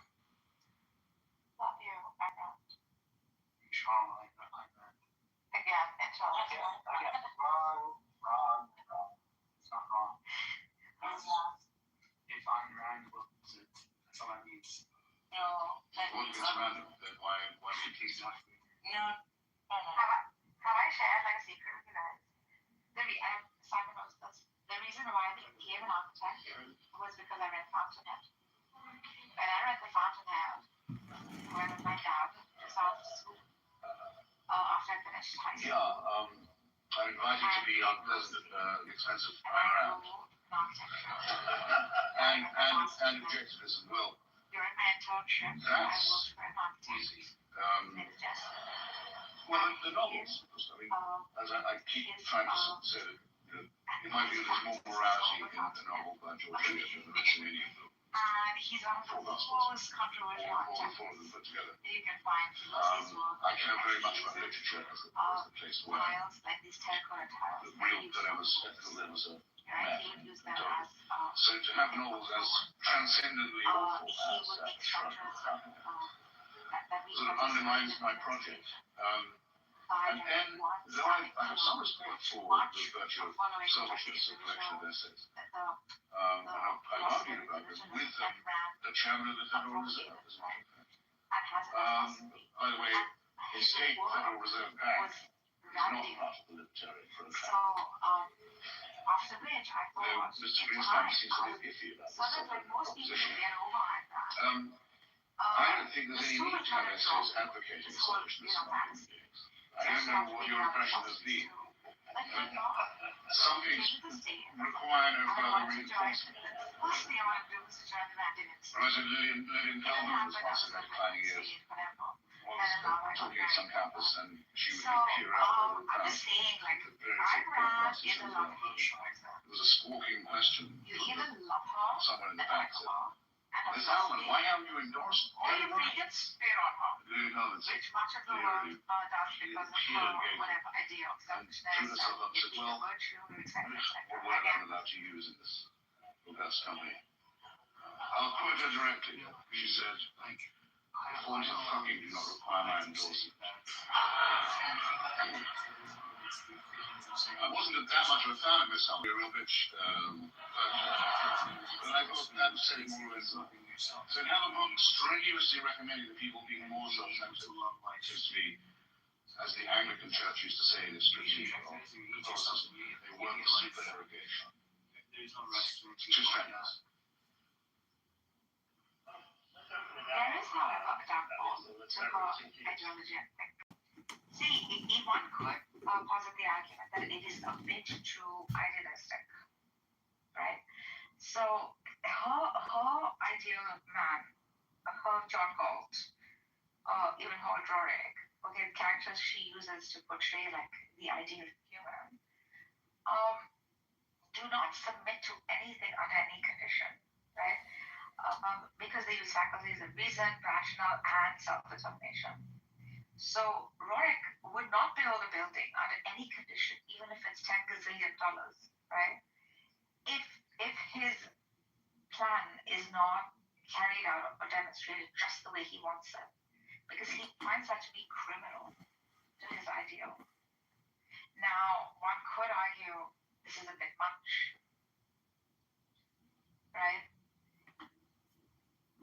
love you, background. Inshallah, like that. Again, inshallah. Again. Wrong. It's not wrong. If I'm Rand was it, that's all I need. No, that What means gets random? Then why do you keep Exactly. no. Have I shared like a secret with you guys? Simon knows this. The reason why I became an architect was because I read Fountainhead. When I read the Fountainhead, when my dad decided to school after I finished high school. Yeah, I invited you to be unpleasant at the expense of Ayn Rand. And objectivism. Well, during my internship, I worked for an architect. Well, the novels, I mean, as I keep trying to say, in my view, there's more morality in the novel by George Eliot than the Victorian book. And he's one of the most controversial architects you can find. I care very much about literature as a place where like these terracotta tiles. the real dilemmas are met. So to have novels as transcendently awful as Shrug of Cracking sort of undermines my project. And though I have some respect for the virtue of selfishness of collection of essays, and I've argued about them with the chairman of the Federal Reserve, as a matter of fact. By the way, the state Federal Reserve Bank is not part of the libertarian program. After which I thought, Mr. Greenspan seems a bit iffy about this proposition. I don't think there's any need to have essays advocating selfishness among human beings. I don't know what your impression has been, but some things require no further reinforcement. Rosa Lillian Hellman was once in her declining years, was talking at some campus, and she would peer out over the crowd. It was a squawking question from someone in the back said, Miss Hellman, why haven't you endorsed Lillian Hellman? Lillian Hellman said, clearly, she is and Judith Sutherland said, well, what word I'm allowed to use in this august company? I'll quote her directly. She said, forms of fucking do not require my endorsement. I wasn't that much of a fan of Miss Humblerovich, but I thought that was saying more than so in have a book strenuously recommending that people be more subject to history, as the Anglican Church used to say in its critique of Catholicism, they weren't supererogation. Two strangers. There is, however, a dark force to her ideology. See, one could posit the argument that it is a bit too idealistic, right? So her ideal of man, her John Galt, even her Rorik, okay, the characters she uses to portray like the ideal human, do not submit to anything under any condition, right? Because they use faculties of reason, rational, and self-determination. So Rorik would not build a building under any condition, even if it's $10 gazillion, right? If his plan is not carried out or demonstrated just the way he wants it, because he finds that to be criminal to his ideal. Now, one could argue this is a bit much, right?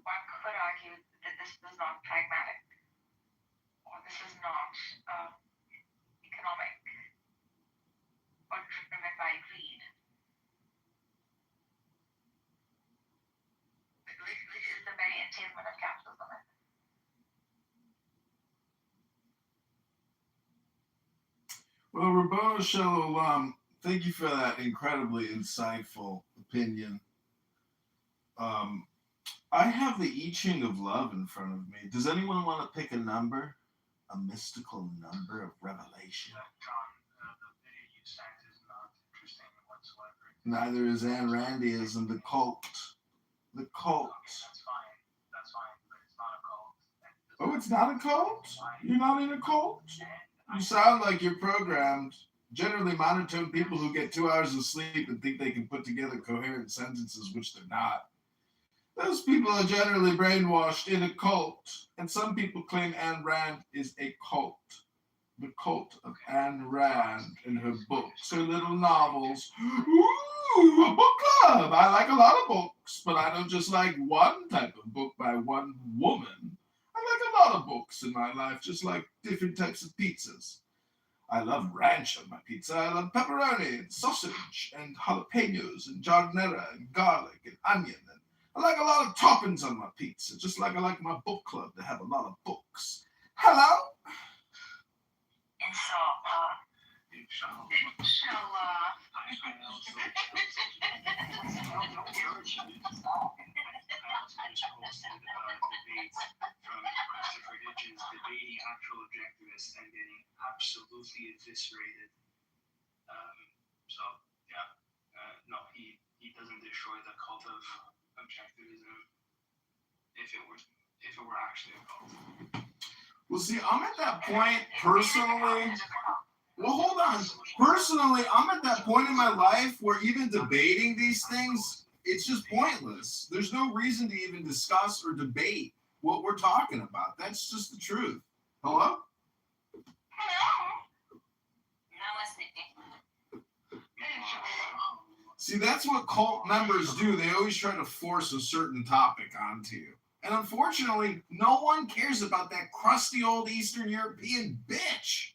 One could argue that this is not pragmatic, or this is not economic, or driven by greed, which is the very entailment of capitalism. Well, Roberto Shalom, thank you for that incredibly insightful opinion. I have the I Ching of love in front of me. Does anyone want to pick a number? A mystical number of revelation? John, the video you sent is not interesting whatsoever. Neither is Ayn Randyism, the cult. The cult. Okay, that's fine, but it's not a cult. Oh, it's not a cult? You're not in a cult? You sound like you're programmed. Generally monotone people who get 2 hours of sleep and think they can put together coherent sentences, which they're not. Those people are generally brainwashed in a cult. And some people claim Ayn Rand is a cult. The cult of Ayn Rand and her books, her little novels. Ooh, a book club. I like a lot of books, but I don't just like one type of book by one woman. I like a lot of books in my life, just like different types of pizzas. I love ranch on my pizza. I love pepperoni and sausage and jalapenos and giardiniera and garlic and onion. And I like a lot of toppings on my pizza, just like I like my book club to have a lot of books. Hello? Inshallah. Debating actual objectivists and getting absolutely eviscerated. No, he doesn't destroy the cult of objectivism if it were actually a cult. Well, see, I'm at that point personally. Well, hold on. Personally, I'm at that point in my life where even debating these things, it's just pointless. There's no reason to even discuss or debate what we're talking about. That's just the truth. Hello? See, that's what cult members do. They always try to force a certain topic onto you. And unfortunately, no one cares about that crusty old Eastern European bitch.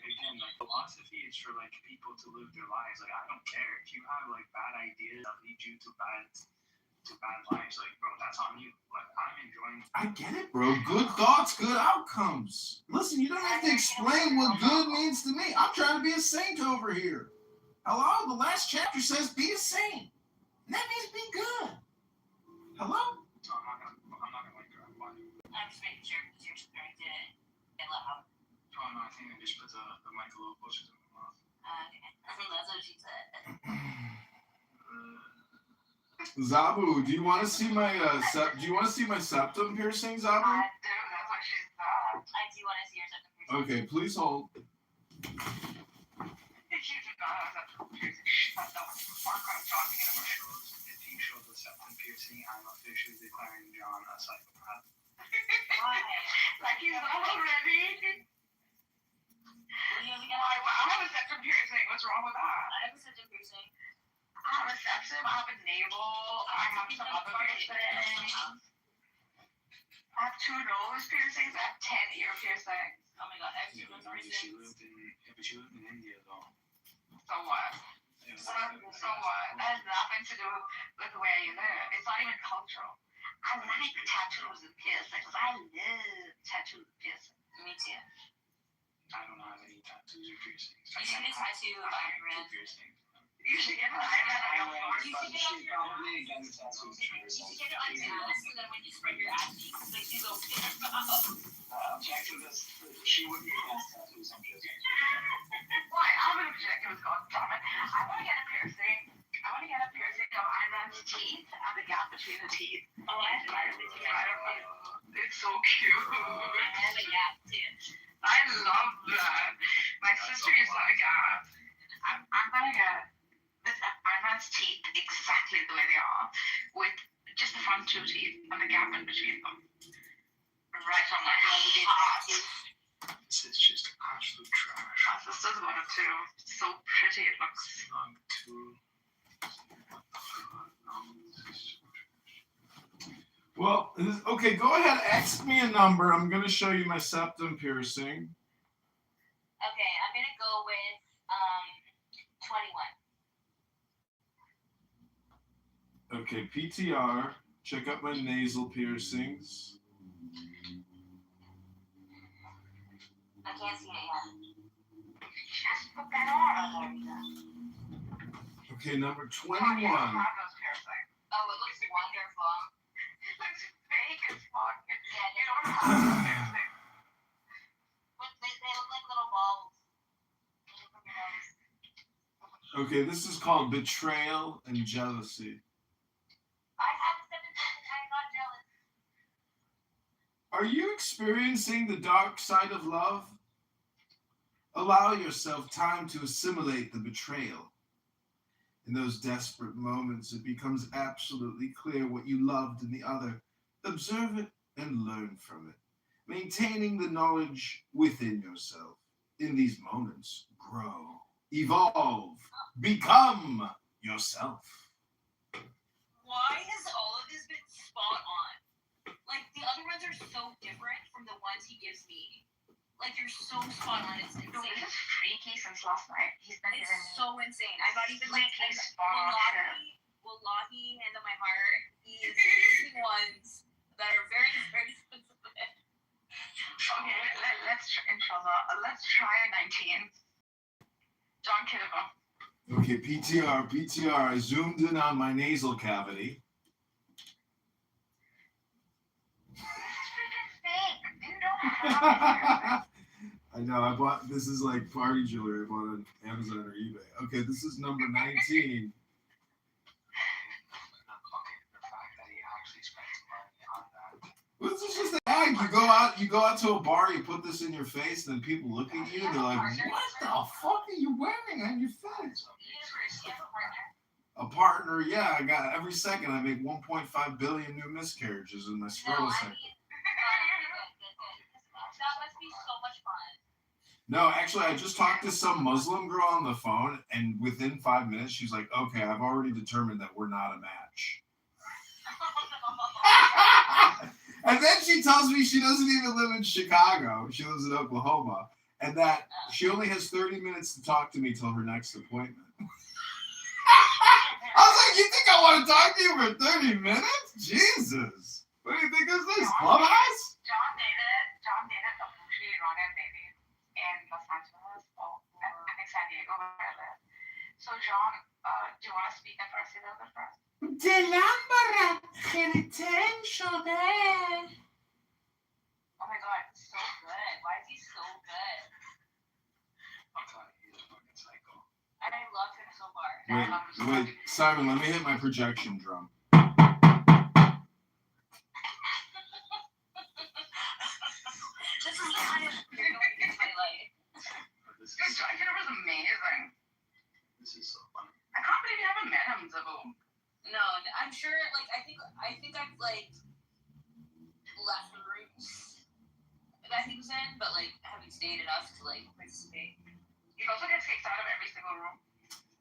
Again, like philosophy is for like people to live their lives. Like I don't care if you have like bad ideas that lead you to bad lives. Like bro, that's on you. Like I'm enjoying. I get it, bro. Good thoughts, good outcomes. Listen, you don't have to explain what good means to me. I'm trying to be a saint over here. Hello? The last chapter says be a saint. And that means be good. Hello? I'm not gonna like your body. I'm just making sure because you're trying to get loud. Oh no, I think I just put the mic a little closer to my mouth. Okay. That's what she said. Zabu, do you want to see my septum piercing, Zabu? I do want to see your septum piercing. Okay, please hold. You do not have septum piercing. Shut the fuck up, John Kitover. If he shows a septum piercing, I'm officially declaring John a psychopath. Why? Like he's not already. Why? I have a septum piercing. What's wrong with that? I have a septum piercing. I have a septum. I have a navel. I have some other piercings. I have 2 nose piercings. I have 10 ear piercings. Oh my god, I have Yeah, 2 but nose she piercings. lived in India though. So what? So what? That has nothing to do with where you live. It's not even cultural. I like tattoos and piercings. I love tattoos and piercings. Me too. I don't have any tattoos or piercings. You should get a tattoo of Iron Man. You should get an Iron Man. You should get it on your probably against tattoos. You should get it on your ass so that when you spread your ass cheeks, like you go Objective is she would be against tattoos. I'm just. Why? I'm an objective. God damn it. I want to get a piercing. I want to get a piercing of Iron Man's teeth and the gap between the teeth. Oh, I have Iron Man too. It's so cute. I have a gap too. I love that. My sister is like, I'm gonna get this Iron Man's teeth exactly the way they are, with just the front 2 teeth and the gap in between them. Right on my heart. This is just absolute trash. My sister's one of 2. So pretty it looks. Well, okay, go ahead, ask me a number. I'm going to show you my septum piercing. Okay, I'm gonna go with 21. Okay, PTR. Check out my nasal piercings. I can't see it yet. Just put that on. Okay, number 21. Oh, it looks wonderful. It looks fake as fuck. Yeah, You don't have those piercings. But they look like little balls. From your nose. Okay, this is called betrayal and jealousy. I have a septum piercing. I'm not jealous. Are you experiencing the dark side of love? Allow yourself time to assimilate the betrayal. In those desperate moments, it becomes absolutely clear what you loved in the other. Observe it and learn from it, maintaining the knowledge within yourself. In these moments, grow, evolve, become yourself. Why has all of this been spot on? Like, the other ones are so different from the ones he gives me. Like, you're so spot on. It's insane. Dude, this is freaky since last night. He's been It's giving me so insane. I'm not even like, freaky spot. Wallahi, hand on my heart, he is using ones that are very, very specific. Okay, let's inshallah. Let's try a 19. John Kitover. Okay, PTR. I zoomed in on my nasal cavity. I know, this is like party jewelry I bought on Amazon or eBay. Okay, this is number 19. This is just a gag. You go out to a bar, you put this in your face, and then people look at you and they're like, what the fuck are you wearing on your face? A partner, yeah, I got every second I make 1.5 billion new miscarriages in my scrotal sector. That must be so much fun. No, actually, I just talked to some Muslim girl on the phone, and within 5 minutes, she's like, okay, I've already determined that we're not a match. And then she tells me she doesn't even live in Chicago. She lives in Oklahoma. And that she only has 30 minutes to talk to me till her next appointment. I was like, you think I want to talk to you for 30 minutes? Jesus. What do you think is this? Clubhouse? John dated the bougie Iranian lady in Los Angeles, I think San Diego, where I live. So John, do you want to speak in Farsi a little bit first? دلم برات خیلی شده. Oh my god, it's so good. Why is he so good? And I love him so far. Wait, Simon, let me hit my projection drum. This is the kind of weird noise in my life. This Dude, John Kitover is amazing. This is so funny. I can't believe you haven't met him, Zabu. No, I'm sure. Like, I think I've like left the rooms that he was in, but like I haven't stayed enough to like participate. He also gets kicked out of every single room.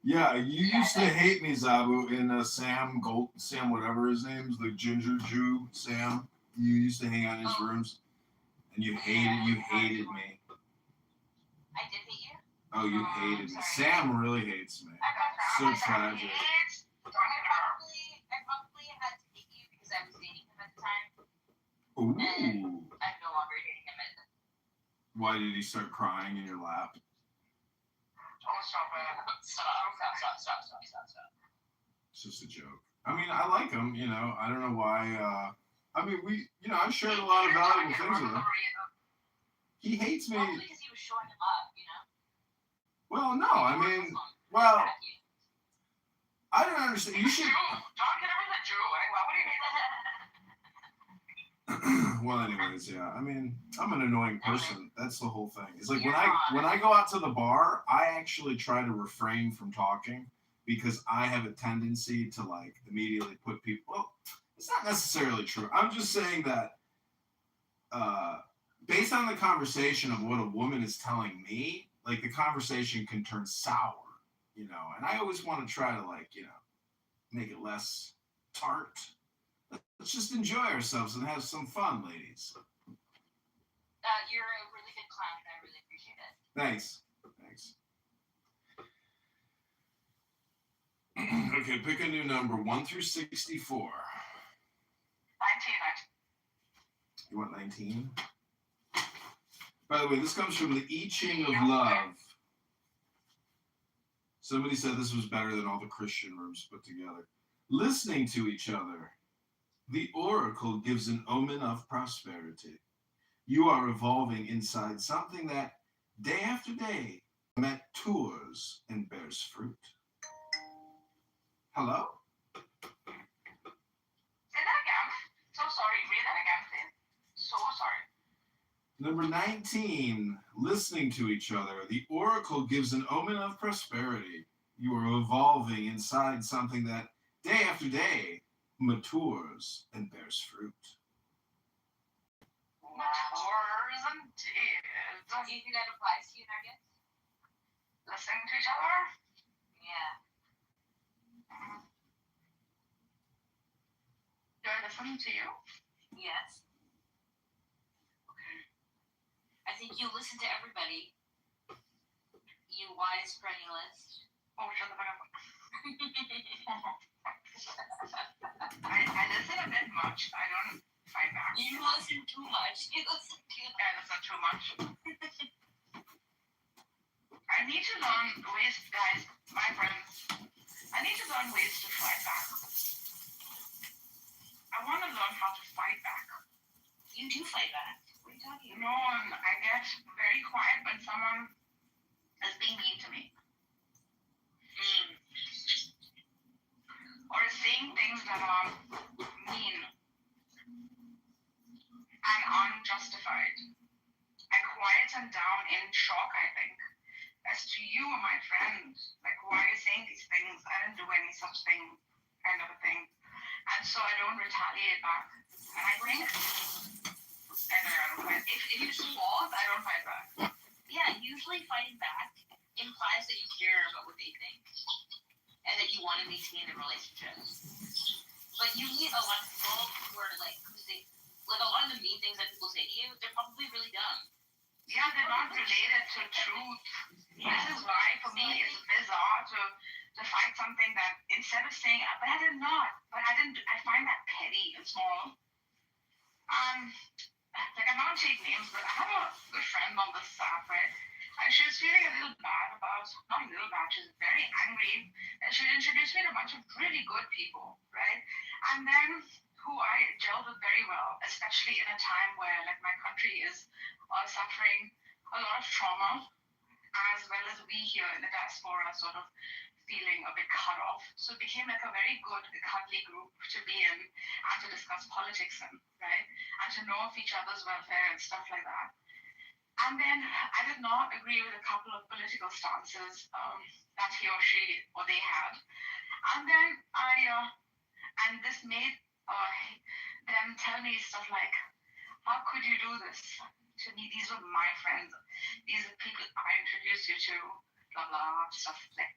Yeah, you used to hate me, Zabu, in Sam whatever his name's, the ginger Jew, Sam. You used to hang out in his rooms, and you hated me. I did hate you? Oh, you hated me. Sam really hates me. So tragic. I probably had to hate you because I was dating him at the time. Ooh. And I'm no longer dating him at the time. Why did he start crying in your lap? Oh, stop it. Stop. It's just a joke. I mean, I like him, you know. I don't know why. I mean, I shared a lot of valuable things with him. He hates me. Probably because he was showing him up, you know? Well, no, I mean, well, I don't understand. You should. John Kitover's a Jew. Like, why would he hate that? Well, anyways, yeah. I mean, I'm an annoying person. That's the whole thing. It's like when I go out to the bar, I actually try to refrain from talking because I have a tendency to like immediately put people. Well, it's not necessarily true. I'm just saying that based on the conversation of what a woman is telling me, like the conversation can turn sour, you know. And I always want to try to like, you know, make it less tart. Let's just enjoy ourselves and have some fun, ladies. You're a really good clown, and I really appreciate it. Thanks. Okay, pick a new number, 1 through 64. 19. You want 19? By the way, this comes from the I Ching of Love. Somebody said this was better than all the Christian rooms put together. Listening to each other. The oracle gives an omen of prosperity. You are evolving inside something that, day after day, matures and bears fruit. Hello? Say that again. So sorry. Read that again, please. So sorry. Number 19, listening to each other. The oracle gives an omen of prosperity. You are evolving inside something that, day after day, matures and bears fruit. Matures indeed. Do you think that applies to you, Nuggets? Listening to each other? Yeah. Do I listen to you? Yes. Okay. I think you listen to everybody. You wise perennialist. Oh, shut the fuck up. I listen a bit much. I don't fight back. You listen too much. I listen too much. I need to learn ways, guys, my friends. I need to learn ways to fight back. I want to learn how to fight back. You do fight back. What are you talking about? No, I get very quiet when someone is being mean to me. Or is saying things that are mean and unjustified. I quieten down in shock, I think, as to you are my friend. Like, why are you saying these things? I didn't do any such thing, kind of a thing. And so I don't retaliate back. And I think, I don't fight. If you pause, I don't fight back. Yeah, usually fighting back implies that you care about what they think and that you want to maintain a relationship. But you meet a lot of people who are like, a lot of the mean things that people say to you, they're probably really dumb. Yeah, they're not related to truth. Yeah. This is why, for me, it's bizarre to fight something that instead of saying, but I did not, I find that petty and small. Like, I'm not taking names, but I have a good friend on this app, right? And she was feeling a little bad about, not a little bad, she was very angry. And she introduced me to a bunch of really good people, right? And then who I gelled with very well, especially in a time where, like, my country is suffering a lot of trauma, as well as we here in the diaspora sort of feeling a bit cut off. So it became like a very good, cuddly group to be in and to discuss politics in, right? And to know of each other's welfare and stuff like that. And then I did not agree with a couple of political stances that he or she or they had. And then and this made them tell me stuff like, how could you do this to me? These were my friends. These are people I introduced you to, blah, blah, stuff like.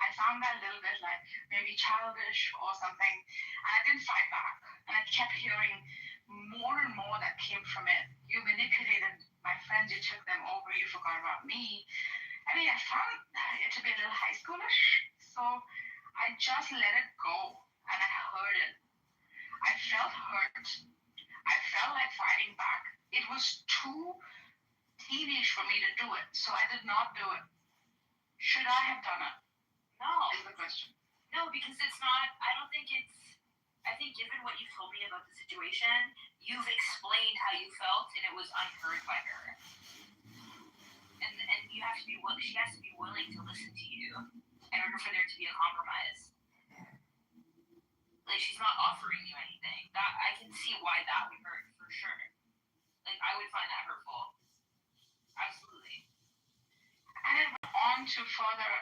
I found that a little bit like maybe childish or something. And I didn't fight back. And I kept hearing more and more that came from it. You manipulated my friends, you took them over, you forgot about me. I mean, I found it to be a little high schoolish. So I just let it go. And I heard it. I felt hurt. I felt like fighting back. It was too teenage for me to do it, so I did not do it. Should I have done it? No. Is the question. No, because it's not, I don't think it's, I think given what you've told me about the situation, you've explained how you felt and it was unheard by her. And you have to be, she has to be willing to listen to you in order for there to be a compromise. Like, she's not offering you anything. That I can see why that would hurt for sure. Like, I would find that hurtful. Absolutely. And it went on to further,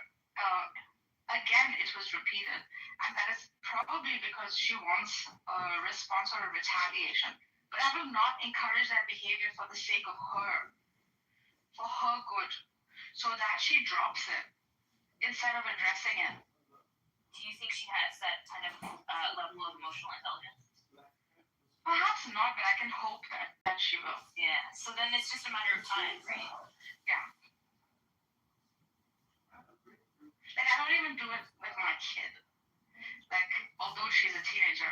again, it was repeated. And that is probably because she wants a response or a retaliation. But I will not encourage that behavior for the sake of her, for her good, so that she drops it instead of addressing it. Do you think she has that kind of level of emotional intelligence? Perhaps not, but I can hope that she will. Yeah, so then it's just a matter of time, right? Yeah. Like, I don't even do it with my kid. Like, although she's a teenager,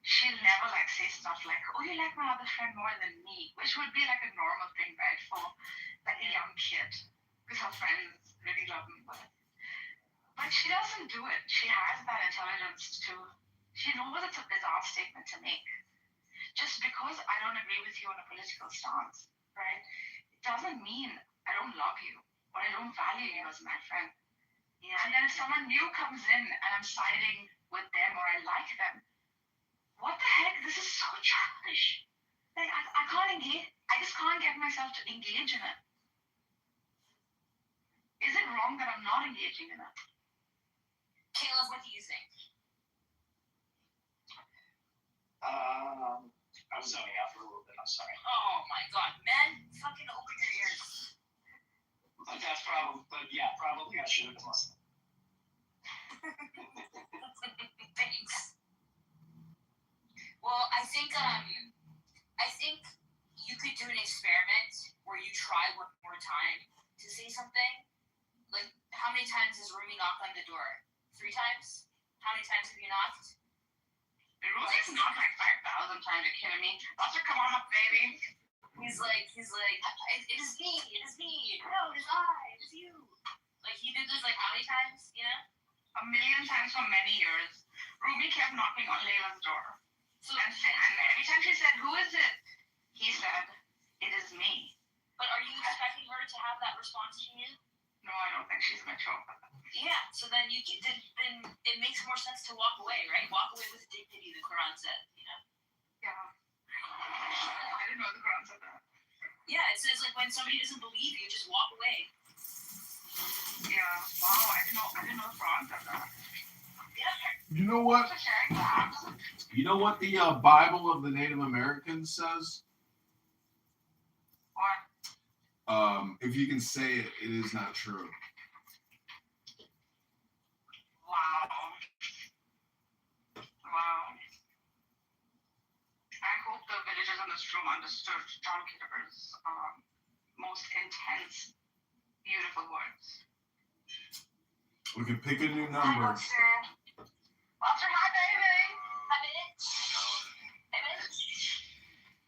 she'll never, like, say stuff like, oh, you like my other friend more than me, which would be, like, a normal thing, right, for, like, a young kid, because her friends really love me. But she doesn't do it. She has that intelligence to, she knows it's a bizarre statement to make. Just because I don't agree with you on a political stance, right, it doesn't mean I don't love you or I don't value you as my friend. Yeah. And then if someone new comes in and I'm siding with them or I like them, what the heck? This is so childish. Like, I can't engage. I just can't get myself to engage in it. Is it wrong that I'm not engaging in it? Caleb, what do you think? I was zoning out for a little bit. I'm sorry. Oh my God, men, fucking open your ears. But that's probably I should have been listening. Thanks. Well, I think you could do an experiment where you try one more time to say something. Like, how many times has Rumi knocked on the door? 3 times? How many times have you knocked? Rumi's knocked like 5,000 times. You're kidding me? Buster, come on up, baby. He's like, it is me. No, it is I, it is you. Like, he did this like how many times, you know? 1,000,000 times for many years. Rumi kept knocking on Layla's door. And every time she said, who is it? He said, it is me. But are you expecting her to have that response to you? No, I don't think she's mature. Yeah, so then then it makes more sense to walk away, right? Walk away with dignity, the Quran said, you know? Yeah. I didn't know the Quran said that. Yeah, it says like when somebody doesn't believe you, just walk away. Yeah. Wow, I didn't know the Quran said that. Yeah. You know what? You know what the Bible of the Native Americans says? What? If you can say it, it is not true. Wow. I hope the villagers in this room understood John Kitover's most intense, beautiful words. We can pick a new Hi, number. Buster. Buster, hi, baby. Hi, bitch. Hey, bitch.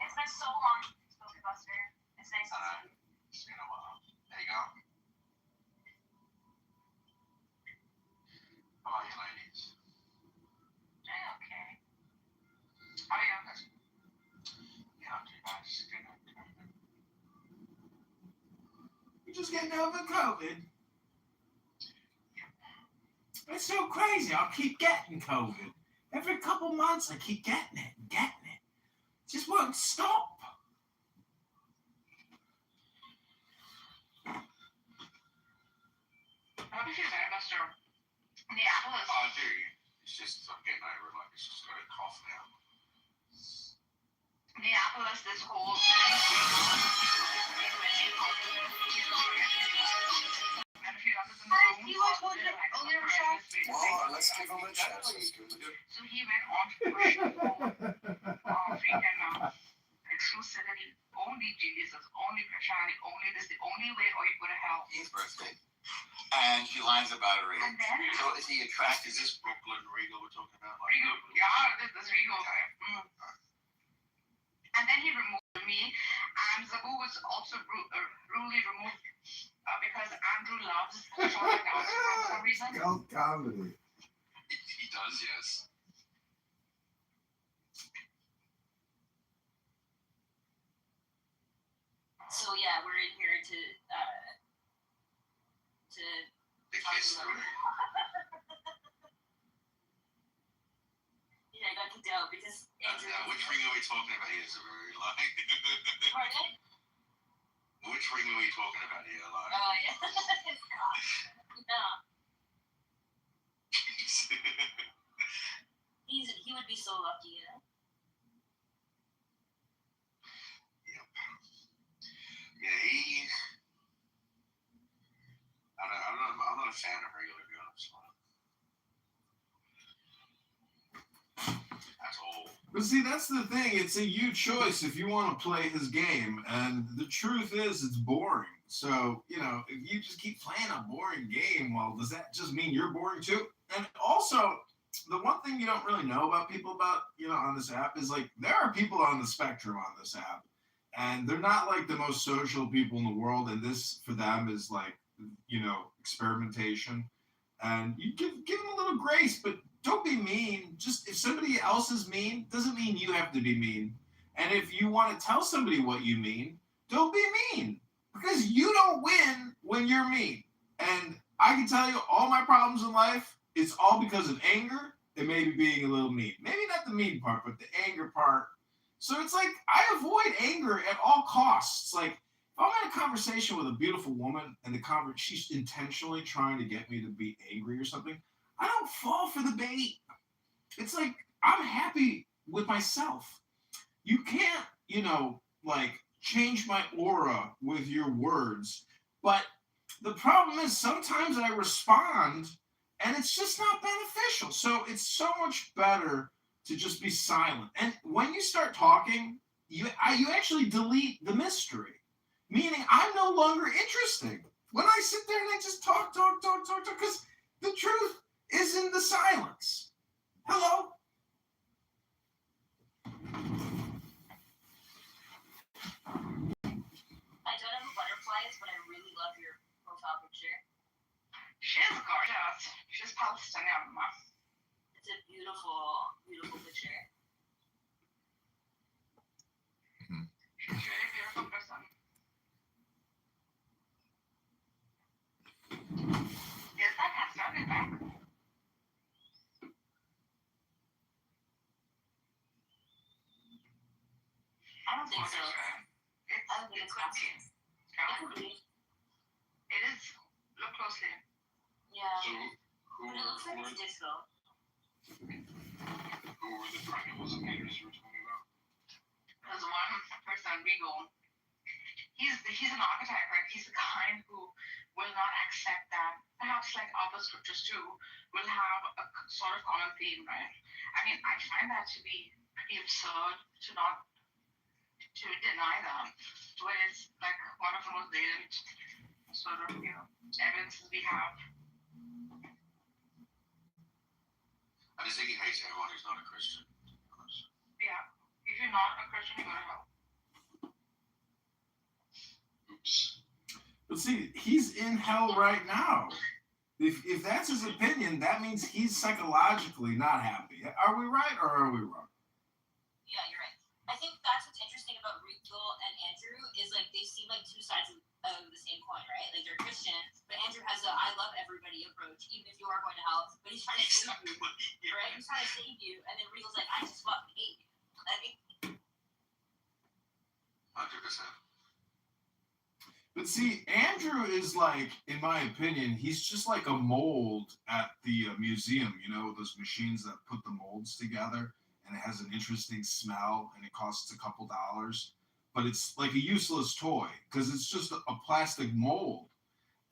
It's been so long since we spoke to Buster. It's nice to see you. It's been a while. There you go. How are you, ladies? Okay. How are you? Yeah, I'm too nice. You just getting over COVID. It's so crazy. I'll keep getting COVID. Every couple months, I keep getting it and getting it. It just won't stop. feel better, Buster. Minneapolis. Oh, I do. It's just I'm getting over it. Like it's just got a cough now. Minneapolis, this whole Oh, let's give him a chance. So he went on to push freaking exclusivity, only Jesus, only Christianity, only this, the only way, or you go to hell. His birthday. And she lies about her age. And then, So is he attracted? Is this Brooklyn Regal we're talking about? Regal, yeah, this Regal guy. And then he removed me, and Zabu was also rudely removed because Andrew loves Charlotte Dawson for some reason. Go comedy. He does, yes. So yeah, we're in here to The kiss story. Yeah, I got kicked out because Andrew. Which ring are we talking about here? Is it very like? Pardon? Which ring are we talking about here? Like? Oh yeah. No. He would be so lucky, you know. Yep. Yeah, I'm not a fan of regular, to be honest. At all. But see, that's the thing. It's a you choice if you want to play his game. And the truth is, it's boring. So, you know, if you just keep playing a boring game, well, does that just mean you're boring too? And also, the one thing you don't really know about people on this app is like there are people on the spectrum on this app. And they're not like the most social people in the world. And this for them is like, experimentation. And you give them a little grace, but don't be mean. Just if somebody else is mean, doesn't mean you have to be mean. And if you want to tell somebody what you mean, don't be mean. Because you don't win when you're mean. And I can tell you all my problems in life, it's all because of anger and maybe being a little mean. Maybe not the mean part, but the anger part. So it's like I avoid anger at all costs. Like if I'm in a conversation with a beautiful woman and she's intentionally trying to get me to be angry or something, I don't fall for the bait. It's like I'm happy with myself. You can't, change my aura with your words. But the problem is sometimes I respond and it's just not beneficial. So it's so much better to just be silent. And when you start talking, you actually delete the mystery, meaning I'm no longer interesting. When I sit there and I just talk, because the truth is in the silence. Hello? I don't know who Butterflies, but I really love your profile picture. She's gorgeous. She's Palestinian. It's a beautiful, beautiful picture. She's a really beautiful person. Is that started back? I don't think so. I don't think it's could be. It could be. It is. Look closely. Yeah. So But it looks like it's disco. who were the principals and leaders you were talking about? There's one person, Regal. He's an architect, right? He's the kind who will not accept that. Perhaps like other scriptures too, will have a sort of common theme, right? I mean, I find that to be pretty absurd to deny that when it's like one of the most blatant sort of, evidences we have. I just think he hates everyone who's not a Christian. Yeah. If you're not a Christian, you go to hell. Oops. But see, he's in hell right now. If that's his opinion, that means he's psychologically not happy. Are we right or are we wrong? Yeah, you're right. I think that's what's interesting about Regal and Andrew is like they seem like two sides of the same coin, right? Like they're Christian, but Andrew has a I love everybody approach, even if you are going to hell. But he's trying to save you, right? He's trying to save you, and then Regal's like, I just fucking hate you. I mean, 100%. But see, Andrew is like, in my opinion, he's just like a mold at the museum, you know, those machines that put the molds together and it has an interesting smell and it costs a couple dollars. But it's like a useless toy because it's just a plastic mold.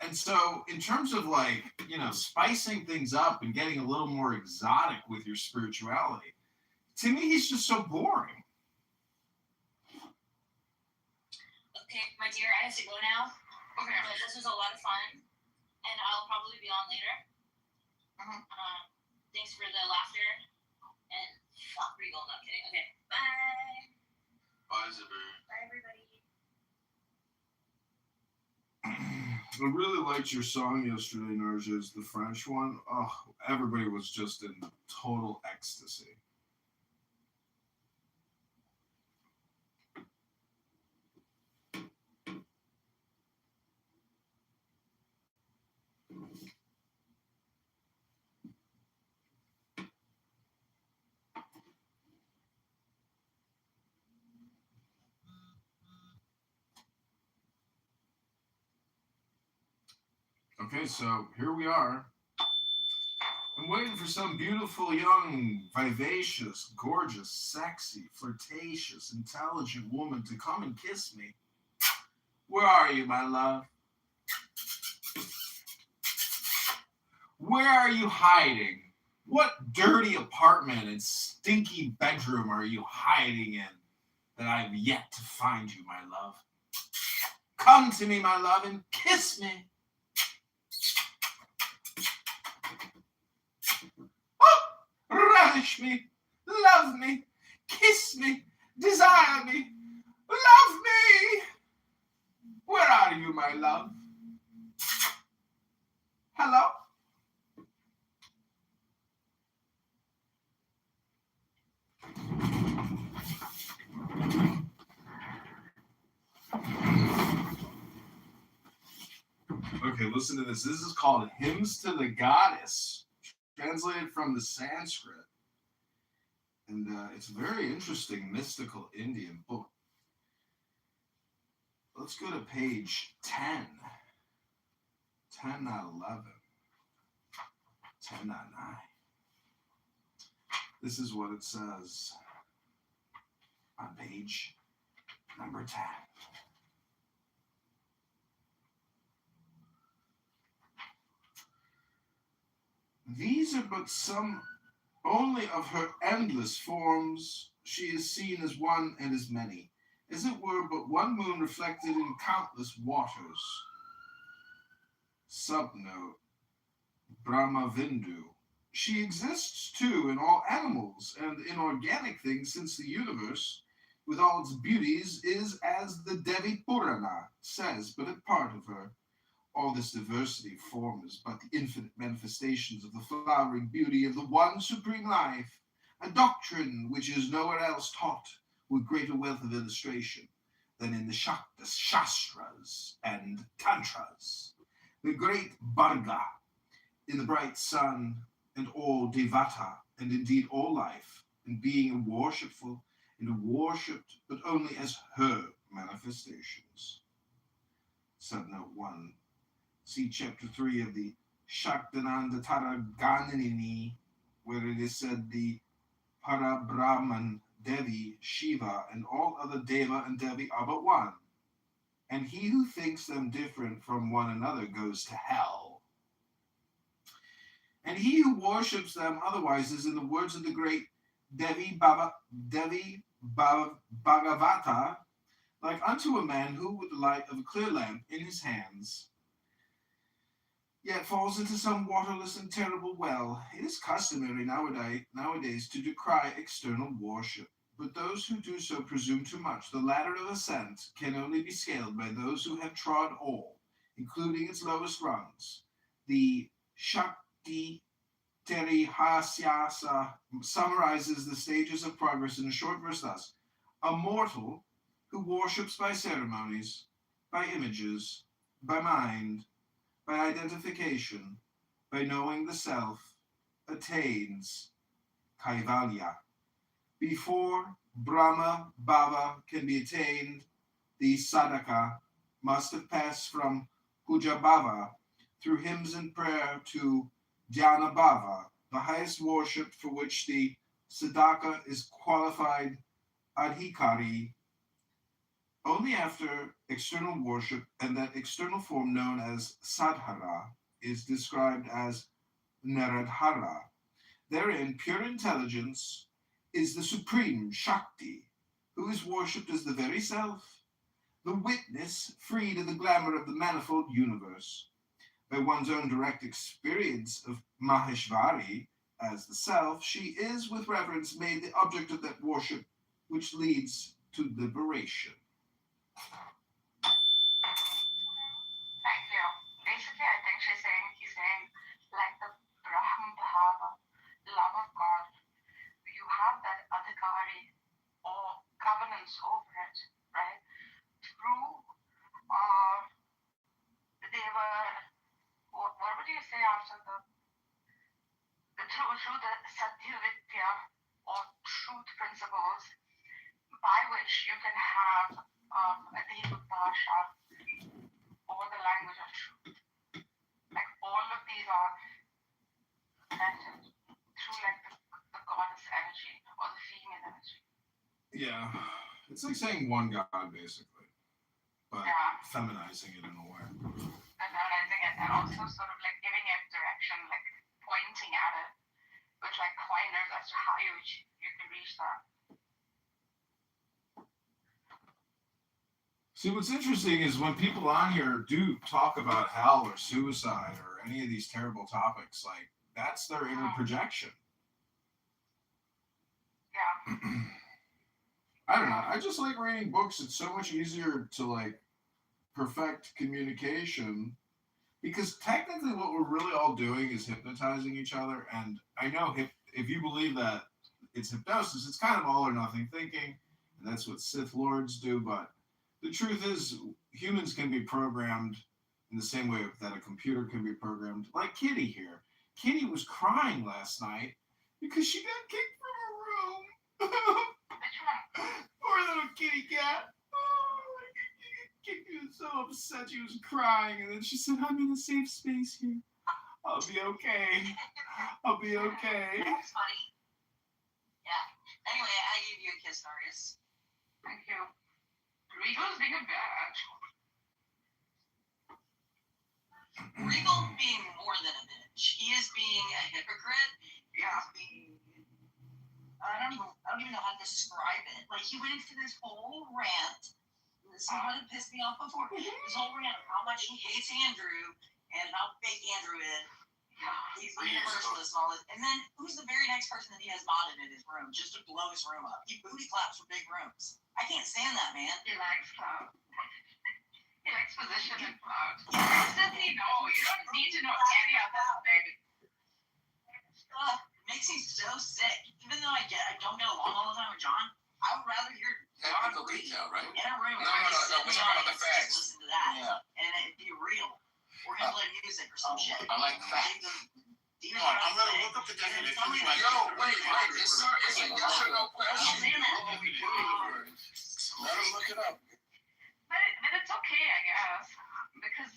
And so, in terms of like, you know, spicing things up and getting a little more exotic with your spirituality, to me, he's just so boring. Okay, my dear, I have to go now. Okay. But this was a lot of fun, and I'll probably be on later. Thanks for the laughter, and fuck Regal. No, I'm kidding. Okay, bye. Bye, Zipper. Bye, everybody. I really liked your song yesterday, Narges, the French one. Oh, everybody was just in total ecstasy. Okay, so here we are. I'm waiting for some beautiful, young, vivacious, gorgeous, sexy, flirtatious, intelligent woman to come and kiss me. Where are you, my love? Where are you hiding? What dirty apartment and stinky bedroom are you hiding in that I've yet to find you, my love? Come to me, my love, and kiss me. Relish me, love me, kiss me, desire me, love me. Where are you, my love? Hello? Okay, listen to this. This is called Hymns to the Goddess, translated from the Sanskrit. And it's a very interesting mystical Indian book. Let's go to page 10. 10, not 11. 10, not 9. This is what it says on page number 10. These are but some only of her endless forms. She is seen as one and as many, as it were but one moon reflected in countless waters. Subnote Brahmavindu. She exists too in all animals and in organic things, since the universe, with all its beauties, is as the Devi Purana says, but a part of her. All this diversity of form is but the infinite manifestations of the flowering beauty of the one supreme life, a doctrine which is nowhere else taught with greater wealth of illustration than in the Shastras and Tantras. The great Bharga, in the bright sun, and all Devata, and indeed all life, and being worshipful, and worshipped, but only as her manifestations. Subnote 1. See chapter 3 of the Shaktananda Taraganini, where it is said the Parabrahman, Devi, Shiva, and all other Deva and Devi are but one, and he who thinks them different from one another goes to hell. And he who worships them otherwise is, in the words of the great Devi Bhagavata, like unto a man who, with the light of a clear lamp in his hands, yet falls into some waterless and terrible well. It is customary nowadays to decry external worship, but those who do so presume too much. The ladder of ascent can only be scaled by those who have trod all, including its lowest rungs. The Shakti Terihasyasa summarizes the stages of progress in a short verse thus: a mortal who worships by ceremonies, by images, by mind, by identification, by knowing the self, attains Kaivalya. Before Brahma Bhava can be attained, the sadhaka must have passed from Puja Bhava through hymns and prayer to Dhyana Bhava, the highest worship for which the Sadhaka is qualified adhikari only after external worship, and that external form known as sadhara is described as naradhara. Therein, pure intelligence is the supreme Shakti, who is worshipped as the very self, the witness freed of the glamour of the manifold universe. By one's own direct experience of Maheshvari as the self, she is, with reverence, made the object of that worship which leads to liberation. Thank you. Basically, I think he's saying, like the Brahma Bhava, love of God, you have that adhikari or governance over it, right? Through, they were, what would you say after through the Satya Vidya or truth principles by which you can have a deep Bhasha or the language of truth. Like all of these are connected through like the goddess energy or the female energy. Yeah, it's like saying one God basically, but feminizing it in a way. And feminizing it and also sort of like giving it direction, like pointing at it with like pointers as to how you can reach that. See, what's interesting is when people on here do talk about hell or suicide or any of these terrible topics, like that's their inner projection. Yeah. I don't know. I just like reading books. It's so much easier to like perfect communication because technically what we're really all doing is hypnotizing each other. And I know if you believe that it's hypnosis, it's kind of all or nothing thinking, and that's what Sith Lords do. But the truth is, humans can be programmed in the same way that a computer can be programmed. Like Kitty here. Kitty was crying last night because she got kicked from her room. Poor little kitty cat. Oh, Kitty was so upset. She was crying, and then she said, "I'm in a safe space here. I'll be okay. I'll be okay." That's funny. Yeah. Anyway, I gave you a kiss, Darius. Thank you. Regal's being a bitch. Regal being more than a bitch. He is being a hypocrite. Yeah. I don't even know how to describe it. Like he went into this whole rant. This is what had pissed me off before. This whole rant of how much he hates Andrew and how fake Andrew is. He's a universalist and all this. And then who's the very next person that he has modded in his room just to blow his room up? He booty claps for big rooms. I can't stand that, man. He likes clout. He likes position and clout. What does he know? You don't need to know any of this, baby. It makes me so sick. Even though I don't get along all the time with John, I would rather hear John read right? in a room. No, we're talking about the facts. Listen to that, Yeah. and it'd be real. We're gonna play music or some shit. I like facts. I'm gonna look up the definition. Yo, wait. It's a yes or no question. Let him look it up. But it's okay, I guess, because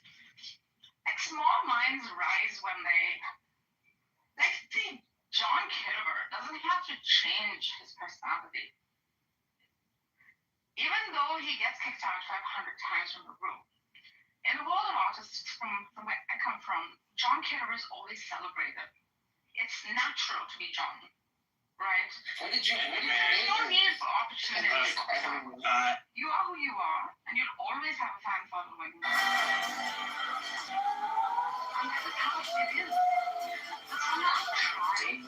like small minds rise when they like see John Kitover doesn't have to change his personality. Even though he gets kicked out 500 times from the room. In the world of artists from where I come from, John Kitover is always celebrated. It's natural to be John, right? There's no need for opportunities. You are who you are, and you'll always have a fan following. And that's how it is. But I'm not trying.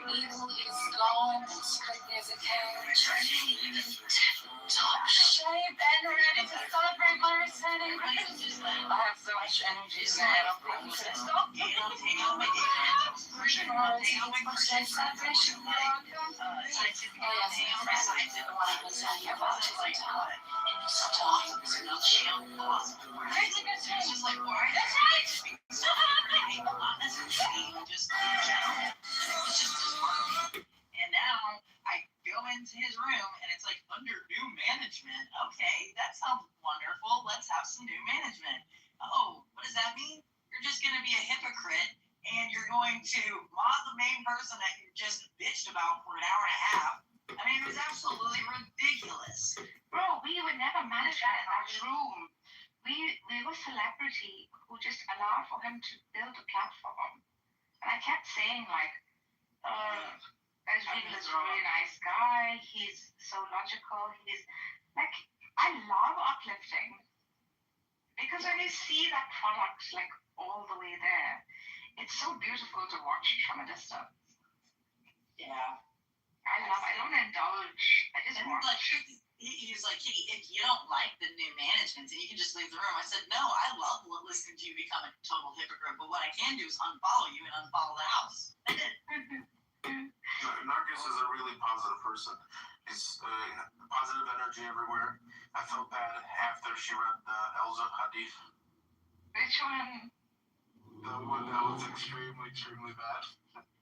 Evil is gone, straight as a carriage. Top shape and ready to celebrate my sanity. I have so much energy in my head. I'm going to stop. And now I go into his room and it's like under new management. Okay, that sounds wonderful. Let's have some new management. Oh, what does that mean? You're just going to be a hypocrite and you're going to mob the main person that you just bitched about for an hour and a half. I mean, it was absolutely ridiculous. Bro, we would never manage that in that room. We were celebrity who just allowed for him to build a platform. And I kept saying like, Ezreal is a really nice guy. He's so logical. He's like, I love uplifting because when you see that product like all the way there, it's so beautiful to watch from a distance. Yeah. I don't indulge. I just And watch. like, he's like, Kitty, if you don't like the new management, then you can just leave the room. I said, no, I love listening to you become a total hypocrite, but what I can do is unfollow you and unfollow the house. Narcus is a really positive person. He's positive energy everywhere. I felt bad after she read the Elza Hadith. Which one? The one that was extremely, extremely bad.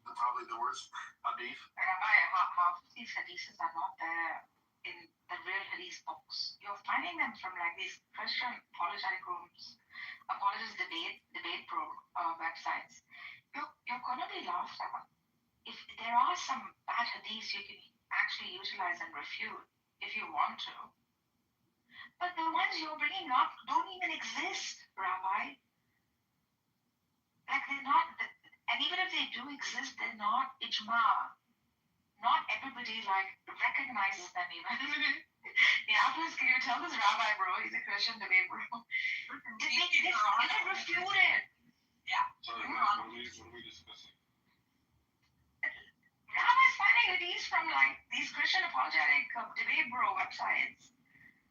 Probably the worst Hadith. Half of these hadiths are not there in the real hadith books. You're finding them from like these Christian apologetic rooms, apologist debate websites. You're gonna be laughed at. If there are some bad hadiths you can actually utilize and refute if you want to. But the ones you're bringing up don't even exist, Rabbi. Like they're not, and even if they do exist, they're not ijma. Not everybody like recognizes them even. Yeah, please can you tell this rabbi bro, he's a Christian debate bro. Did they refute it? Yeah. Sorry, what are we discussing? Rabbis finding these from like these Christian apologetic debate bro websites.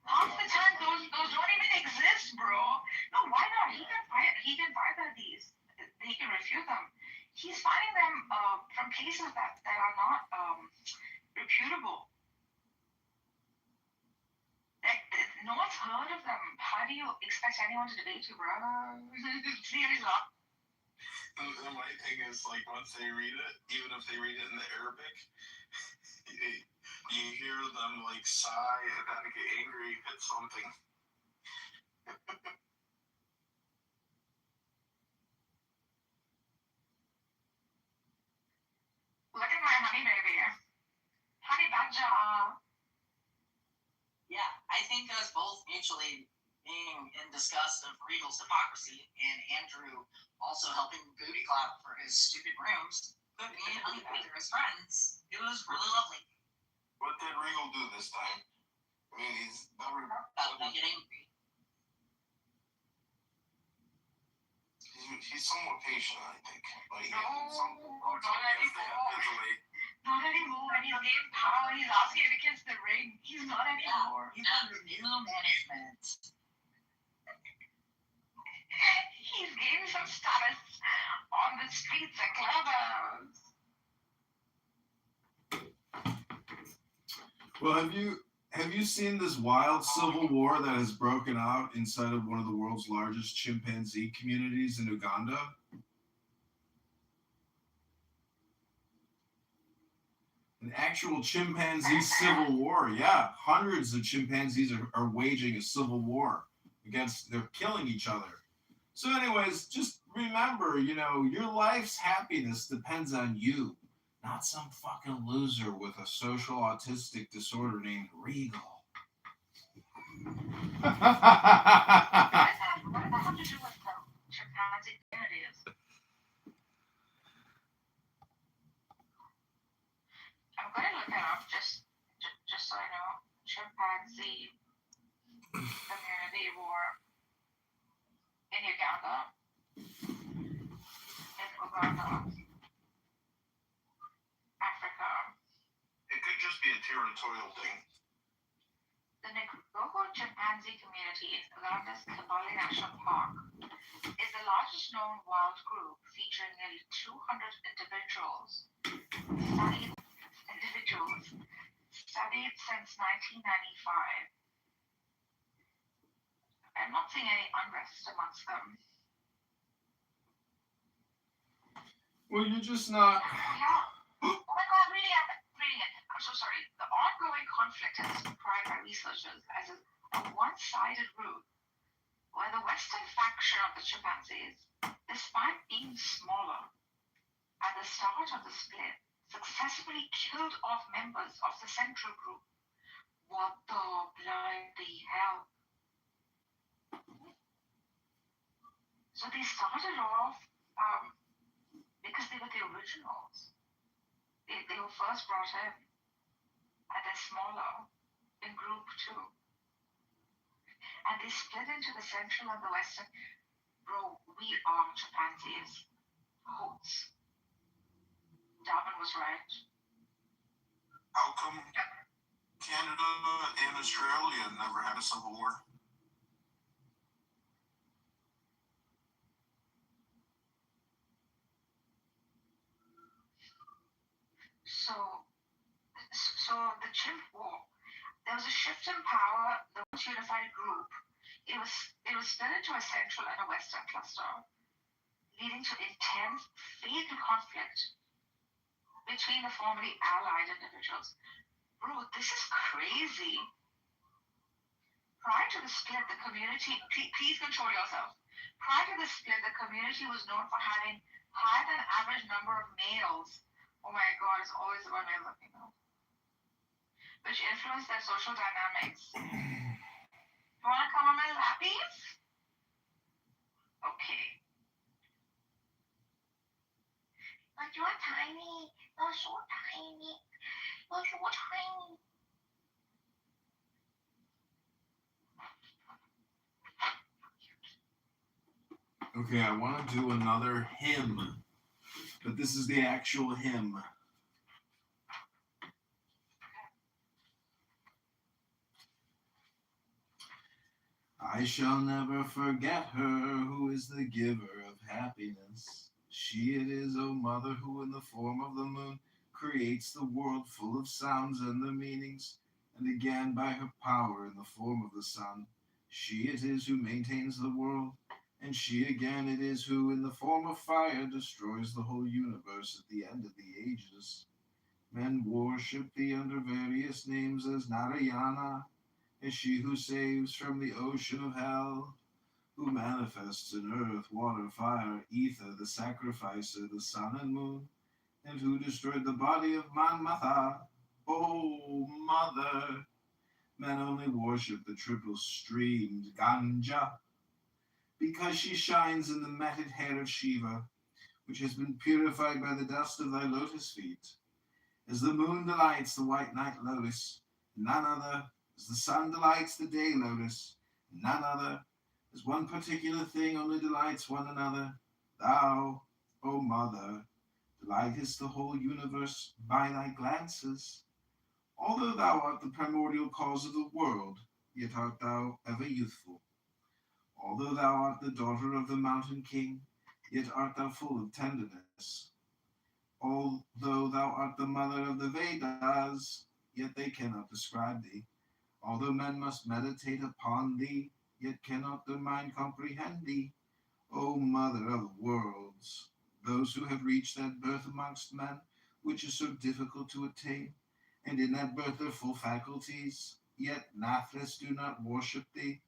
Half the time those don't even exist, bro. No, why not? He can find these. He can refute them. He's finding them from places that are not reputable. Like no one's heard of them. How do you expect anyone to debate you, bro? Seriously. And my thing is, like, once they read it, even if they read it in the Arabic, you hear them, like, sigh and kind of get angry at something. Look at my honey baby. Honey badger. Yeah, I think us both mutually being in disgust of Regal's hypocrisy and Andrew also helping booty clap for his stupid rooms, put me and Honey Badger as friends. It was really lovely. What did Regal do this time? I mean, he's never... Don't get angry. He's somewhat patient, I think. Like, No, not anymore. Not anymore. When he's getting power, he's asking if he gets the ring. He's not anymore. He's under new management. He's gaining some status on the streets of clubhouse. Well, have you seen this wild civil war that has broken out inside of one of the world's largest chimpanzee communities in Uganda? An actual chimpanzee civil war. Yeah, hundreds of chimpanzees are waging a civil war they're killing each other. So anyways, just remember, your life's happiness depends on you, not some fucking loser with a social autistic disorder named Regal. What does that have to do with the chimpanzee communities? I'm going to look it up just so I know. Chimpanzee community war in Uganda. Africa. It could just be a territorial thing. The Ngoko chimpanzee community in Uganda's Kibale National Park is the largest known wild group, featuring nearly 200 studied since 1995. I'm not seeing any unrest amongst them. Well, you're just not. Yeah. Oh my God, reading it. I'm so sorry. The ongoing conflict is described by researchers as a one-sided route, where the western faction of the chimpanzees, despite being smaller at the start of the split, successfully killed off members of the central group. What the bloody hell? So they started off because they were the originals. They were first brought in, and they're smaller in group 2. And they split into the central and the western. Bro, we are chimpanzees. Goats. Darwin was right. How come Canada and Australia never had a civil war? So the chimp war, there was a shift in power. The most unified group, it was split into a central and a western cluster, leading to intense fatal conflict between the formerly allied individuals. Bro, this is crazy. Prior to the split, the community, please control yourself. Prior to the split, the community was known for having higher than average number of males. Oh my God, it's always about males and females, which influence their social dynamics. You want to come on my lappies? Okay. But you're tiny. You're so tiny. You're so tiny. Okay, I want to do another hymn, but this is the actual hymn. I shall never forget her who is the giver of happiness. She it is, O mother, who in the form of the moon creates the world full of sounds and their meanings, and again by her power in the form of the sun. She it is who maintains the world, and she again it is who in the form of fire destroys the whole universe at the end of the ages. Men worship thee under various names as Narayana, is she who saves from the ocean of hell, who manifests in earth, water, fire, ether, the sacrificer, the sun and moon, and who destroyed the body of Manmatha. O mother, men only worship the triple-streamed Ganja, because she shines in the matted hair of Shiva, which has been purified by the dust of thy lotus feet. As the moon delights the white night lotus, none other. As the sun delights the day lotus, none other. As one particular thing only delights one another, thou, O mother, delightest the whole universe by thy glances. Although thou art the primordial cause of the world, yet art thou ever youthful. Although thou art the daughter of the mountain king, yet art thou full of tenderness. Although thou art the mother of the Vedas, yet they cannot describe thee. Although men must meditate upon thee, yet cannot their mind comprehend thee. O mother of worlds, those who have reached that birth amongst men, which is so difficult to attain, and in that birth their full faculties, yet nathless do not worship thee,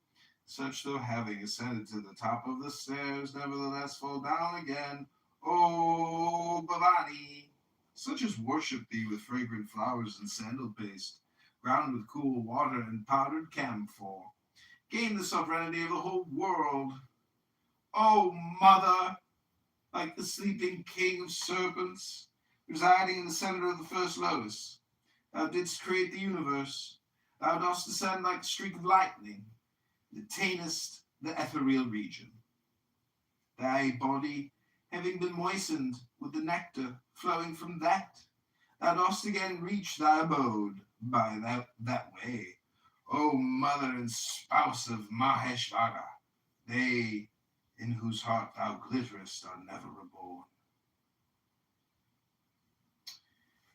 such though having ascended to the top of the stairs, nevertheless fall down again. O Bhavani, such as worship thee with fragrant flowers and sandal paste, ground with cool water and powdered camphor, gain the sovereignty of the whole world. O mother, like the sleeping king of serpents, residing in the center of the first lotus, thou didst create the universe. Thou dost descend like a streak of lightning, and attainest the ethereal region. Thy body, having been moistened with the nectar flowing from that, thou dost again reach thy abode by that way. O mother and spouse of Maheshvara, they in whose heart thou glitterest are never reborn.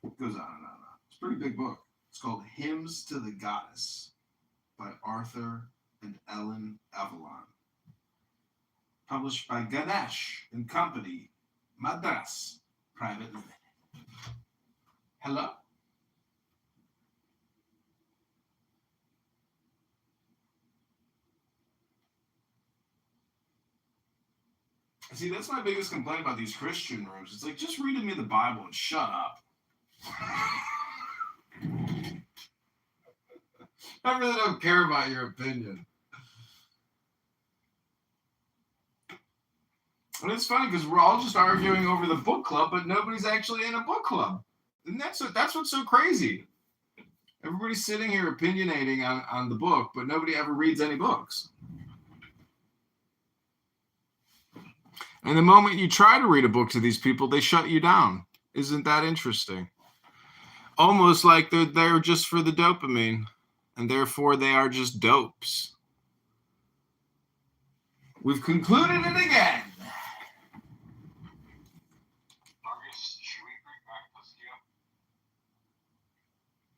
It goes on and on and on. It's a pretty big book. It's called Hymns to the Goddess by Arthur and Ellen Avalon. Published by Ganesh and Company, Madras Private Limited. Hello? See, that's my biggest complaint about these Christian rooms. It's like, just read me the Bible and shut up. I really don't care about your opinion. And it's funny because we're all just arguing over the book club, but nobody's actually in a book club. And that's what's so crazy. Everybody's sitting here opinionating on the book, but nobody ever reads any books. And the moment you try to read a book to these people, they shut you down. Isn't that interesting? Almost like they're there just for the dopamine, and therefore they are just dopes. We've concluded it again. Marcus, should we bring back Pascal?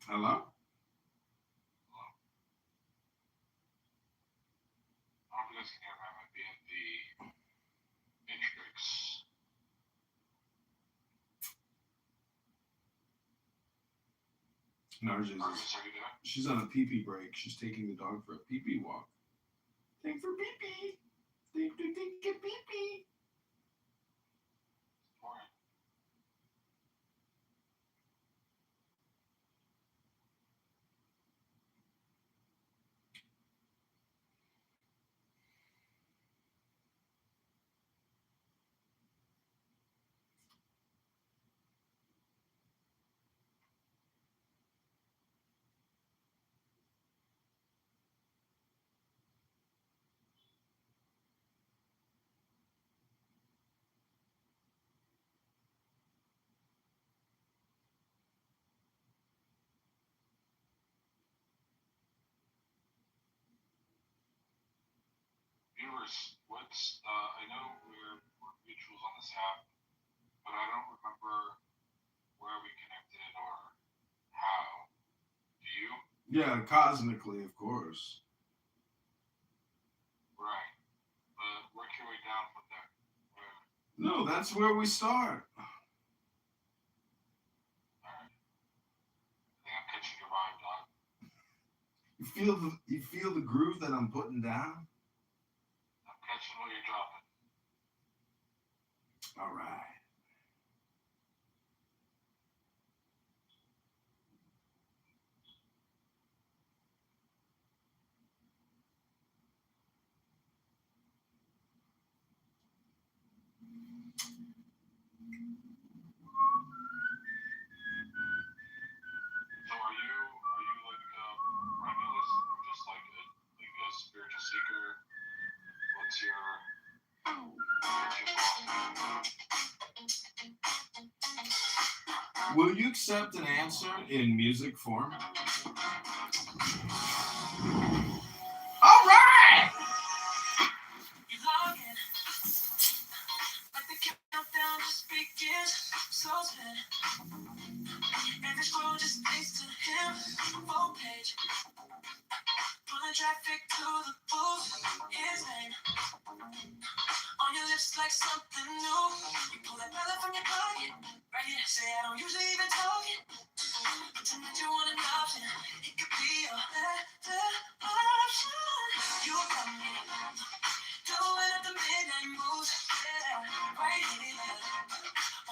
Hello? Marcus might be in the Matrix. Narja's she's on a pee-pee break. She's taking the dog for a pee-pee walk. Take for pee-pee. Take a pee-pee. Viewers, I know we're mutuals on this app, but I don't remember where we connected or how. Do you? Yeah, cosmically, of course. Right. But work your way down from there. No, that's where we start. Alright. I think I'm catching your vibe, dog. You feel the groove that I'm putting down? I'm catching what you're dropping. All right. So are you like a Romulus or just like a spiritual seeker? What's your Will you accept an answer in music form? All right! You log in, like the countdown just begins. So spin, every scroll just leads to him. Full page, pulling traffic to the booth. His name on your lips like something new. You pull that pellet from your pocket, right here. Say I don't usually even talk it, but tonight you want an option. It could be your better option. You got me doing up the midnight moves, yeah, right here.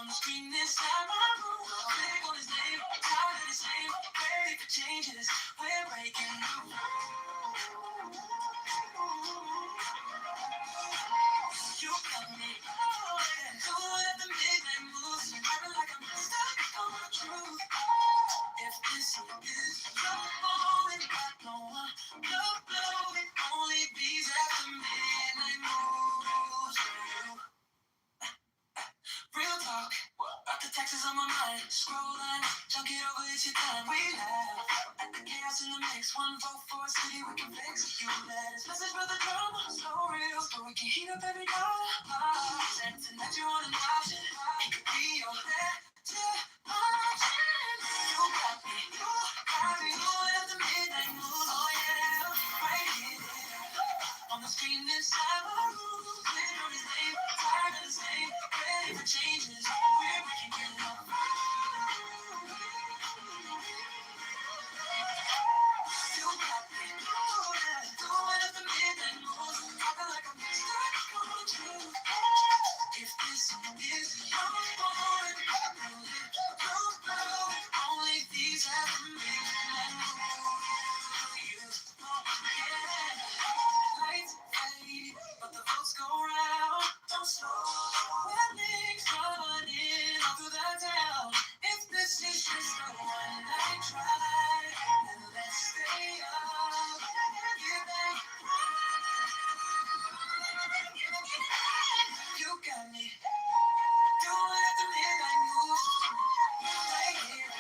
On the screen inside my room, click on his name, tired of the same, ready for changes, we're breaking new. You got me, oh yeah, doing up the midnight moves, rapping like I'm stuck on the truth. If this is your moment, I don't want no blow, it only beats after midnight moves. Real talk, got the texts on my mind, scrolling, just Chunk it over, it's your time, we laugh. At the chaos in the mix, one vote for a city we can fix. You let us message for the drama, so real, so we can heat up every dollar. And tonight you're on an option, it could be your better option. You got me, doing up the midnight moon, oh yeah, right here. On the screen inside my room, clicking on his name, tired of the same, ready for changes, we're breaking it up. You got me, doing up the midnight moon, talking like I'm stuck on you. If this is your moment, only these have the midnight moon. Lights fade, but the votes go round. Don't slow. Weddings running all through the town. If this is just a one-night try, then let's stay up. Get back. You got me doing at the midnight move. Right here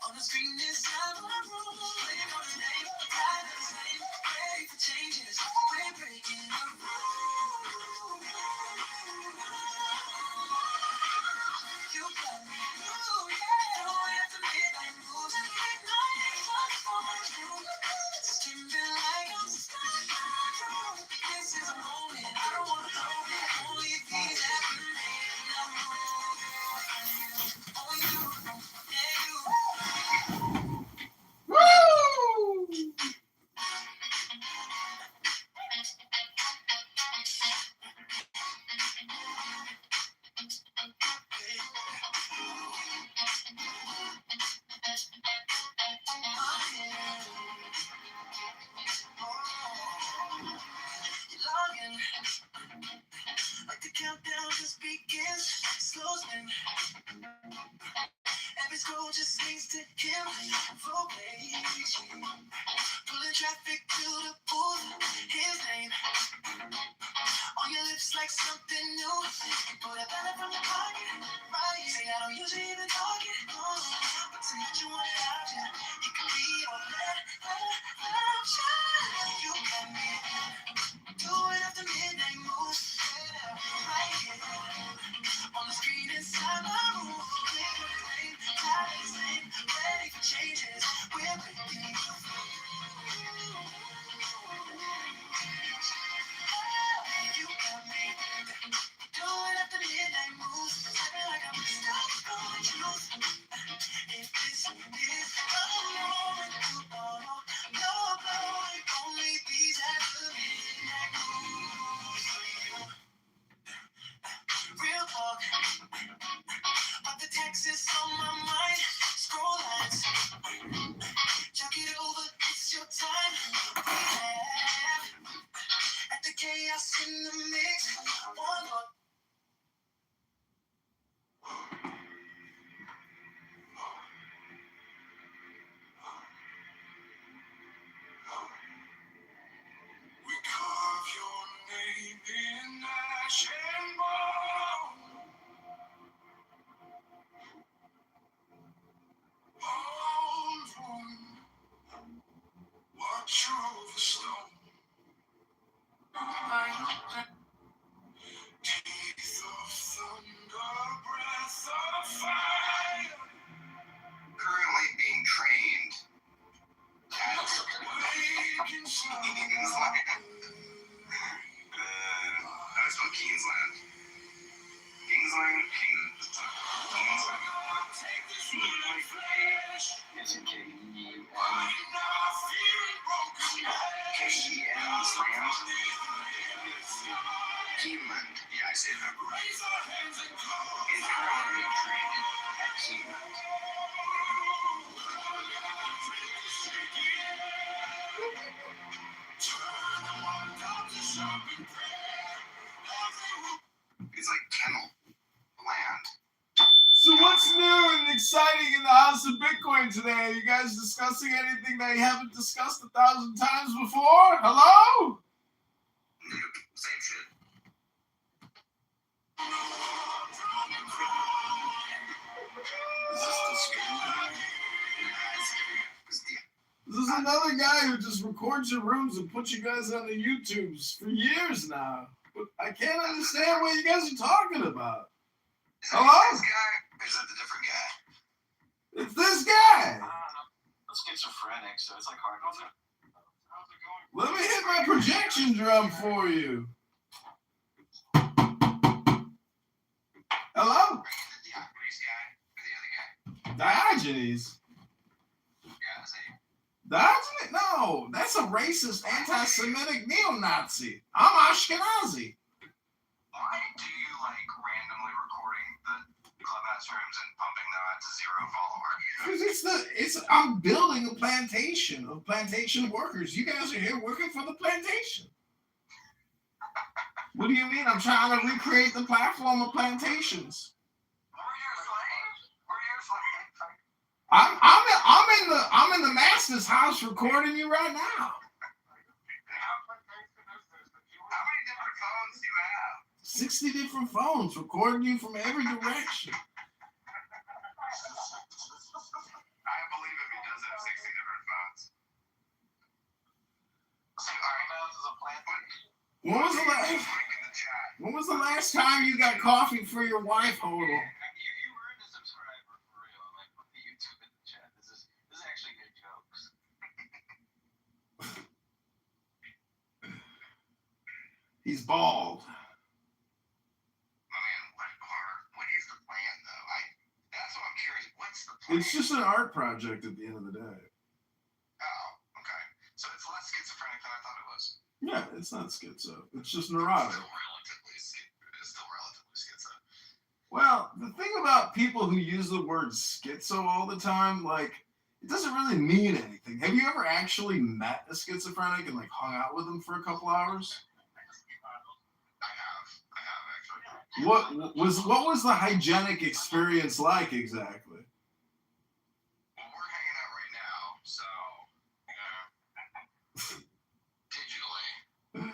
on the screen inside my room. Waiting for the name, tired of the same, ready for changes. We're breaking the rules. You got me, ooh yeah. Doing at the midnight move. Midnight is for you. Skipping like I'm stuck on you. This is a moment I don't wanna go. Only these after midnight move. Only you, yeah you. Woo! Longing, like the countdown just begins. Slow spin, every scroll just needs to kill. Probation, pulling traffic to the booth. His name on your lips like something new. Put a banner from your pocket, right? Say I don't usually even talk it, but tonight you want it out, yeah. You can be your option. You got me doing up the midnight move, yeah, right here on the screen inside my room. Click on the name, tired of the same, ready for changes. We're breaking the rules. You got me doing up the midnight move, acting like I'm stuck on you. If this is a moment to follow, no blowing, only these at the midnight move. Real talk, but the text is on my mind. Scroll lines, chuck it over, it's your time. Laugh at the chaos in the mix. One more. We carve your name in ash and bone. Hold one, watch over stone. Teeth of thunder, breath of fire. Currently being trained at Kingsland. That's called Kingsland. Kingsland? Kingsland. Is it K-E-N? K-E-N-Land? Keeneland. Yeah, I say that right. Is currently being trained at Keeneland. It's like kennel land. So what's new and exciting in the House of Bitcoin today? Are you guys discussing anything they haven't discussed 1,000 times before? Hello? Same shit. This is another guy who just records your rooms and puts you guys on the YouTubes for years now. But I can't understand what you guys are talking about. Hello? This guy? Or is that the different guy? It's this guy. I'm schizophrenic, so it's like hard to tell. Let me hit my projection drum for you. Hello? Diogenes. Diogenes? No, that's a racist, anti-Semitic neo-Nazi. I'm Ashkenazi. Why do you like randomly recording the clubhouse rooms and pumping them out to 0 followers? Because I'm building a plantation of plantation workers. You guys are here working for the plantation. What do you mean? I'm trying to recreate the platform of plantations. I'm in the master's house recording you right now. How many different phones do you have? 60 different phones recording you from every direction. I believe if he does have 60 different phones. When was the last time you got coffee for your wife, Hodel? You earned a subscriber for real. Like put the YouTube in the chat. This is actually good jokes. He's bald. What is the plan, though? That's what I'm curious. What's the plan? It's just an art project at the end of the day. Oh, okay. So it's less schizophrenic than I thought it was. Yeah, it's not schizo. It's just neurotic. It's still relatively schizo. Well, the thing about people who use the word schizo all the time, like, it doesn't really mean anything. Have you ever actually met a schizophrenic and, like, hung out with them for a couple hours? I have actually. What was the hygienic experience like exactly? Well, we're hanging out right now, so digitally.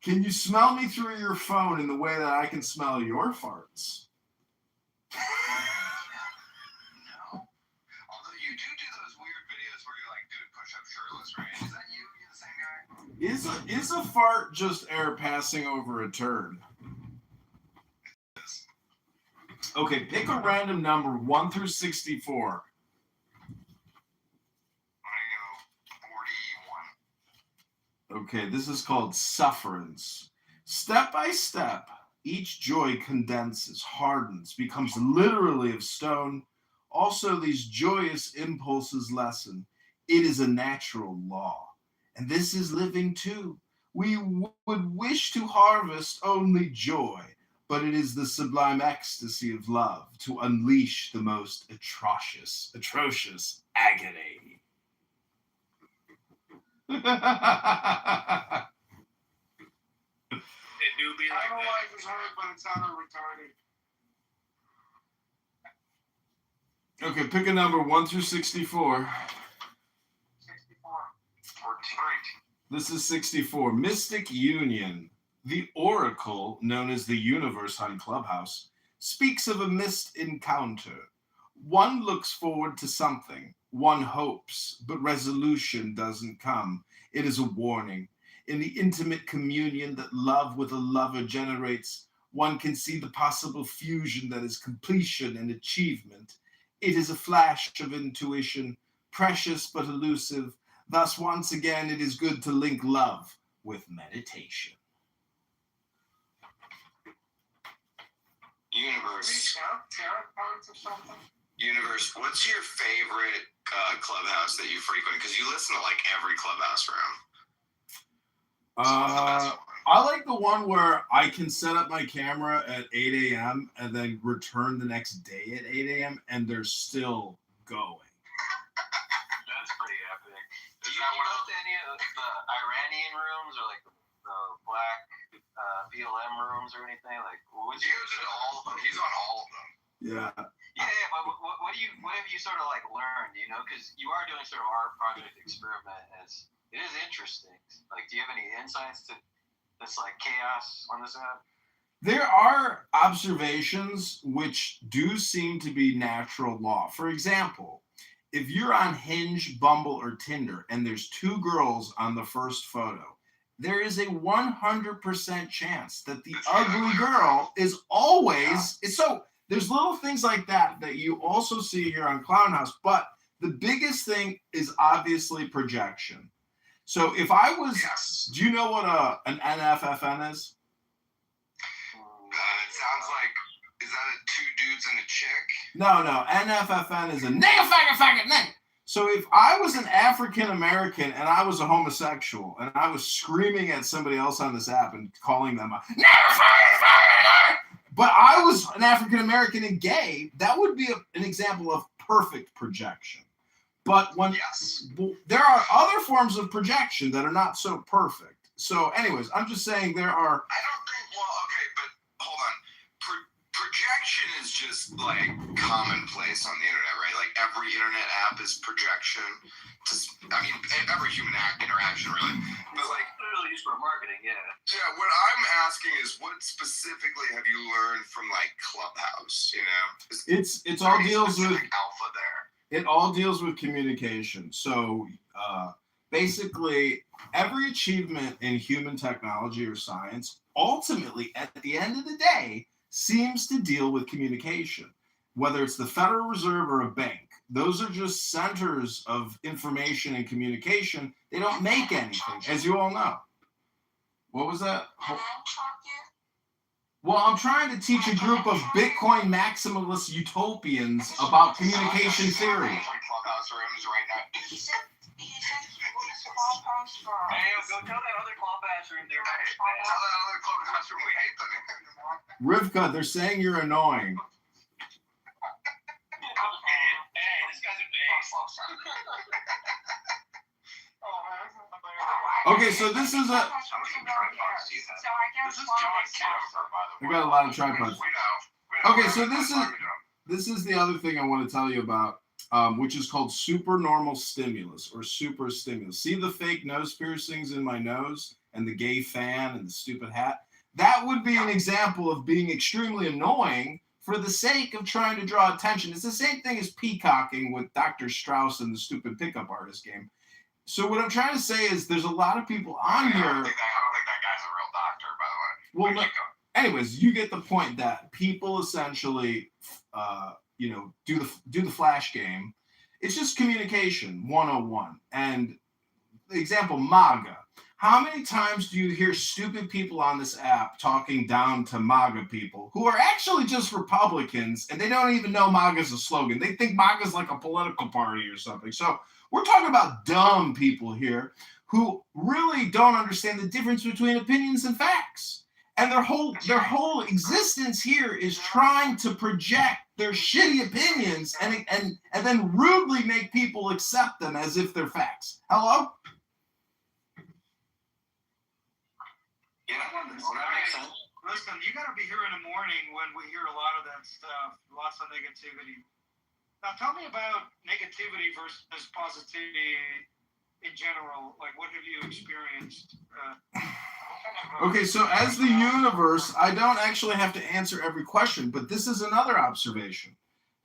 Can you smell me through your phone in the way that I can smell your farts? No. Although you do those weird videos where you're like doing push-ups shirtless, right? Is that you? You're the same guy? Is a fart just air passing over a turd? Okay, pick a random number 1 through 64. I'm gonna go 41. Okay, this is called sufferance. Step by step, each joy condenses, hardens, becomes literally of stone. Also, these joyous impulses lessen. It is a natural law. And this is living too. We would wish to harvest only joy, but it is the sublime ecstasy of love to unleash the most atrocious agony. It do be like that. Life is hard, but it's not retarded. Okay, pick a number 1 through 64. 64. 14. This is 64. Mystic Union. The oracle, known as the universe on Clubhouse, speaks of a missed encounter. One looks forward to something. One hopes, but resolution doesn't come. It is a warning. In the intimate communion that love with a lover generates, one can see the possible fusion that is completion and achievement. It is a flash of intuition, precious but elusive. Thus, once again, it is good to link love with meditation. Universe, what's your favorite clubhouse that you frequent? Because you listen to like every clubhouse room. I like the one where I can set up my camera at 8 a.m. and then return the next day at 8 a.m. and they're still going. That's pretty epic. Do you go to any of the Iranian rooms or like the black BLM rooms or anything? Like, He goes into all of them. He's on all of them. Yeah. Yeah, but what have you sort of like learned? You know, because you are doing sort of art project experiment. As it is interesting. Like, do you have any insights to this like chaos on this app? There are observations which do seem to be natural law. For example, if you're on Hinge, Bumble, or Tinder, and there's two girls on the first photo, there is a 100% chance that the ugly girl is always. So there's little things like that that you also see here on Clown House, but the biggest thing is obviously projection. So if I was, do you know what an NFFN is? It sounds like, is that a two dudes and a chick? No. NFFN is a nigga faggot nigga. So if I was an African American and I was a homosexual and I was screaming at somebody else on this app and calling them a nigga faggot, but I was an African American and gay, that would be an example of perfect projection. But when there are other forms of projection that are not so perfect. So anyways, I'm just saying there are. I don't think, well, okay, but hold on. Projection is just like commonplace on the internet, right? Like every internet app is projection. I mean, every human interaction, really. But like, literally used for marketing, yeah. Yeah, what I'm asking is, what specifically have you learned from like Clubhouse? You know, It's all deals with alpha there. It all deals with communication. So basically, every achievement in human technology or science, ultimately, at the end of the day, seems to deal with communication. Whether it's the Federal Reserve or a bank, those are just centers of information and communication. They don't make anything, as you all know. What was that? Well, I'm trying to teach a group of Bitcoin maximalist utopians about communication theory. Clubhouse rooms right now. Hey, go tell that other Clubhouse room they're nice. Tell that other Clubhouse room we hate them. Rivka, they're saying you're annoying. Hey, this guy's a base. Okay, so this is a. I got a lot of tripods. Okay, so this is the other thing I want to tell you about, which is called supernormal stimulus or super stimulus. See the fake nose piercings in my nose and the gay fan and the stupid hat? That would be an example of being extremely annoying for the sake of trying to draw attention. It's the same thing as peacocking with Dr. Strauss and the stupid pickup artist game. So what I'm trying to say is there's a lot of people on here. I don't think that guy's a real doctor, by the way. Well, anyways, you get the point that people essentially, do the flash game. It's just communication 101. And the example, MAGA. How many times do you hear stupid people on this app talking down to MAGA people who are actually just Republicans and they don't even know MAGA is a slogan? They think MAGA is like a political party or something. So we're talking about dumb people here who really don't understand the difference between opinions and facts. And their whole existence here is trying to project their shitty opinions and then rudely make people accept them as if they're facts. Hello? Yeah, well, that makes sense. Listen, you gotta be here in the morning when we hear a lot of that stuff, lots of negativity. Now tell me about negativity versus positivity in general. Like, what have you experienced? Okay, so as the universe, I don't actually have to answer every question, but this is another observation.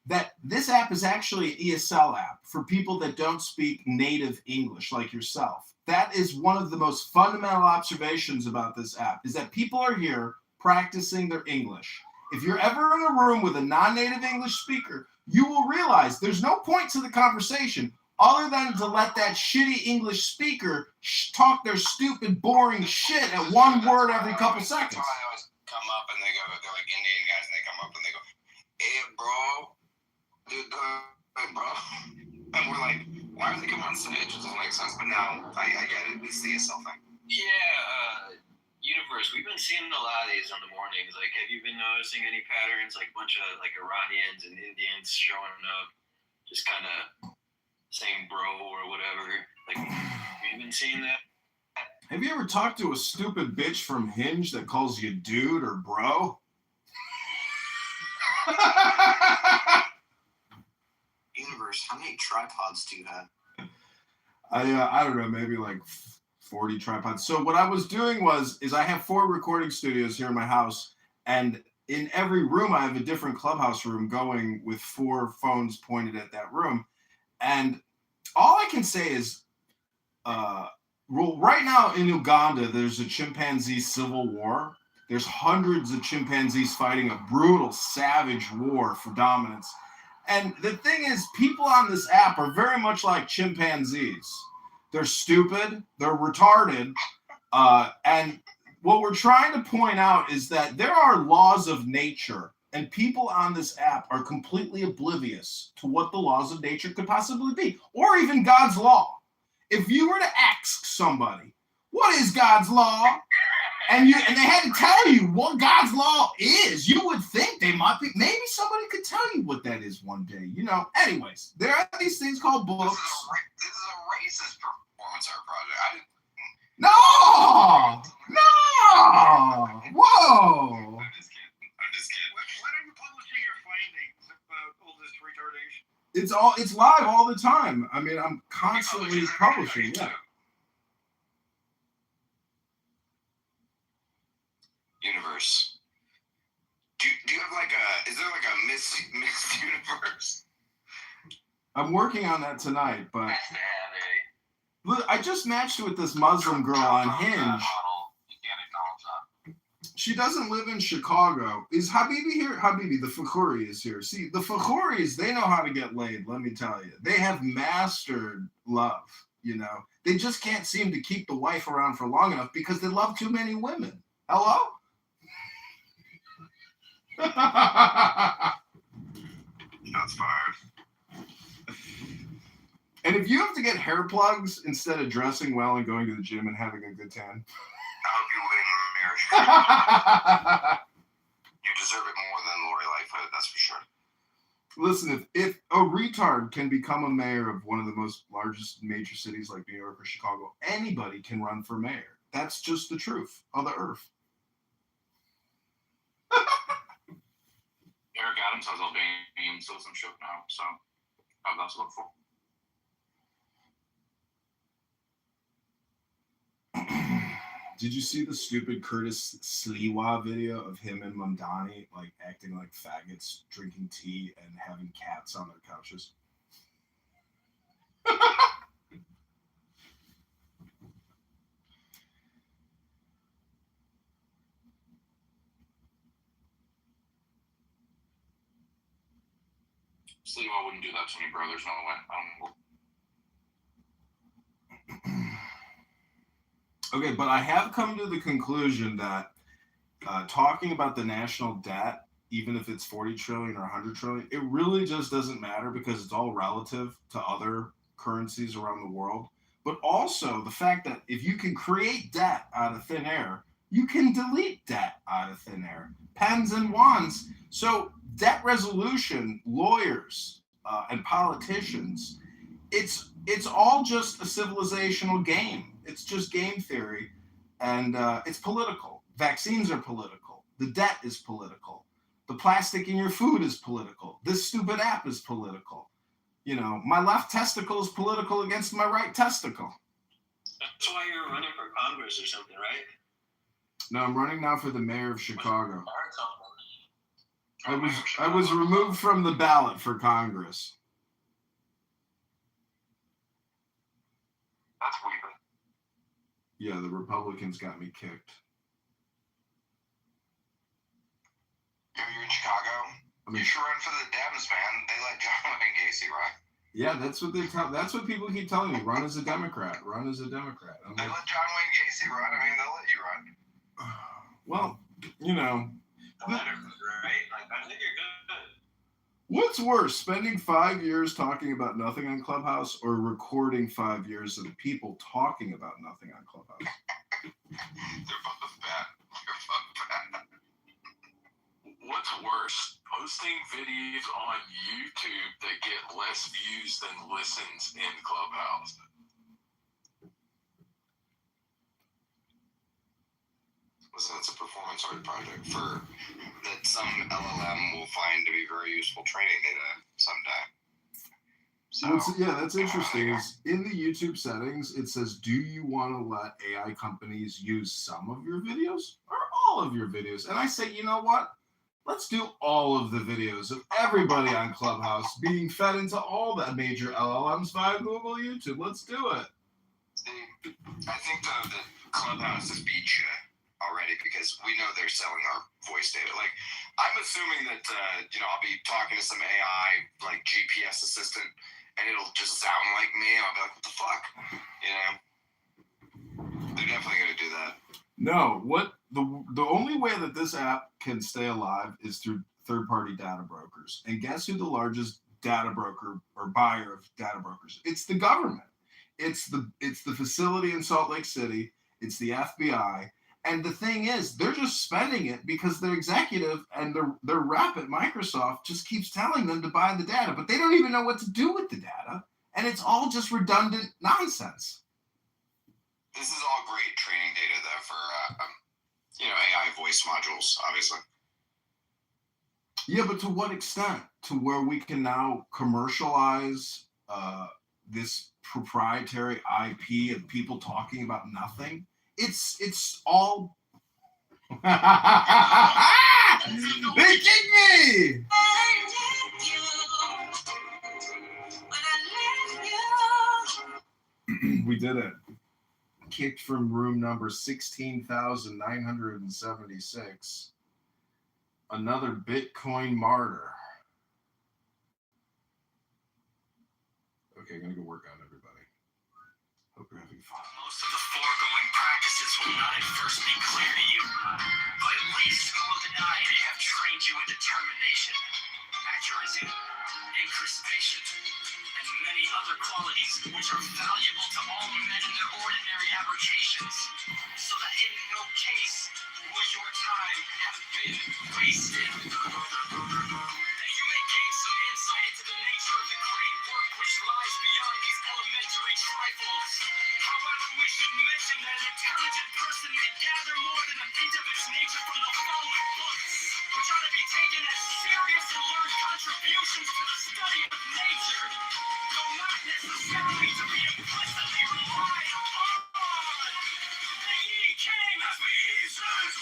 That this app is actually an ESL app for people that don't speak native English like yourself. That is one of the most fundamental observations about this app, is that people are here practicing their English. If you're ever in a room with a non-native English speaker, you will realize there's no point to the conversation other than to let that shitty English speaker talk their stupid, boring shit at one word every couple seconds. That's why I always come up and they're like Indian guys, and they come up and they go, "Hey, bro, dude, bro," and we're like, "Why are they coming on stage? It doesn't make sense." But now I get it. It's the ESL thing. Yeah, universe. We've been seeing a lot of these on the mornings. Like, have you been noticing any patterns? Like a bunch of like Iranians and Indians showing up, just kind of saying bro or whatever. Like, have you been seeing that? Have you ever talked to a stupid bitch from Hinge that calls you dude or bro? Universe, how many tripods do you have? I don't know, maybe like 40 tripods. So what I was doing is I have 4 recording studios here in my house, And in every room, I have a different clubhouse room going with 4 phones pointed at that room. And all I can say is, right now in Uganda, there's a chimpanzee civil war. There's hundreds of chimpanzees fighting a brutal, savage war for dominance. And the thing is, people on this app are very much like chimpanzees. They're stupid, they're retarded, and what we're trying to point out is that there are laws of nature, and people on this app are completely oblivious to what the laws of nature could possibly be, or even God's law. If you were to ask somebody, what is God's law? And they had to tell you what God's law is, you would think they might be, maybe somebody could tell you what that is one day. Anyways, there are these things called books. This is a racist performance art project. No! Whoa! I'm just kidding. When are you publishing your findings about all this retardation? It's live all the time. I mean, I'm constantly publishing. Yeah. Universe. Do you have is there like a Miss Universe? I'm working on that tonight, but look, I just matched with this Muslim girl on Hinge. She doesn't live in Chicago. Is Habibi here? Habibi, the Fakhuri is here. See, the Fakhuris, they know how to get laid, let me tell you. They have mastered love, They just can't seem to keep the wife around for long enough because they love too many women. Hello? Shots fired. And if you have to get hair plugs instead of dressing well and going to the gym and having a good tan, I hope you win in marriage. You deserve it more than Lori Lightfoot, that's for sure. Listen, if a retard can become a mayor of one of the most largest major cities like New York or Chicago, anybody can run for mayor. That's just the truth of the earth. Eric Adams has Albanian citizenship now, so I have that to look for. Did you see the stupid Curtis Sliwa video of him and Mamdani acting like faggots, drinking tea, and having cats on their couches? Sliwa wouldn't do that to me, bro. There's no way. Okay, but I have come to the conclusion that talking about the national debt, even if it's 40 trillion or 100 trillion, it really just doesn't matter because it's all relative to other currencies around the world. But also the fact that if you can create debt out of thin air, you can delete debt out of thin air. Pens and wands. So debt resolution, lawyers, and politicians, it's all just a civilizational game. It's just game theory, and it's political. Vaccines are political. The debt is political. The plastic in your food is political. This stupid app is political. My left testicle is political against my right testicle. That's why you're running for Congress or something, right? No, I'm running now for the mayor of Chicago. I was removed from the ballot for Congress. That's weird. Yeah, the Republicans got me kicked. You're in Chicago? You should run for the Dems, man. They let John Wayne Gacy run. Yeah, that's what people keep telling me. Run as a Democrat. Run as a Democrat. They let John Wayne Gacy run. I mean, they'll let you run. Well, Right? I think you're good. What's worse, spending 5 years talking about nothing on Clubhouse or recording 5 years of people talking about nothing on Clubhouse? They're both bad. What's worse, posting videos on YouTube that get less views than listens in Clubhouse? So that's a performance art project that some LLM will find to be very useful training data someday. So, that's interesting. Is in the YouTube settings, it says, do you want to let AI companies use some of your videos or all of your videos. And I say, you know what? Let's do all of the videos of everybody on Clubhouse being fed into all the major LLMs via Google, YouTube. Let's do it. I think though that Clubhouse has beat you already because we know they're selling our voice data. Like, I'm assuming that I'll be talking to some AI like GPS assistant, and it'll just sound like me. I'll be like, what the fuck? They're definitely gonna do that. No, what the only way that this app can stay alive is through third-party data brokers. And guess who the largest data broker or buyer of data brokers? It's the government. It's the facility in Salt Lake City. It's the FBI. And the thing is, they're just spending it because their executive and their rep at Microsoft just keeps telling them to buy the data, but they don't even know what to do with the data. And it's all just redundant nonsense. This is all great training data, though, for AI voice modules, obviously. Yeah, but to what extent? To where we can now commercialize this proprietary IP of people talking about nothing? It's all. They kicked me! We did it. Kicked from room number 16,976. Another Bitcoin martyr. Okay, I'm gonna go work out, everybody. Hope you're having fun. Most of the foregoing practices will not at first be clear to you, but at least you will deny they have trained you in determination, accuracy, anticipation, and many other qualities which are valuable to all men in their ordinary avocations, so that in no case will your time have been wasted. That you may gain some insight into the nature of the great work which lies beyond these elementary trifles. However, we should mention that an intelligent person may gather more than a hint of its nature from the following books, which ought to be taken as serious and learned contributions to the study of nature, though not necessarily to be implicitly relied upon. The Ye King has the eases.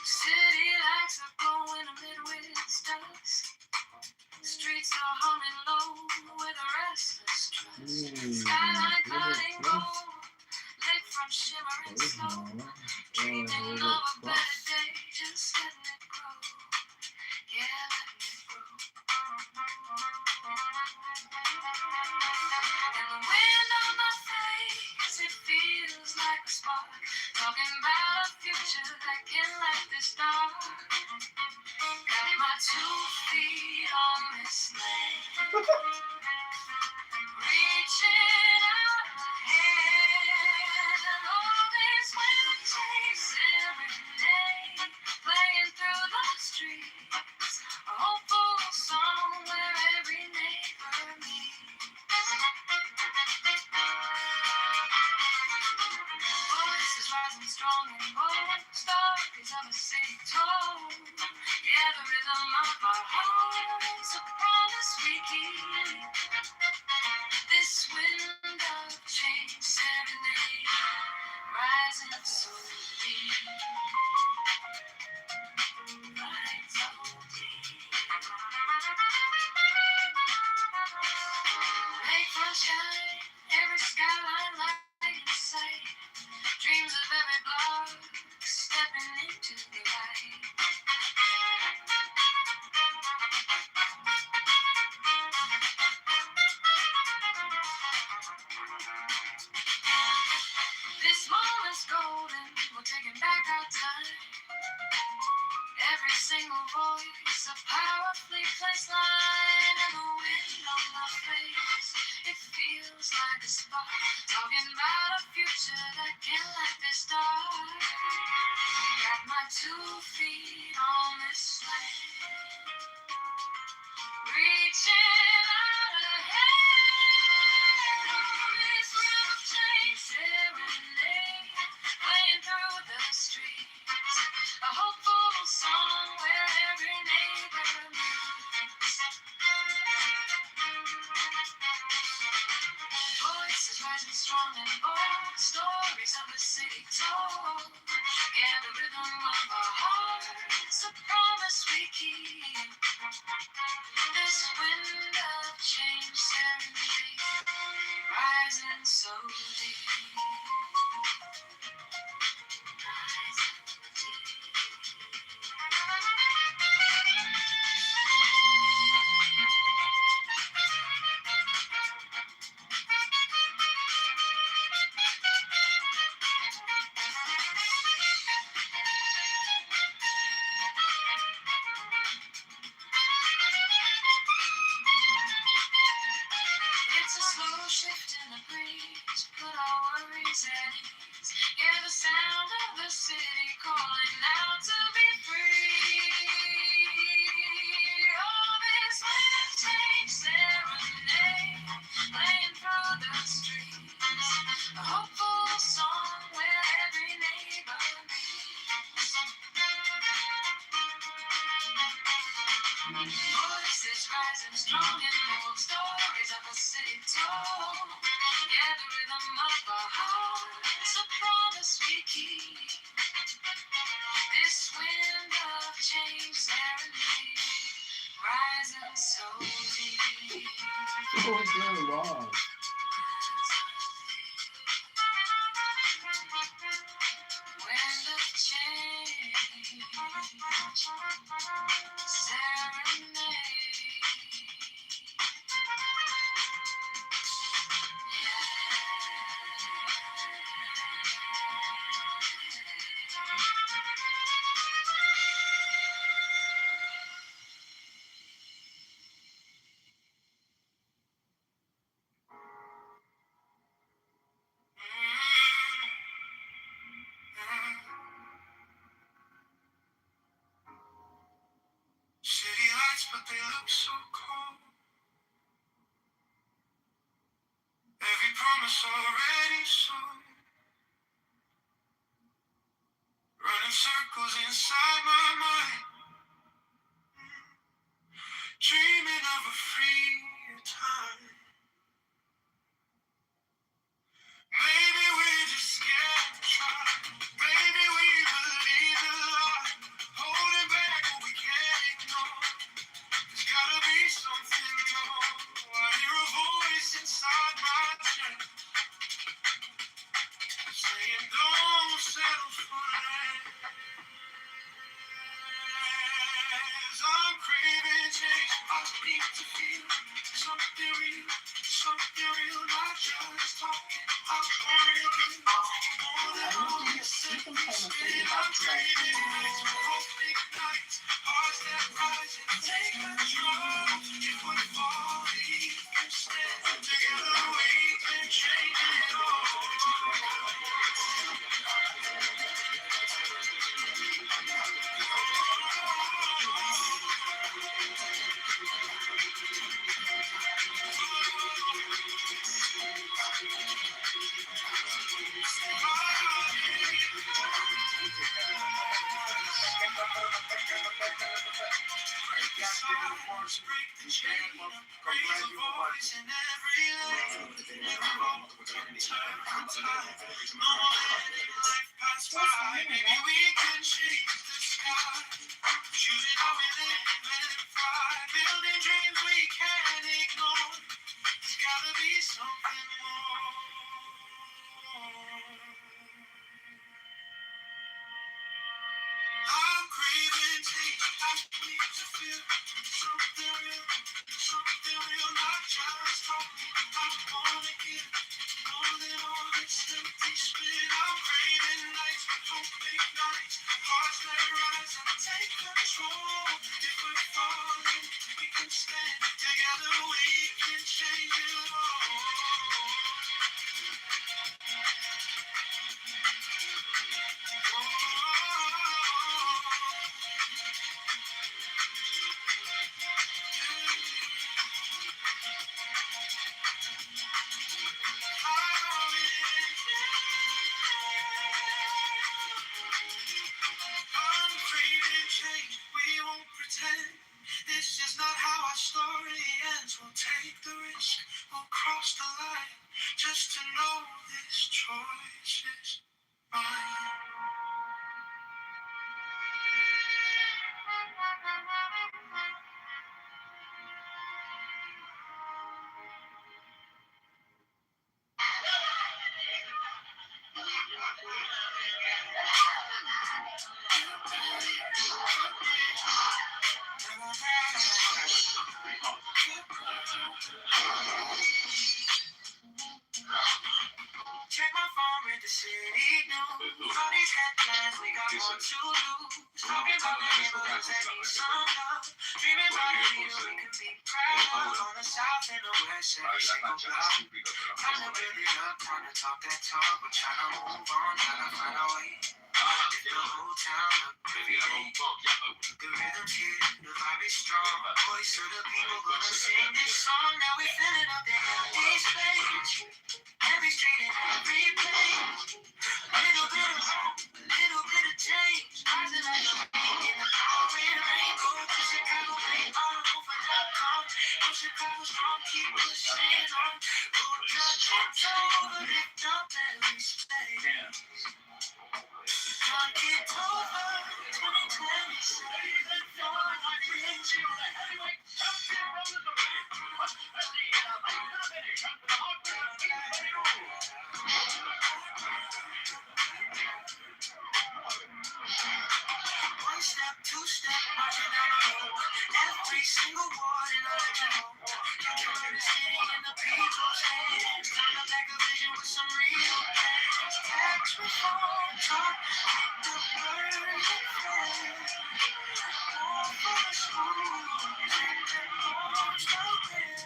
City lights are going a bit with dust. Streets are humming low with a restless trust. Skyline clouding gold, lit from shimmering snow. Dreaming of a better day, just letting it grow. Yeah, letting it grow. And the wind on my face, it feels like a spark. Talking about a future that can light this dark. Got my 2 feet on this land. Reaching out a hand. And all this wind takes every day. Playing through the streets. A hopeful song where every neighbor meets. Voices rising strong and bold. Stories of a city told. Yeah, the rhythm of our hearts, a promise we keep. This wind of change serenade, rising so deep. Rising so deep. Lakefront shine, every skyline light in sight. Dreams of every block stepping into the light. This moment's golden, we're taking rising strong and bold, stories of the city told. Yeah, the rhythm of our hearts, a promise we keep. This wind of change serenade, rising so deep. It's a slow shift in the breeze, put our worries at ease. Yeah, the sound of the city calling out to be free. Oh, this vintage serenade playing through the streets, a hopeful song where every neighbor meets. Voices rising strong and bold, stories of the city told. Yeah, the rhythm of our hearts, a promise we keep. This wind of change serenade, rising so deep. Oh, it's really long. Wind of change, serenade. City lights, but they look so cold. Every promise already sold. Running circles inside my mind. Dreaming of a freer time. Maybe we're just scared to try. Maybe we believe the lie. Holding back what we can't ignore. There's gotta be something more. I hear a voice inside my chest saying, don't settle for less. I'm craving change. I need to feel something real, not just talking. I'm craving more than all this spin. I'm craving hope ignites, hearts that rise and take control. If we fall, we can stand together. We can change it all. Break the chain, raise a voice in every lane. Every moment, turn on time. No more letting life pass by. Maybe we can change the sky. Choosing how we live and fly. Building dreams we can't ignore. There's gotta be something more. I'm craving change. I need to feel something real, not just talking. I wanna get more than all this empty spin. I'm craving nights, hope ignites, hearts that rise and take control. If we're falling, we can stand together. We can change it all. We to know this choice is mine. Check my phone, read the city news. All these headlines, we got more to lose. Talking about the neighborhoods that need some love. Dreaming about a leader we can be proud of. On the south and the west, every single block. Time to build it up, time to talk that talk. We're trying to move on, trying to find our way. Lift the whole town up every day. The rhythm's here, the vibe is strong. Voice of the people gonna sing this song. Now we filling up the empty space. Every street and every place. A little bit of hope, a little bit of change. Rising like a beat in the pouring rain. Go to Chicago, play all over.com. Go Chicago strong, keep pushing on. Go Kitover, lift up every space. Kitover, 2026. One step, two step, marching down the road. Every single word in a legend. Controlling the city in the people's hands. Time to back a vision with some real plans. Tax reform, talk, make the birds and fans. All for the schools and their homes out there.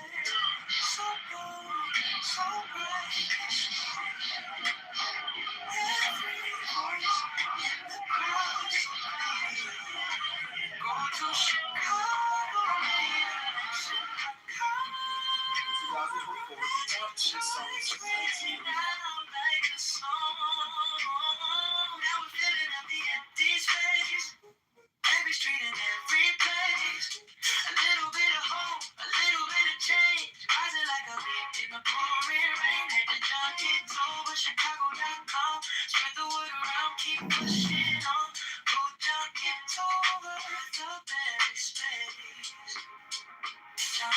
So bold, so bright. Every voice in the crowd so clear. Go to Chicago, every street and every place. A little bit of hope, a little bit of change. Rising like a leaf in the pouring rain. Head to Kitover, Chicago.com. Spread the word around, keep pushing on. Go down Kitover, lift up every space. Down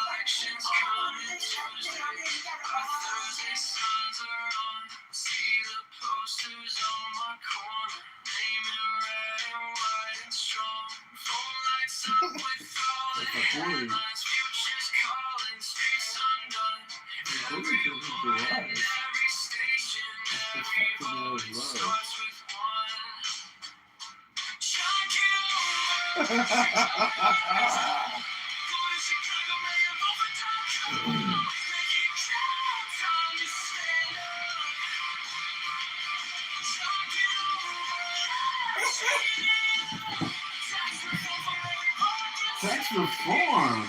elections coming Tuesday. Thursday suns are on. See the posters on my corner. Name it red and white and strong. Phone lights up with all the headlines. Futures calling, streets undone. Every station, every vote starts with one. Chunk it over. Tax reform.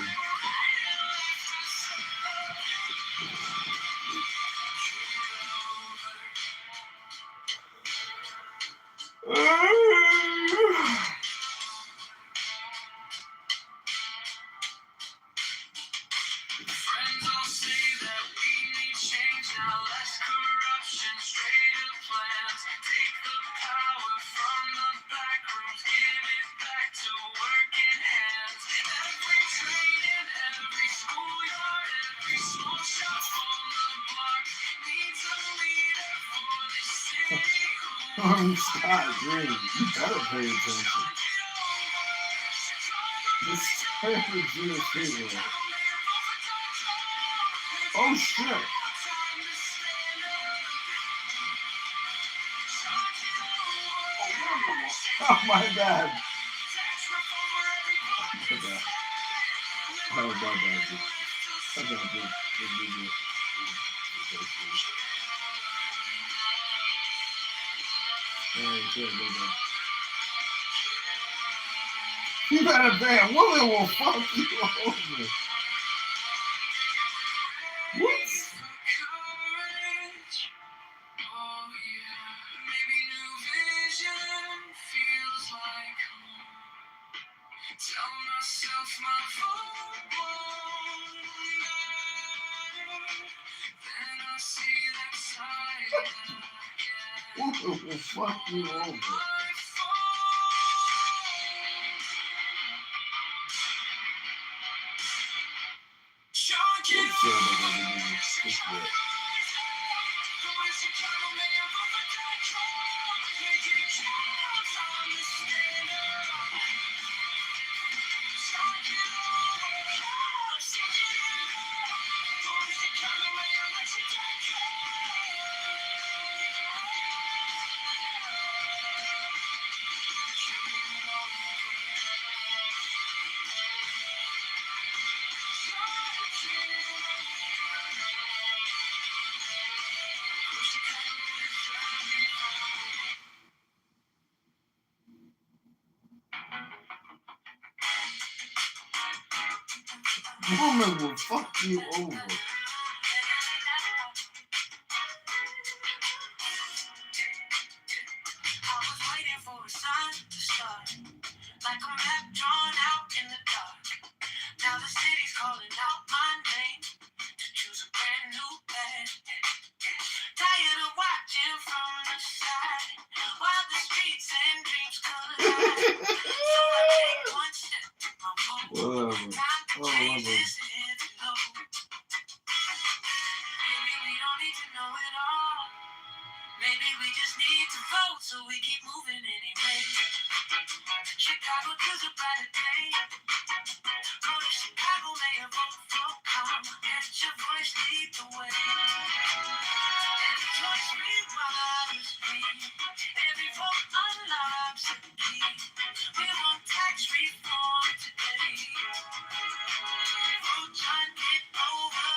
Friends all say that we need change now, less corruption, straighter plans. Take the power from the back rooms, give it back to working hands. Every train in every schoolyard, every small shop on the block needs a leader for the city. Scott Green, you better pay attention. This favorite Jewish people. Oh shit. Oh my bad. Okay. How about that? I got this. You got a bad woman will fuck you over. What? Tell myself my phone won't matter. Then I see that side What will fuck you over? Woman will fuck you over. Like a map drawn out in the dark. Now the city's calling out my name to choose a brand new path. Tired of watching from the side while the streets and dreams collide. So I take one step, my phone. Time to change this heavy load. Maybe we don't need to know it all. Maybe we just need to vote so we keep moving anyway. Chicago choose a brighter day. Go to Chicago, mayor, vote for calm. Let your voice lead the way. Every choice rewires me. Every vote unlocks a key. We want tax reform today. Vote John, get over,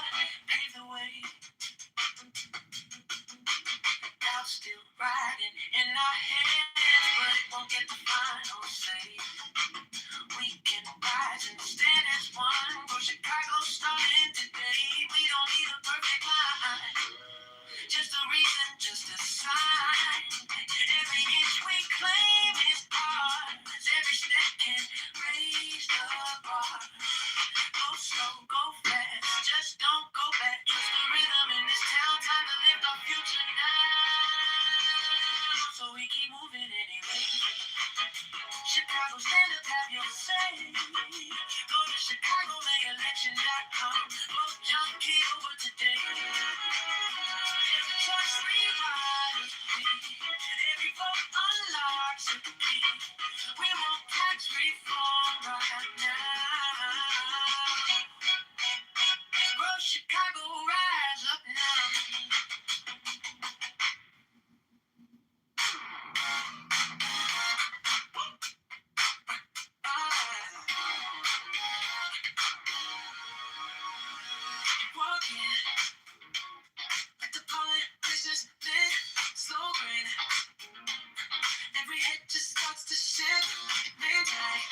pave the way. Doubt's still riding in our heads, but it won't get the final say. We can rise and stand as one. Go Chicago starting today. We don't need a perfect line. Just a reason, just a sign. Every inch we claim is ours. Every step can raise the bar. Go slow, go fast. Just don't go back. Trust the rhythm in this town. Time to live our future now. So we keep moving anyway. Chicago, stand up, have your say. Go to ChicagoMayElection.com. Vote John Kitover today. Every choice rewires me. Every vote unlocks a key. We want tax reform right now. Well, Chicago, rise up now. Let the politicians live slow green. Every head just starts to shift. Maintain.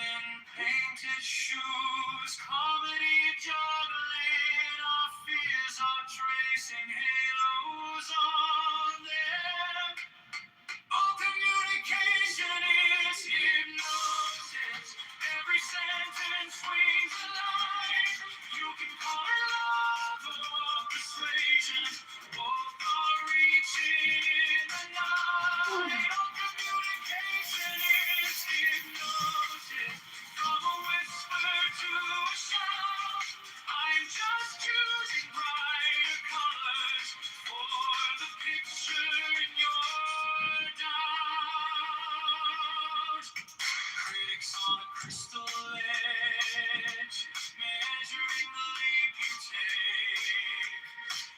in painted shoes, comedy juggling, our fears are tracing halos on them. All communication is hypnosis. Every sentence swings a line. You can call it love or persuasion. Both are reaching in the night. All communication is hypnosis. From a whisper to a shout, I'm just choosing brighter colors for the picture in your doubt. Critics on a crystal edge, measuring the leap you take.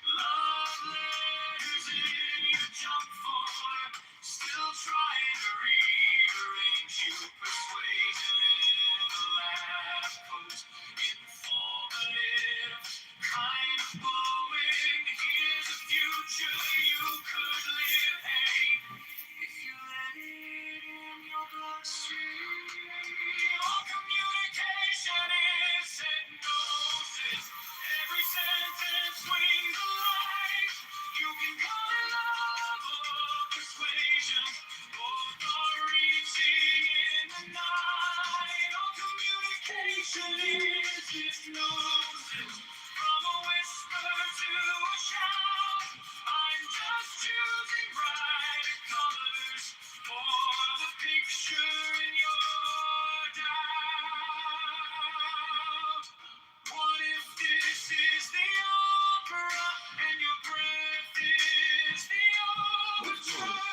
Love letters in your junk folder, still trying to rearrange you. Persuasion in a lab post, informative, kind of glowing. Here's a future you could live. Hey, if you let it in your bloodstream, all communication is hypnosis. Every sentence swings a light. You can call it love or persuasion. Both are reaching in the night. All communication is hypnosis. From a whisper to a shout, I'm just choosing brighter colors for the picture in your doubt. What if this is the opera and your breath is the overture?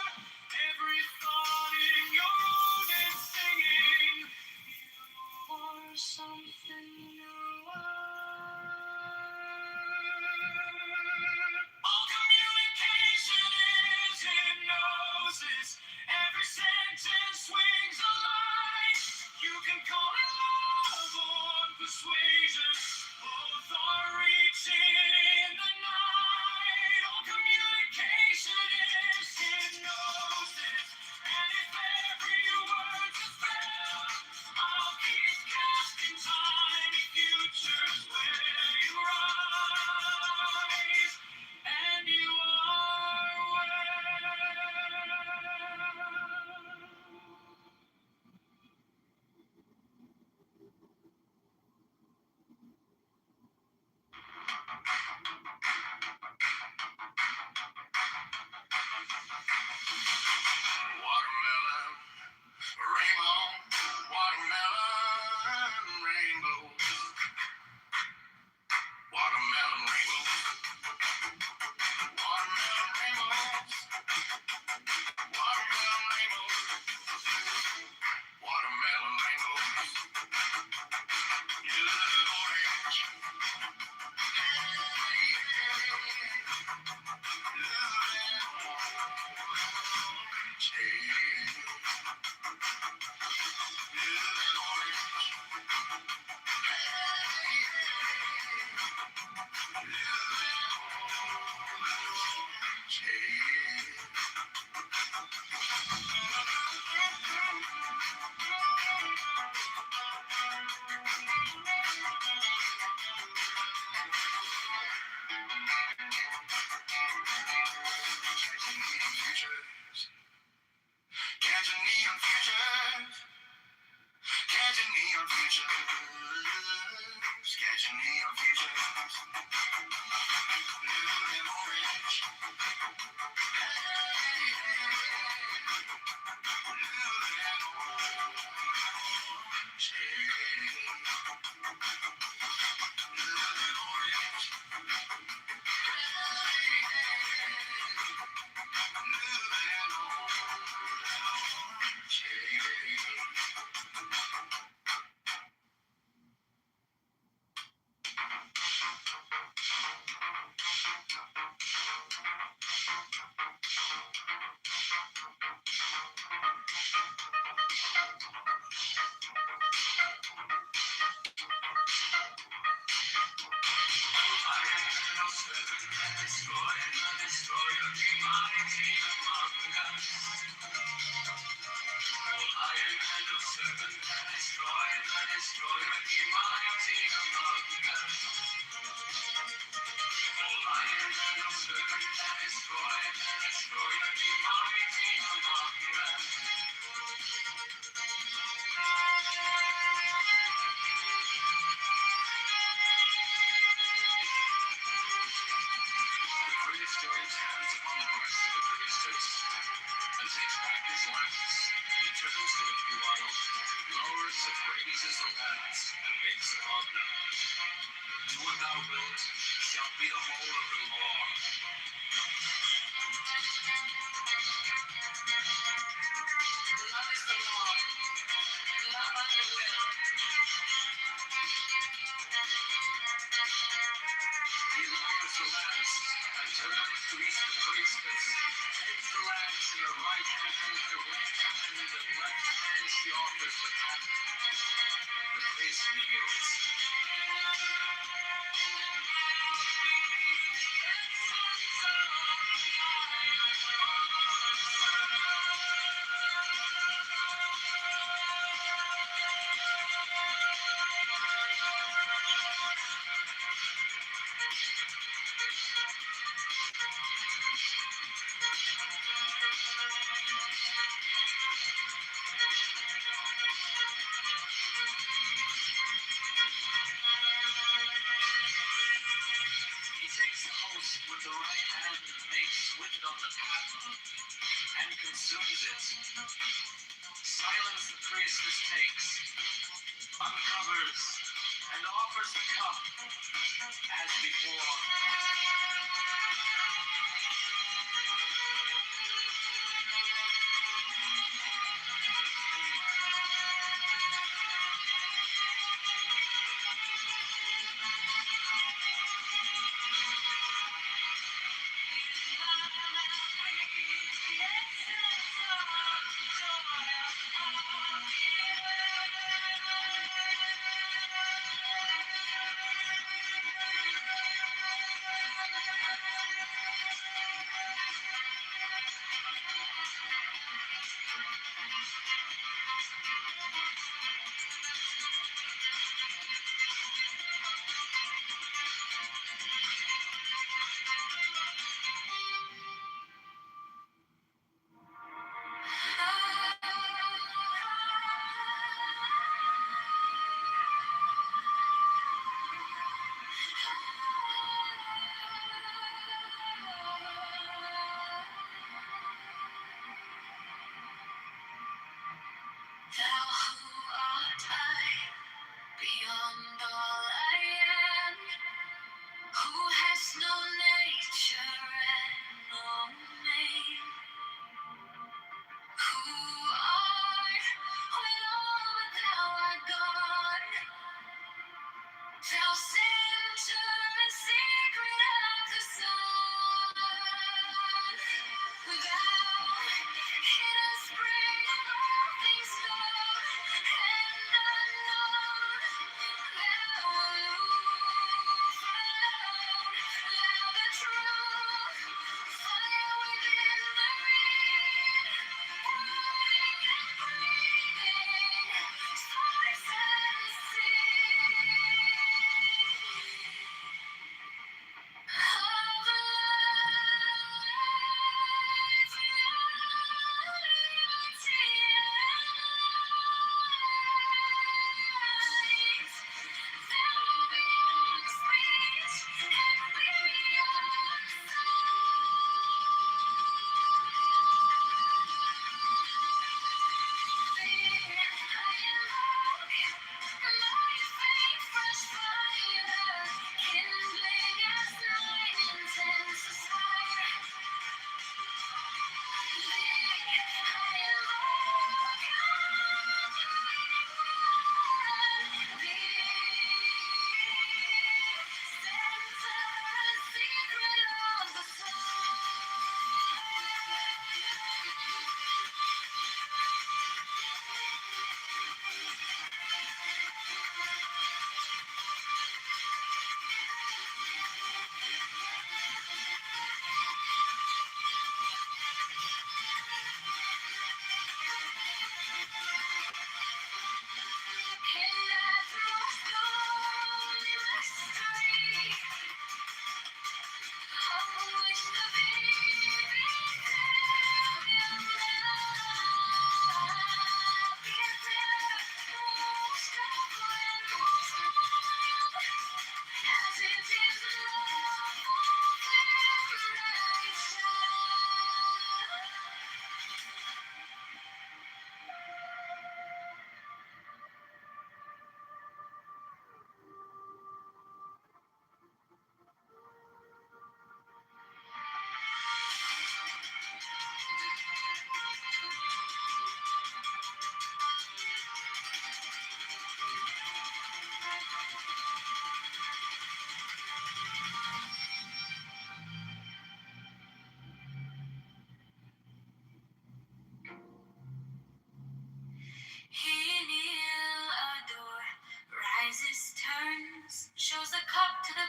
Every thought in your own is singing, you're something new. All communication is hypnosis. Every sentence swings a light. You can call it love or persuasion. Both are reaching in the night. All communication is hypnosis. And if every word's a spell, I'll keep casting tiny futures where you rise. And you are well. Watermelon, rainbow, watermelon, rainbow, watermelon, rainbow, watermelon, rainbow, watermelon, rainbow, watermelon, rainbow, you little orange, catching neon futures, catching neon futures, catching neon futures, blue and orange,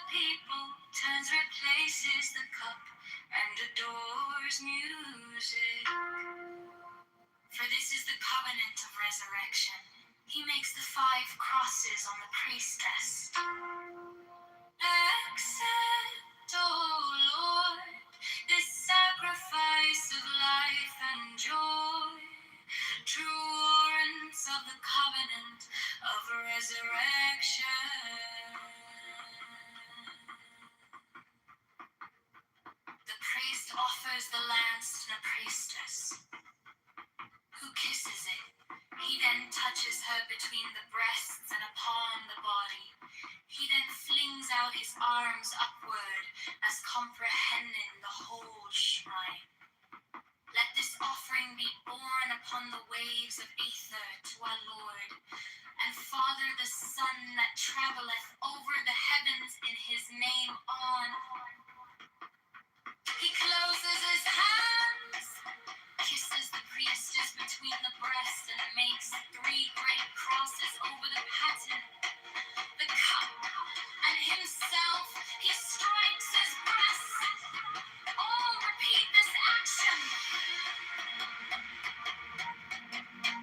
people, turns, replaces the cup, and adores music. For this is the covenant of resurrection. He makes the 5 crosses on the priestess. Accept, O Lord, this sacrifice of life and joy, true warrants of the covenant of resurrection. The priest offers the lance to the priestess, who kisses it. He then touches her between the breasts and upon the body. He then flings out his arms upward as comprehending the whole shrine. Let this offering be borne upon the waves of ether to our Lord, and Father the Son that travelleth over the heavens in his name on. He closes his hands, kisses the priestess between the breasts, and makes 3 great crosses over the paten, the cup, and himself. He strikes his breast. All repeat this action.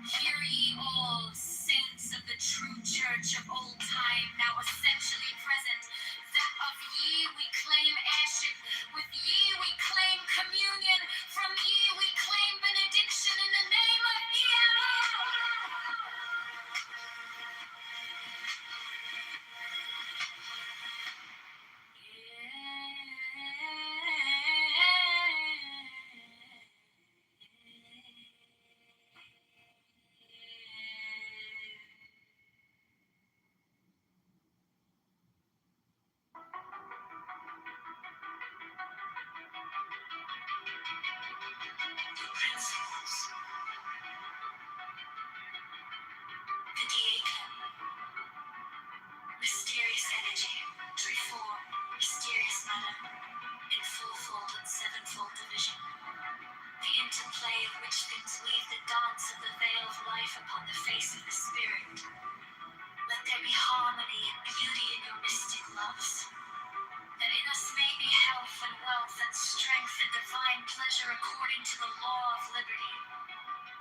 Hear ye all, saints of the true church of old time, now essentially present, that of ye we claim heirship, with ye we claim communion, from ye we claim benediction in the name of Yahweh. The diacon, mysterious energy, triform, mysterious matter, in full-fold and sevenfold division. The interplay of which things weave the dance of the veil of life upon the face of the spirit. Let there be harmony and beauty in your mystic loves, that in us may be health and wealth and strength and divine pleasure according to the law of liberty.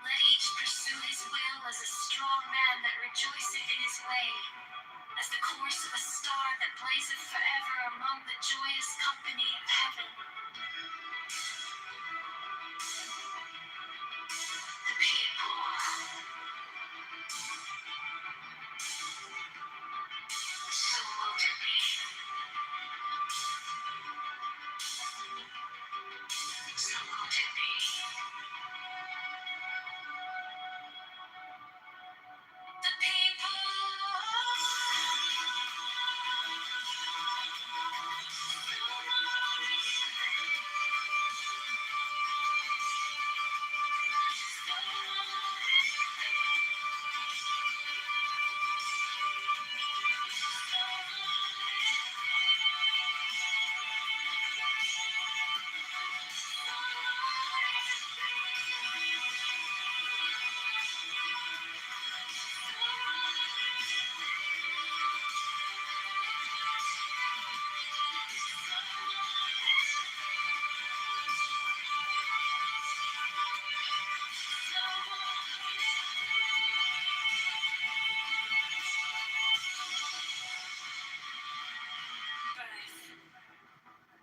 Let each pursue his will as a strong man that rejoiceth in his way, as the course of a star that blazeth forever among the joyous company of heaven. The people, so will it be. So will it be. The people.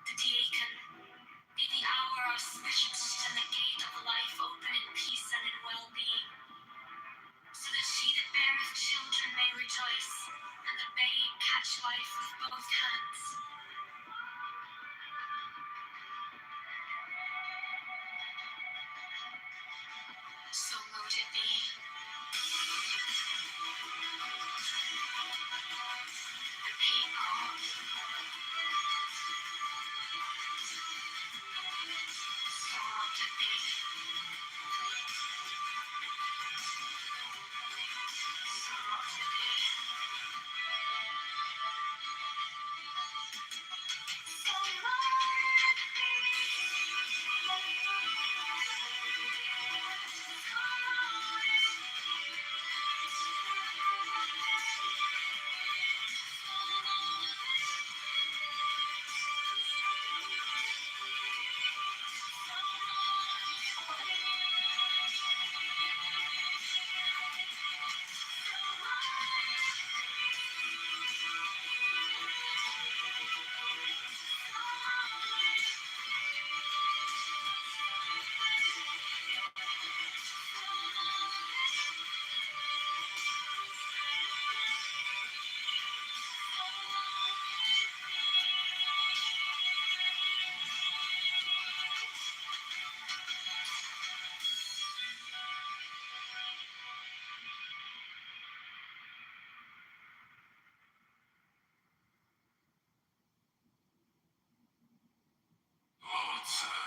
The diacon, be the hour auspicious and the gate of life open in peace and in well-being, so that she that beareth children may rejoice, and the babe catch life with both hands. So mote it be. The people. So mote it be. So mote it be.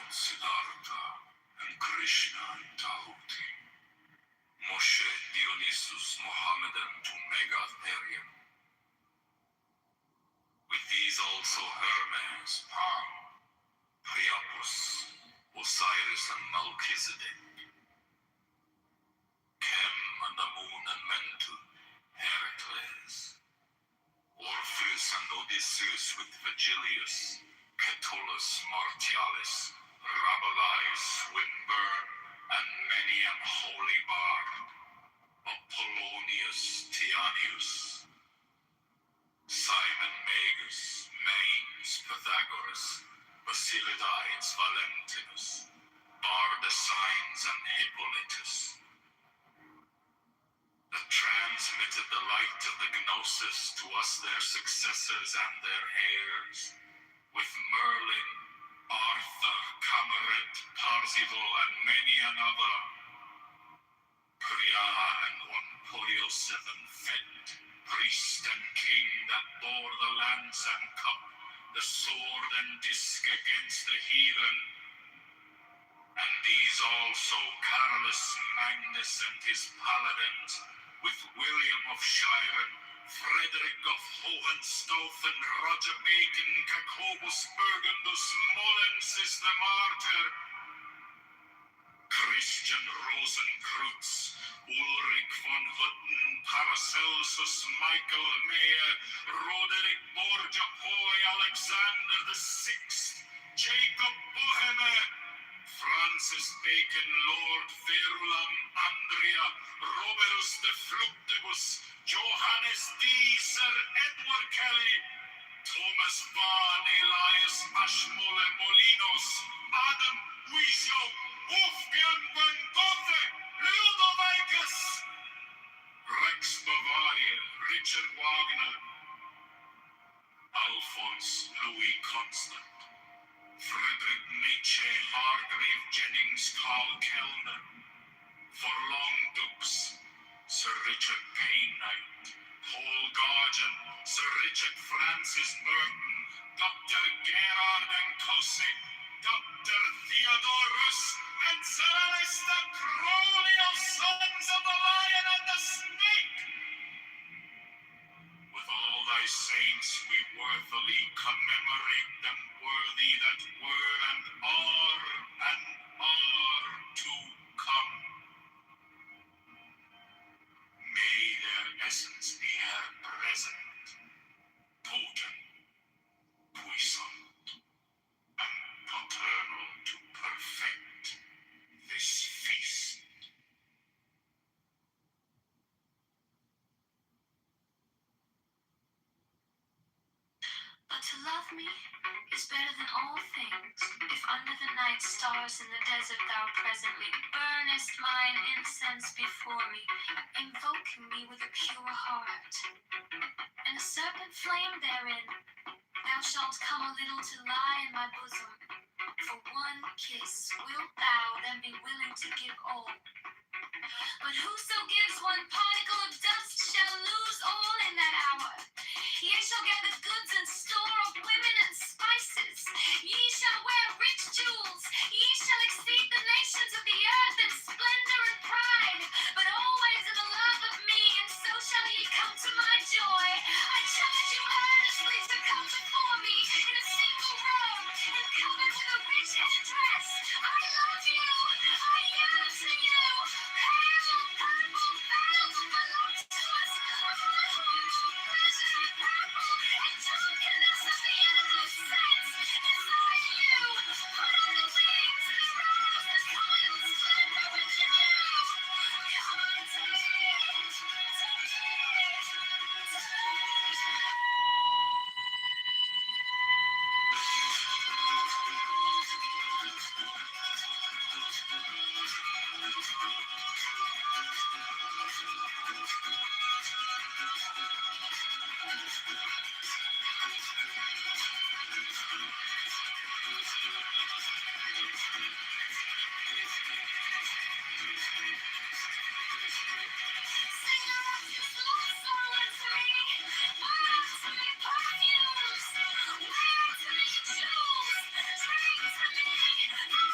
Siddhartha and Krishna and Tahuti, Moshe, Dionysus, Mohammedan to Megatherium. With these also Hermes, Pan, Priapus, Osiris and Melchizedek, Chem and the moon and Mentu, Heracles, Orpheus and Odysseus with Virgilius, Catullus, Martialis, Rabelais, Swinburne, and many an holy bard, Apollonius, Tianius, Simon Magus, Manes, Pythagoras, Basilides, Valentinus, Bardesigns, and Hippolytus, that transmitted the light of the Gnosis to us, their successors and their heirs, with Merlin, Arthur, Cameron, Parzival, and many another. Priya and Onporio seven fed, priest and king that bore the lance and cup, the sword and disc against the heathen. And these also, Carolus Magnus and his paladins, with William of Shiren, Frederick of Hohenstaufen, Roger Bacon, Jacobus Burgundus, Molensis the martyr, Christian Rosenkreutz, Ulrich von Hutten, Paracelsus, Michael Mayer, Roderick Borgia Poi, Alexander the Sixth, Jacob Boheme, Francis Bacon, Lord Verulam, Andrea, Roberus de Fructibus, Johannes D, Sir Edward Kelly, Thomas Bahn, Elias Ashmole Molinos, Adam Wishow, Wolfgang van Gogh, Ludovicus, Rex Bavaria, Richard Wagner, Alphonse Louis Constant, Frederick Nietzsche, Hargrave Jennings, Carl Kellner, Forlong Dukes, Sir Richard Payne-Knight, Paul Gargan, Sir Richard Francis Burton, Dr. Gerard and Cossack, Dr. Theodorus, and Sir Alistair Crowley of Sons of the Lion and the Snake. With all thy saints we worthily commemorate them, worthy that were and are to come. May their essence be her present, potent, puissant, and paternal to perfect this feast. But to love me is better than all things. If under the night stars in the desert thou presently burnest mine incense before me, invoking me with a pure heart, and a serpent flame therein, thou shalt come a little to lie in my bosom. For one kiss wilt thou then be willing to give all. But whoso gives one particle of dust shall lose all in that hour. Ye shall gather goods and store of women and spices. Ye shall wear rich jewels. Ye shall exceed the nations of the earth in splendor and pride. But always in the love of me, and so shall ye come to my joy. I charge you earnestly to come before me in a single robe and covered with a rich headdress. I love you. I yearn to you. Pale purple veils voluptuous of my heart. Pleasures of purple and drunkenness of the innermost sense. Desire you. Put on the wings and arouse the coiled splendor within you. Come unto me. Wear to me jewels, drink to me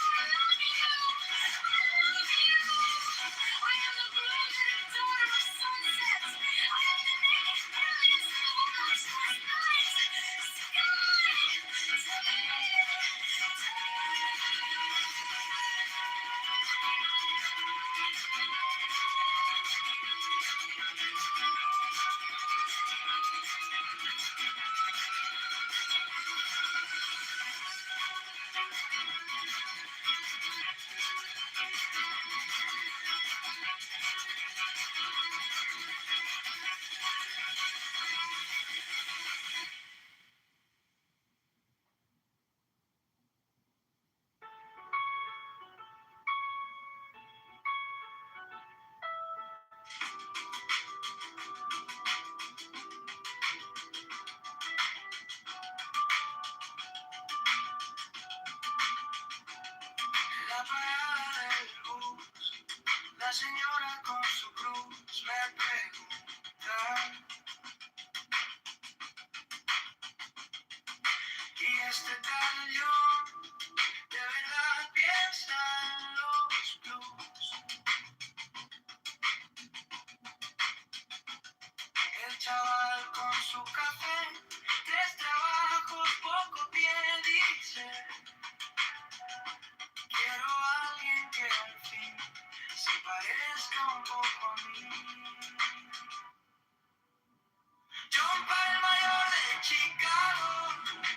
La parada del bus, la señora con su cruz me pregunta: ¿y este tal John de verdad piensa en los blues? El chaval con su café, 3 trabajos, poco pie, dice: quiero a alguien que al fin se parezca un poco a mí. John para el mayor de Chicago,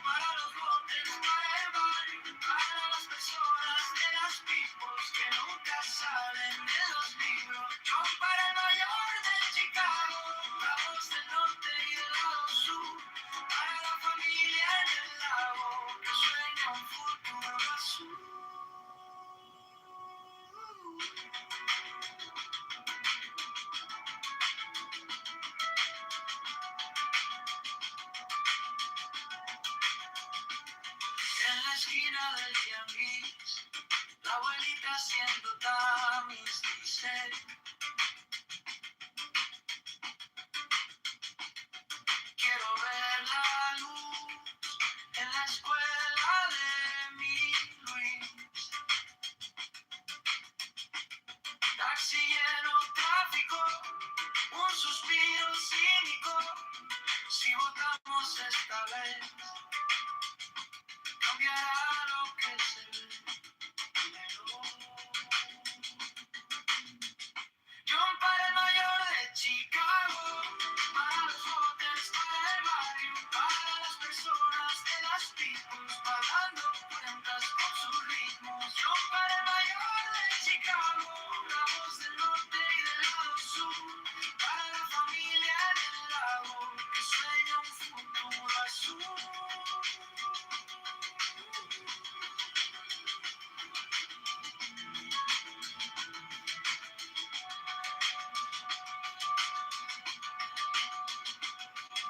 para los botes, para el barrio, para las personas de las peoples que nunca salen de los libros. John para el mayor de Chicago, la voz del norte y del lado sur, para la familia en el lago que sueña un futuro azul. En la esquina del tianguis, la abuelita haciendo tamis dice: quiero ver la luz en la escuela de mi Luis. Taxi lleno, tráfico, un suspiro cínico. Si votamos esta vez, cambiará lo que se ve. John para el mayor de Chicago, para los botes, para el barrio, para las personas de las peoples, pagando cuentas con sus ritmos. John para el mayor de Chicago, la voz del norte y del lado sur, para la familia en el lago que sueña un futuro azul.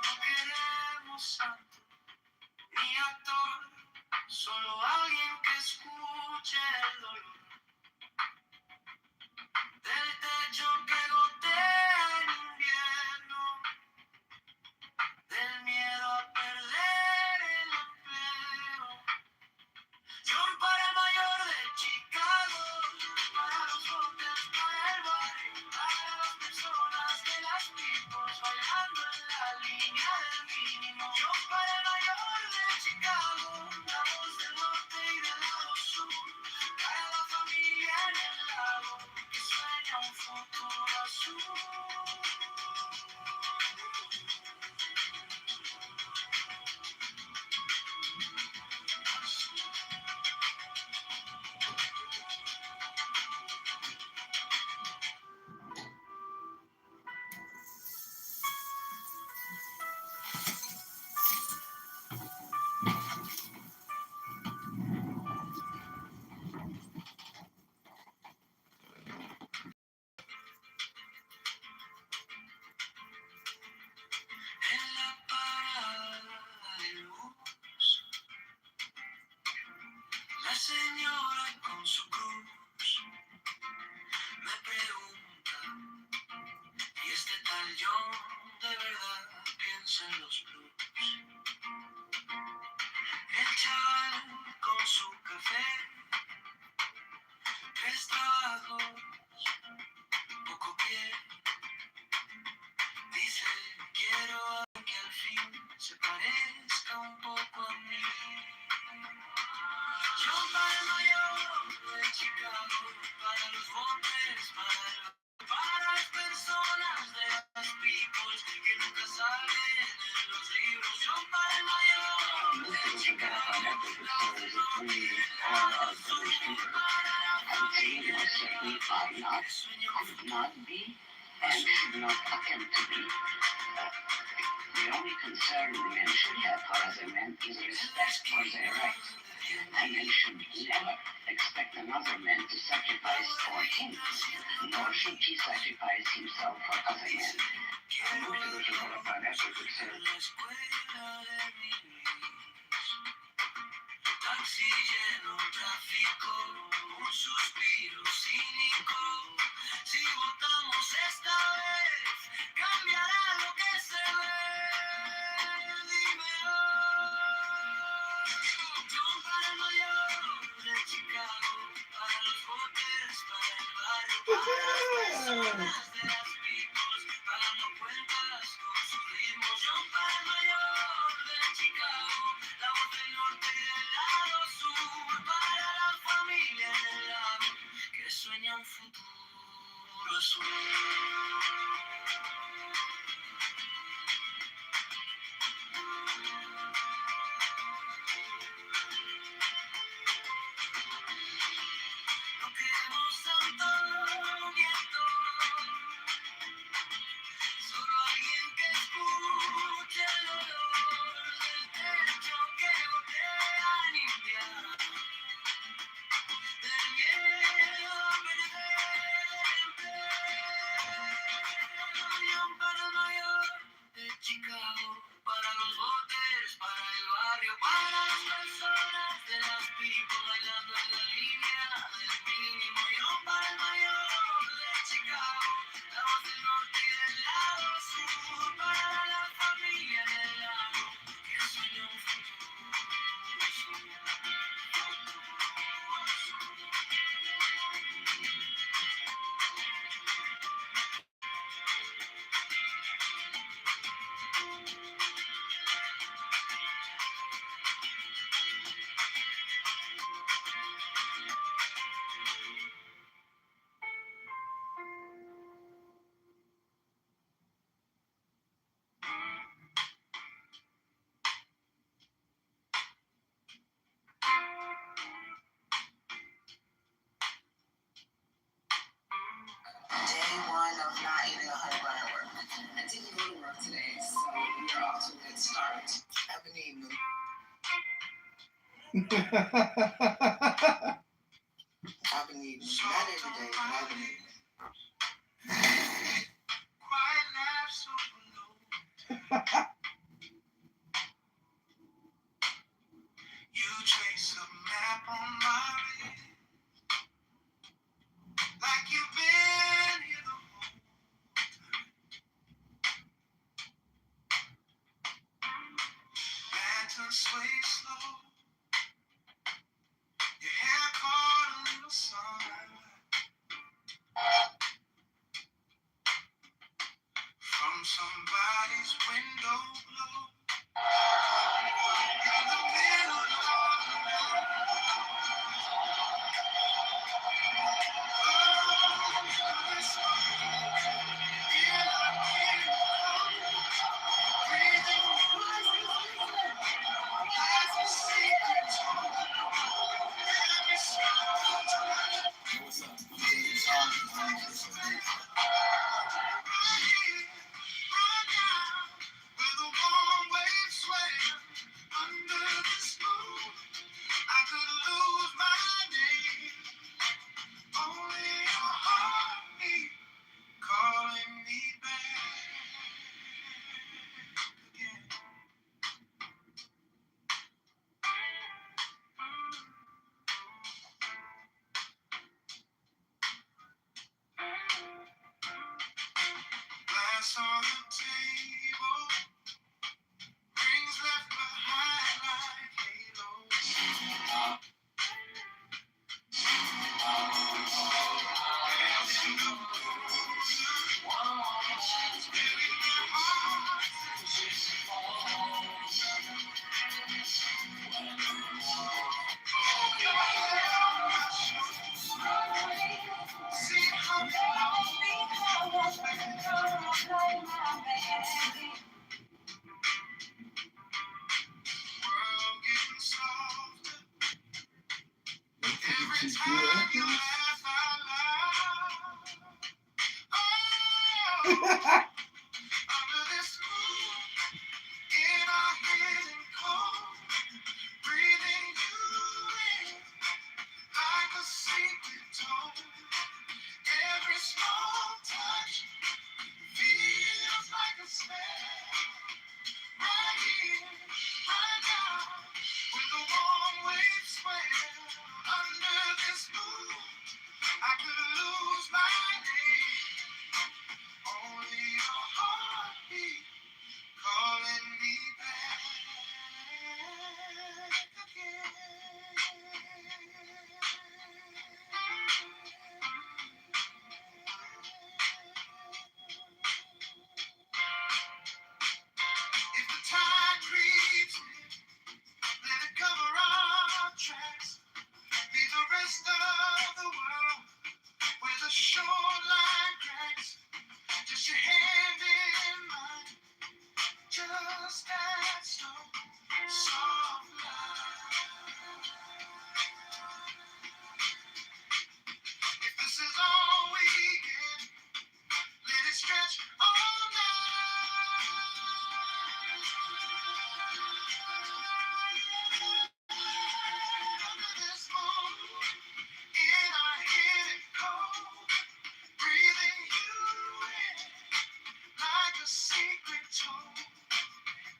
No queremos santo ni actor, solo alguien que escuche el dolor del techo que gotea en invierno, del miedo a perder el empleo. John para el mayor de Chicago, para los botes, para el barrio, para las personas de las peoples, bailando en la línea del mínimo. John para el mayor de Chicago, la voz del norte y del lado sur, para la familia en el lago que sueña un futuro azul. En la parada del bus, la señora con su cruz me pregunta: ¿y este tal John de verdad piensa en los blues? El chaval con su café, 3 trabajos, poco pie, dice: quiero a alguien que al fin se parezca un poco a mí. Yo para el mayor de Chicago, para los botes, para las personas de las peoples que nunca salen because if we are our brother's keeper, I would say you most certainly are not, could not be, and should not attempt to be. The only concern men should have for other men is respect for their rights. A man should never expect another man to sacrifice for him, nor should he sacrifice himself for other men. Most of us are caught up by that sort of concern. Taxi lleno, tráfico, un suspiro cínico. Si votamos esta vez, cambiará lo que se ve. Dímelo. John para Nueva York, de Chicago, para los botes, para el barrio, para las personas de las peoples, pagando cuentas con sus ritmos. John para Nueva York, de Chicago, la voz del norte y del lado sur, para la familia del lado que sueña un futuro azul. No queremos santo nieto, solo alguien que escuche el dolor del techo que gotea limpiar, del miedo a perder empleo. Unión para Nueva York, de Chicago, para los botes, para el barrio, para las personas de las people bailando en la línea del mínimo. Unión para el mayor de Chicago, la voz del norte y del lado sur, para la familia del lado que sueña un futuro azul. Day one of not eating a honey bun at work. I didn't go to work today, so we're off to a good start. I've been eating them. I've been eating them. Not every day, but I've been eating them. Quiet laughs overload. You trace a map on my wrist, like you've been here the whole time. Lanterns sway slow, your hair caught a little sun from somebody's window glow. In the middle of the night, She's good. Every small touch feels like a spell. Right here, right now, with the warm waves swell. Under this moon, I could lose my name. Only a heartbeat calling me back again. If the tide creeps in, let it cover our tracks. Be the rest of the world where the shoreline cracks. Just your hand in mine, just that slow, soft line. If this is all we get, let it stretch all night. Under this moon, in our hidden cold, breathing you in like a secret tone.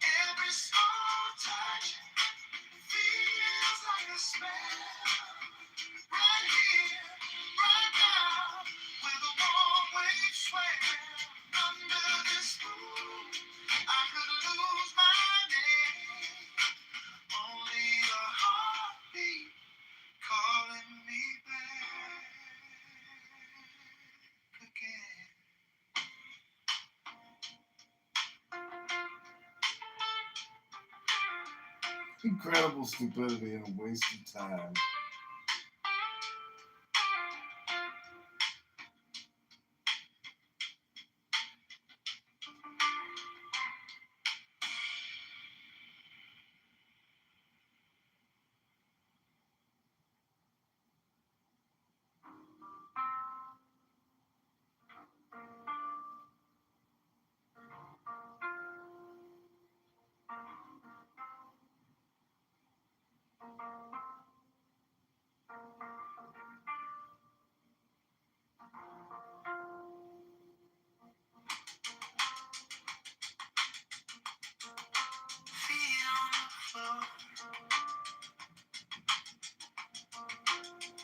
Every small touch feels like a spell. Right here, right now, where the warm waves swell. Under this moon, I could lose my name. Only a heartbeat calling me back again. Incredible stupidity and a waste of time. Feet on the floor,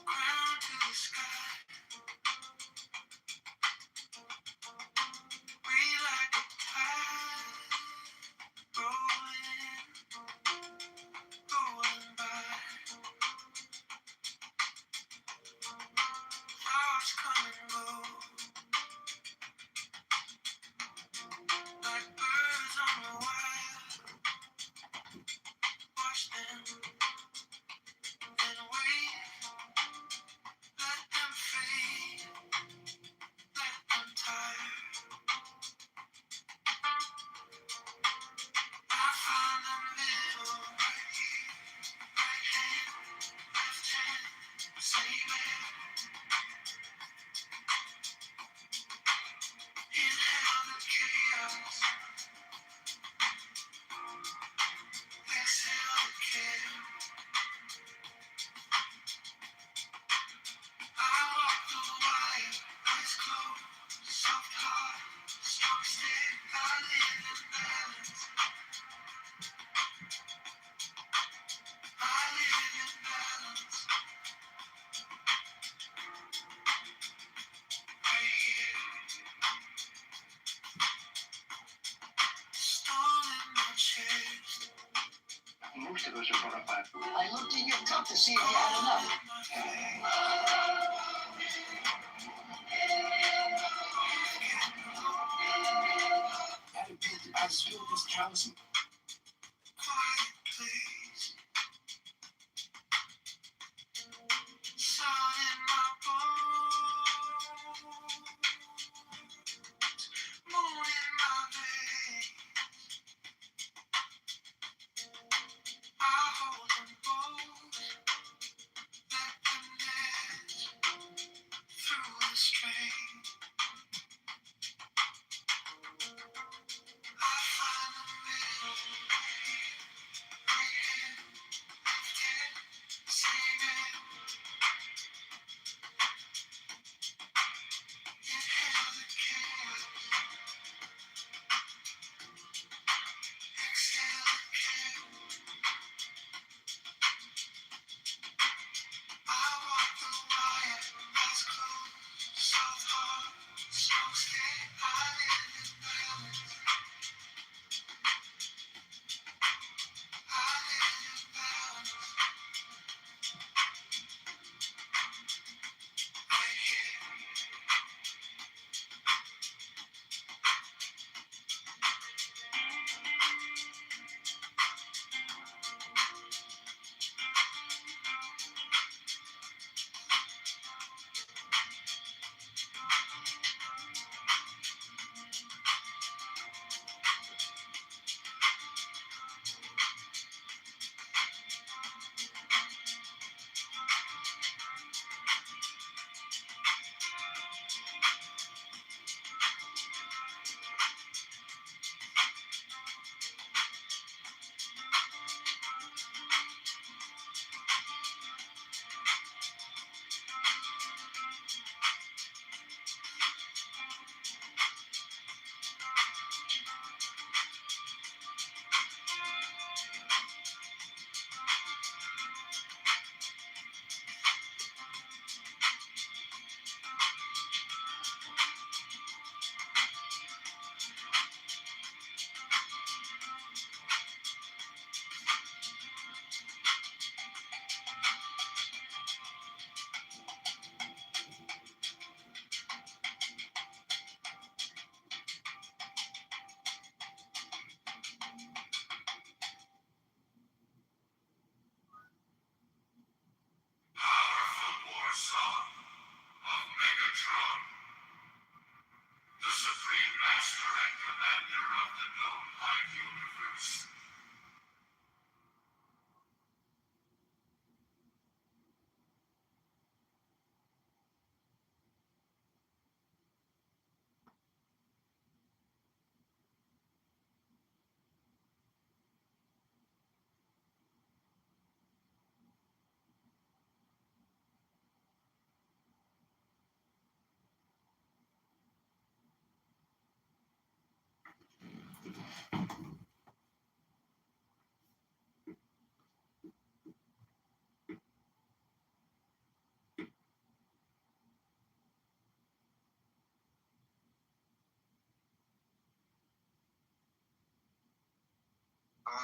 ground to the sky. We like a tide rolling, going by. Thoughts come and go, like birds on the wire. Watch them and wait, let them fade, let them tire. I find the middle right here, right hand, left hand, say where. Inhale the chaos, exhale the care. I walk the wire, eyes closed, soft heart, strong stick. I live in balance, I live in balance. Right here, storm in my chest. Most of us are brought up by. I looked in your cup to see if you had enough. I just feel this callousness. Quiet place, sun in my bones, moon in my veins. I hold them both, let them never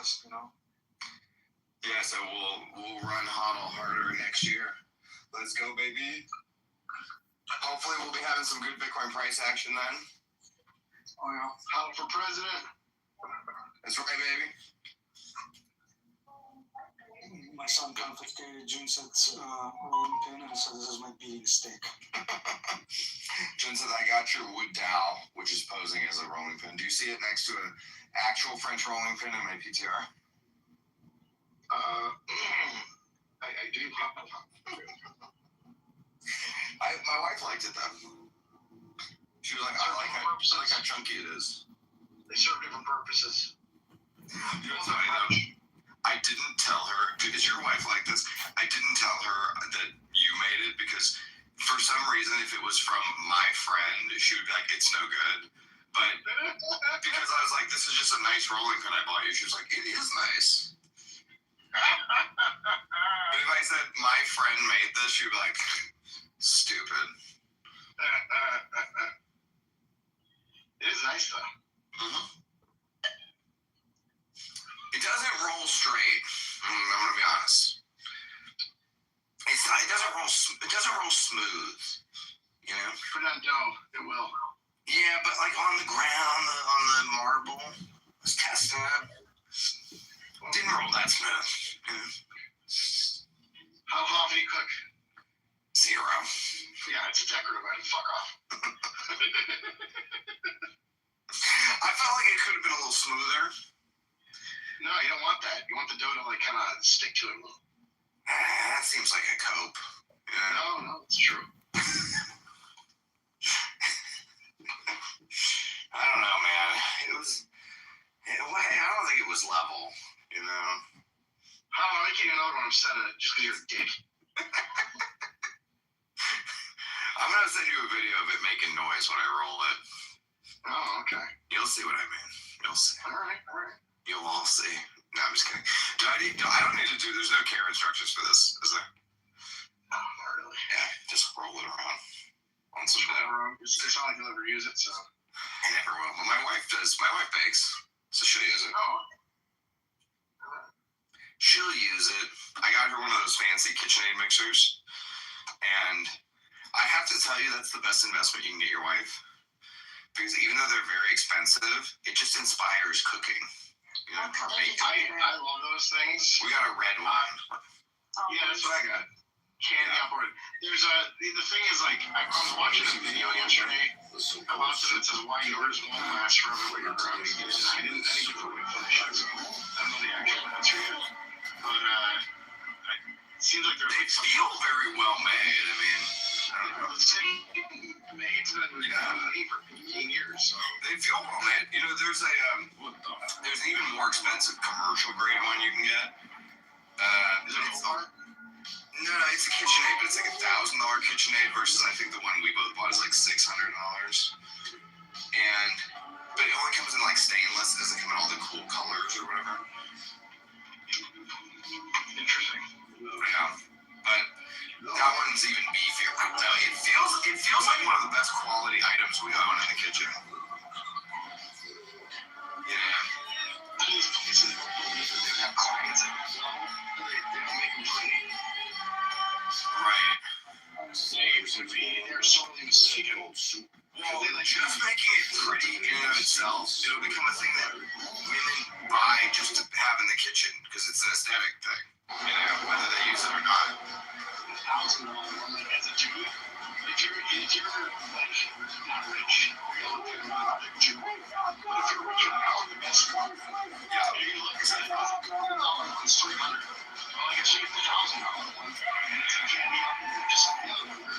Us, you know. Yeah, so we'll run HODL harder next year. Let's go, baby. Hopefully we'll be having some good Bitcoin price action then. Oh yeah. HODL for president. That's right, baby. My son confiscated Junseth's rolling pin and said this is my beating stick. Junseth, I got your wood dowel, which is posing as a rolling pin. Do you see it next to an actual French rolling pin in my PTR? I do. My wife liked it though. She was like, I like how chunky it is. They serve different purposes. You know what, though? I didn't tell her, is your wife like this? I didn't tell her that you made it because for some reason, if it was from my friend, she would be like, it's no good. But because I was like, this is just a nice rolling pin I bought you, she was like, it is nice. But if I said my friend made this, she'd be like, stupid. It is nice though. Mm-hmm. It doesn't roll straight. I'm gonna be honest. It doesn't roll smooth. You know. Put it on dough, it will. Yeah, but like on the ground, on the marble, I was testing it. Didn't roll that smooth. Yeah. How often do you cook? 0. Yeah, it's a decorative item. Fuck off. I felt like it could have been a little smoother. No, you don't want that. You want the dough to like kind of stick to it a little. That seems like a cope. Yeah. No, it's true. I don't know, man. I don't think it was level, you know. How I can't know when I'm setting it just because you're a dick. I'm gonna send you a video of it making noise when I roll it. Oh, okay. You'll see what I mean. You'll see. All right. You'll all see. No, I'm just kidding. I don't need to do. There's no care instructions for this, is there? No, not really. Yeah, just roll it around. On some It's not like you'll ever use it, so. I never will. But my wife does. My wife bakes, so she'll use it. Oh. She'll use it. I got her one of those fancy KitchenAid mixers, and I have to tell you that's the best investment you can get your wife, because even though they're very expensive, it just inspires cooking. You know, I love those things. We got a red one. Yeah, that's what I got. Candy operated. There's the thing is, like, I was watching a video yesterday about it that says why yours won't last forever, but your brownies did. And I didn't fully finish it, so I don't know the actual answer yet. But it seems like they feel very well made. I mean, I don't know. It's made. It's been made for 15 years, so they feel well made. You know, there's an even more expensive commercial grade one you can get. Is it Old No, it's a KitchenAid, but it's like $1,000 KitchenAid versus I think the one we both bought is like $600. But it only comes in like stainless. It doesn't come in all the cool colors or whatever. Interesting. Yeah, but that one's even beefier. I tell you, it feels like one of the best quality items we own in the kitchen. Yeah. They have clients at that level. They don't make them pretty. Right. They're solely mistaken. Well, just making it pretty in and of itself, it'll become a thing that women buy just to have in the kitchen because it's an aesthetic thing, you know, whether they use it or not. $1,000 as a dude, if you're like not rich, you're looking at a Jew. But if you're rich enough, the best one, yeah, you're looking at $1,000 one's $300. Well, I guess you get the $1,000 one, and it's a candy apple, just like the other one.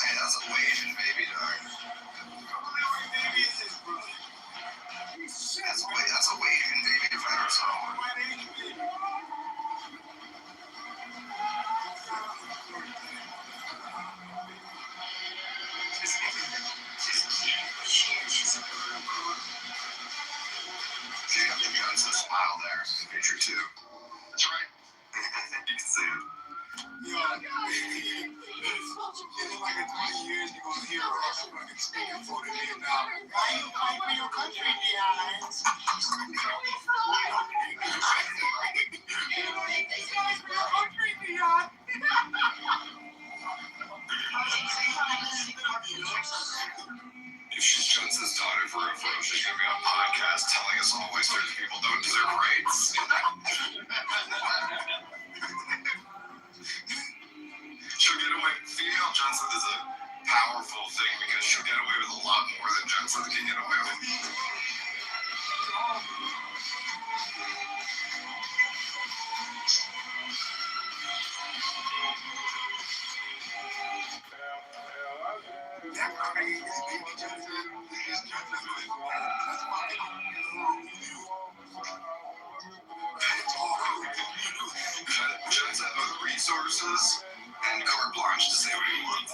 Hey, that's a waving baby, dog. That's a waving baby if I ever saw one. See, you got the Johnson smile there in the picture too. That's right. You can see it. Yo, in like 20 years, you're gonna hear us fucking speaking for the Vietnam. Why you fight for your country, guys? These guys for your country, Dion. If she's Johnson's daughter for a photo, she's gonna be on a podcast telling us all why certain people don't deserve rights. She'll get away. Female Johnson is a powerful thing because she'll get away with a lot more than Johnson can get away with. Johnson has both resources and carte blanche to say what he wants.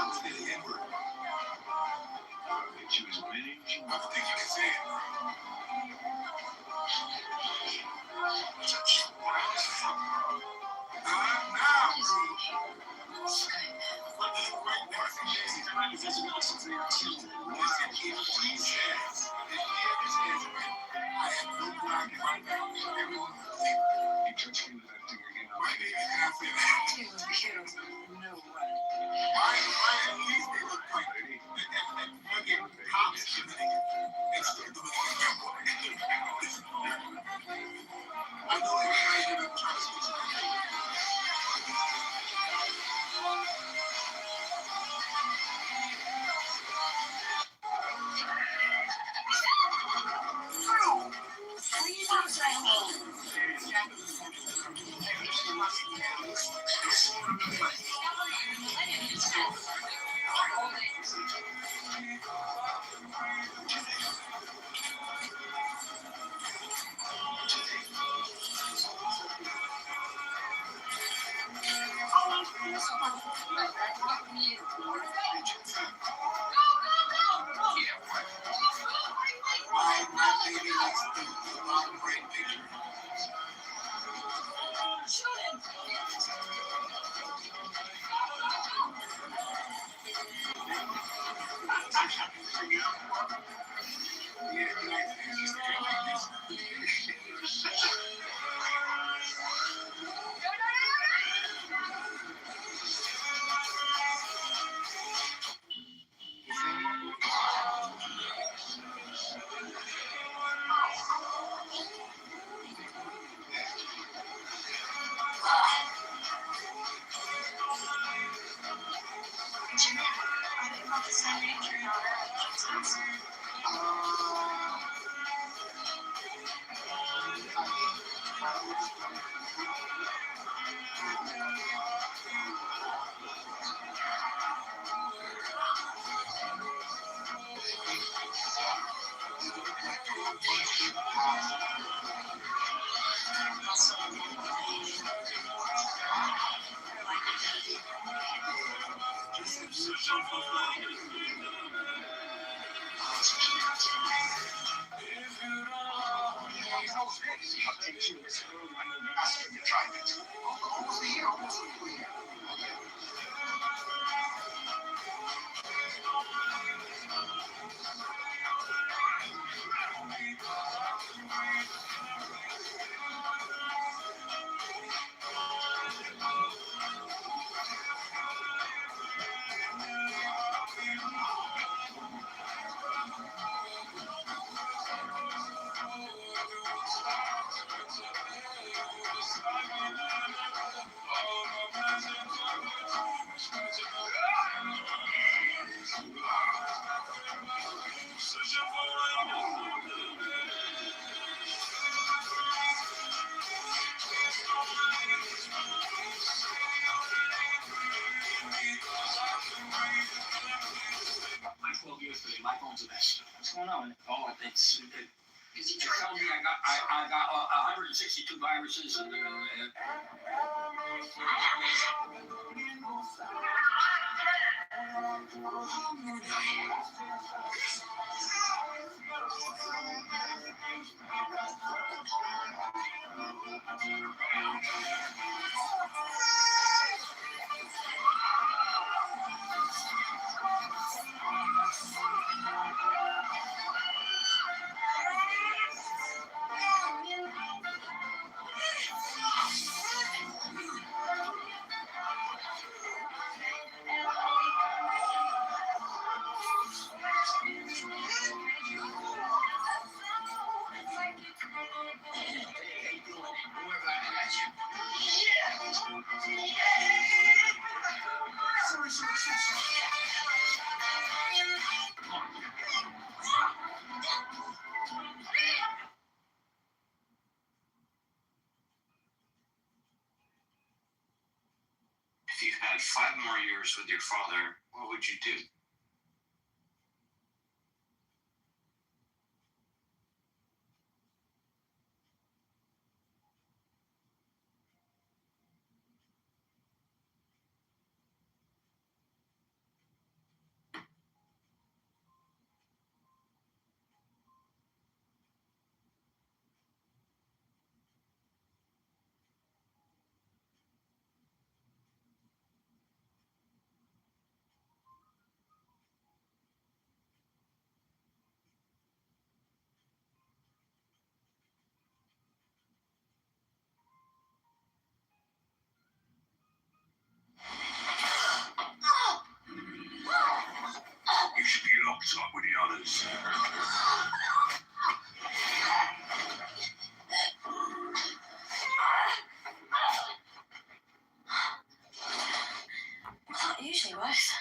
was getting the N-word. She was winning. I don't think you can say it, bro. What's going on? Oh, it's because he told me I got 162 viruses and If you had 5 more years with your father, what would you do? usually works.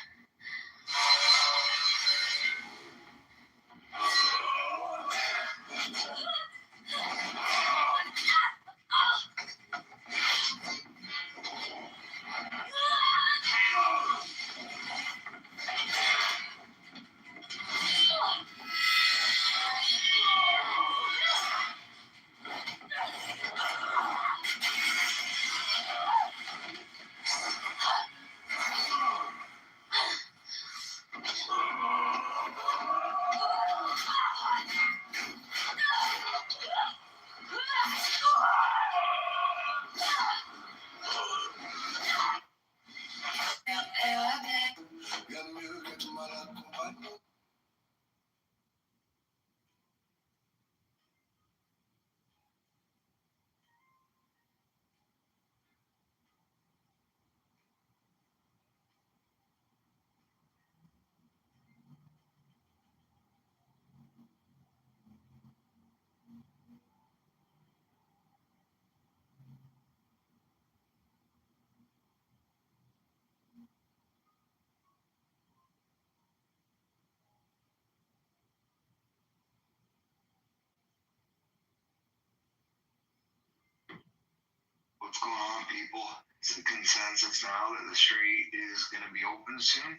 What's going on, people? It's a consensus now that the street is going to be open soon.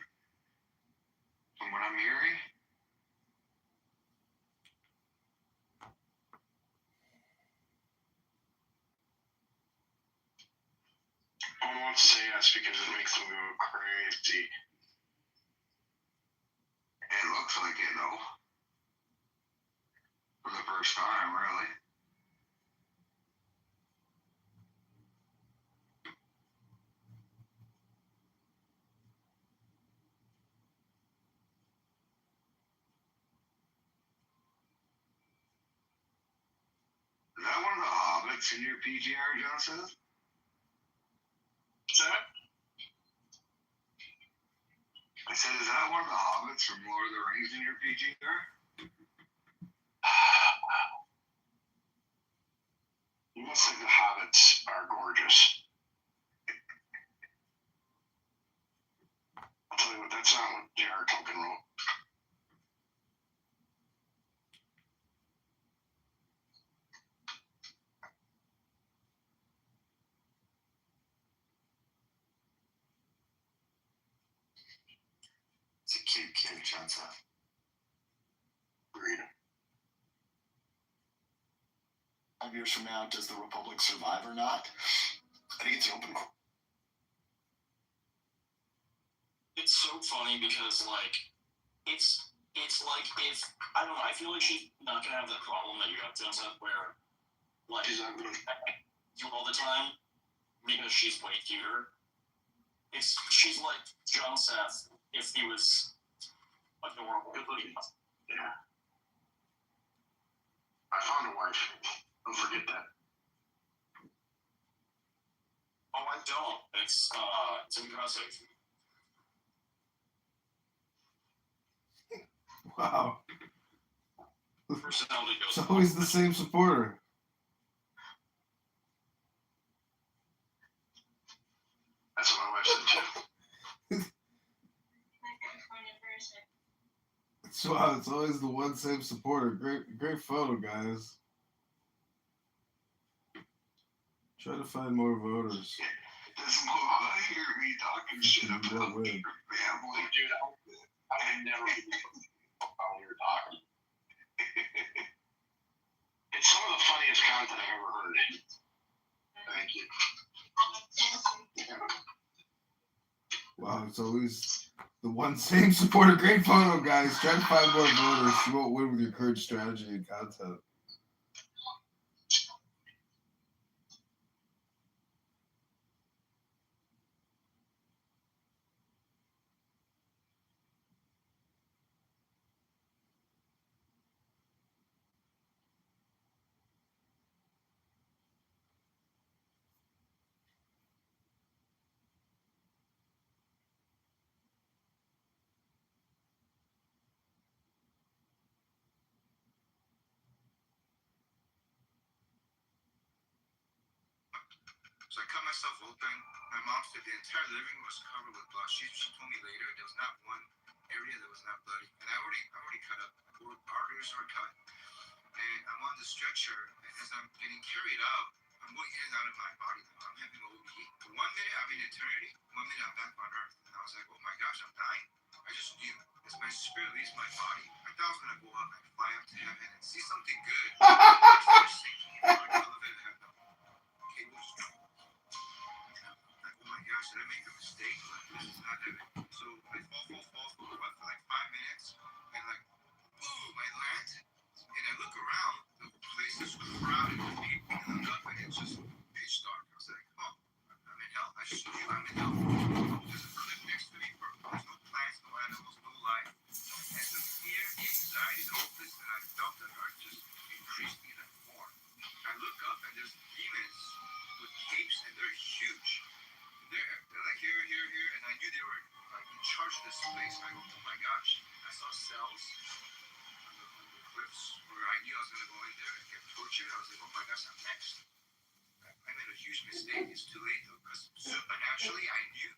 From what I'm hearing. I don't want to say yes because it makes them go crazy. It looks like it, though. For the first time, really. Is that one of the hobbits in your PGR, John says? What's that? I said, is that one of the hobbits from Lord of the Rings in your PGR? You must think the hobbits are gorgeous. I'll tell you what, that's not what J.R. Tolkien wrote. It's a cute kid, John said. Agreed. 5 years from now, does the Republic survive or not? I think it's open. It's so funny because, like, it's like if, I don't know, I feel like she's not gonna have that problem that you have, Joseph, where, like, She's not gonna you all the time because she's way cuter. She's like John Seth if he was adorable. Yeah. I found a wife. Don't forget that. Oh, I don't. It's impressive. Wow. Personality goes It's always the same supporter. That's what my wife said too. Wow, it's always the one same supporter. Great photo, guys. Try to find more voters. This mother hear me talking shit about your family. Dude, I would never while you're talking. It's some of the funniest content I've ever heard. Thank you. Wow, it's always the one same supporter. Great photo, guys. Try to find more voters. You won't win with your current strategy and content. So I cut myself open. My mom said the entire living room was covered with blood. She told me later there was not one area that was not bloody. And I already cut up. Arteries were cut. And I'm on the stretcher, and as I'm getting carried out, I'm going in and out of my body. I'm having OB. 1 minute I'm in eternity, 1 minute I'm back on earth. And I was like, oh my gosh, I'm dying. I just knew as my spirit leaves my body, I thought I was gonna go up and fly up to heaven and see something good. I started sinking in like elevator had the cables. Like, oh my gosh, did I make a mistake? Like, this is not heaven. So I fall for what, for like 5 minutes, and like, boom, I land, and I look around, the whole place is crowded with people, and I look up and it's just pitch dark. I was like, oh, I'm in hell. I just knew I'm in hell. There's a cliff next to me, there's no plants, no animals, no life. And the fear, the anxiety, the hopeless that I felt that are just increased even more. I look up and there's demons with capes and they're huge. They're like here, and I knew they were like in charge of this place. I go, oh my gosh. I saw cells on the cliffs where I knew I was gonna go in there and get tortured. I was like, oh my gosh, I'm next. I made a huge mistake. It's too late though, because supernaturally I knew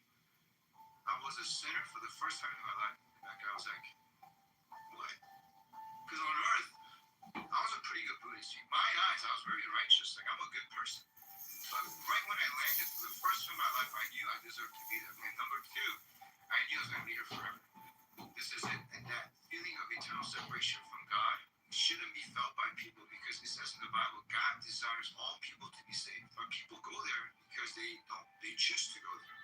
I was a sinner for the first time in my life. Like I was like, what? Because on earth, I was a pretty good Buddhist. In my eyes, I was very righteous. Like I'm a good person. But right when I landed, for the first time in my life, I knew I deserved to be there. And number two, I knew I was going to be here forever. This is it. And that feeling of eternal separation from God shouldn't be felt by people because it says in the Bible, God desires all people to be saved. But people go there because they choose to go there.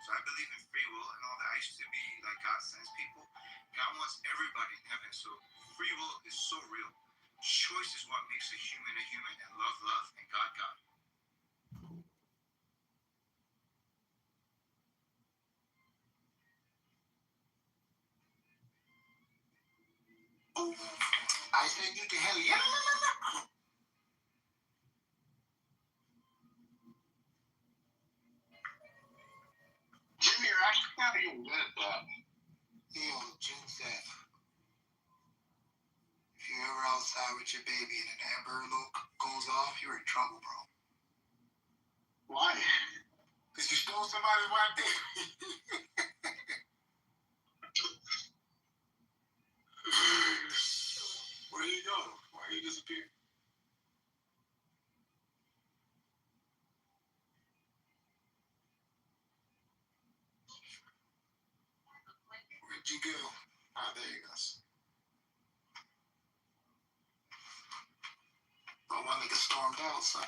So I believe in free will and all that. I used to be like God sends people. God wants everybody in heaven. So free will is so real. Choice is what makes a human, and love, and God. I said you to hell. Yeah. Jimmy, you're actually not even good at that. Yo, Jim said, if you're ever outside with your baby and an amber alert goes off, you're in trouble, bro. Why? Because you stole somebody's white baby. Where you go? Why you disappear? Where'd you go? Ah, there you go. But one nigga stormed out, son.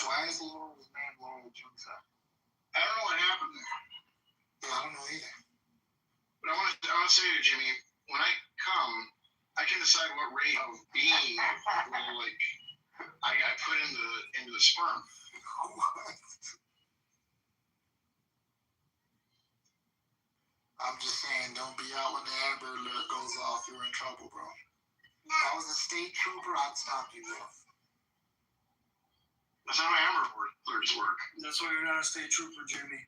Why is the Lord his name Lord Junta? I don't know what happened there. Yeah, I don't know either. But I want to say to Jimmy, when I come, I can decide what rate of being will like I put into the sperm. I'm just saying, don't be out when the amber alert goes off. You're in trouble, bro. If I was a state trooper, I'd stop you there. That's how my amber alerts work. That's why you're not a state trooper, Jimmy.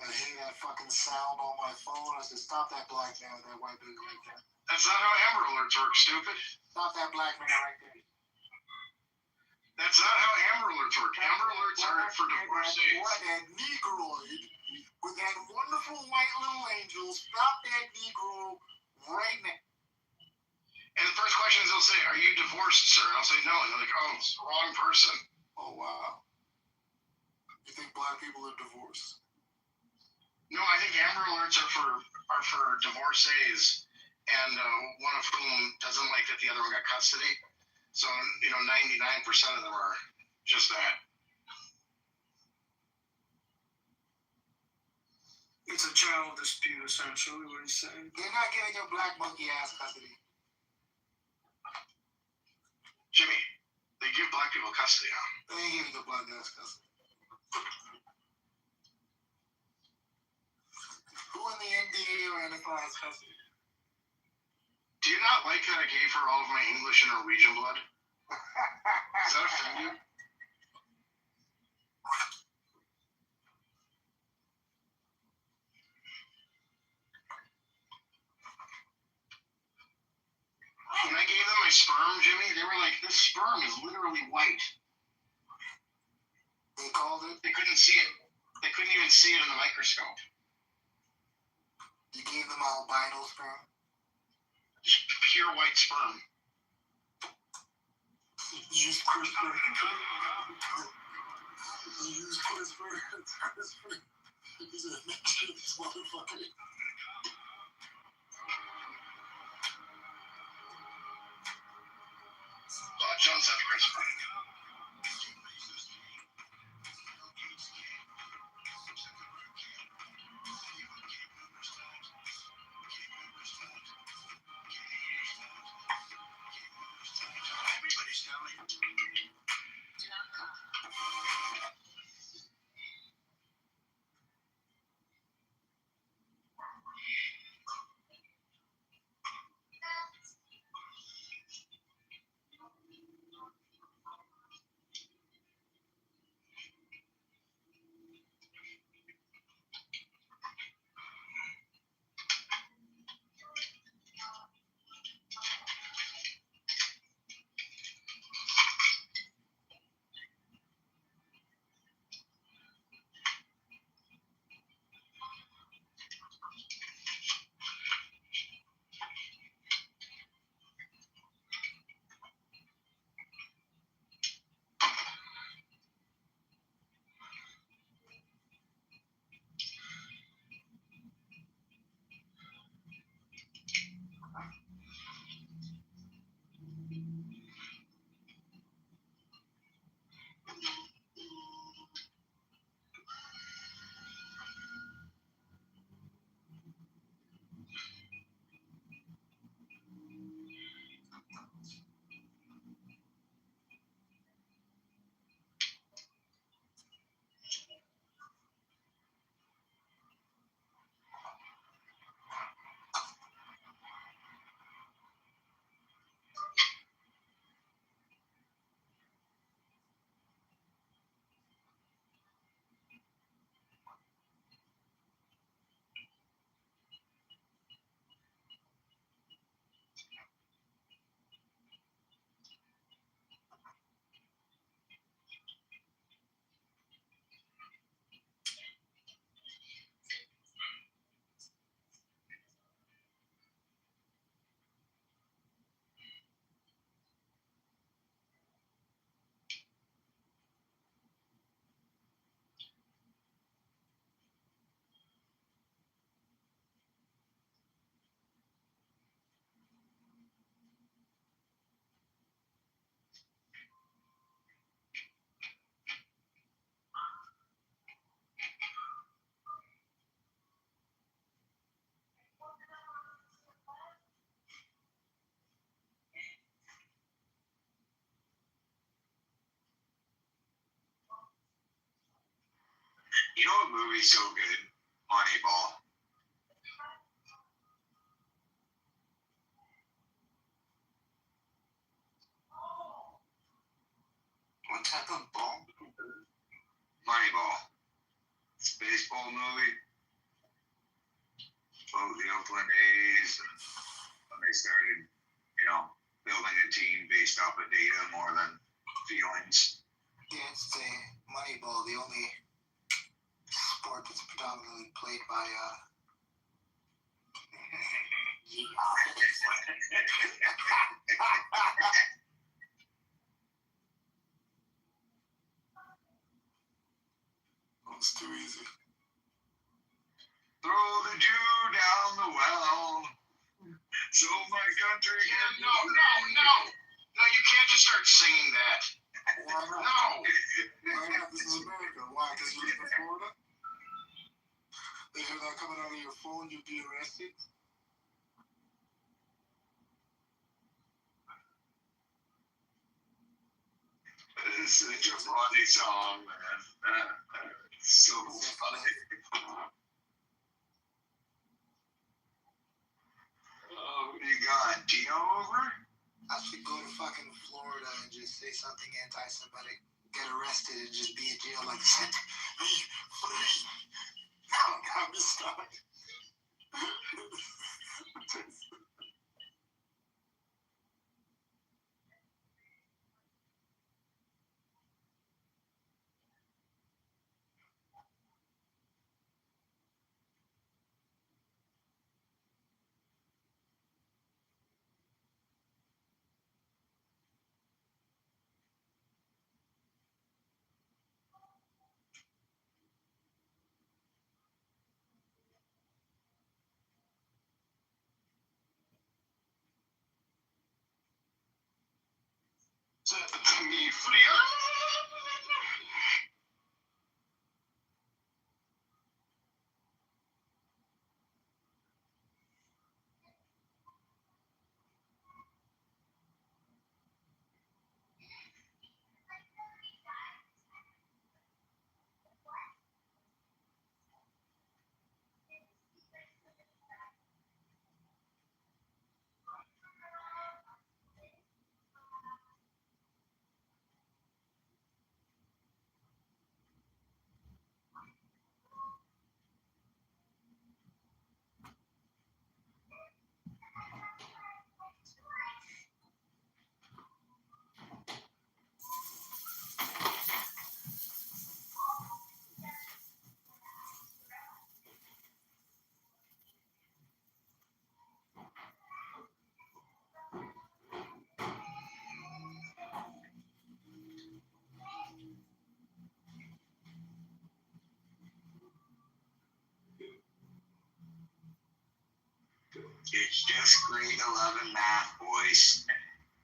I hear that fucking sound on my phone. I said, stop that black man with that white baby right there. That's not how amber alerts work, stupid. Stop that black man right there. That's not how amber alerts work. Amber alerts are for divorcees. Boy, that negroid with that wonderful white little angel. Stop that negro right now. And the first question is they'll say, are you divorced, sir? And I'll say no. And they're like, oh, it's the wrong person. Oh, wow. You think black people are divorced? No, I think amber alerts are for divorcees, and one of whom doesn't like that the other one got custody. So, 99% of them are just that. It's a child dispute, essentially, what he's saying. They're not giving your black monkey ass custody. Jimmy, they give black people custody now. They ain't giving the black ass custody. Who in the NDA or NFL has custody? Do you not like that I gave her all of my English and Norwegian blood? Does that offend you? When I gave them my sperm, Jimmy, they were like, this sperm is literally white. They called it? They couldn't see it. They couldn't even see it in the microscope. You gave them albino sperm? Just pure white sperm. Use CRISPR. Use CRISPR. He's a mixture of these motherfuckers. John's have CRISPR. Everybody's coming. You know what movie's so good? Moneyball. What type of ball? Moneyball. It's a baseball movie. About the Oakland A's and when they started, building a team based off of data more than feelings. Yeah, it's the Moneyball, the only sport that's predominantly played by It's too easy. Throw the Jew down the well, so my country can. No, you can't just start singing that. Why not? No. Why not? This is America. Why? Because you live in Florida? They hear that coming out of your phone, you'd be arrested. It's such a funny song, man. It's so funny. Oh, what do you got? Kitover? I should go to fucking Florida and just say something anti-Semitic, get arrested, and just be in jail like, set me free. Now got me stuck. Set me free. It's just grade 11 math, boys.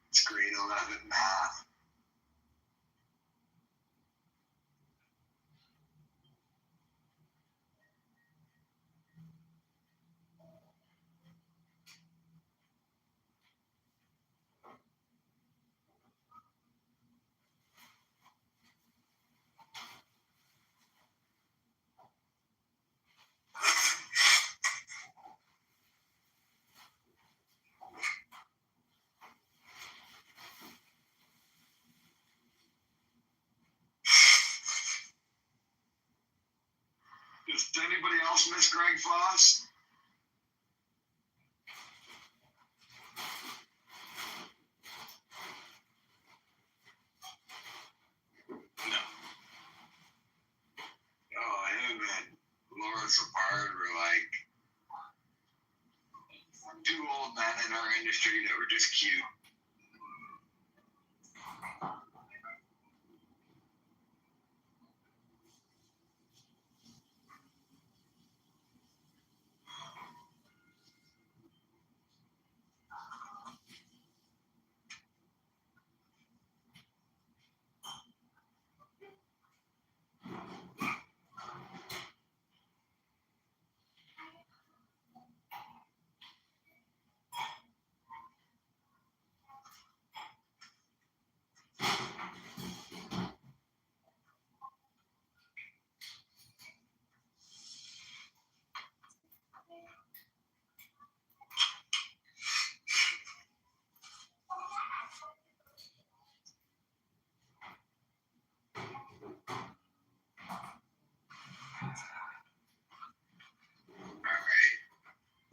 It's grade 11 math. Does anybody else miss Greg Foss? No. Oh, him and Lawrence Apart were like two old men in our industry that were just cute.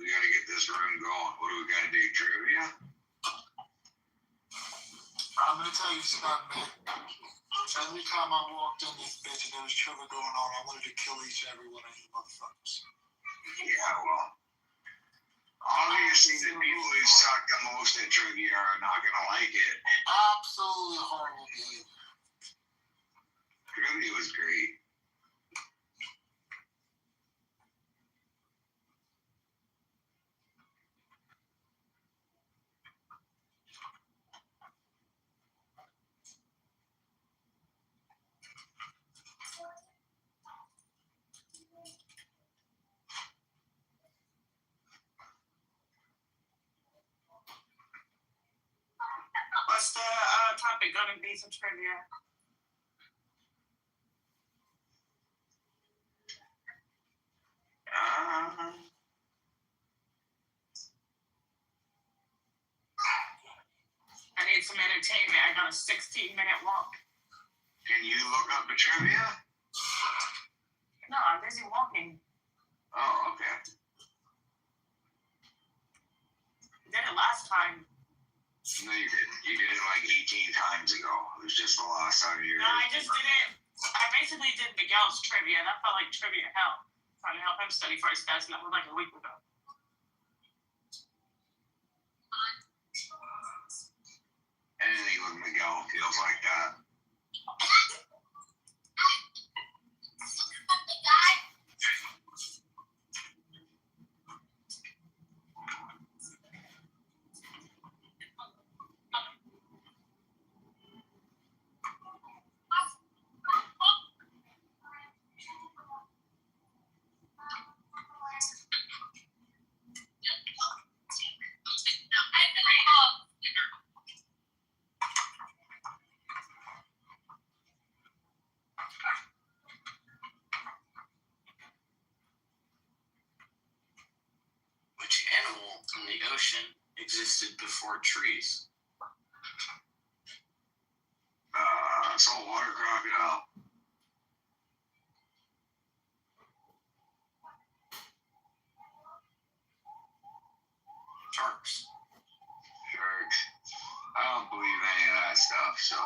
We gotta get this room going. What do we gotta do? Trivia? I'm gonna tell you something, man. Every time I walked in this bitch and there was trivia going on, I wanted to kill each and every one of you motherfuckers. Yeah, well, obviously the people who suck the most at trivia are not gonna like it. Absolutely horrible behavior. Trivia was great. topic gonna be some trivia? I need some entertainment. I got a 16-minute walk. Can you look up the trivia? No, I'm busy walking. Oh, okay. I did it last time. No, you didn't. You did it like 18 times ago. It was just the last time you No, I just did it. I basically did Miguel's trivia. That felt like trivia hell. Trying to help him study for his test, and that was like a week ago. Anything with Miguel feels like that. Which animal in the ocean existed before trees? Saltwater crocodile. Sharks. Sharks. I don't believe any of that stuff, so.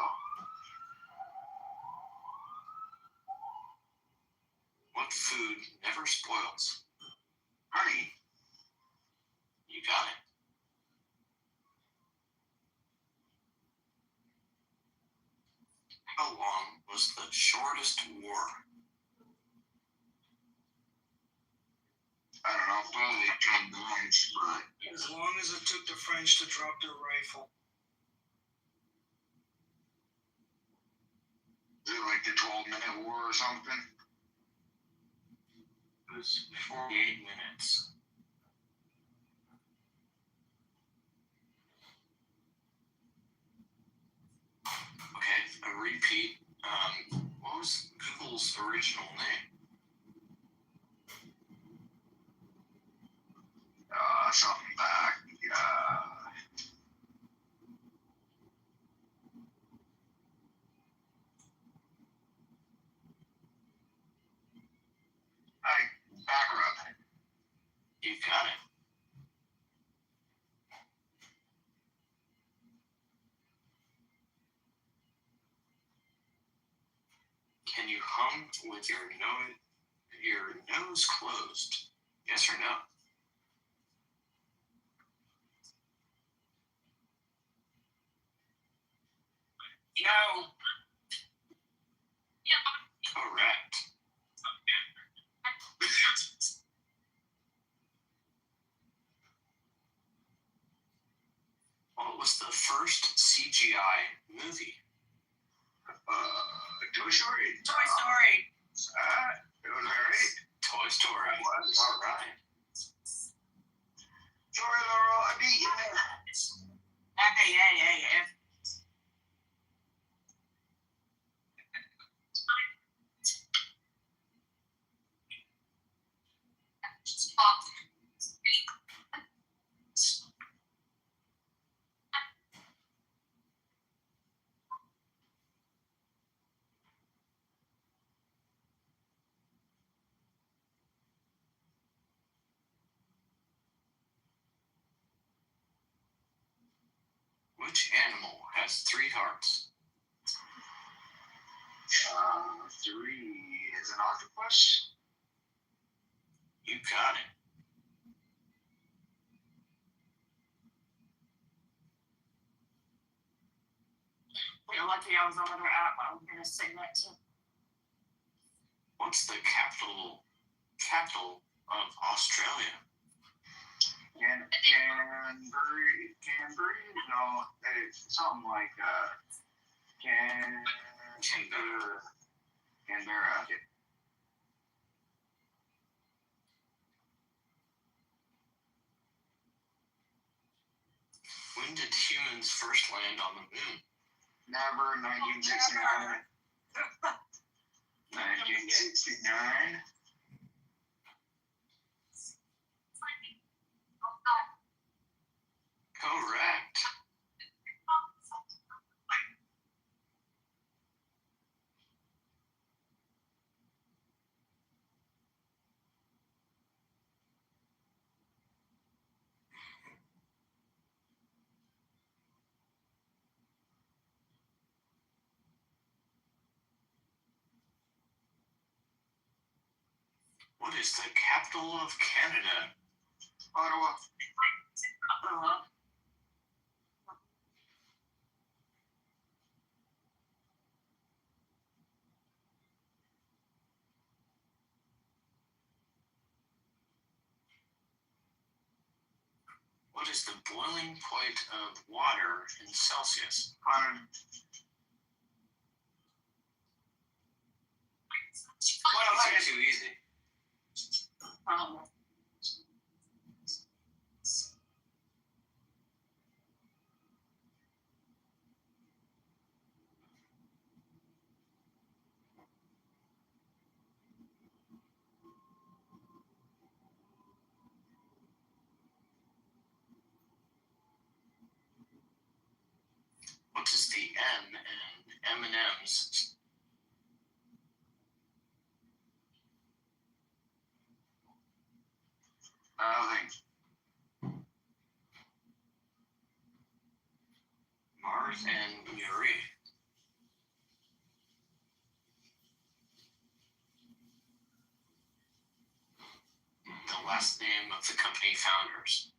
What food never spoils? Honey. You got it. How long was the shortest war? I don't know, probably 10 minutes, but. As long as it took the French to drop their rifle. Is it like the 12-minute war or something? It was 48 minutes. Okay, a repeat. What was Google's original name? Something back. Back rub. You got it. Can you hum with your nose closed? Yes or no? No. Correct. What was the first CGI movie? Toy Story. Toy Story. It was alright. Toy Story. All right. Sorry, Laurel, I beat you. Hey. Which animal has 3 hearts? 3 is an octopus. You got it. You're lucky I was over there at. I was gonna say that too. What's the capital of Australia? Canberra? No, it's something like Canberra. Okay. When did humans first land on the moon? Never. 1969. 1969. Correct. What is the capital of Canada? Ottawa. What is the boiling point of water in Celsius? 100. Well, that's too easy. What is the M in M&M's? Mars and Muri. The last name of the company founders.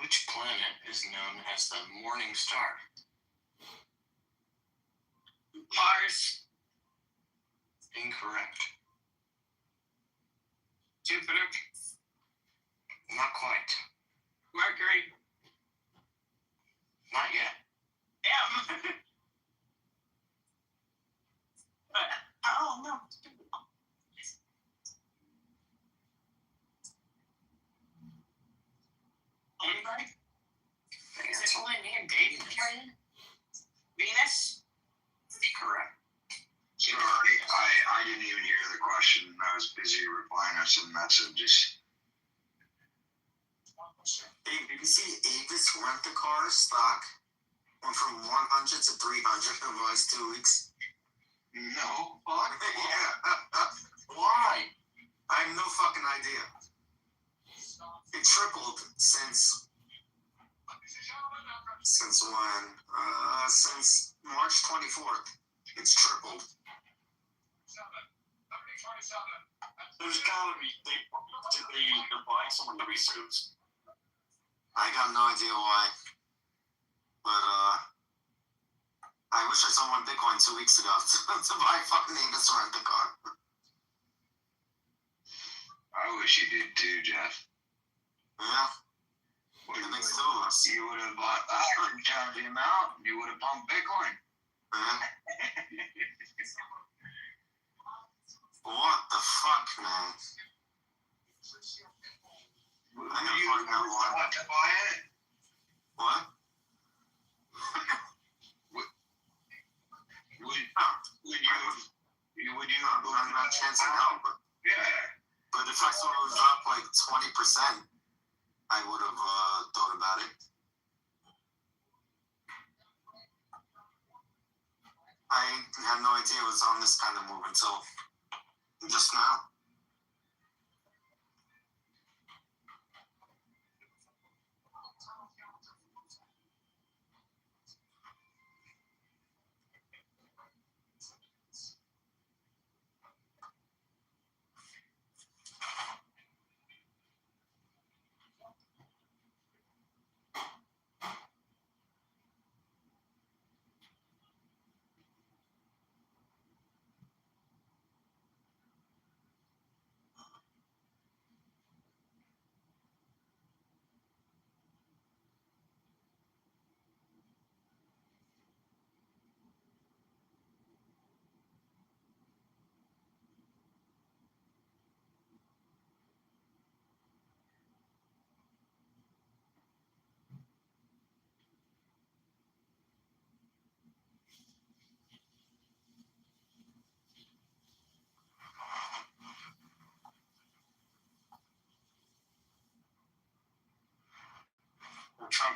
Which planet is known as the morning star? Mars. Incorrect. Jupiter. Not quite. Mercury. Not yet. M. Oh no. Anybody? Is it only me and David carrying? Venus? Correct. Sorry, I didn't even hear the question. I was busy replying to some messages. Hey, did you see Avis Rent-A-Car stock went from 100 to 300 in the last 2 weeks? No. Yeah. Why? I have no fucking idea. It tripled since when? Since March 24th. It's tripled. There's gotta be, they're buying someone to be suits. I got no idea why. But, I wish I saw one Bitcoin 2 weeks ago to buy fucking Avis Rent-A-Car. I wish you did too, Jeff. Yeah. It makes two of us. You would have bought 100 times the amount, you would have pumped Bitcoin. Yeah. What the fuck, man? Would you ever thought to buy it? What? Would you? I'm not chancing out, but yeah. But if I saw it was up like 20%, I would have thought about it. I had no idea it was on this kind of move until just now.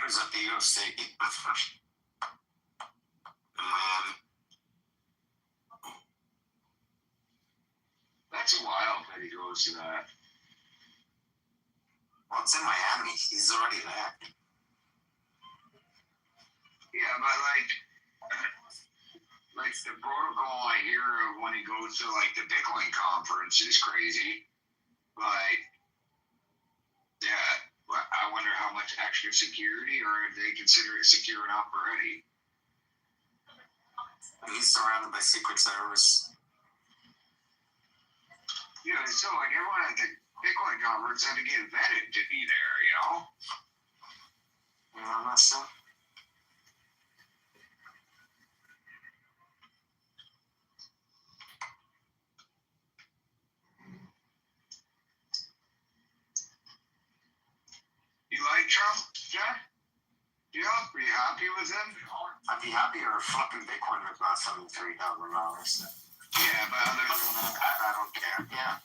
represent the UFC with in Miami. That's wild that he goes to that. Well, it's in Miami. He's already there. Yeah, but like the protocol I hear of when he goes to like the Bitcoin conference is crazy. Like, yeah, I wonder how much extra security, or if they consider it secure enough already. He's surrounded by Secret Service. Yeah, so like everyone at the Bitcoin conference had to get vetted to be there, you know? Yeah, I'm not sure. You like Trump, Jack? Yeah, are you happy with him? I'd be happier if fucking Bitcoin was not $73,000. Yeah, but other than that, I don't care. Yeah.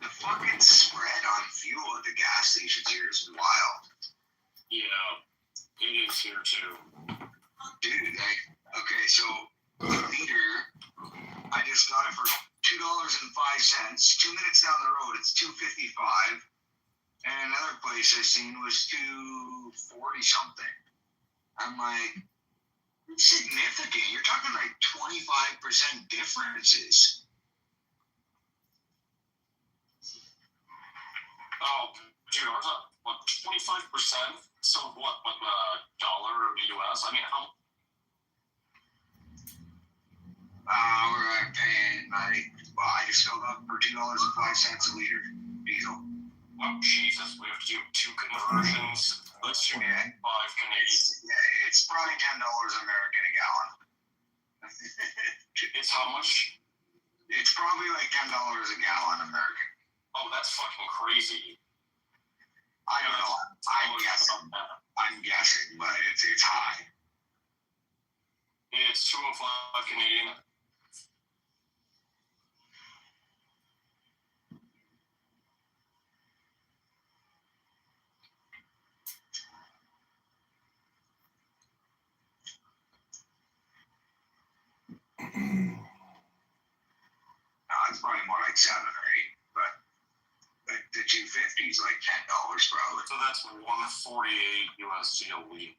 The fucking spread on fuel at the gas stations here is wild. Yeah, it is here too. Dude, okay, so the liter, I just got it for $2.05. 2 minutes down the road, it's $2.55. And another place I seen was $2.40 something. I'm like, it's significant. You're talking like 25% differences. Oh, dude, ours up, what, 25%? So what, like dollar or the US? I mean, how? We're paying like, well, I just filled up for $2.05 a liter diesel. Oh, Jesus, we have to do 2 conversions. Let's do 5 Canadian. Yeah, it's probably $10 American a gallon. It's how much? It's probably like $10 a gallon American. Oh, that's fucking crazy. I don't know. I'm guessing, but it's high. It's 205 Canadian. No, it's probably more like 7 or 8, but the 250 is like $10 probably. So that's 148 USD a week.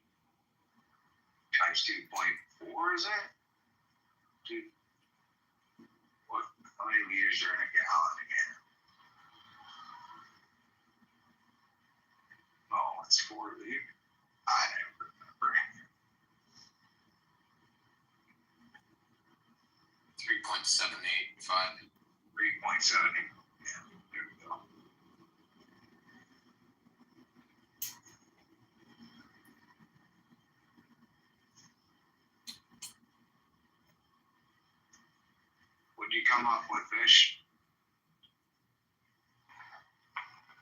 Times 2.4, is it? How many liters are in a gallon again? Oh, it's 4 liters. I never remember. 3.785. 3.70. Yeah, there we go. What'd you come up with, Fish?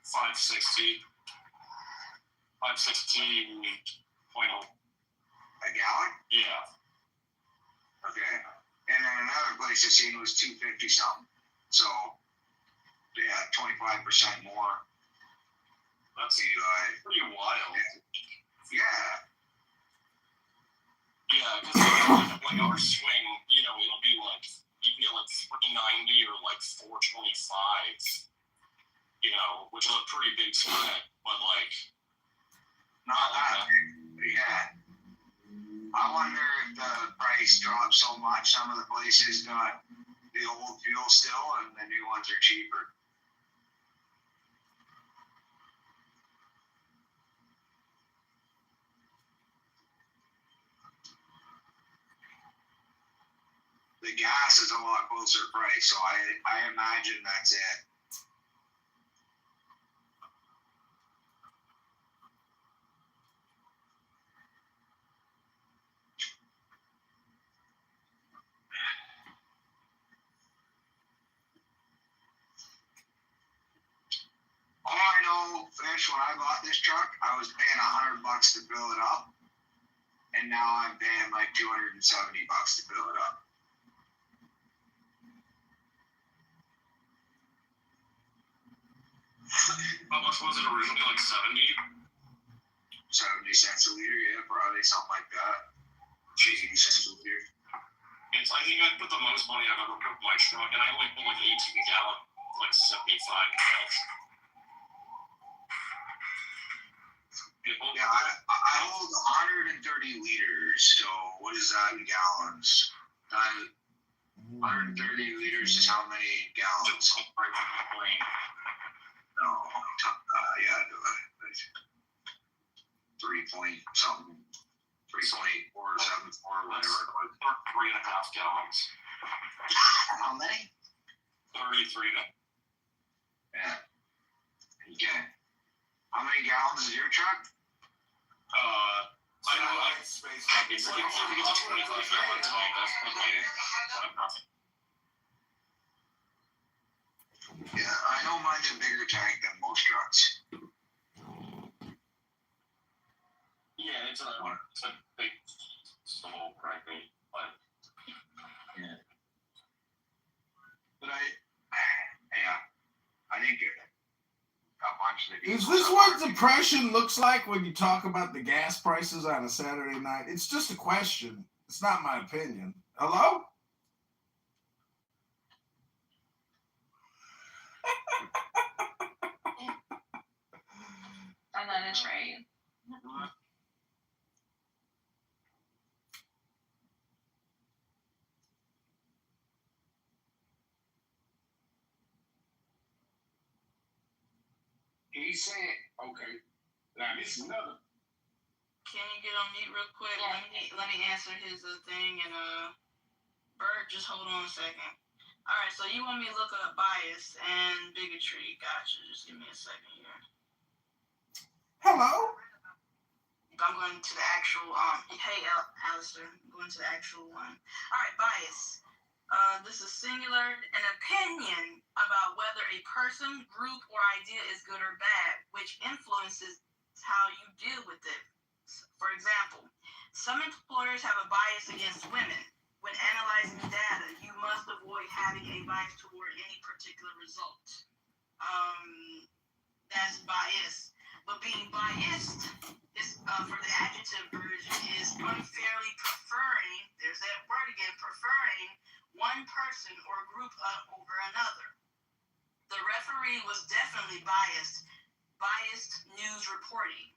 560. 560.0. A gallon? Yeah. Okay. And then another place I seen was 250 something. So, yeah, 25% more. That's like, pretty wild. Yeah. Yeah, because like our swing, you know, it'll be like, you can get like 390 or like 425, you know, which is a pretty big spread, but like, not that big. Yeah. I wonder if the price dropped so much, some of the places got the old fuel still and the new ones are cheaper. The gas is a lot closer price, so I imagine that's it. All I know, Fish, when I bought this truck, I was paying $100 to fill it up, and now I'm paying like $270 to fill it up. much was it originally? Like 70? 70 cents a liter, yeah, probably something like that. 80 cents a liter. It's, I think I put the most money I've ever put in my truck, and I only put like 18 gallon, like 75 gallons. Yeah, I hold 130 liters, so what is that in gallons? 130 liters is how many gallons? No, yeah, 3 point something, 3.474, whatever it was. 3.5 gallons. How many? 33. Yeah. Okay. How many gallons is your truck? I know it's like, it's a 25 gallon tank. That's probably nothing. Yeah, I know mine's a bigger tank than most trucks. Yeah, it's a big small frankly, but yeah. But I think how much they Is this what depression looks like when you talk about the gas prices on a Saturday night? It's just a question. It's not my opinion. Hello? And that is right. He's saying, okay, now this is another. Can you get on mute real quick? Let me answer his thing, and Bert, just hold on a second. All right, so you want me to look up bias and bigotry? Gotcha. Just give me a second here. Hello? I'm going to the actual. Hey, Alistair, I'm going to the actual one. All right, bias. This is singular, an opinion about whether a person, group, or idea is good or bad, which influences how you deal with it. For example, some employers have a bias against women. When analyzing data, you must avoid having a bias toward any particular result. That's bias. But being biased is, for the adjective version, is unfairly preferring, there's that word again, preferring one person or group over another. The referee was definitely biased news reporting.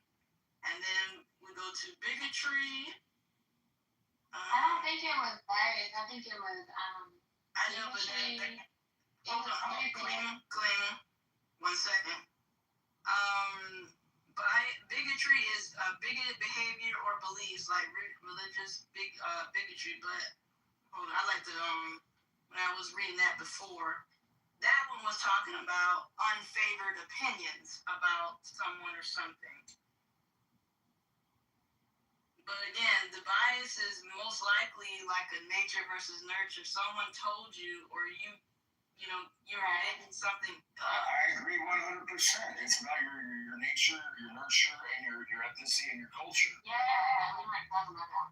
And then we go to bigotry. I don't think it was bias. I think it was I know, but hold on, clean. 1 second. Bigotry is bigoted behavior or beliefs, like religious bigotry. But hold on, I like to when I was reading that before, that one was talking about unfavored opinions about someone or something. But again, the bias is most likely like a nature versus nurture. Someone told you, or you're making something up. I agree 100%. It's about your nature, your nurture, and your ethnicity and your culture. Yeah, we might talk about that.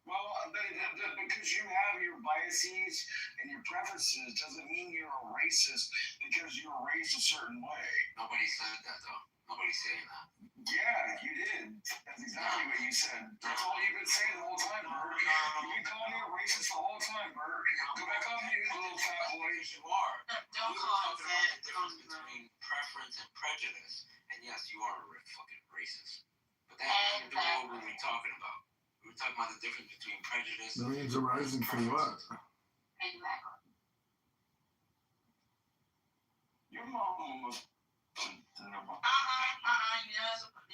Well, because you have your biases and your preferences doesn't mean you're a racist because you were raised a certain way. Nobody said that, though. Nobody's saying that. Yeah, you did. That's exactly what you said. That's all you've been saying the whole time, Bert. You've been calling me a racist the whole time, Bert. Go back on mute, little fat boy. You are. Don't call it that. The difference between preference and prejudice. And yes, you are a fucking racist. But that has nothing to do with what we were talking about. We were talking about the difference between prejudice. Millions arising for what? Exactly. Your mom was.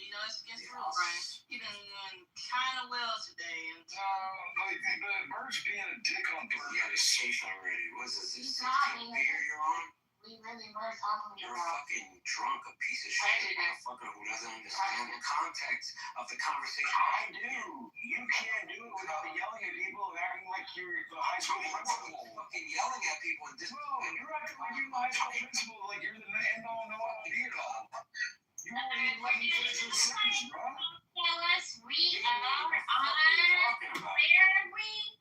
You know it's against the rules, right? You've been doing kind of well today. And but Bert's being a dick on purpose. You had a shake already. What's this? He's 16 not. beer you're on? We really were talking You're about fucking drunk, a piece of shit. A fucker who doesn't understand the context of the conversation. I do. You can't do it without yelling at people and acting like you're the high school principal. Fucking yelling at people and just. Bro, you're acting like you're the high school principal, like you're the end all know all be it all. You won't even let me finish your sentence, bro. Yeah, let's read our on where we.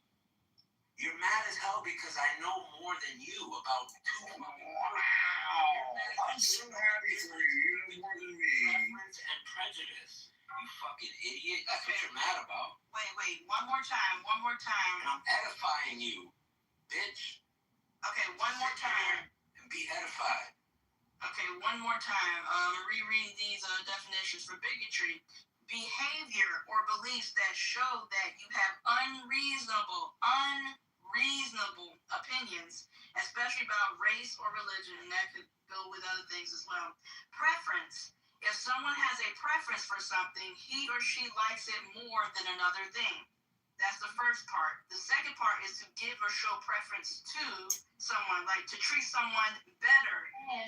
You're mad as hell because I know more than you about two fucking words. I'm so happy for you. You know more than me. Preference and prejudice. You fucking idiot. That's what you're mad about. Wait, one more time. And I'm edifying you, bitch. Okay, one more time. And be edified. Okay, one more time. Reread these definitions for bigotry. Behavior or beliefs that show that you have unreasonable opinions, especially about race or religion, and that could go with other things as well. Preference. If someone has a preference for something, he or she likes it more than another thing. That's the first part. The second part is to give or show preference to someone, like to treat someone better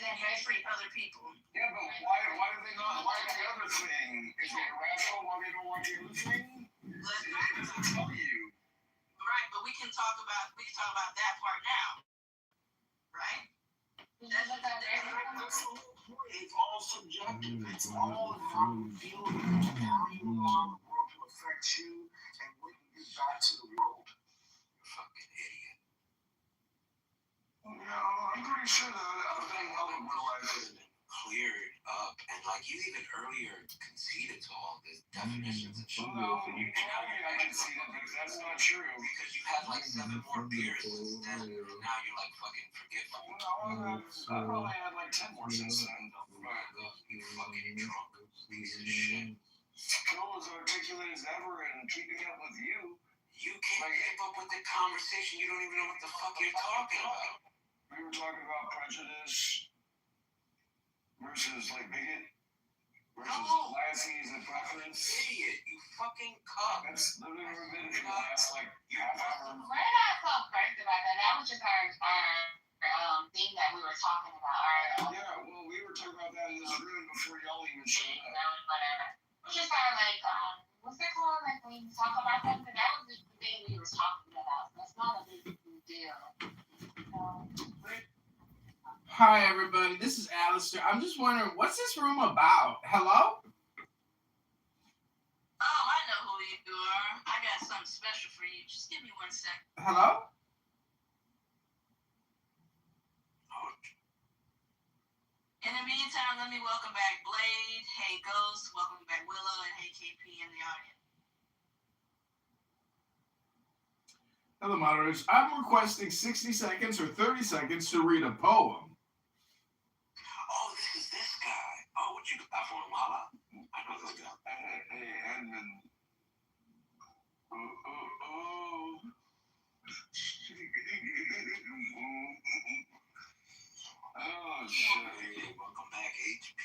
than you treat other people. Yeah, but why do they not like the other thing? Is it irrational why they don't like the other thing? It doesn't tell you. Right, but we can talk about that part now. Right? That's the whole point. It's all subjective. It's all how you feel about it, how you allow the world to affect you, and what you give back to the world. You fucking idiot. You know, I'm pretty sure that other thing helped my life is cleared up, and like you even earlier conceded to all these definitions and shit. No, you told me I conceded because that's not true. Because you had like 7 more beers since then, and now you're like fucking forgetful. No, I probably had like 10 more since then. You fucking drunk piece of shit. Still as articulate as ever and keeping up with you. You can't keep up with the conversation. You don't even know what the fuck you're talking about. We were talking about prejudice versus like bigot versus biases and preference. Idiot, you fucking cuck. That's literally what we've been for the last like half hour. We're not so first about that. That was just our thing that we were talking about. Yeah, well, we were talking about that in this room before y'all even showed up. Whatever. It was just our what's it called? Like when we talk about that, because that was just the thing we were talking about. That's not a big deal. Hi, everybody. This is Alistair. I'm just wondering, what's this room about? Hello? Oh, I know who you are. I got something special for you. Just give me 1 second. Hello? In the meantime, let me welcome back Blade. Hey, Ghost. Welcome back Willow. And hey, KP in the audience. Hello, moderators. I'm requesting 60 seconds or 30 seconds to read a poem. Oh, this is this guy. Oh, what you got for him, Lala? I know this guy. Hey, Edmund. Oh, shit. Welcome back, HP.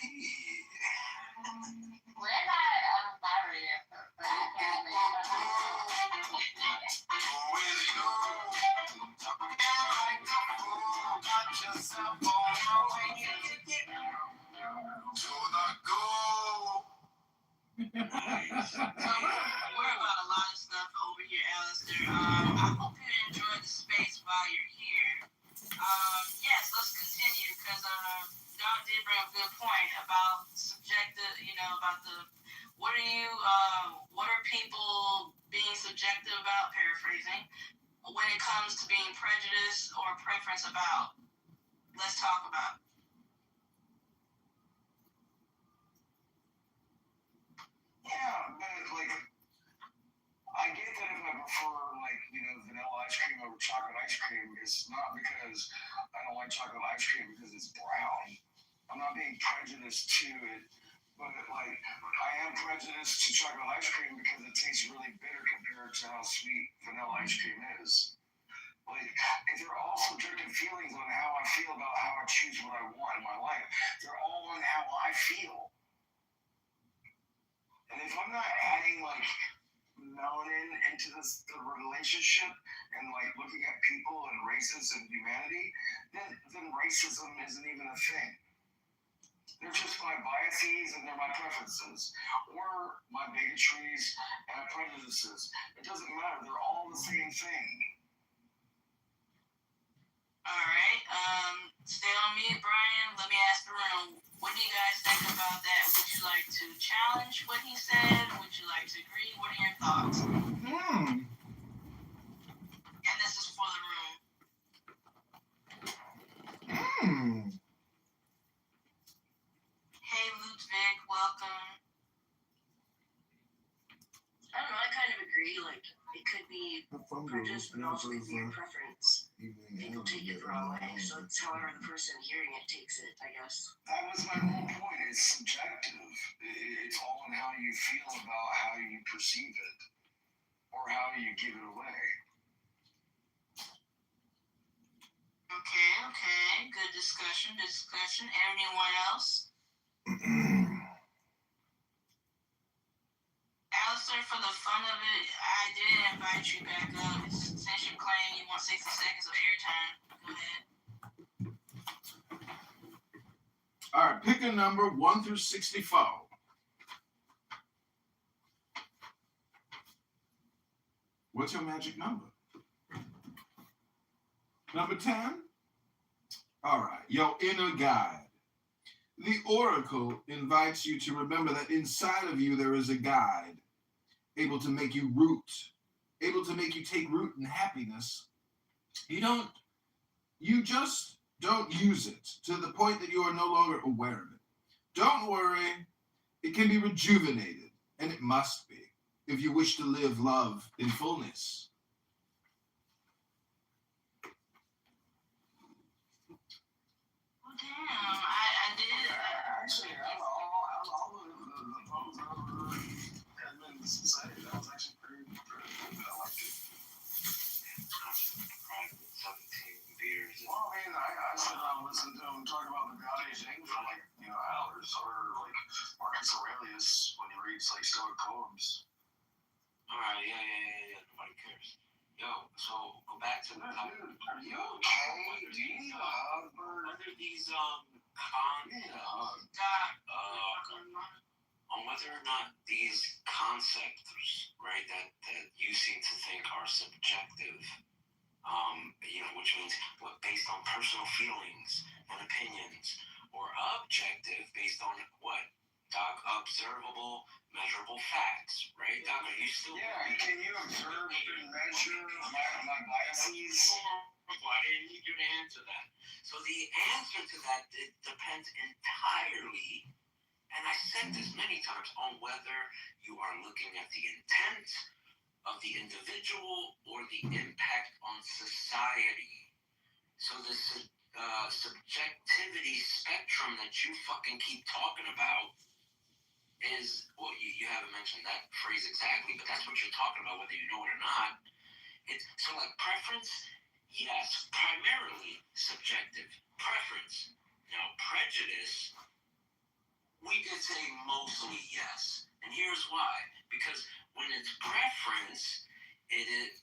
We're not moderator for So we're about a lot of stuff over here, Alistair. I hope you enjoyed the space while you're here. Yes, let's continue because Doc did bring up a good point about subjective. About what are people being subjective about? Paraphrasing. When it comes to being prejudiced or preference about. Let's talk about. Yeah, but like, I get that if I prefer vanilla ice cream over chocolate ice cream, it's not because I don't like chocolate ice cream because it's brown. I'm not being prejudiced to it, but like I am prejudiced to chocolate ice cream because it tastes really bitter compared to how sweet vanilla ice cream is. Like, if they're all subjective feelings on how I feel about how I choose what I want in my life, they're all on how I feel. And if I'm not adding like melanin into the relationship and like looking at people and races and humanity, then racism isn't even a thing. They're just my biases and they're my preferences, or my bigotries and my prejudices. It doesn't matter. They're all the same thing. All right. Stay on mute, Brian. Let me ask the room. What do you guys think about that? Would you like to challenge what he said? Would you like to agree? What are your thoughts? And this is for Hey, Ludwig, welcome. I don't know, I kind of agree. Like, it could be prejudice, but also could be a preference. People take it the wrong way, so it's however the person hearing it takes it, I guess. That was my whole point. It's subjective. It's all in how you feel about how you perceive it or how you give it away. Okay. Good discussion. Anyone else? Alistair, for the fun of it, I did invite you back up. Since you're claiming you want 60 seconds of airtime, go ahead. All right, pick a number 1 through 64. What's your magic number? Number 10? All right, your inner guide. The oracle invites you to remember that inside of you there is a guide, able to make you take root in happiness. You just don't use it to the point that you are no longer aware of it. Don't worry, it can be rejuvenated, and it must be, if you wish to live love in fullness. Well, damn, I did. Actually, out of all the admin society, that was actually pretty good. I liked it. 17 beers. Well, I mean, I sit down and listen to him talk about the God Age thing for like, hours, or like Marcus Aurelius when he reads like Stoic poems. Alright, yeah. Nobody cares. Yo, so go back to the topic. Dude, are you okay? Do you need a hug, Bird? Whether these on whether or not these concepts, right, that you seem to think are subjective, which means based on personal feelings and opinions, or objective based on what? Doc, observable, measurable facts, right? Doc, are you still? Yeah, can you observe and measure my biases? I didn't need you to answer that. So the answer to that depends entirely, and I said this many times, on whether you are looking at the intent of the individual or the impact on society. So the subjectivity spectrum that you fucking keep talking about is, well, you haven't mentioned that phrase exactly, but that's what you're talking about, whether you know it or not. It's so like preference, yes, primarily subjective preference. Now prejudice, we could say mostly yes, and here's why. Because when it's preference, it is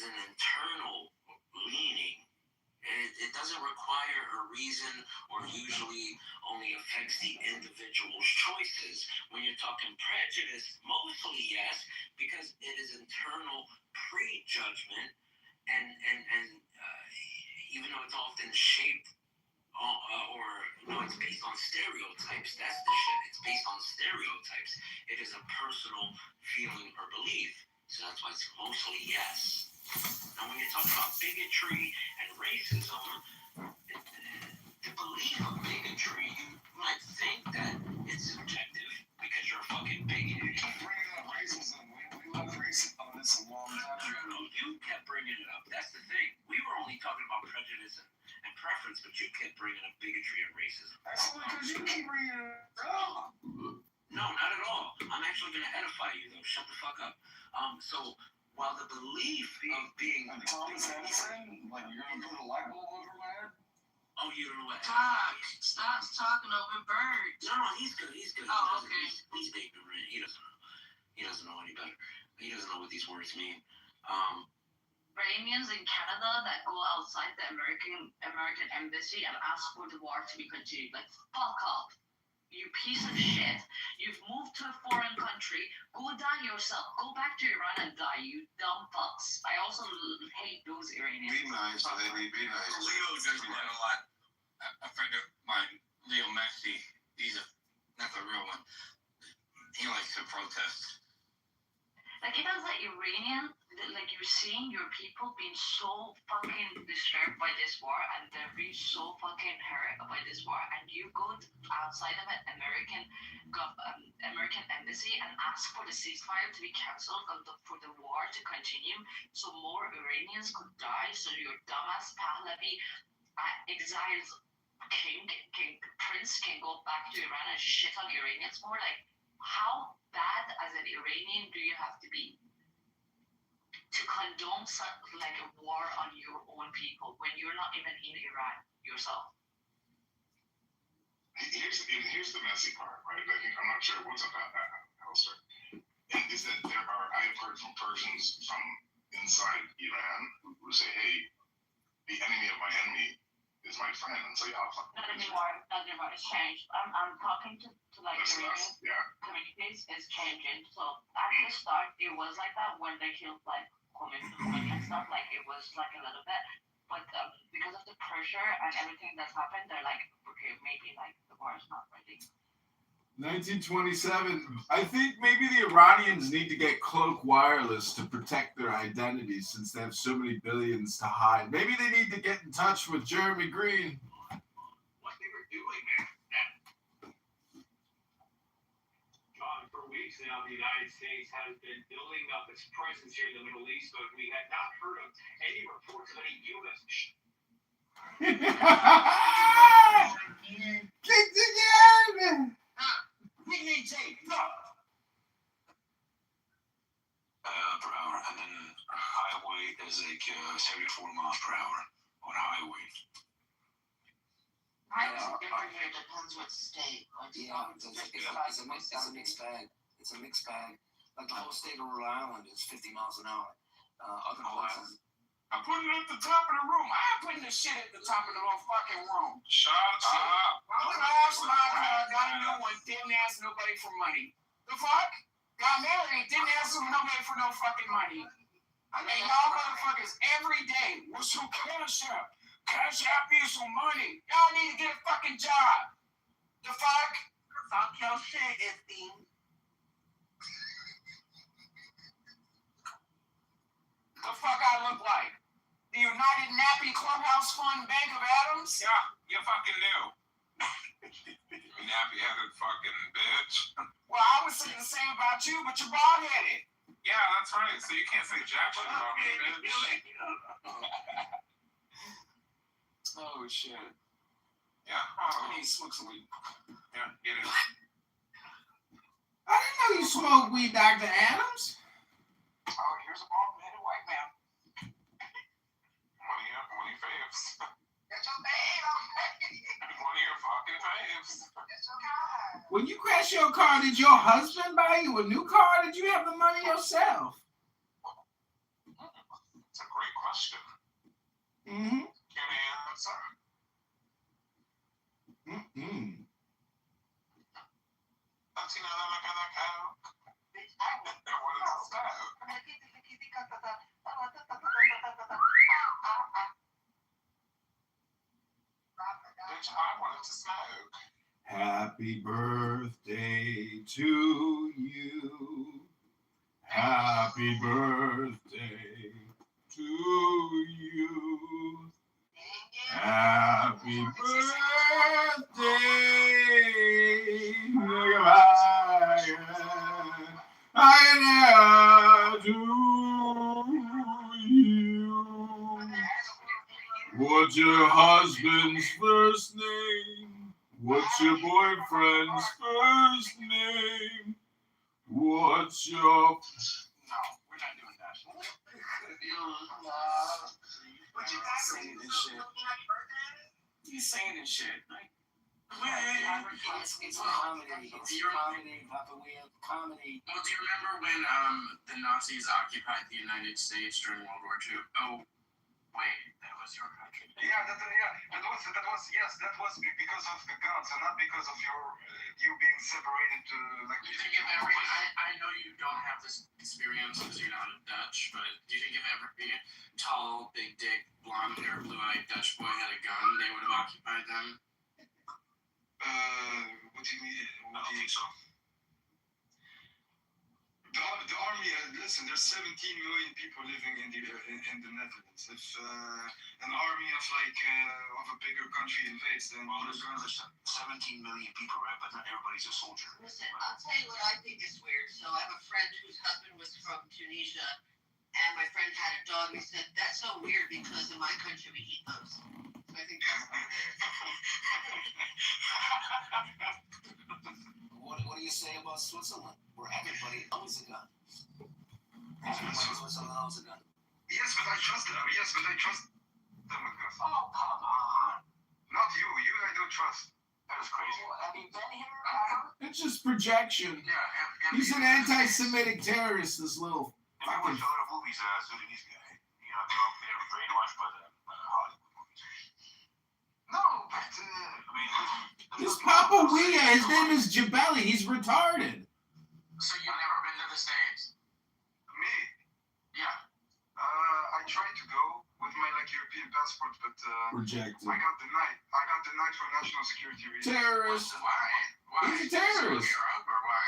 an internal leaning. It doesn't require a reason, or usually only affects the individual's choices. When you're talking prejudice, mostly yes, because it is internal prejudgment, and even though it's often shaped it's based on stereotypes. That's the shit. It's based on stereotypes. It is a personal feeling or belief. So that's why it's mostly yes. Now, when you're talking about bigotry and racism, the belief of bigotry, you might think that it's subjective because you're a fucking bigot. You kept bringing up racism. We left racism on this a long time ago. You kept bringing it up. That's the thing. We were only talking about prejudice and preference, but you kept bringing up bigotry and racism. That's only because you keep bringing it up. No, not at all. I'm actually going to edify you, though. Shut the fuck up. So, while the belief of being Thomas Edison, like you're going to put a light bulb over my head? Oh, you don't know what? Stop talking over birds. No, he's good. Oh, okay. He's ignorant. He doesn't know. He doesn't know any better. He doesn't know what these words mean. Iranians in Canada that go outside the American embassy and ask for the war to be continued. Like, fuck up. You piece of shit. You've moved to a foreign country. Go die yourself. Go back to Iran and die, you dumb fucks. I also hate those Iranians. Be nice, baby. Be nice. Leo does me a lot. A friend of mine, Leo Messi, he's not the real one. He likes to protest. Like, it has that Iranian like you're seeing your people being so fucking disturbed by this war, and they're being so fucking hurt by this war, and you go outside of an American embassy and ask for the ceasefire to be cancelled and for the war to continue, so more Iranians could die, so your dumbass Pahlavi exiled prince can go back to Iran and shit on Iranians more. Like, how bad as an Iranian do you have to be to condone like a war on your own people when you're not even in Iran yourself? Here's the messy part, right? Like, I'm not sure what's about that, Alistair. Is that I have heard from Persians from inside Iran who say, hey, the enemy of my enemy is my friend, and so not anymore. It's changed. I'm talking to like Iranian communities. It's changing. So at the start, it was like that when they killed like Khomeini and stuff. Like it was like a little bit, but because of the pressure and everything that's happened, they're like, okay, maybe like the war is not ready. 1927. I think maybe the Iranians need to get cloak wireless to protect their identity since they have so many billions to hide. Maybe they need to get in touch with Jeremy Green. What they were doing, John, for weeks now, the United States has been building up its presence here in the Middle East, but we had not heard of any reports of any U.S. Kicked again! Per hour, and then highway is like 74 miles per hour on highway. It depends what state. Yeah, it's a mixed bag. It's a mixed bag. Like the whole state of Rhode Island is 50 miles an hour. Other places. I'm putting it at the top of the room. I'm putting the shit at the top of the motherfucking room. Shut up. I'm gonna ask my car, got a new one, didn't ask nobody for money. The fuck? Got married, didn't ask nobody for no fucking money. And y'all motherfuckers every day, what's some cash app? Cash app me some money. Y'all need to get a fucking job. The fuck? Talk your shit, Esteem. The fuck I look like? The United Nappy Clubhouse Fund Bank of Adams? Yeah, you fucking knew. Nappy-headed fucking bitch. Well, I was saying the same about you, but you're bald-headed. Yeah, that's right. So you can't say jack shit about me, bitch. Oh, shit. Yeah. I need to smoke some weed. Yeah, get it. I didn't know you smoked weed, Dr. Adams. Oh, here's a bald-headed white man. One of your faves. That's your man, okay? One of your fucking faves. That's your guy. When you crashed your car, did your husband buy you a new car, or did you have the money yourself? It's a great question. Mm-hmm. Give me an answer. Mm-hmm. Latina, look at that cow. What is that? Bitch, I wanted to smoke. Happy birthday to you. Happy birthday to you. Happy birthday. I do you. What's your husband's first name? What's your boyfriend's first name? What's your... No, we're not doing that. What you got saying this shit? You saying this shit, right? It's comedy. It's comedy, Papa. We have comedy. Well, do you remember when the Nazis occupied the United States during World War II? Oh, wait, that was your country. Yeah, that was because of the guns, and not because of you being separated to like. Do you think if every I know you don't have this experience because you're not a Dutch, but do you think if every tall, big dick, blonde hair, blue-eyed Dutch boy had a gun, they would have occupied them? What do you mean? I don't think so. The army, listen, there's 17 million people living in the Netherlands. If an army of of a bigger country invades, then there's 17 million people, right? But not everybody's a soldier. Listen, I'll tell you what I think is weird. So I have a friend whose husband was from Tunisia, and my friend had a dog. He said, that's so weird because in my country we eat those. So I think that's What do you say about Switzerland, where everybody owns a gun? Everybody in Switzerland owns a gun. Yes, but I trust them. Yes, but I trust them with guns. Oh, come on. Not you. You I don't trust. That was crazy. Have you been here ever? It's just projection. Yeah. He's an anti-Semitic terrorist, this little If I watch a lot of movies, Sudanese guy, you know, they were brainwashed by the Hollywood movies. No, but I mean, This Papa Wea, his name is Jabali. He's retarded. So you've never been to the States? me, Yeah. I tried to go with my European passport, but Rejected. I got denied for national security reasons. Terrorist. Why? He's a Because you look terrorist. Arab or why?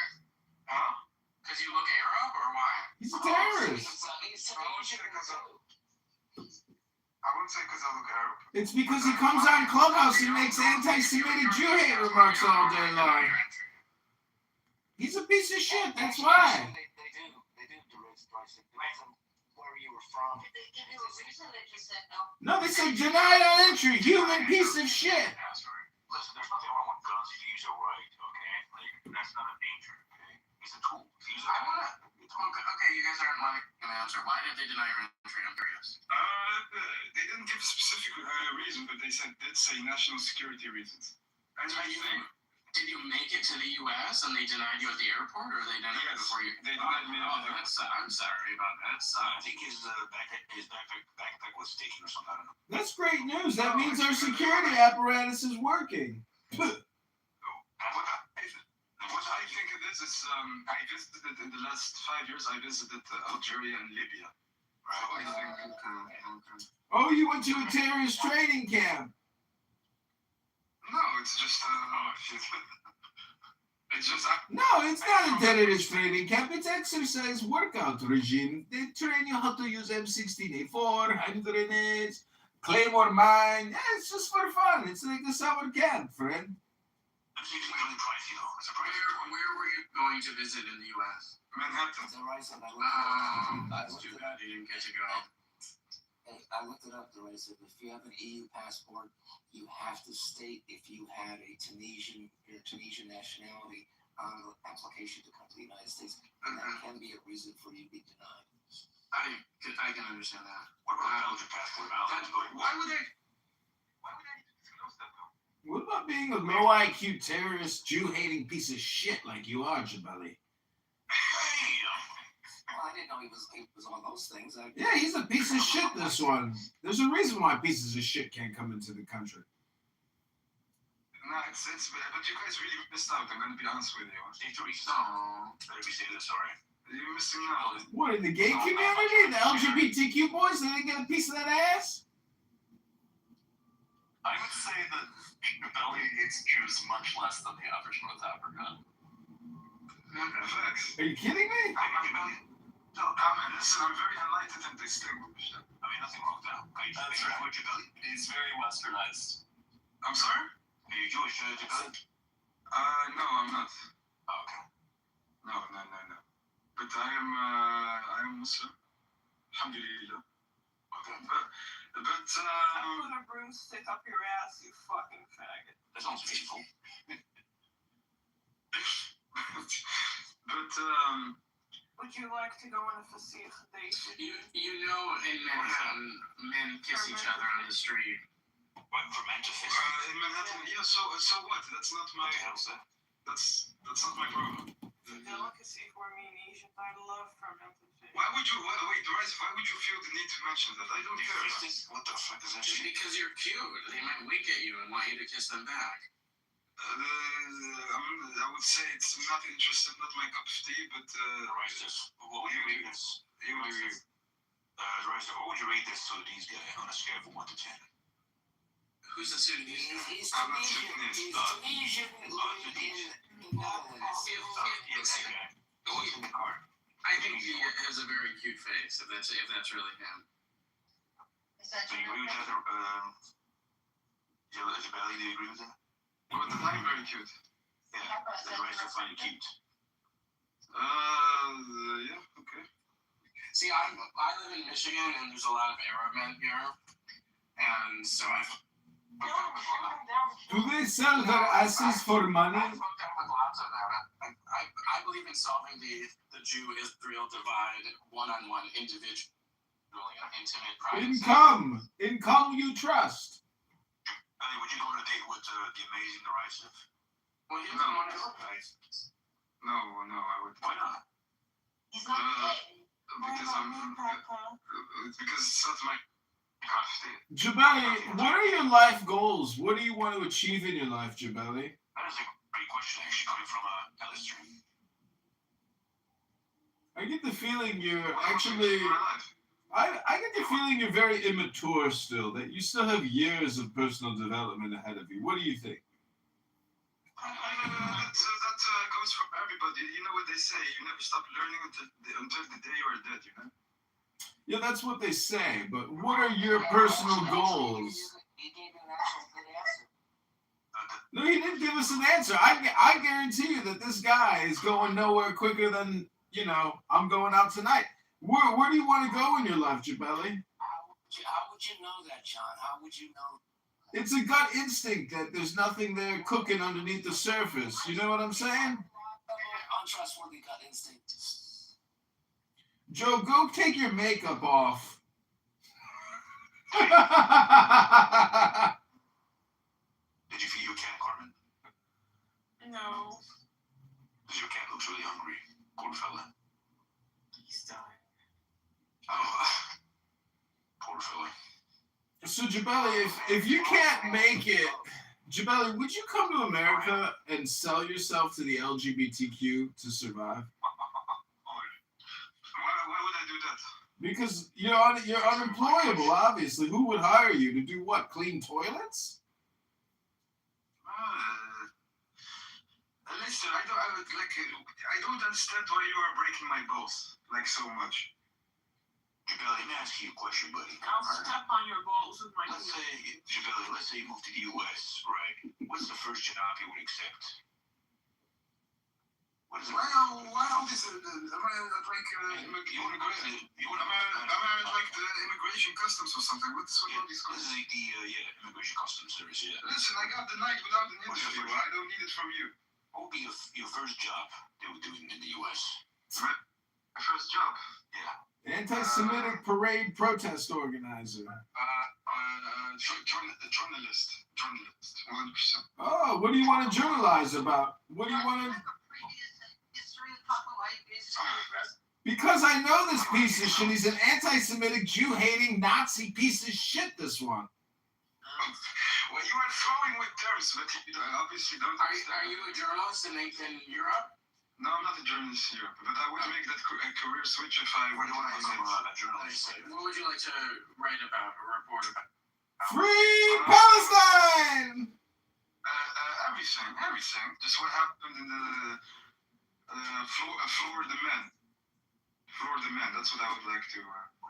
Huh? Because you look Arab or why? He's a terrorist. I wouldn't say because I look Arab. It's because he comes on Clubhouse and makes anti-Semitic Jew hate remarks all day long. He's a piece of shit. That's why. They do direct pricing. Depends on where you were from. Did they give you a reason that you said no? No, they said denied on entry. Human piece of shit. Yeah, sorry. Listen, there's nothing wrong with guns if you use it right, okay? That's not a danger, okay? It's a tool. Use it. Okay, you guys aren't letting an answer. Why did they deny your entry? I'm curious. They didn't give a specific reason, but they did say national security reasons. And I think. Did you make it to the U.S. and they denied you at the airport, or they denied you before you? They denied me. I'm sorry about that. I think his backpack was taken or something. I don't know. That's great news. That means our security apparatus is working. What I think it is I visited in the last 5 years. I visited Algeria and Libya. Right. So I think. Oh, you went to a terrorist training camp. No, it's just No, it's not a terrorist training camp. It's exercise workout regime. They train you how to use M16A4, hand grenades, Claymore mine. Yeah, it's just for fun. It's like a summer camp, friend. It's really pricey though. It's a pricey. Where were you going to visit in the U.S.? Manhattan. That's too bad you didn't get to go. I looked it up, Teresa. If you have an EU passport, you have to state if you had a Tunisian nationality on the application to come to the United States, and that can be a reason for you to be denied. I can understand that. What about a Belgian passport? Why would they disclose that though? What about being a low IQ terrorist, Jew-hating piece of shit like you are, Jabali? Well, I didn't know he was on those things. Yeah, he's a piece of shit, this one. There's a reason why pieces of shit can't come into the country. No, it's but you guys really missed out. I'm gonna be honest with you. Better be saying sorry. You're missing out. What, in the gay community? The LGBTQ boys, they didn't get a piece of that ass? I would say that Belly hates Jews much less than the average North African. Facts. Are you kidding me? Listen, I'm very enlightened and distinguished. I mean, nothing wrong with that. That's right. He's very westernized. I'm sorry? Are you Jewish, Jabali? No, I'm not. Oh, okay. No. But I am Muslim. Alhamdulillah. Okay. But Put a broomstick up your ass, you fucking faggot. That sounds peaceful. but Would you like to go on a facile date? You know, in Manhattan, men kiss each other on the street. What, for men to kiss? in Manhattan, yeah. So what? That's not my. That's not my problem. It's a delicacy for me in Egypt. I love fermented fish. Why would you wait, Doris? Why would you feel the need to mention that? I don't care. What the fuck is that shit? Because you're cute. They might wink at you and want you to kiss them back. I would say it's not interesting, not my cup of tea, but What would you rate this? What would you rate this Sudanese guy on a scale from 1 to 10? Who's the Sudanese? He's I'm not Tunisian. Sudanese. He's Tunisian living in Netherlands. I think he has a very cute face. If that's really him. Is that Do you your agree with that? Isabella, do you agree with that? But the I'm very cute. Yeah, the rest I find you cute. Yeah, okay. See, I live in Michigan, and there's a lot of Arab men here, and so I've hooked up with a lot. Do they sell their asses for money? I've hooked up with lots of them. I believe in solving the Jew-Israel divide one-on-one, individually, and intimate private. Income you trust. Hey, would you go on a date with the amazing Derisive? Well, he doesn't want to go, guys. No, I would. Why not? He's not gay. Because it's because it's not my custody. Jabali, what are your life goals? What do you want to achieve in your life, Jabali? That is a great question, actually, coming from Alistair. I get the feeling you're actually... I get the feeling you're very immature still, that you still have years of personal development ahead of you. What do you think? That goes for everybody. You know what they say, you never stop learning until the day you are dead, you know? Yeah, that's what they say, but what are your personal goals? He gave an actual good answer. No, he didn't give us an answer. I guarantee you that this guy is going nowhere quicker than, I'm going out tonight. Where do you want to go in your life, Jabali? How would you know that, John? How would you know? It's a gut instinct that there's nothing there cooking underneath the surface. You know what I'm saying? Untrustworthy gut instinct. Joe, go take your makeup off. Did you feed your cat, Carmen? No. Because your cat looks really hungry. Poor fella. He's dying. Oh, poor fella. So, Jabali, if you can't make it, Jabali, would you come to America and sell yourself to the LGBTQ to survive? Why would I do that? Because you're unemployable, obviously. Who would hire you to do what? Clean toilets? Listen, I don't understand why you are breaking my balls so much. Jabali, let me ask you a question, buddy. I'll step on your balls with my Let's say you move to the U.S., right? What's the first job you would accept? What is it? Why all this? Am I You want to go to the immigration customs or something? What's all these This is the immigration customs service, yeah. Listen, I got the night without an interview. I don't need it from you. What would be your first job they would do in the U.S.? My first job? Yeah. Anti-Semitic parade protest organizer. Journalist, 100%. Oh, what do you want to journalize about? What do you want to... Because I know this piece of shit. He's an anti-Semitic, Jew-hating, Nazi piece of shit, this one. Well, you are throwing with terms, but you obviously don't understand. Are you a journalist in Europe? No, I'm not a journalist here, but I would make that career switch if I were a journalist. What would you like to write about or report about? Free Palestine! Everything. Just what happened in the Florida Men. That's what I would like to.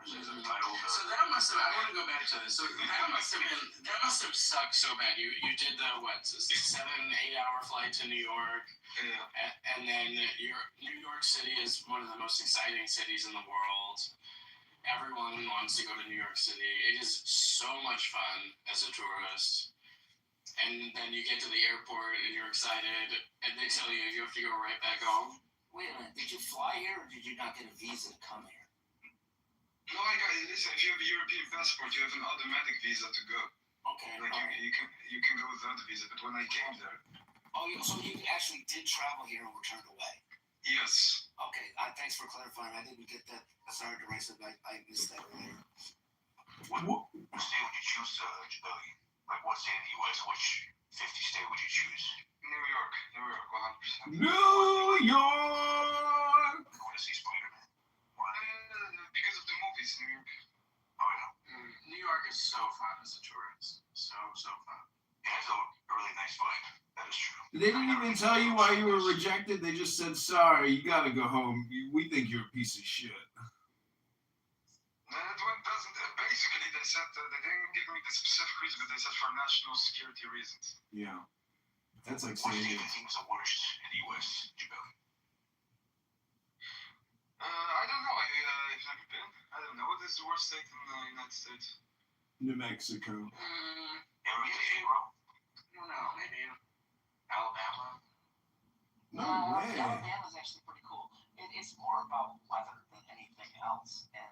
So that must have. I want to go back to this. So that must have sucked so bad. You did the 7-8 hour flight to New York. Yeah. And then New York City is one of the most exciting cities in the world. Everyone wants to go to New York City. It is so much fun as a tourist. And then you get to the airport and you're excited, and they tell you you have to go right back home. Wait a minute, did you fly here or did you not get a visa to come here? No, listen, if you have a European passport, you have an automatic visa to go. Okay. You can go without a visa, but when I came there... Oh, so you actually did travel here and were turned away? Yes. Okay, thanks for clarifying. I didn't get that. Sorry to raise it, I missed that earlier. What state would you choose, Jabali? Like, what state in the U.S., which 50 state would you choose? New York, 100%. New York! I want to see Spider-Man. Because of the movies, New York. Oh, yeah. New York is so fun as a tourist. So fun. It has a really nice vibe. That is true. They didn't even tell you why you were rejected. They just said, sorry, you gotta go home. We think you're a piece of shit. No, it doesn't. Basically, they said they didn't give me the specific reason, but they said for national security reasons. Yeah. That's like What do saying you think was the worst in the U.S., Jabelli? I don't know. I've never been. I don't know. What is the worst state in the United States? New Mexico. Maybe, No, maybe Alabama. No way. Alabama's actually pretty cool. It's more about weather than anything else and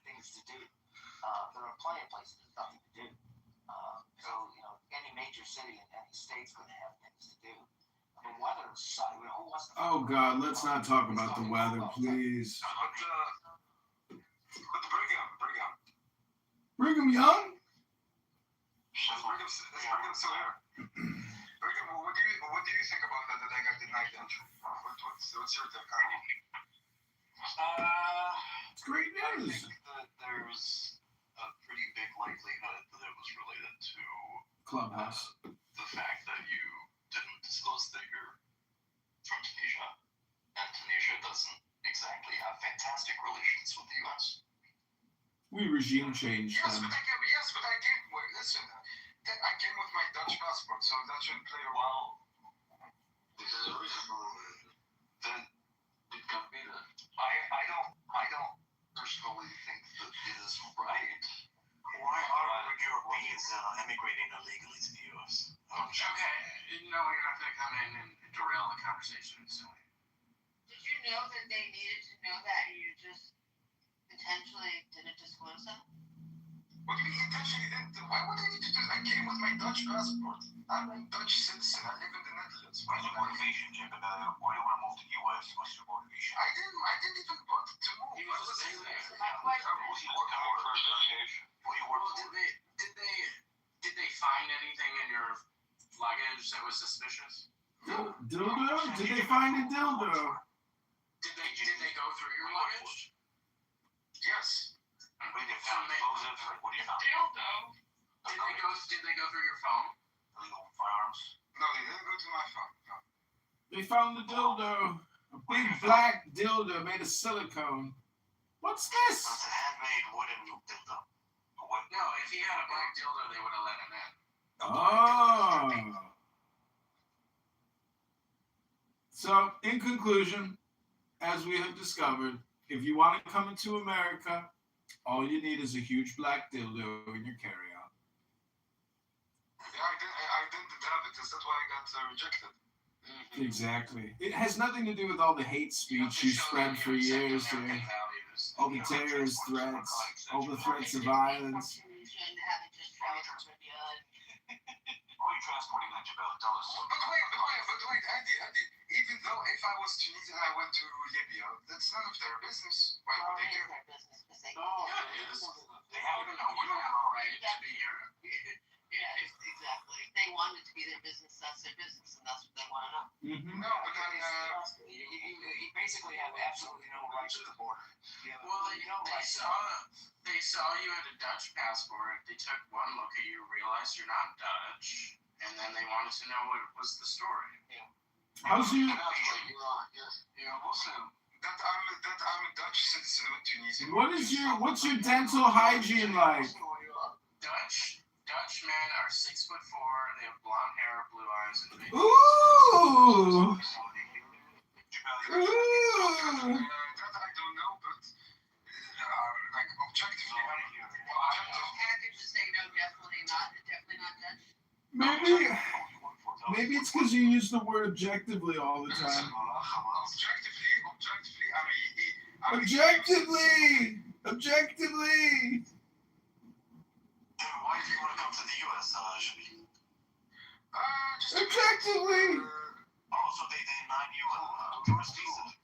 things to do. There are plenty of places with nothing to do. So, any major city in any state's going to have things to do. The weather sucks. Who wants to Oh, God, let's not talk about the weather, please. But Brigham. Brigham Young? Brigham's still here. Brigham, what do you think about that I got denied entry? What's your take on it? It's great news. I think that there's a pretty big likelihood that it was related to Clubhouse. the fact that you didn't disclose that you're from Tunisia, and Tunisia doesn't exactly have fantastic relations with the U.S. We regime changed Yes, them. but I came. Wait, listen. I came with my Dutch passport, so that should play a role. There's a reason for that it got me that. I don't personally think that it is right. Why are Europeans immigrating illegally to the U.S.? Okay, you're not going to come in and derail the conversation. So. Did you know that they needed to know that you just potentially didn't disclose that? What do you mean intentionally didn't? Why would I need to do that? I came with my Dutch passport. I'm a Dutch citizen. I live in the Netherlands. What's your motivation, Jim? Why do you want to move to the U.S.? What's your motivation? I didn't even want to move. He was just saying that. Did they find anything in your luggage that was suspicious? Dildo? Did they find a dildo? Did they go through your luggage? Yes. What did they found? Explosives? What do you found? Dildo. Did they go through your phone? Illegal firearms? No, they didn't go to my phone. No. They found the dildo. A big black dildo made of silicone. What's this? It's a handmade wooden dildo. No, if he had a black dildo, they would have let him in. Oh. So, in conclusion, as we have discovered, if you want to come into America, all you need is a huge black dildo in your carry-on. Yeah, I didn't have it. That's why I got rejected. Mm-hmm. Exactly. It has nothing to do with all the hate speech you spread for years, all the terrorist threats, all the threats of violence. Why are you transporting that, Jabel? Tell us. But wait, Andy. Even though if I was Tunisian and I went to Libya, that's none of their business. Why would they care? Yeah, it is. They have no right to be here. Yeah, exactly. They want it to be their business, that's their business, and that's what they want to know. Mm-hmm. No, but You basically have absolutely no rights to the border. Well, they saw you had a Dutch passport. They took one look at you, realized you're not Dutch, and then they wanted to know what was the story. Yeah. How's you? you're Muslim. That I'm a Dutch citizen with Tunisia. What's your dental hygiene like? Dutch men are 6'4". They have blonde hair, blue eyes, and big. Ooh. That I don't know, but like objectively, Package to say no, definitely not Dutch. Maybe it's because you use the word objectively all the time. Objectively. Why do you want to come to the U.S., Shabi? Objectively. So they denied you a tourist visa?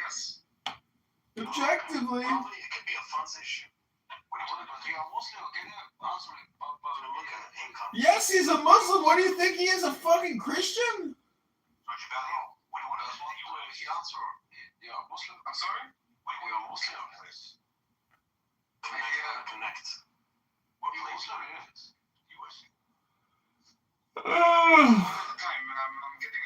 Yes. Objectively. Well, it could be a funds issue. What do you want to do? You're Muslim, get it? Look at income. Yes, he's a Muslim. What do you think he is, a fucking Christian? What do you want to do? You're Muslim? I'm sorry? You're a Muslim, please. Connect. What place are you in? All the time, I'm getting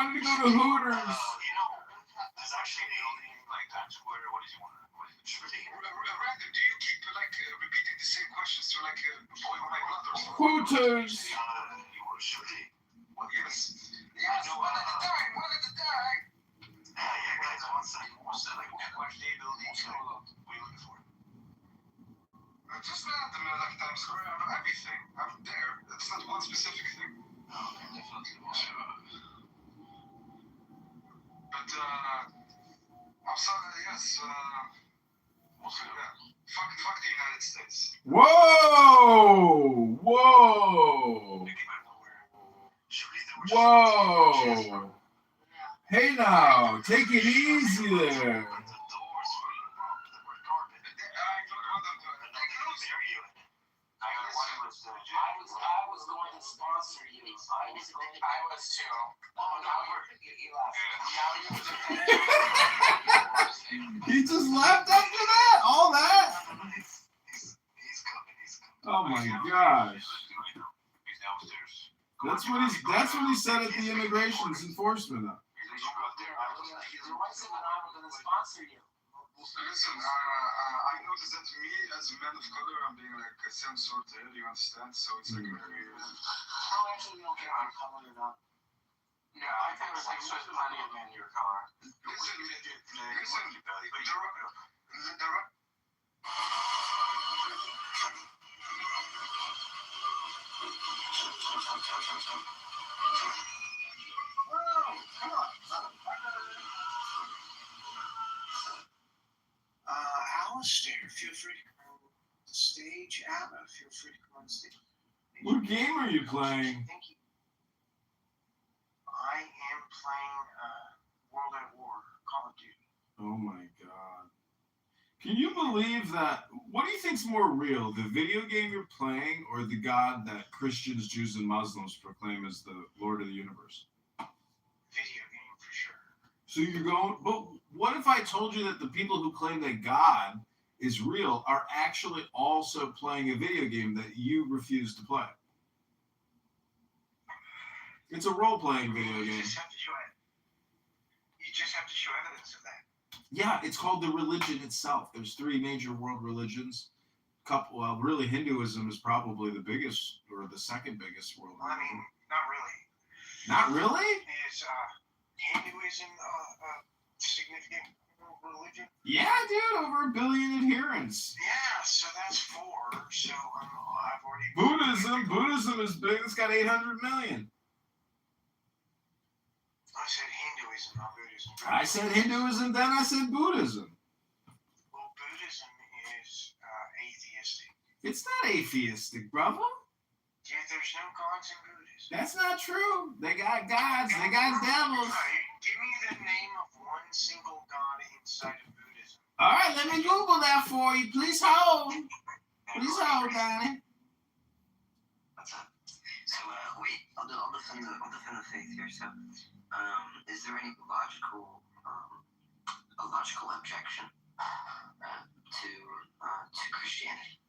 wanted to go to Hooters. There's actually a building like Times Square. What did you want? Random, do you keep repeating the same questions to boil my blood or something? Hooters. You were shooting. Well, yes. Yes, one at a time, one at a time. Yeah, guys, one second. What's that? Like, which day building? What are you looking for? Just random, like Times Square, everything. I'm there. It's not one specific thing. Oh, okay, definitely. Sure. But, I'm sorry, yes, fuck the United States. Whoa! Whoa! Whoa! Hey now, take it easy there. I was going to sponsor you. I was too. Oh, now you left. He just left after that? All that? Oh my gosh. That's what he said at the immigrations enforcement. Your wife said that I was going to sponsor you. Listen, I noticed that me as a man of color, I'm being like censored there, you understand? So it's like very... Oh, actually, you don't care about color or not. Yeah, I think there's plenty of men in your car. Alistair, feel free to come on the stage. Anna, feel free to come on stage. What game are you playing? I am playing World at War, Call of Duty. Oh my god. Can you believe that? What do you think's more real, the video game you're playing or the God that Christians, Jews, and Muslims proclaim as the Lord of the universe? Video game, for sure. So you're going, but what if I told you that the people who claim that God is real are actually also playing a video game that you refuse to play? It's a role-playing video game. You just have to show evidence of that. Yeah, it's called the religion itself. There's 3 major world religions. Really, Hinduism is probably the biggest or the second biggest world religion. I mean, not really. Not really? Is Hinduism a significant religion? Yeah, dude, over 1 billion adherents. Yeah, so that's 4. So I've already... Buddhism is big. It's got 800 million. I said Hinduism, not Buddhism. I said Hinduism, then I said Buddhism. Well, Buddhism is atheistic. It's not atheistic, brother. Yeah, there's no gods in Buddhism. That's not true. They got gods. They got devils. Give me the name of one single god inside of Buddhism. All right, let me Google that for you. Please hold. Please hold, Donnie. What's up? So, wait, I'll defend the faith here. So, is there any logical objection to Christianity?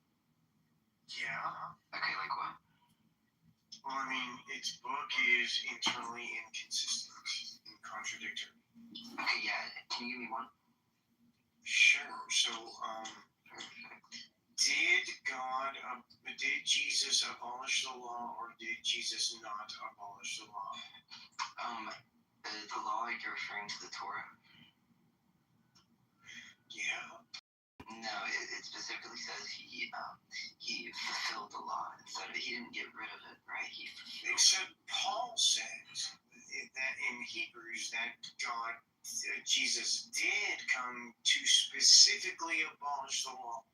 Yeah. Okay, like what? Well, I mean, its book is internally inconsistent and contradictory. Okay, yeah. Can you give me one? Sure. So, did Jesus abolish the law, or did Jesus not abolish the law? The law, like you're referring to the Torah? Yeah. No, it specifically says he fulfilled the law instead of, he didn't get rid of it, right? He fulfilled. Except Paul says that in Hebrews that Jesus did come to specifically abolish the law.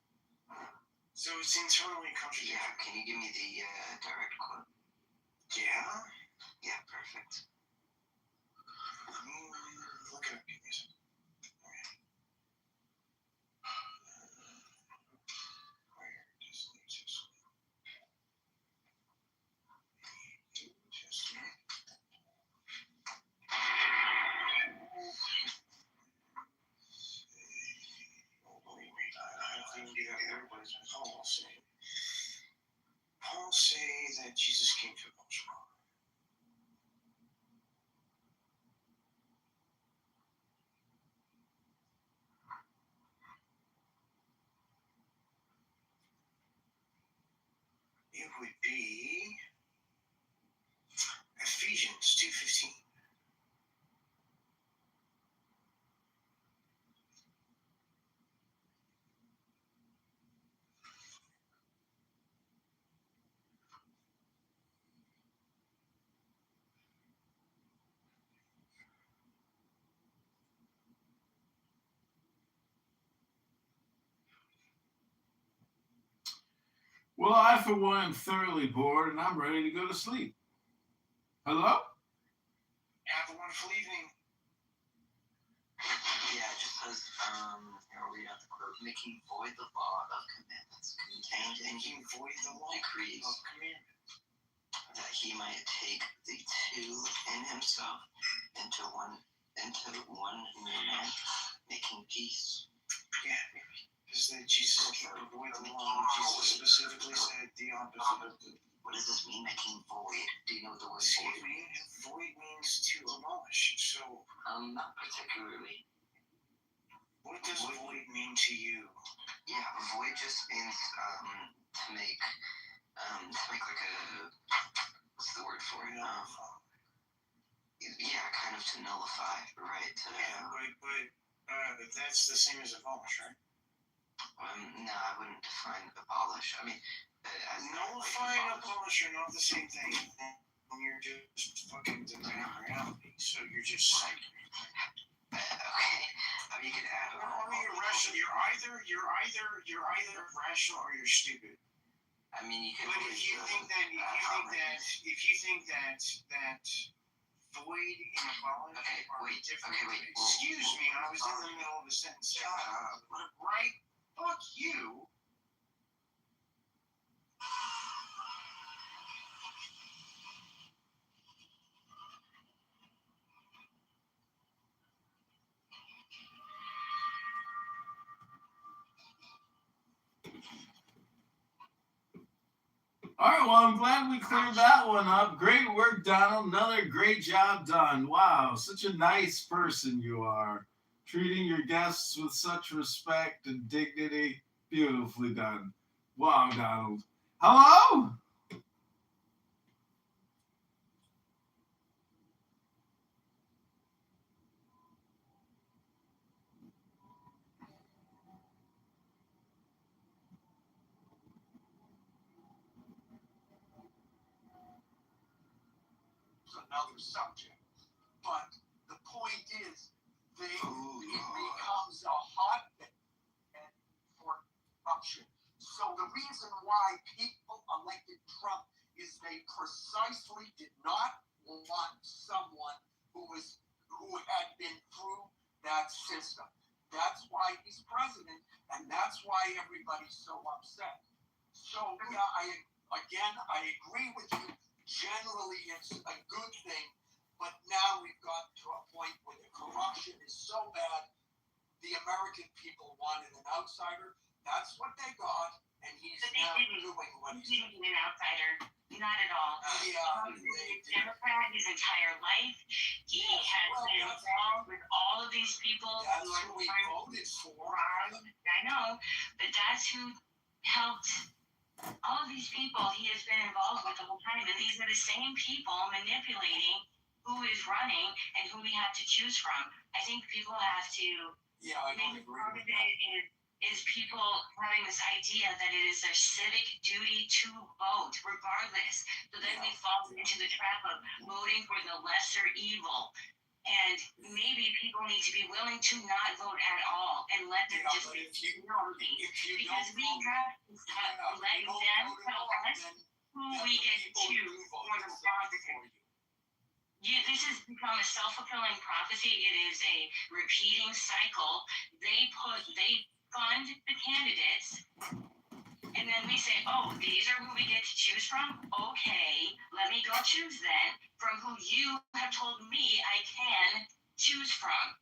So it's internally contradictory. Yeah, can you give me the direct quote? Yeah? Yeah, perfect. Look at it. Paul say that Jesus came to abolish the law. it would be Ephesians 2:15. Well, I, for one, am thoroughly bored and I'm ready to go to sleep. Hello? Have a wonderful evening. Yeah, it just says, I'll read out the quote, making void the law of commandments contained in Making void the law decrees, of commandments. that he might take the two in himself into one new man, making peace. Yeah, is that Jesus came to void the law. Jesus specifically said the opposite of the. What does this mean, making void? Do you know what the word Excuse void me, means? void means to abolish. So, Not particularly. what does void mean to you? Yeah, void just means to make like a, what's the word for it? Yeah, kind of to nullify, right? Yeah, but that's the same as abolish, right? No, I wouldn't define abolish. I mean, as nullify and abolish are not the same thing. When you're just fucking denying reality, so you're just psychic. Okay, I mean, you can add. I mean, you're rational. You're either rational or you're stupid. I mean, you can. But if you think that void and abolish are different. Excuse me, I was in the middle of a sentence. Shut up. Right? Fuck you. All right, well, I'm glad we cleared that one up. Great work, Donald. Another great job done. Wow, such a nice person you are. Treating your guests with such respect and dignity. Beautifully done. Wow, Donald. Hello? Another subject. But the point is, it becomes a hotbed for corruption. So the reason why people elected Trump is they precisely did not want someone who had been through that system. That's why he's president, and that's why everybody's so upset. So yeah, I agree with you. Generally, it's a good thing, but now we've got to a point where the corruption is so bad, the American people wanted an outsider. That's what they got, and he's now doing what he's doing. An outsider, not at all. Yeah, He's a Democrat his entire life. He has been involved with all of these people. That's who we voted for. I know, but that's who helped. All of these people he has been involved with the whole time, and these are the same people manipulating who is running and who we have to choose from. I think people have to. Yeah, I don't agree with that. Is people having this idea that it is their civic duty to vote, regardless. So then we fall into the trap of voting for the lesser evil. And maybe people need to be willing to not vote at all and let them just be because we have to stop letting them tell us who we get to choose for the positive. This has become a self-fulfilling prophecy. It is a repeating cycle. They fund the candidates, and then we say, oh, these are who we get to choose from? Okay, let me go choose then from who you have told me I can choose from.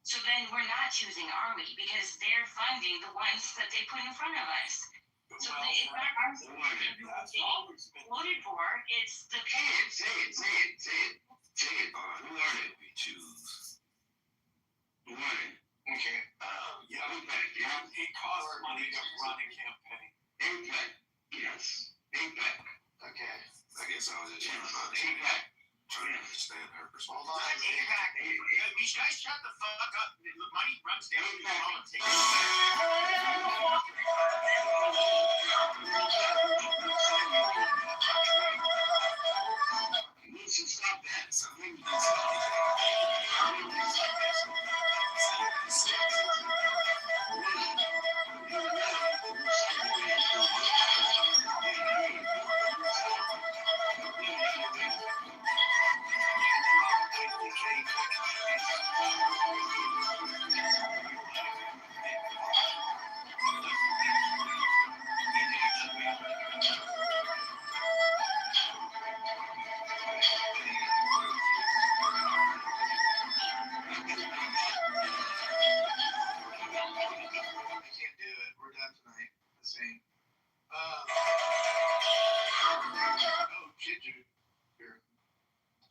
So then we're not choosing, are we? Because they're funding the ones that they put in front of us. So it's not our being voted for, it's the parents. Say it. Who are they we choose? Who are they? Okay. It costs money to run a campaign. Yes. guess I was just trying to understand her perspective. Hold on. These guys shut the fuck up. The money runs down to politics. Listen, stop that.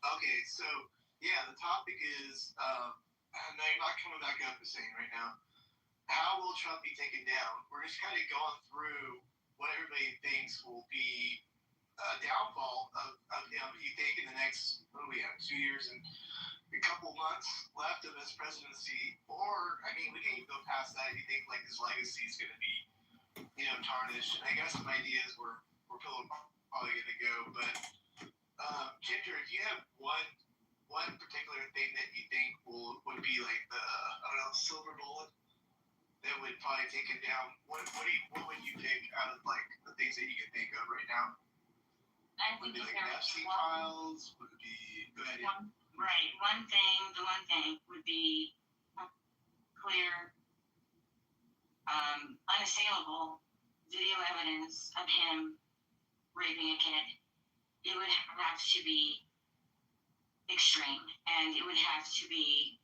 Okay, so yeah, the topic is no, you're not coming back up the same right now. How will Trump be taken down? We're just kind of going through what everybody thinks will be a downfall of him. You think in the next, what do we have, 2 years and a couple months left of his presidency, or I mean, we can even go past that. You think like his legacy is going to be, tarnished? I guess some ideas were probably going to go, but Ginger, if you have one particular thing that you think would be like the silver bullet that would probably take it down, what would you pick out of like the things that you can think of right now? I Would think it be like there Epstein was files? Would it be go ahead? the one thing would be clear, unassailable video evidence of him raping a kid. It would have to be extreme, and it would have to be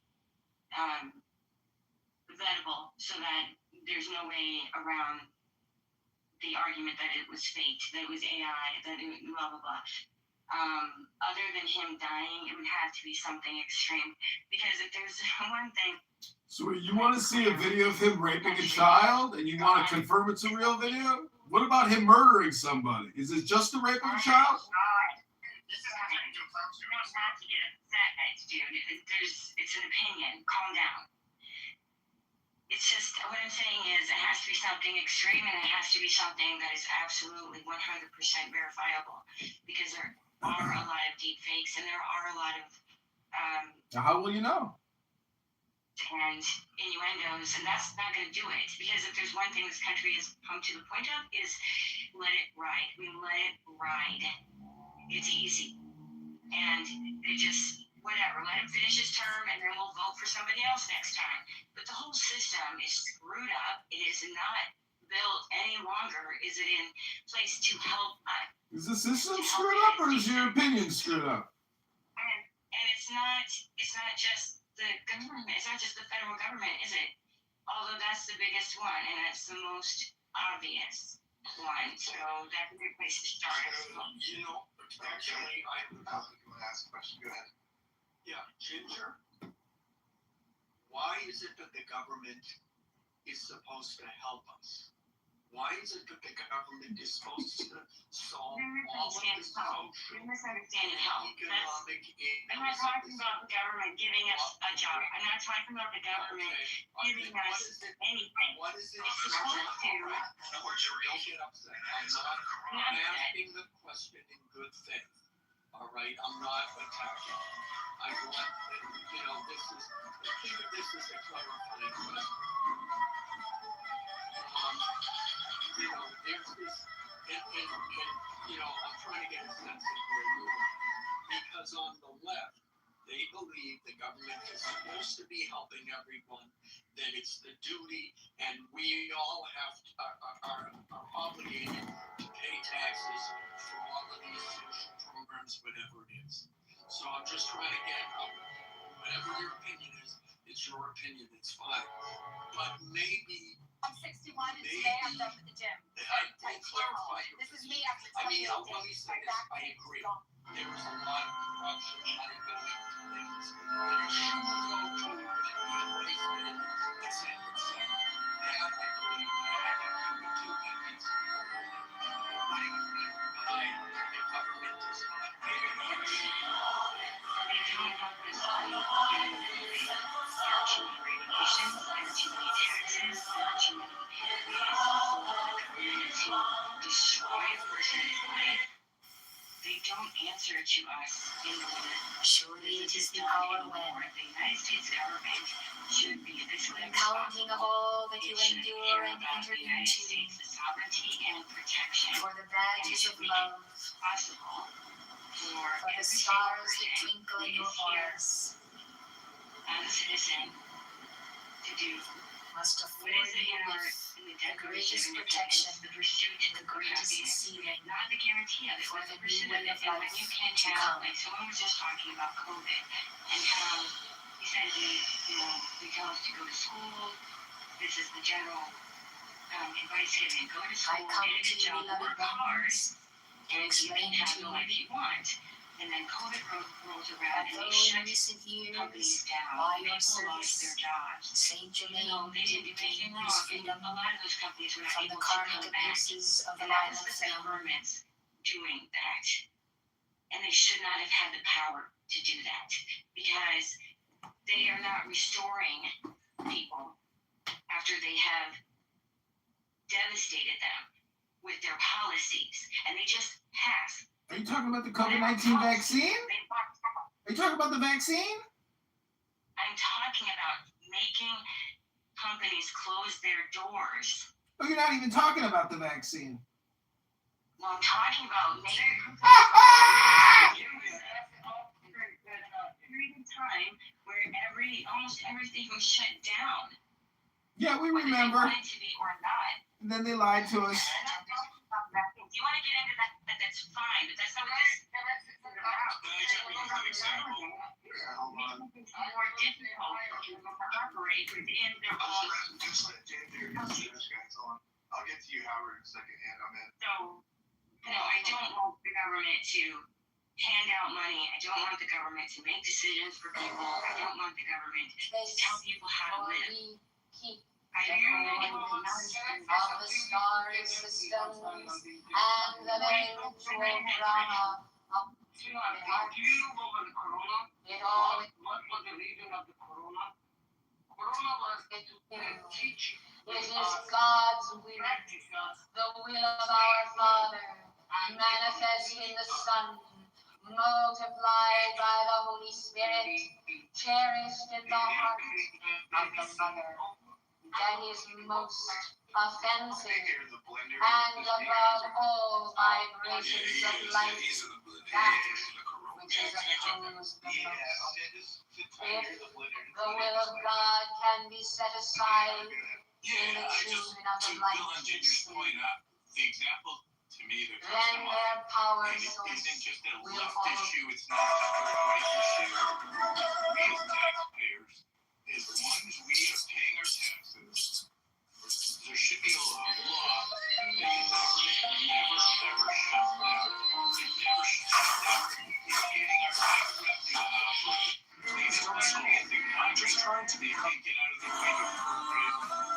vettable, so that there's no way around the argument that it was faked, that it was AI, that it blah blah blah. Other than him dying, it would have to be something extreme, because if there's one thing. So you want to see a video of him raping a child, and you want to confirm it's a real video? What about him murdering somebody? Is it just the rape of a child? Not to get upset, dude. It's an opinion. Calm down. It's just, what I'm saying is, it has to be something extreme, and it has to be something that is absolutely 100% verifiable, because there are a lot of deep fakes, and there are a lot of How will you know? and innuendos, and that's not going to do it, because if there's one thing this country has come to the point of, is let it ride. We let it ride. It's easy, and they just whatever, let him finish his term, and then we'll vote for somebody else next time. But the whole system is screwed up. It is not built any longer. Is it in place to help us? Is the system screwed up, or is your opinion screwed up? And it's not just the government. It's not just the federal government, is it? Although that's the biggest one, and that's the most obvious one. So that's a good place to start. Actually, I want to ask a question. Go ahead. Yeah, Ginger, why is it that the government is supposed to help us? Why is it that the government is supposed to solve all of the social, economic, I'm not talking about the government giving us a job. I'm not talking about the government giving us anything. What is it? It's supposed to. Don't get upset. I'm asking the question in good faith. All right, I'm not attacking. I want, think of this as a clarifying question. There's this, I'm trying to get a sense of where you are. Because on the left, they believe the government is supposed to be helping everyone, that it's the duty, and we all are obligated to pay taxes for all of these social programs, whatever it is. So I'm just trying to get whatever your opinion is, it's your opinion, it's fine. But maybe I'm 61 and today I'm done with the gym. I clarify your This is me after 20 let me days. say this, I agree. There is a lot of corruption money going into things that it shouldn't go to and being wasted, et cetera, et cetera. That I agree. I think you would do that. It's money by the government is not to us in the moment. Surely it is the hour when, The United States government should be fiscally accounting of all that you endure and enter the United into, States, the sovereignty and protection for the badges of love, possible for for the every stars that single twinkle in your forehearts, as a citizen to do. must What afford is it you in with the the Declaration greatest of protection, Independence, the pursuit the of greatest happiness, sealing not the guarantee of it, for but the the new pursuit of way it. of And when life you can to have, come. like someone was just talking about COVID and how he said they tell us to go to school. This is the general advice given: go to school, I come get a to good you, job, beloved work hard, ones, to and you explain can have to the life you you want. And then COVID rolls that around and though they in shut recent years, companies down. by People your lost their service, jobs. Saint Even Germain though they did didn't do anything gain wrong, his and freedom a lot of those companies were not from the able to karmic come back. abuses of the And that line was of the family. government doing that. And they should not have had the power to do that because they are not restoring people after they have devastated them with their policies. And they just have. Are you talking about the COVID-19 vaccine? Are you talking about the vaccine? I'm talking about making companies close their doors. Oh, you're not even talking about the vaccine. Well, I'm talking about making period of time where almost everything was shut down. Yeah, we Whether remember. they wanted to be or not. And then they lied to us. If you want to get into that, that's fine, but that's not what this is about. It's more difficult to operate within their own. Just let Jay guys on. I'll get to you, Howard, in a second. So, I don't want the government to hand out money. I don't want the government to make decisions for people. I don't want the government to tell people how to live. I don't want of the stars, the stones, and the very ritual drama of Do you know about the corona? it all. What was the reason of the corona? Corona was to teach It is God's will, the will of our Father, manifest in the Son, multiplied by the Holy Spirit, cherished in the heart of the Mother. That is most offensive, and above all vibrations of life, that which is opposed the most. If the will of God can be set aside in the children of the light, The example to me that comes then to mind, their power and it source isn't just a will left follow. issue, it's not just a right issue. We as taxpayers, as long as we are paying our taxes, there should be a law that the government never ever shuts down. It never shuts down. It's getting our tax revenue to operate. Please understand that I'm just trying to get out of the way to appropriate money.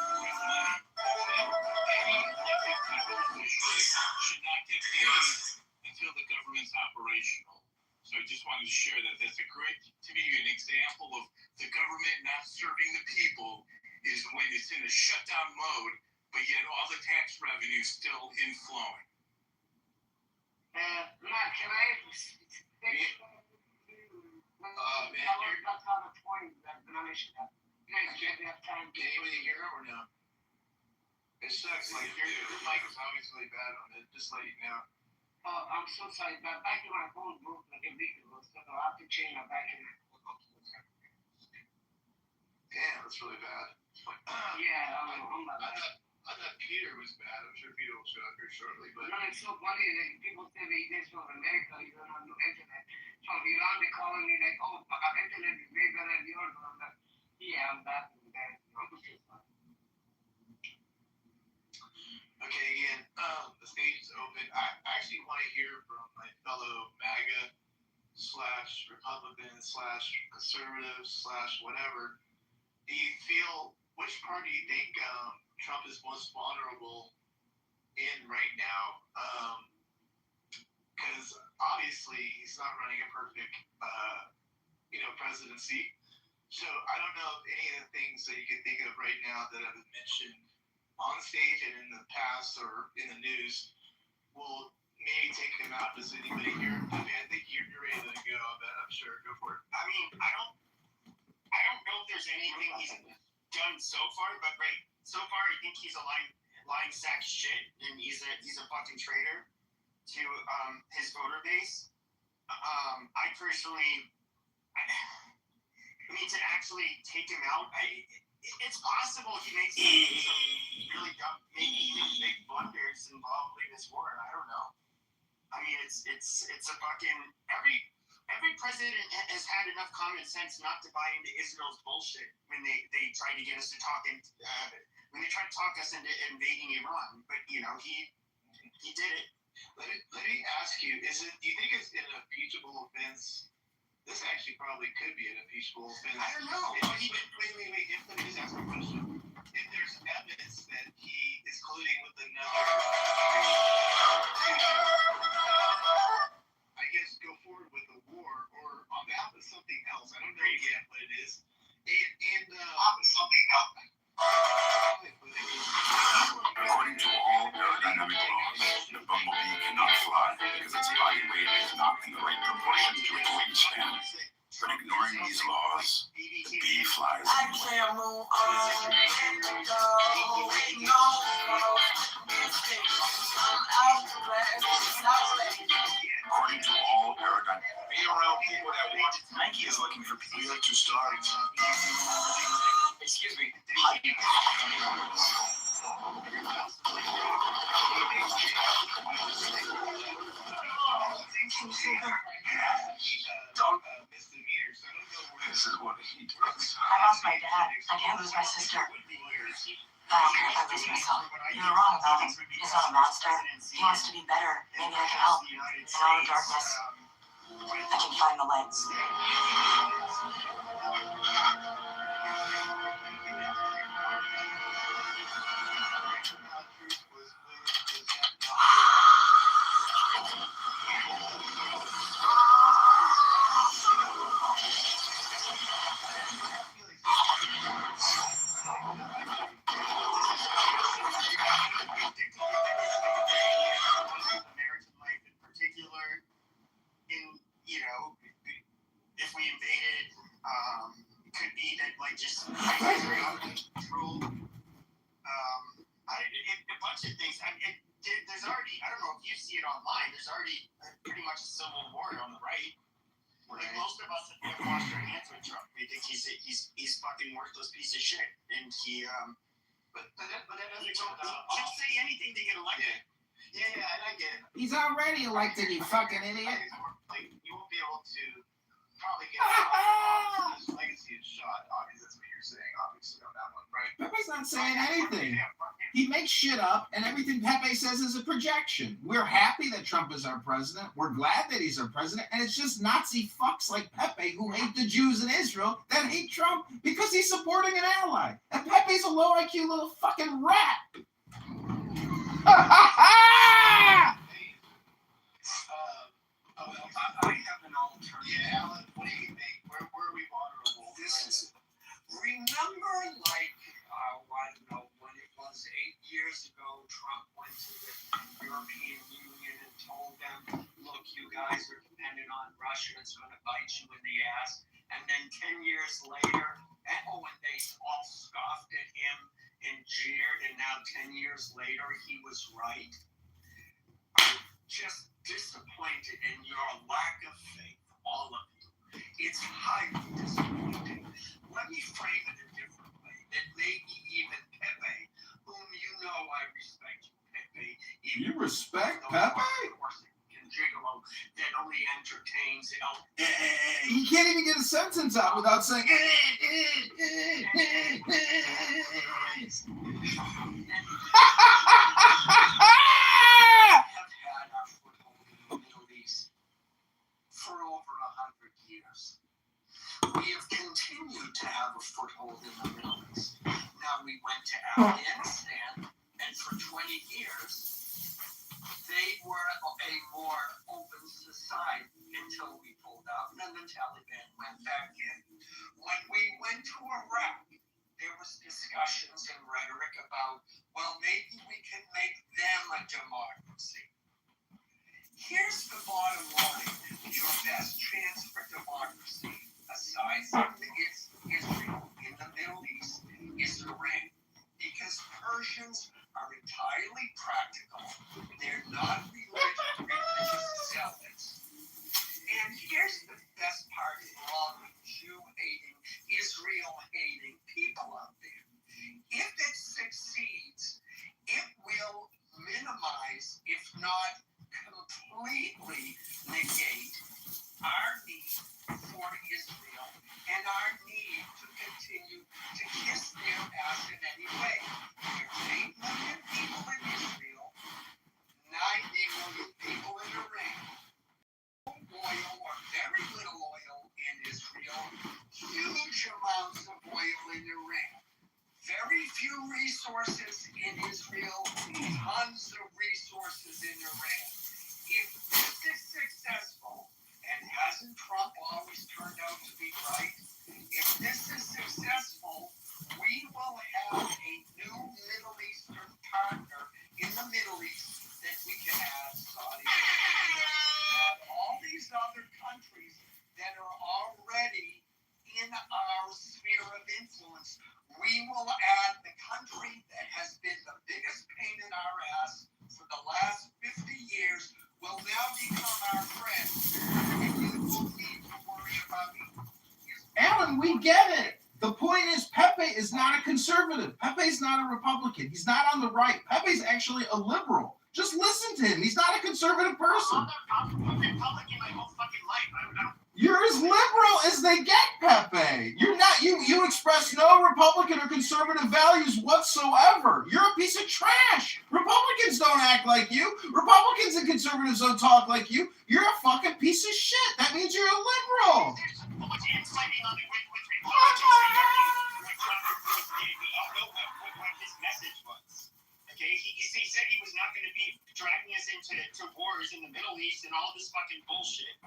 Any elected federal official should not get paid until the government's operational. So I just wanted to share that. That's a great, to me, an example of the government not serving the people is when it's in a shutdown mode, but yet all the tax revenue is still inflowing. Matt, can I that's not a point that none issue that. You guys have time. Can anybody hear him or no? It sucks. Like your mic is obviously bad on it. Just let you know. I'm so sorry, but back in my phone broke like a week ago, so I'll have to change my back in. Damn, that's really bad. Yeah, I'm not bad. I thought Peter was bad. I'm sure Peter will show up here shortly. But No, it's so funny that people say that you guys from America, you don't have no internet. From Iran, they're calling me like, oh, our internet is way better than yours. I'm like, yeah, I'm bad. okay, again, the stage is open. I actually want to hear from my fellow MAGA / Republican / conservative / whatever. Do you feel, which part do you think Trump is most vulnerable in right now? Because obviously he's not running a perfect, presidency. So I don't know if any of the things that you can think of right now that have been mentioned on stage and in the past or in the news will maybe take him out. Does anybody here? I mean, I think you're ready to go. I'm sure. Go for it. I mean, I don't know if there's anything he's done so far, but so far I think he's a lying sack of shit, and he's a fucking traitor to his voter base. I personally, I mean, to actually take him out, it's possible he makes some really dumb, maybe even big blunders involving this war. I don't know. I mean, it's a fucking every president has had enough common sense not to buy into Israel's bullshit when they try to get us to talk when they try to talk us into invading Iran. But he did it. Let me ask you: do you think it's an impeachable offense? This actually probably could be an impeachable offense. I don't know. Wait. Let me just ask a question. If there's evidence that he is colluding with another I guess go forward with a war or on behalf of something else. I don't know yet what it is. And something else. According to all aerodynamic laws, the bumblebee cannot fly because its body weight is not in the right proportion to its wingspan. But ignoring these laws, the bee flies. I can't move on. According to all aerodynamic, Be around people that want Nike is looking for people. We have to start. Excuse me. This is what he does. I lost my dad. I can't lose my sister. I don't care if I lose myself. You're wrong about him. He's not a monster. He wants to be better. Maybe I can help. In all the darkness, I can find the lights. American life in particular, if we invaded, could be that just very out of control. A bunch of things. There's already, I don't know if you see it online. There's already pretty much a civil war on the right. Like most of us have washed our hands with Trump. We think he's fucking worthless piece of shit, and but that doesn't he'll say anything to get elected. Yeah, and I get it. He's already elected, you fucking idiot. Like, you won't be able to probably get his legacy is shot. Obviously, that's what you're saying. Obviously, on that one, right? Pepe's not saying anything. He makes shit up, and everything Pepe says is a projection. We're happy that Trump is our president. We're glad that he's our president, and it's just Nazi fucks like Pepe who hate the Jews in Israel that hate Trump because he's supporting an ally. And Pepe's a low IQ little fucking rat. I have an alternative. Yeah, Alan, what do you think? Where are we vulnerable? Remember, I don't know, when it was 8 years ago, Trump went to the European Union and told them, look, you guys are dependent on Russia, it's going to bite you in the ass. And then 10 years later, and they all scoffed at him and jeered, and now 10 years later, he was right. I'm just disappointed in your lack of faith, all of you. It's highly disappointing. Let me frame it a different way, that maybe even Pepe, whom you know I respect you, Pepe. You respect Pepe? Gigolo that only entertains He can't even get a sentence out without saying. For over 100 years. We have continued to have a foothold in the Middle East. Now we went to Afghanistan, and for 20 years, they were a more open society until we pulled out, and then the Taliban went back in. When we went to Iraq, there was discussions and rhetoric about, well, maybe we can make them a democracy. Republicans are entirely practical. They're not religious zealots. And here's the best part for all the Jew-hating, Israel-hating people out there. If it succeeds, it will minimize, if not completely negate, our need for Israel and our need to continue to kiss their ass in any way. There's 8 million people in Israel, 90 million people in Iran. Oil or very little oil in Israel, huge amounts of oil in Iran. Very few resources in Israel, tons of resources in Iran. If this is successful, and hasn't Trump always turned out to be right? If this is successful, we will have a new Middle Eastern partner in the Middle East that we can add Saudi Arabia, add all these other countries that are already in our sphere of influence. We will add the country that has been the biggest pain in our ass for the last 50 years will now become our friend. And you will need to worry about it. Alan, we get it. The point is, Pepe is not a conservative. Pepe's not a Republican. He's not on the right. Pepe's actually a liberal. Just listen to him. He's not a conservative person. I'm a Republican my whole fucking life. You're as liberal as they get, Pepe. You're not. You express no Republican or conservative values whatsoever. You're a piece of trash. Republicans don't act like you. Republicans and conservatives don't talk like you. You're a fucking piece of shit. That means you're a liberal. There's so much infighting on it with Republicans. We all know what his message was. Okay, he said he was not going to be dragging us into wars in the Middle East and all this fucking bullshit.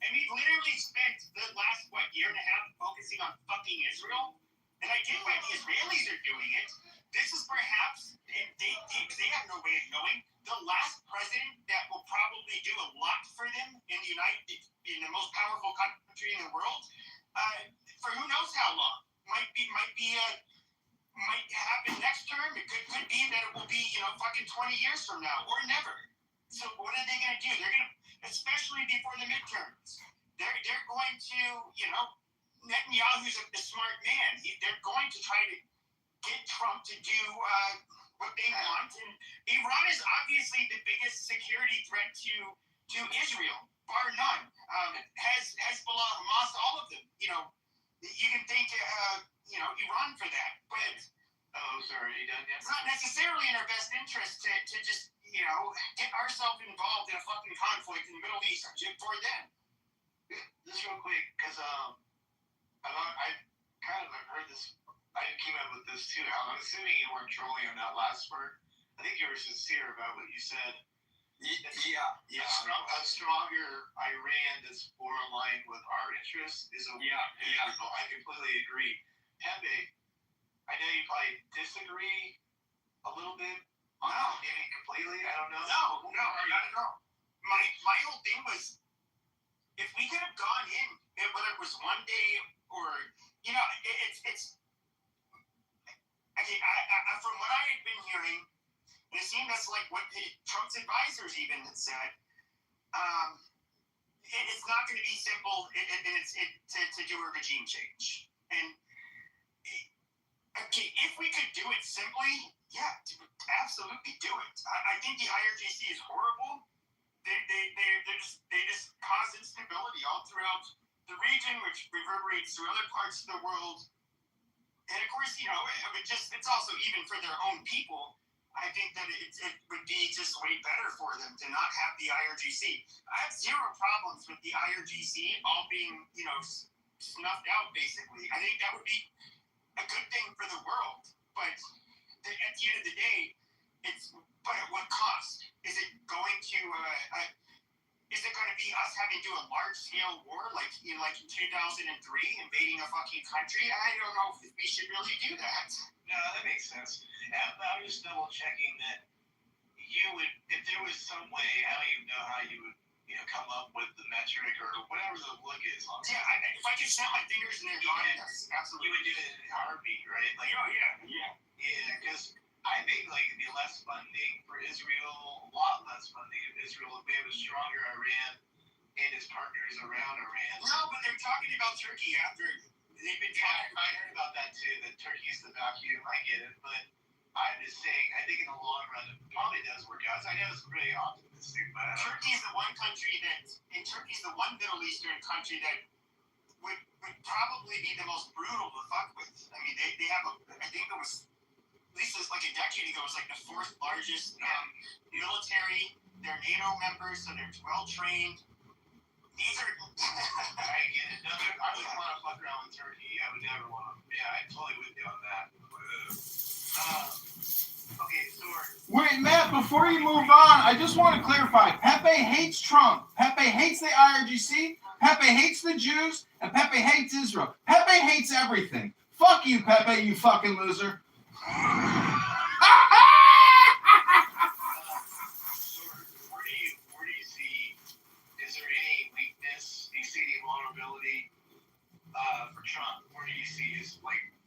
And we've literally spent the last, year and a half focusing on fucking Israel. And I get why the Israelis are doing it. This is perhaps, and they have no way of knowing, the last president that will probably do a lot for them in the most powerful country in the world, for who knows how long. Might happen next term. It could be that it will be, fucking 20 years from now or never. So what are they going to do? They're going to, especially before the midterms, they're going to, Netanyahu's a smart man. They're going to try to get Trump to do what they want. And Iran is obviously the biggest security threat to Israel, bar none. Hezbollah, Hamas, all of them. You can thank Iran for that, but sorry, you done yet? It's not necessarily in our best interest to just get ourselves involved in a fucking conflict in the Middle East for them. Just real quick, because I kind of heard this. I came up with this too. I'm assuming you weren't trolling on that last part. I think you were sincere about what you said. Yeah. A stronger Iran that's more aligned with our interests is a I completely agree. Pepe, I know you probably disagree a little bit. Maybe completely. I don't know. No, not at all. My whole thing was, if we could have gone in, whether it was one day or it's okay. From what I had been hearing, and it seemed that's like what Trump's advisors even had said. It's not going to be simple. To do a regime change. And okay, if we could do it simply, yeah, absolutely do it. I think the IRGC is horrible. They just cause instability all throughout the region, which reverberates through other parts of the world. And of course, it's also even for their own people. I think that it would be just way better for them to not have the IRGC. I have zero problems with the IRGC all being, snuffed out, basically. I think that would be a good thing for the world. But at the end of the day, but at what cost? Is it going to be us having to do a large-scale war like in 2003, invading a fucking country? I don't know if we should really do that. No, that makes sense. I'm just double-checking that you would, if there was some way, I don't even know how you would, come up with the metric or whatever the look is. Yeah, if I could snap my fingers and they're gone, yes, absolutely. You would do it in a heartbeat, right? Like, yeah. Yeah, because I think like it'd be less funding for Israel, a lot less funding if Israel if we have a stronger Iran and its partners around Iran. No, but they're talking about Turkey after they've been talking. I heard about that too. That Turkey's the vacuum. I get it, but I'm just saying. I think in the long run, it probably does work out. I know it's really optimistic, but Turkey's the one country Turkey's the one Middle Eastern country that would probably be the most brutal to fuck with. I mean, they have I think it was at least like a decade ago, it was like the fourth largest military. They're NATO members, so they're well trained. These are. I get it. No, I wouldn't want to fuck around with Turkey. I would never want to. Yeah, I totally would be on that. Okay, Sword. Wait, Matt, before you move on, I just want to clarify. Pepe hates Trump. Pepe hates the IRGC. Pepe hates the Jews. And Pepe hates Israel. Pepe hates everything. Fuck you, Pepe, you fucking loser. Where do you see, is there any weakness, do you see any vulnerability for Trump? Where do you see his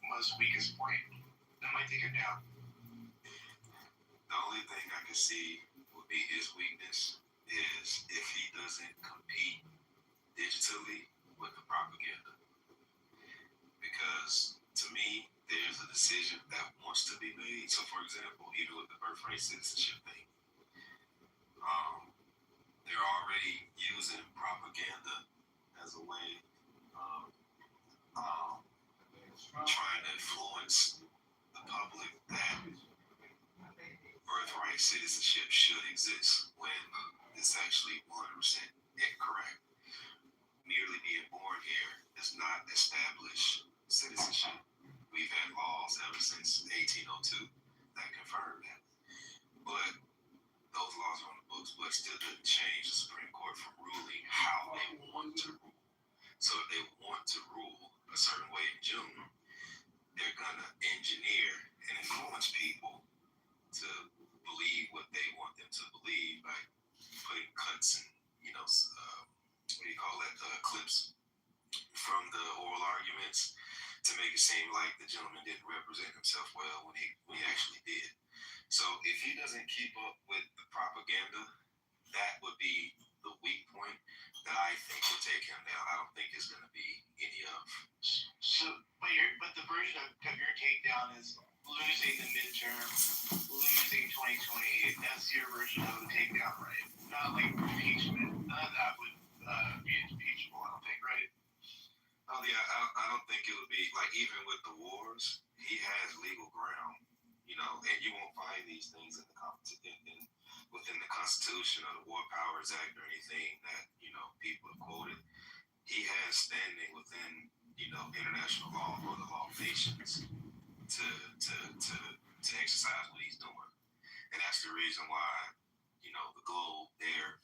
most weakest point that might take him down? The only thing I can see would be his weakness is if he doesn't compete digitally with the propaganda. Because to me, there's a decision that wants to be made. So, for example, even with the birthright citizenship thing, they're already using propaganda as a way of trying to influence the public that birthright citizenship should exist when it's actually 100% incorrect. Merely being born here does not establish citizenship. We've had laws ever since 1802 that confirm that. But those laws are on the books, but still doesn't change the Supreme Court from ruling how they want to rule. So if they want to rule a certain way in June, they're going to engineer and influence people to believe what they want them to believe by putting cuts and, clips from the oral arguments to make it seem like the gentleman didn't represent himself well when he actually did. So if he doesn't keep up with the propaganda, that would be the weak point that I think would take him down. I don't think it's going to be any of. So, but the version of your takedown is losing the midterm, losing 2028. That's your version of the takedown, right? Not like impeachment. None of that would be impeachable, I don't think, right? Oh yeah, I don't think it would be like even with the wars, he has legal ground, and you won't find these things within the Constitution or the War Powers Act or anything that people have quoted. He has standing within international law or the law of nations to exercise what he's doing, and that's the reason why the globe they're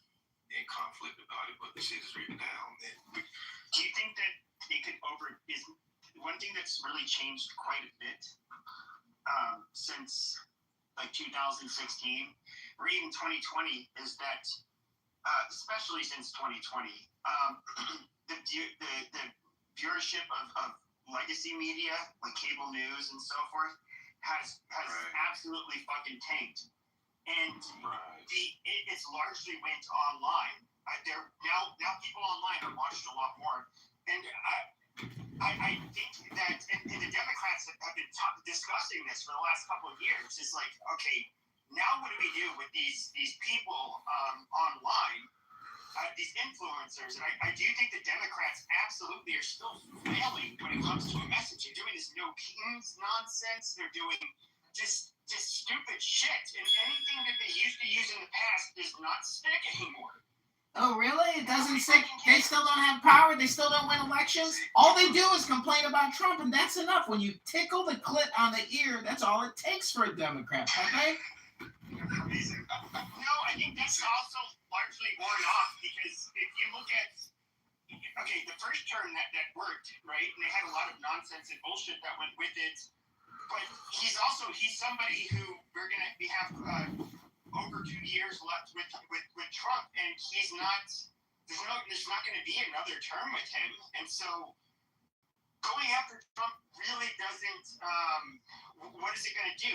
in conflict about it, but the shit is written down. And do you think that it could is one thing that's really changed quite a bit since like 2016 or even 2020 is that especially since 2020 the viewership of legacy media like cable news and so forth has absolutely fucking tanked, and it's largely went online. Now people online are watched a lot more, and I think that and the Democrats have been discussing this for the last couple of years. It's like, okay, now what do we do with these people online, these influencers? And I do think the Democrats absolutely are still failing when it comes to a message. They're doing this no kings nonsense. They're doing just stupid shit, and anything that they used to use in the past does not stick anymore. Oh, really? It doesn't stick? They still don't have power? They still don't win elections? All they do is complain about Trump, and that's enough. When you tickle the clit on the ear, that's all it takes for a Democrat, okay? No, I think that's also largely worn off, because if you look at, the first term that worked, right, and they had a lot of nonsense and bullshit that went with it, but he's somebody who we have over 2 years left with Trump, and there's not going to be another term with him, and so going after Trump really doesn't, what is it going to do?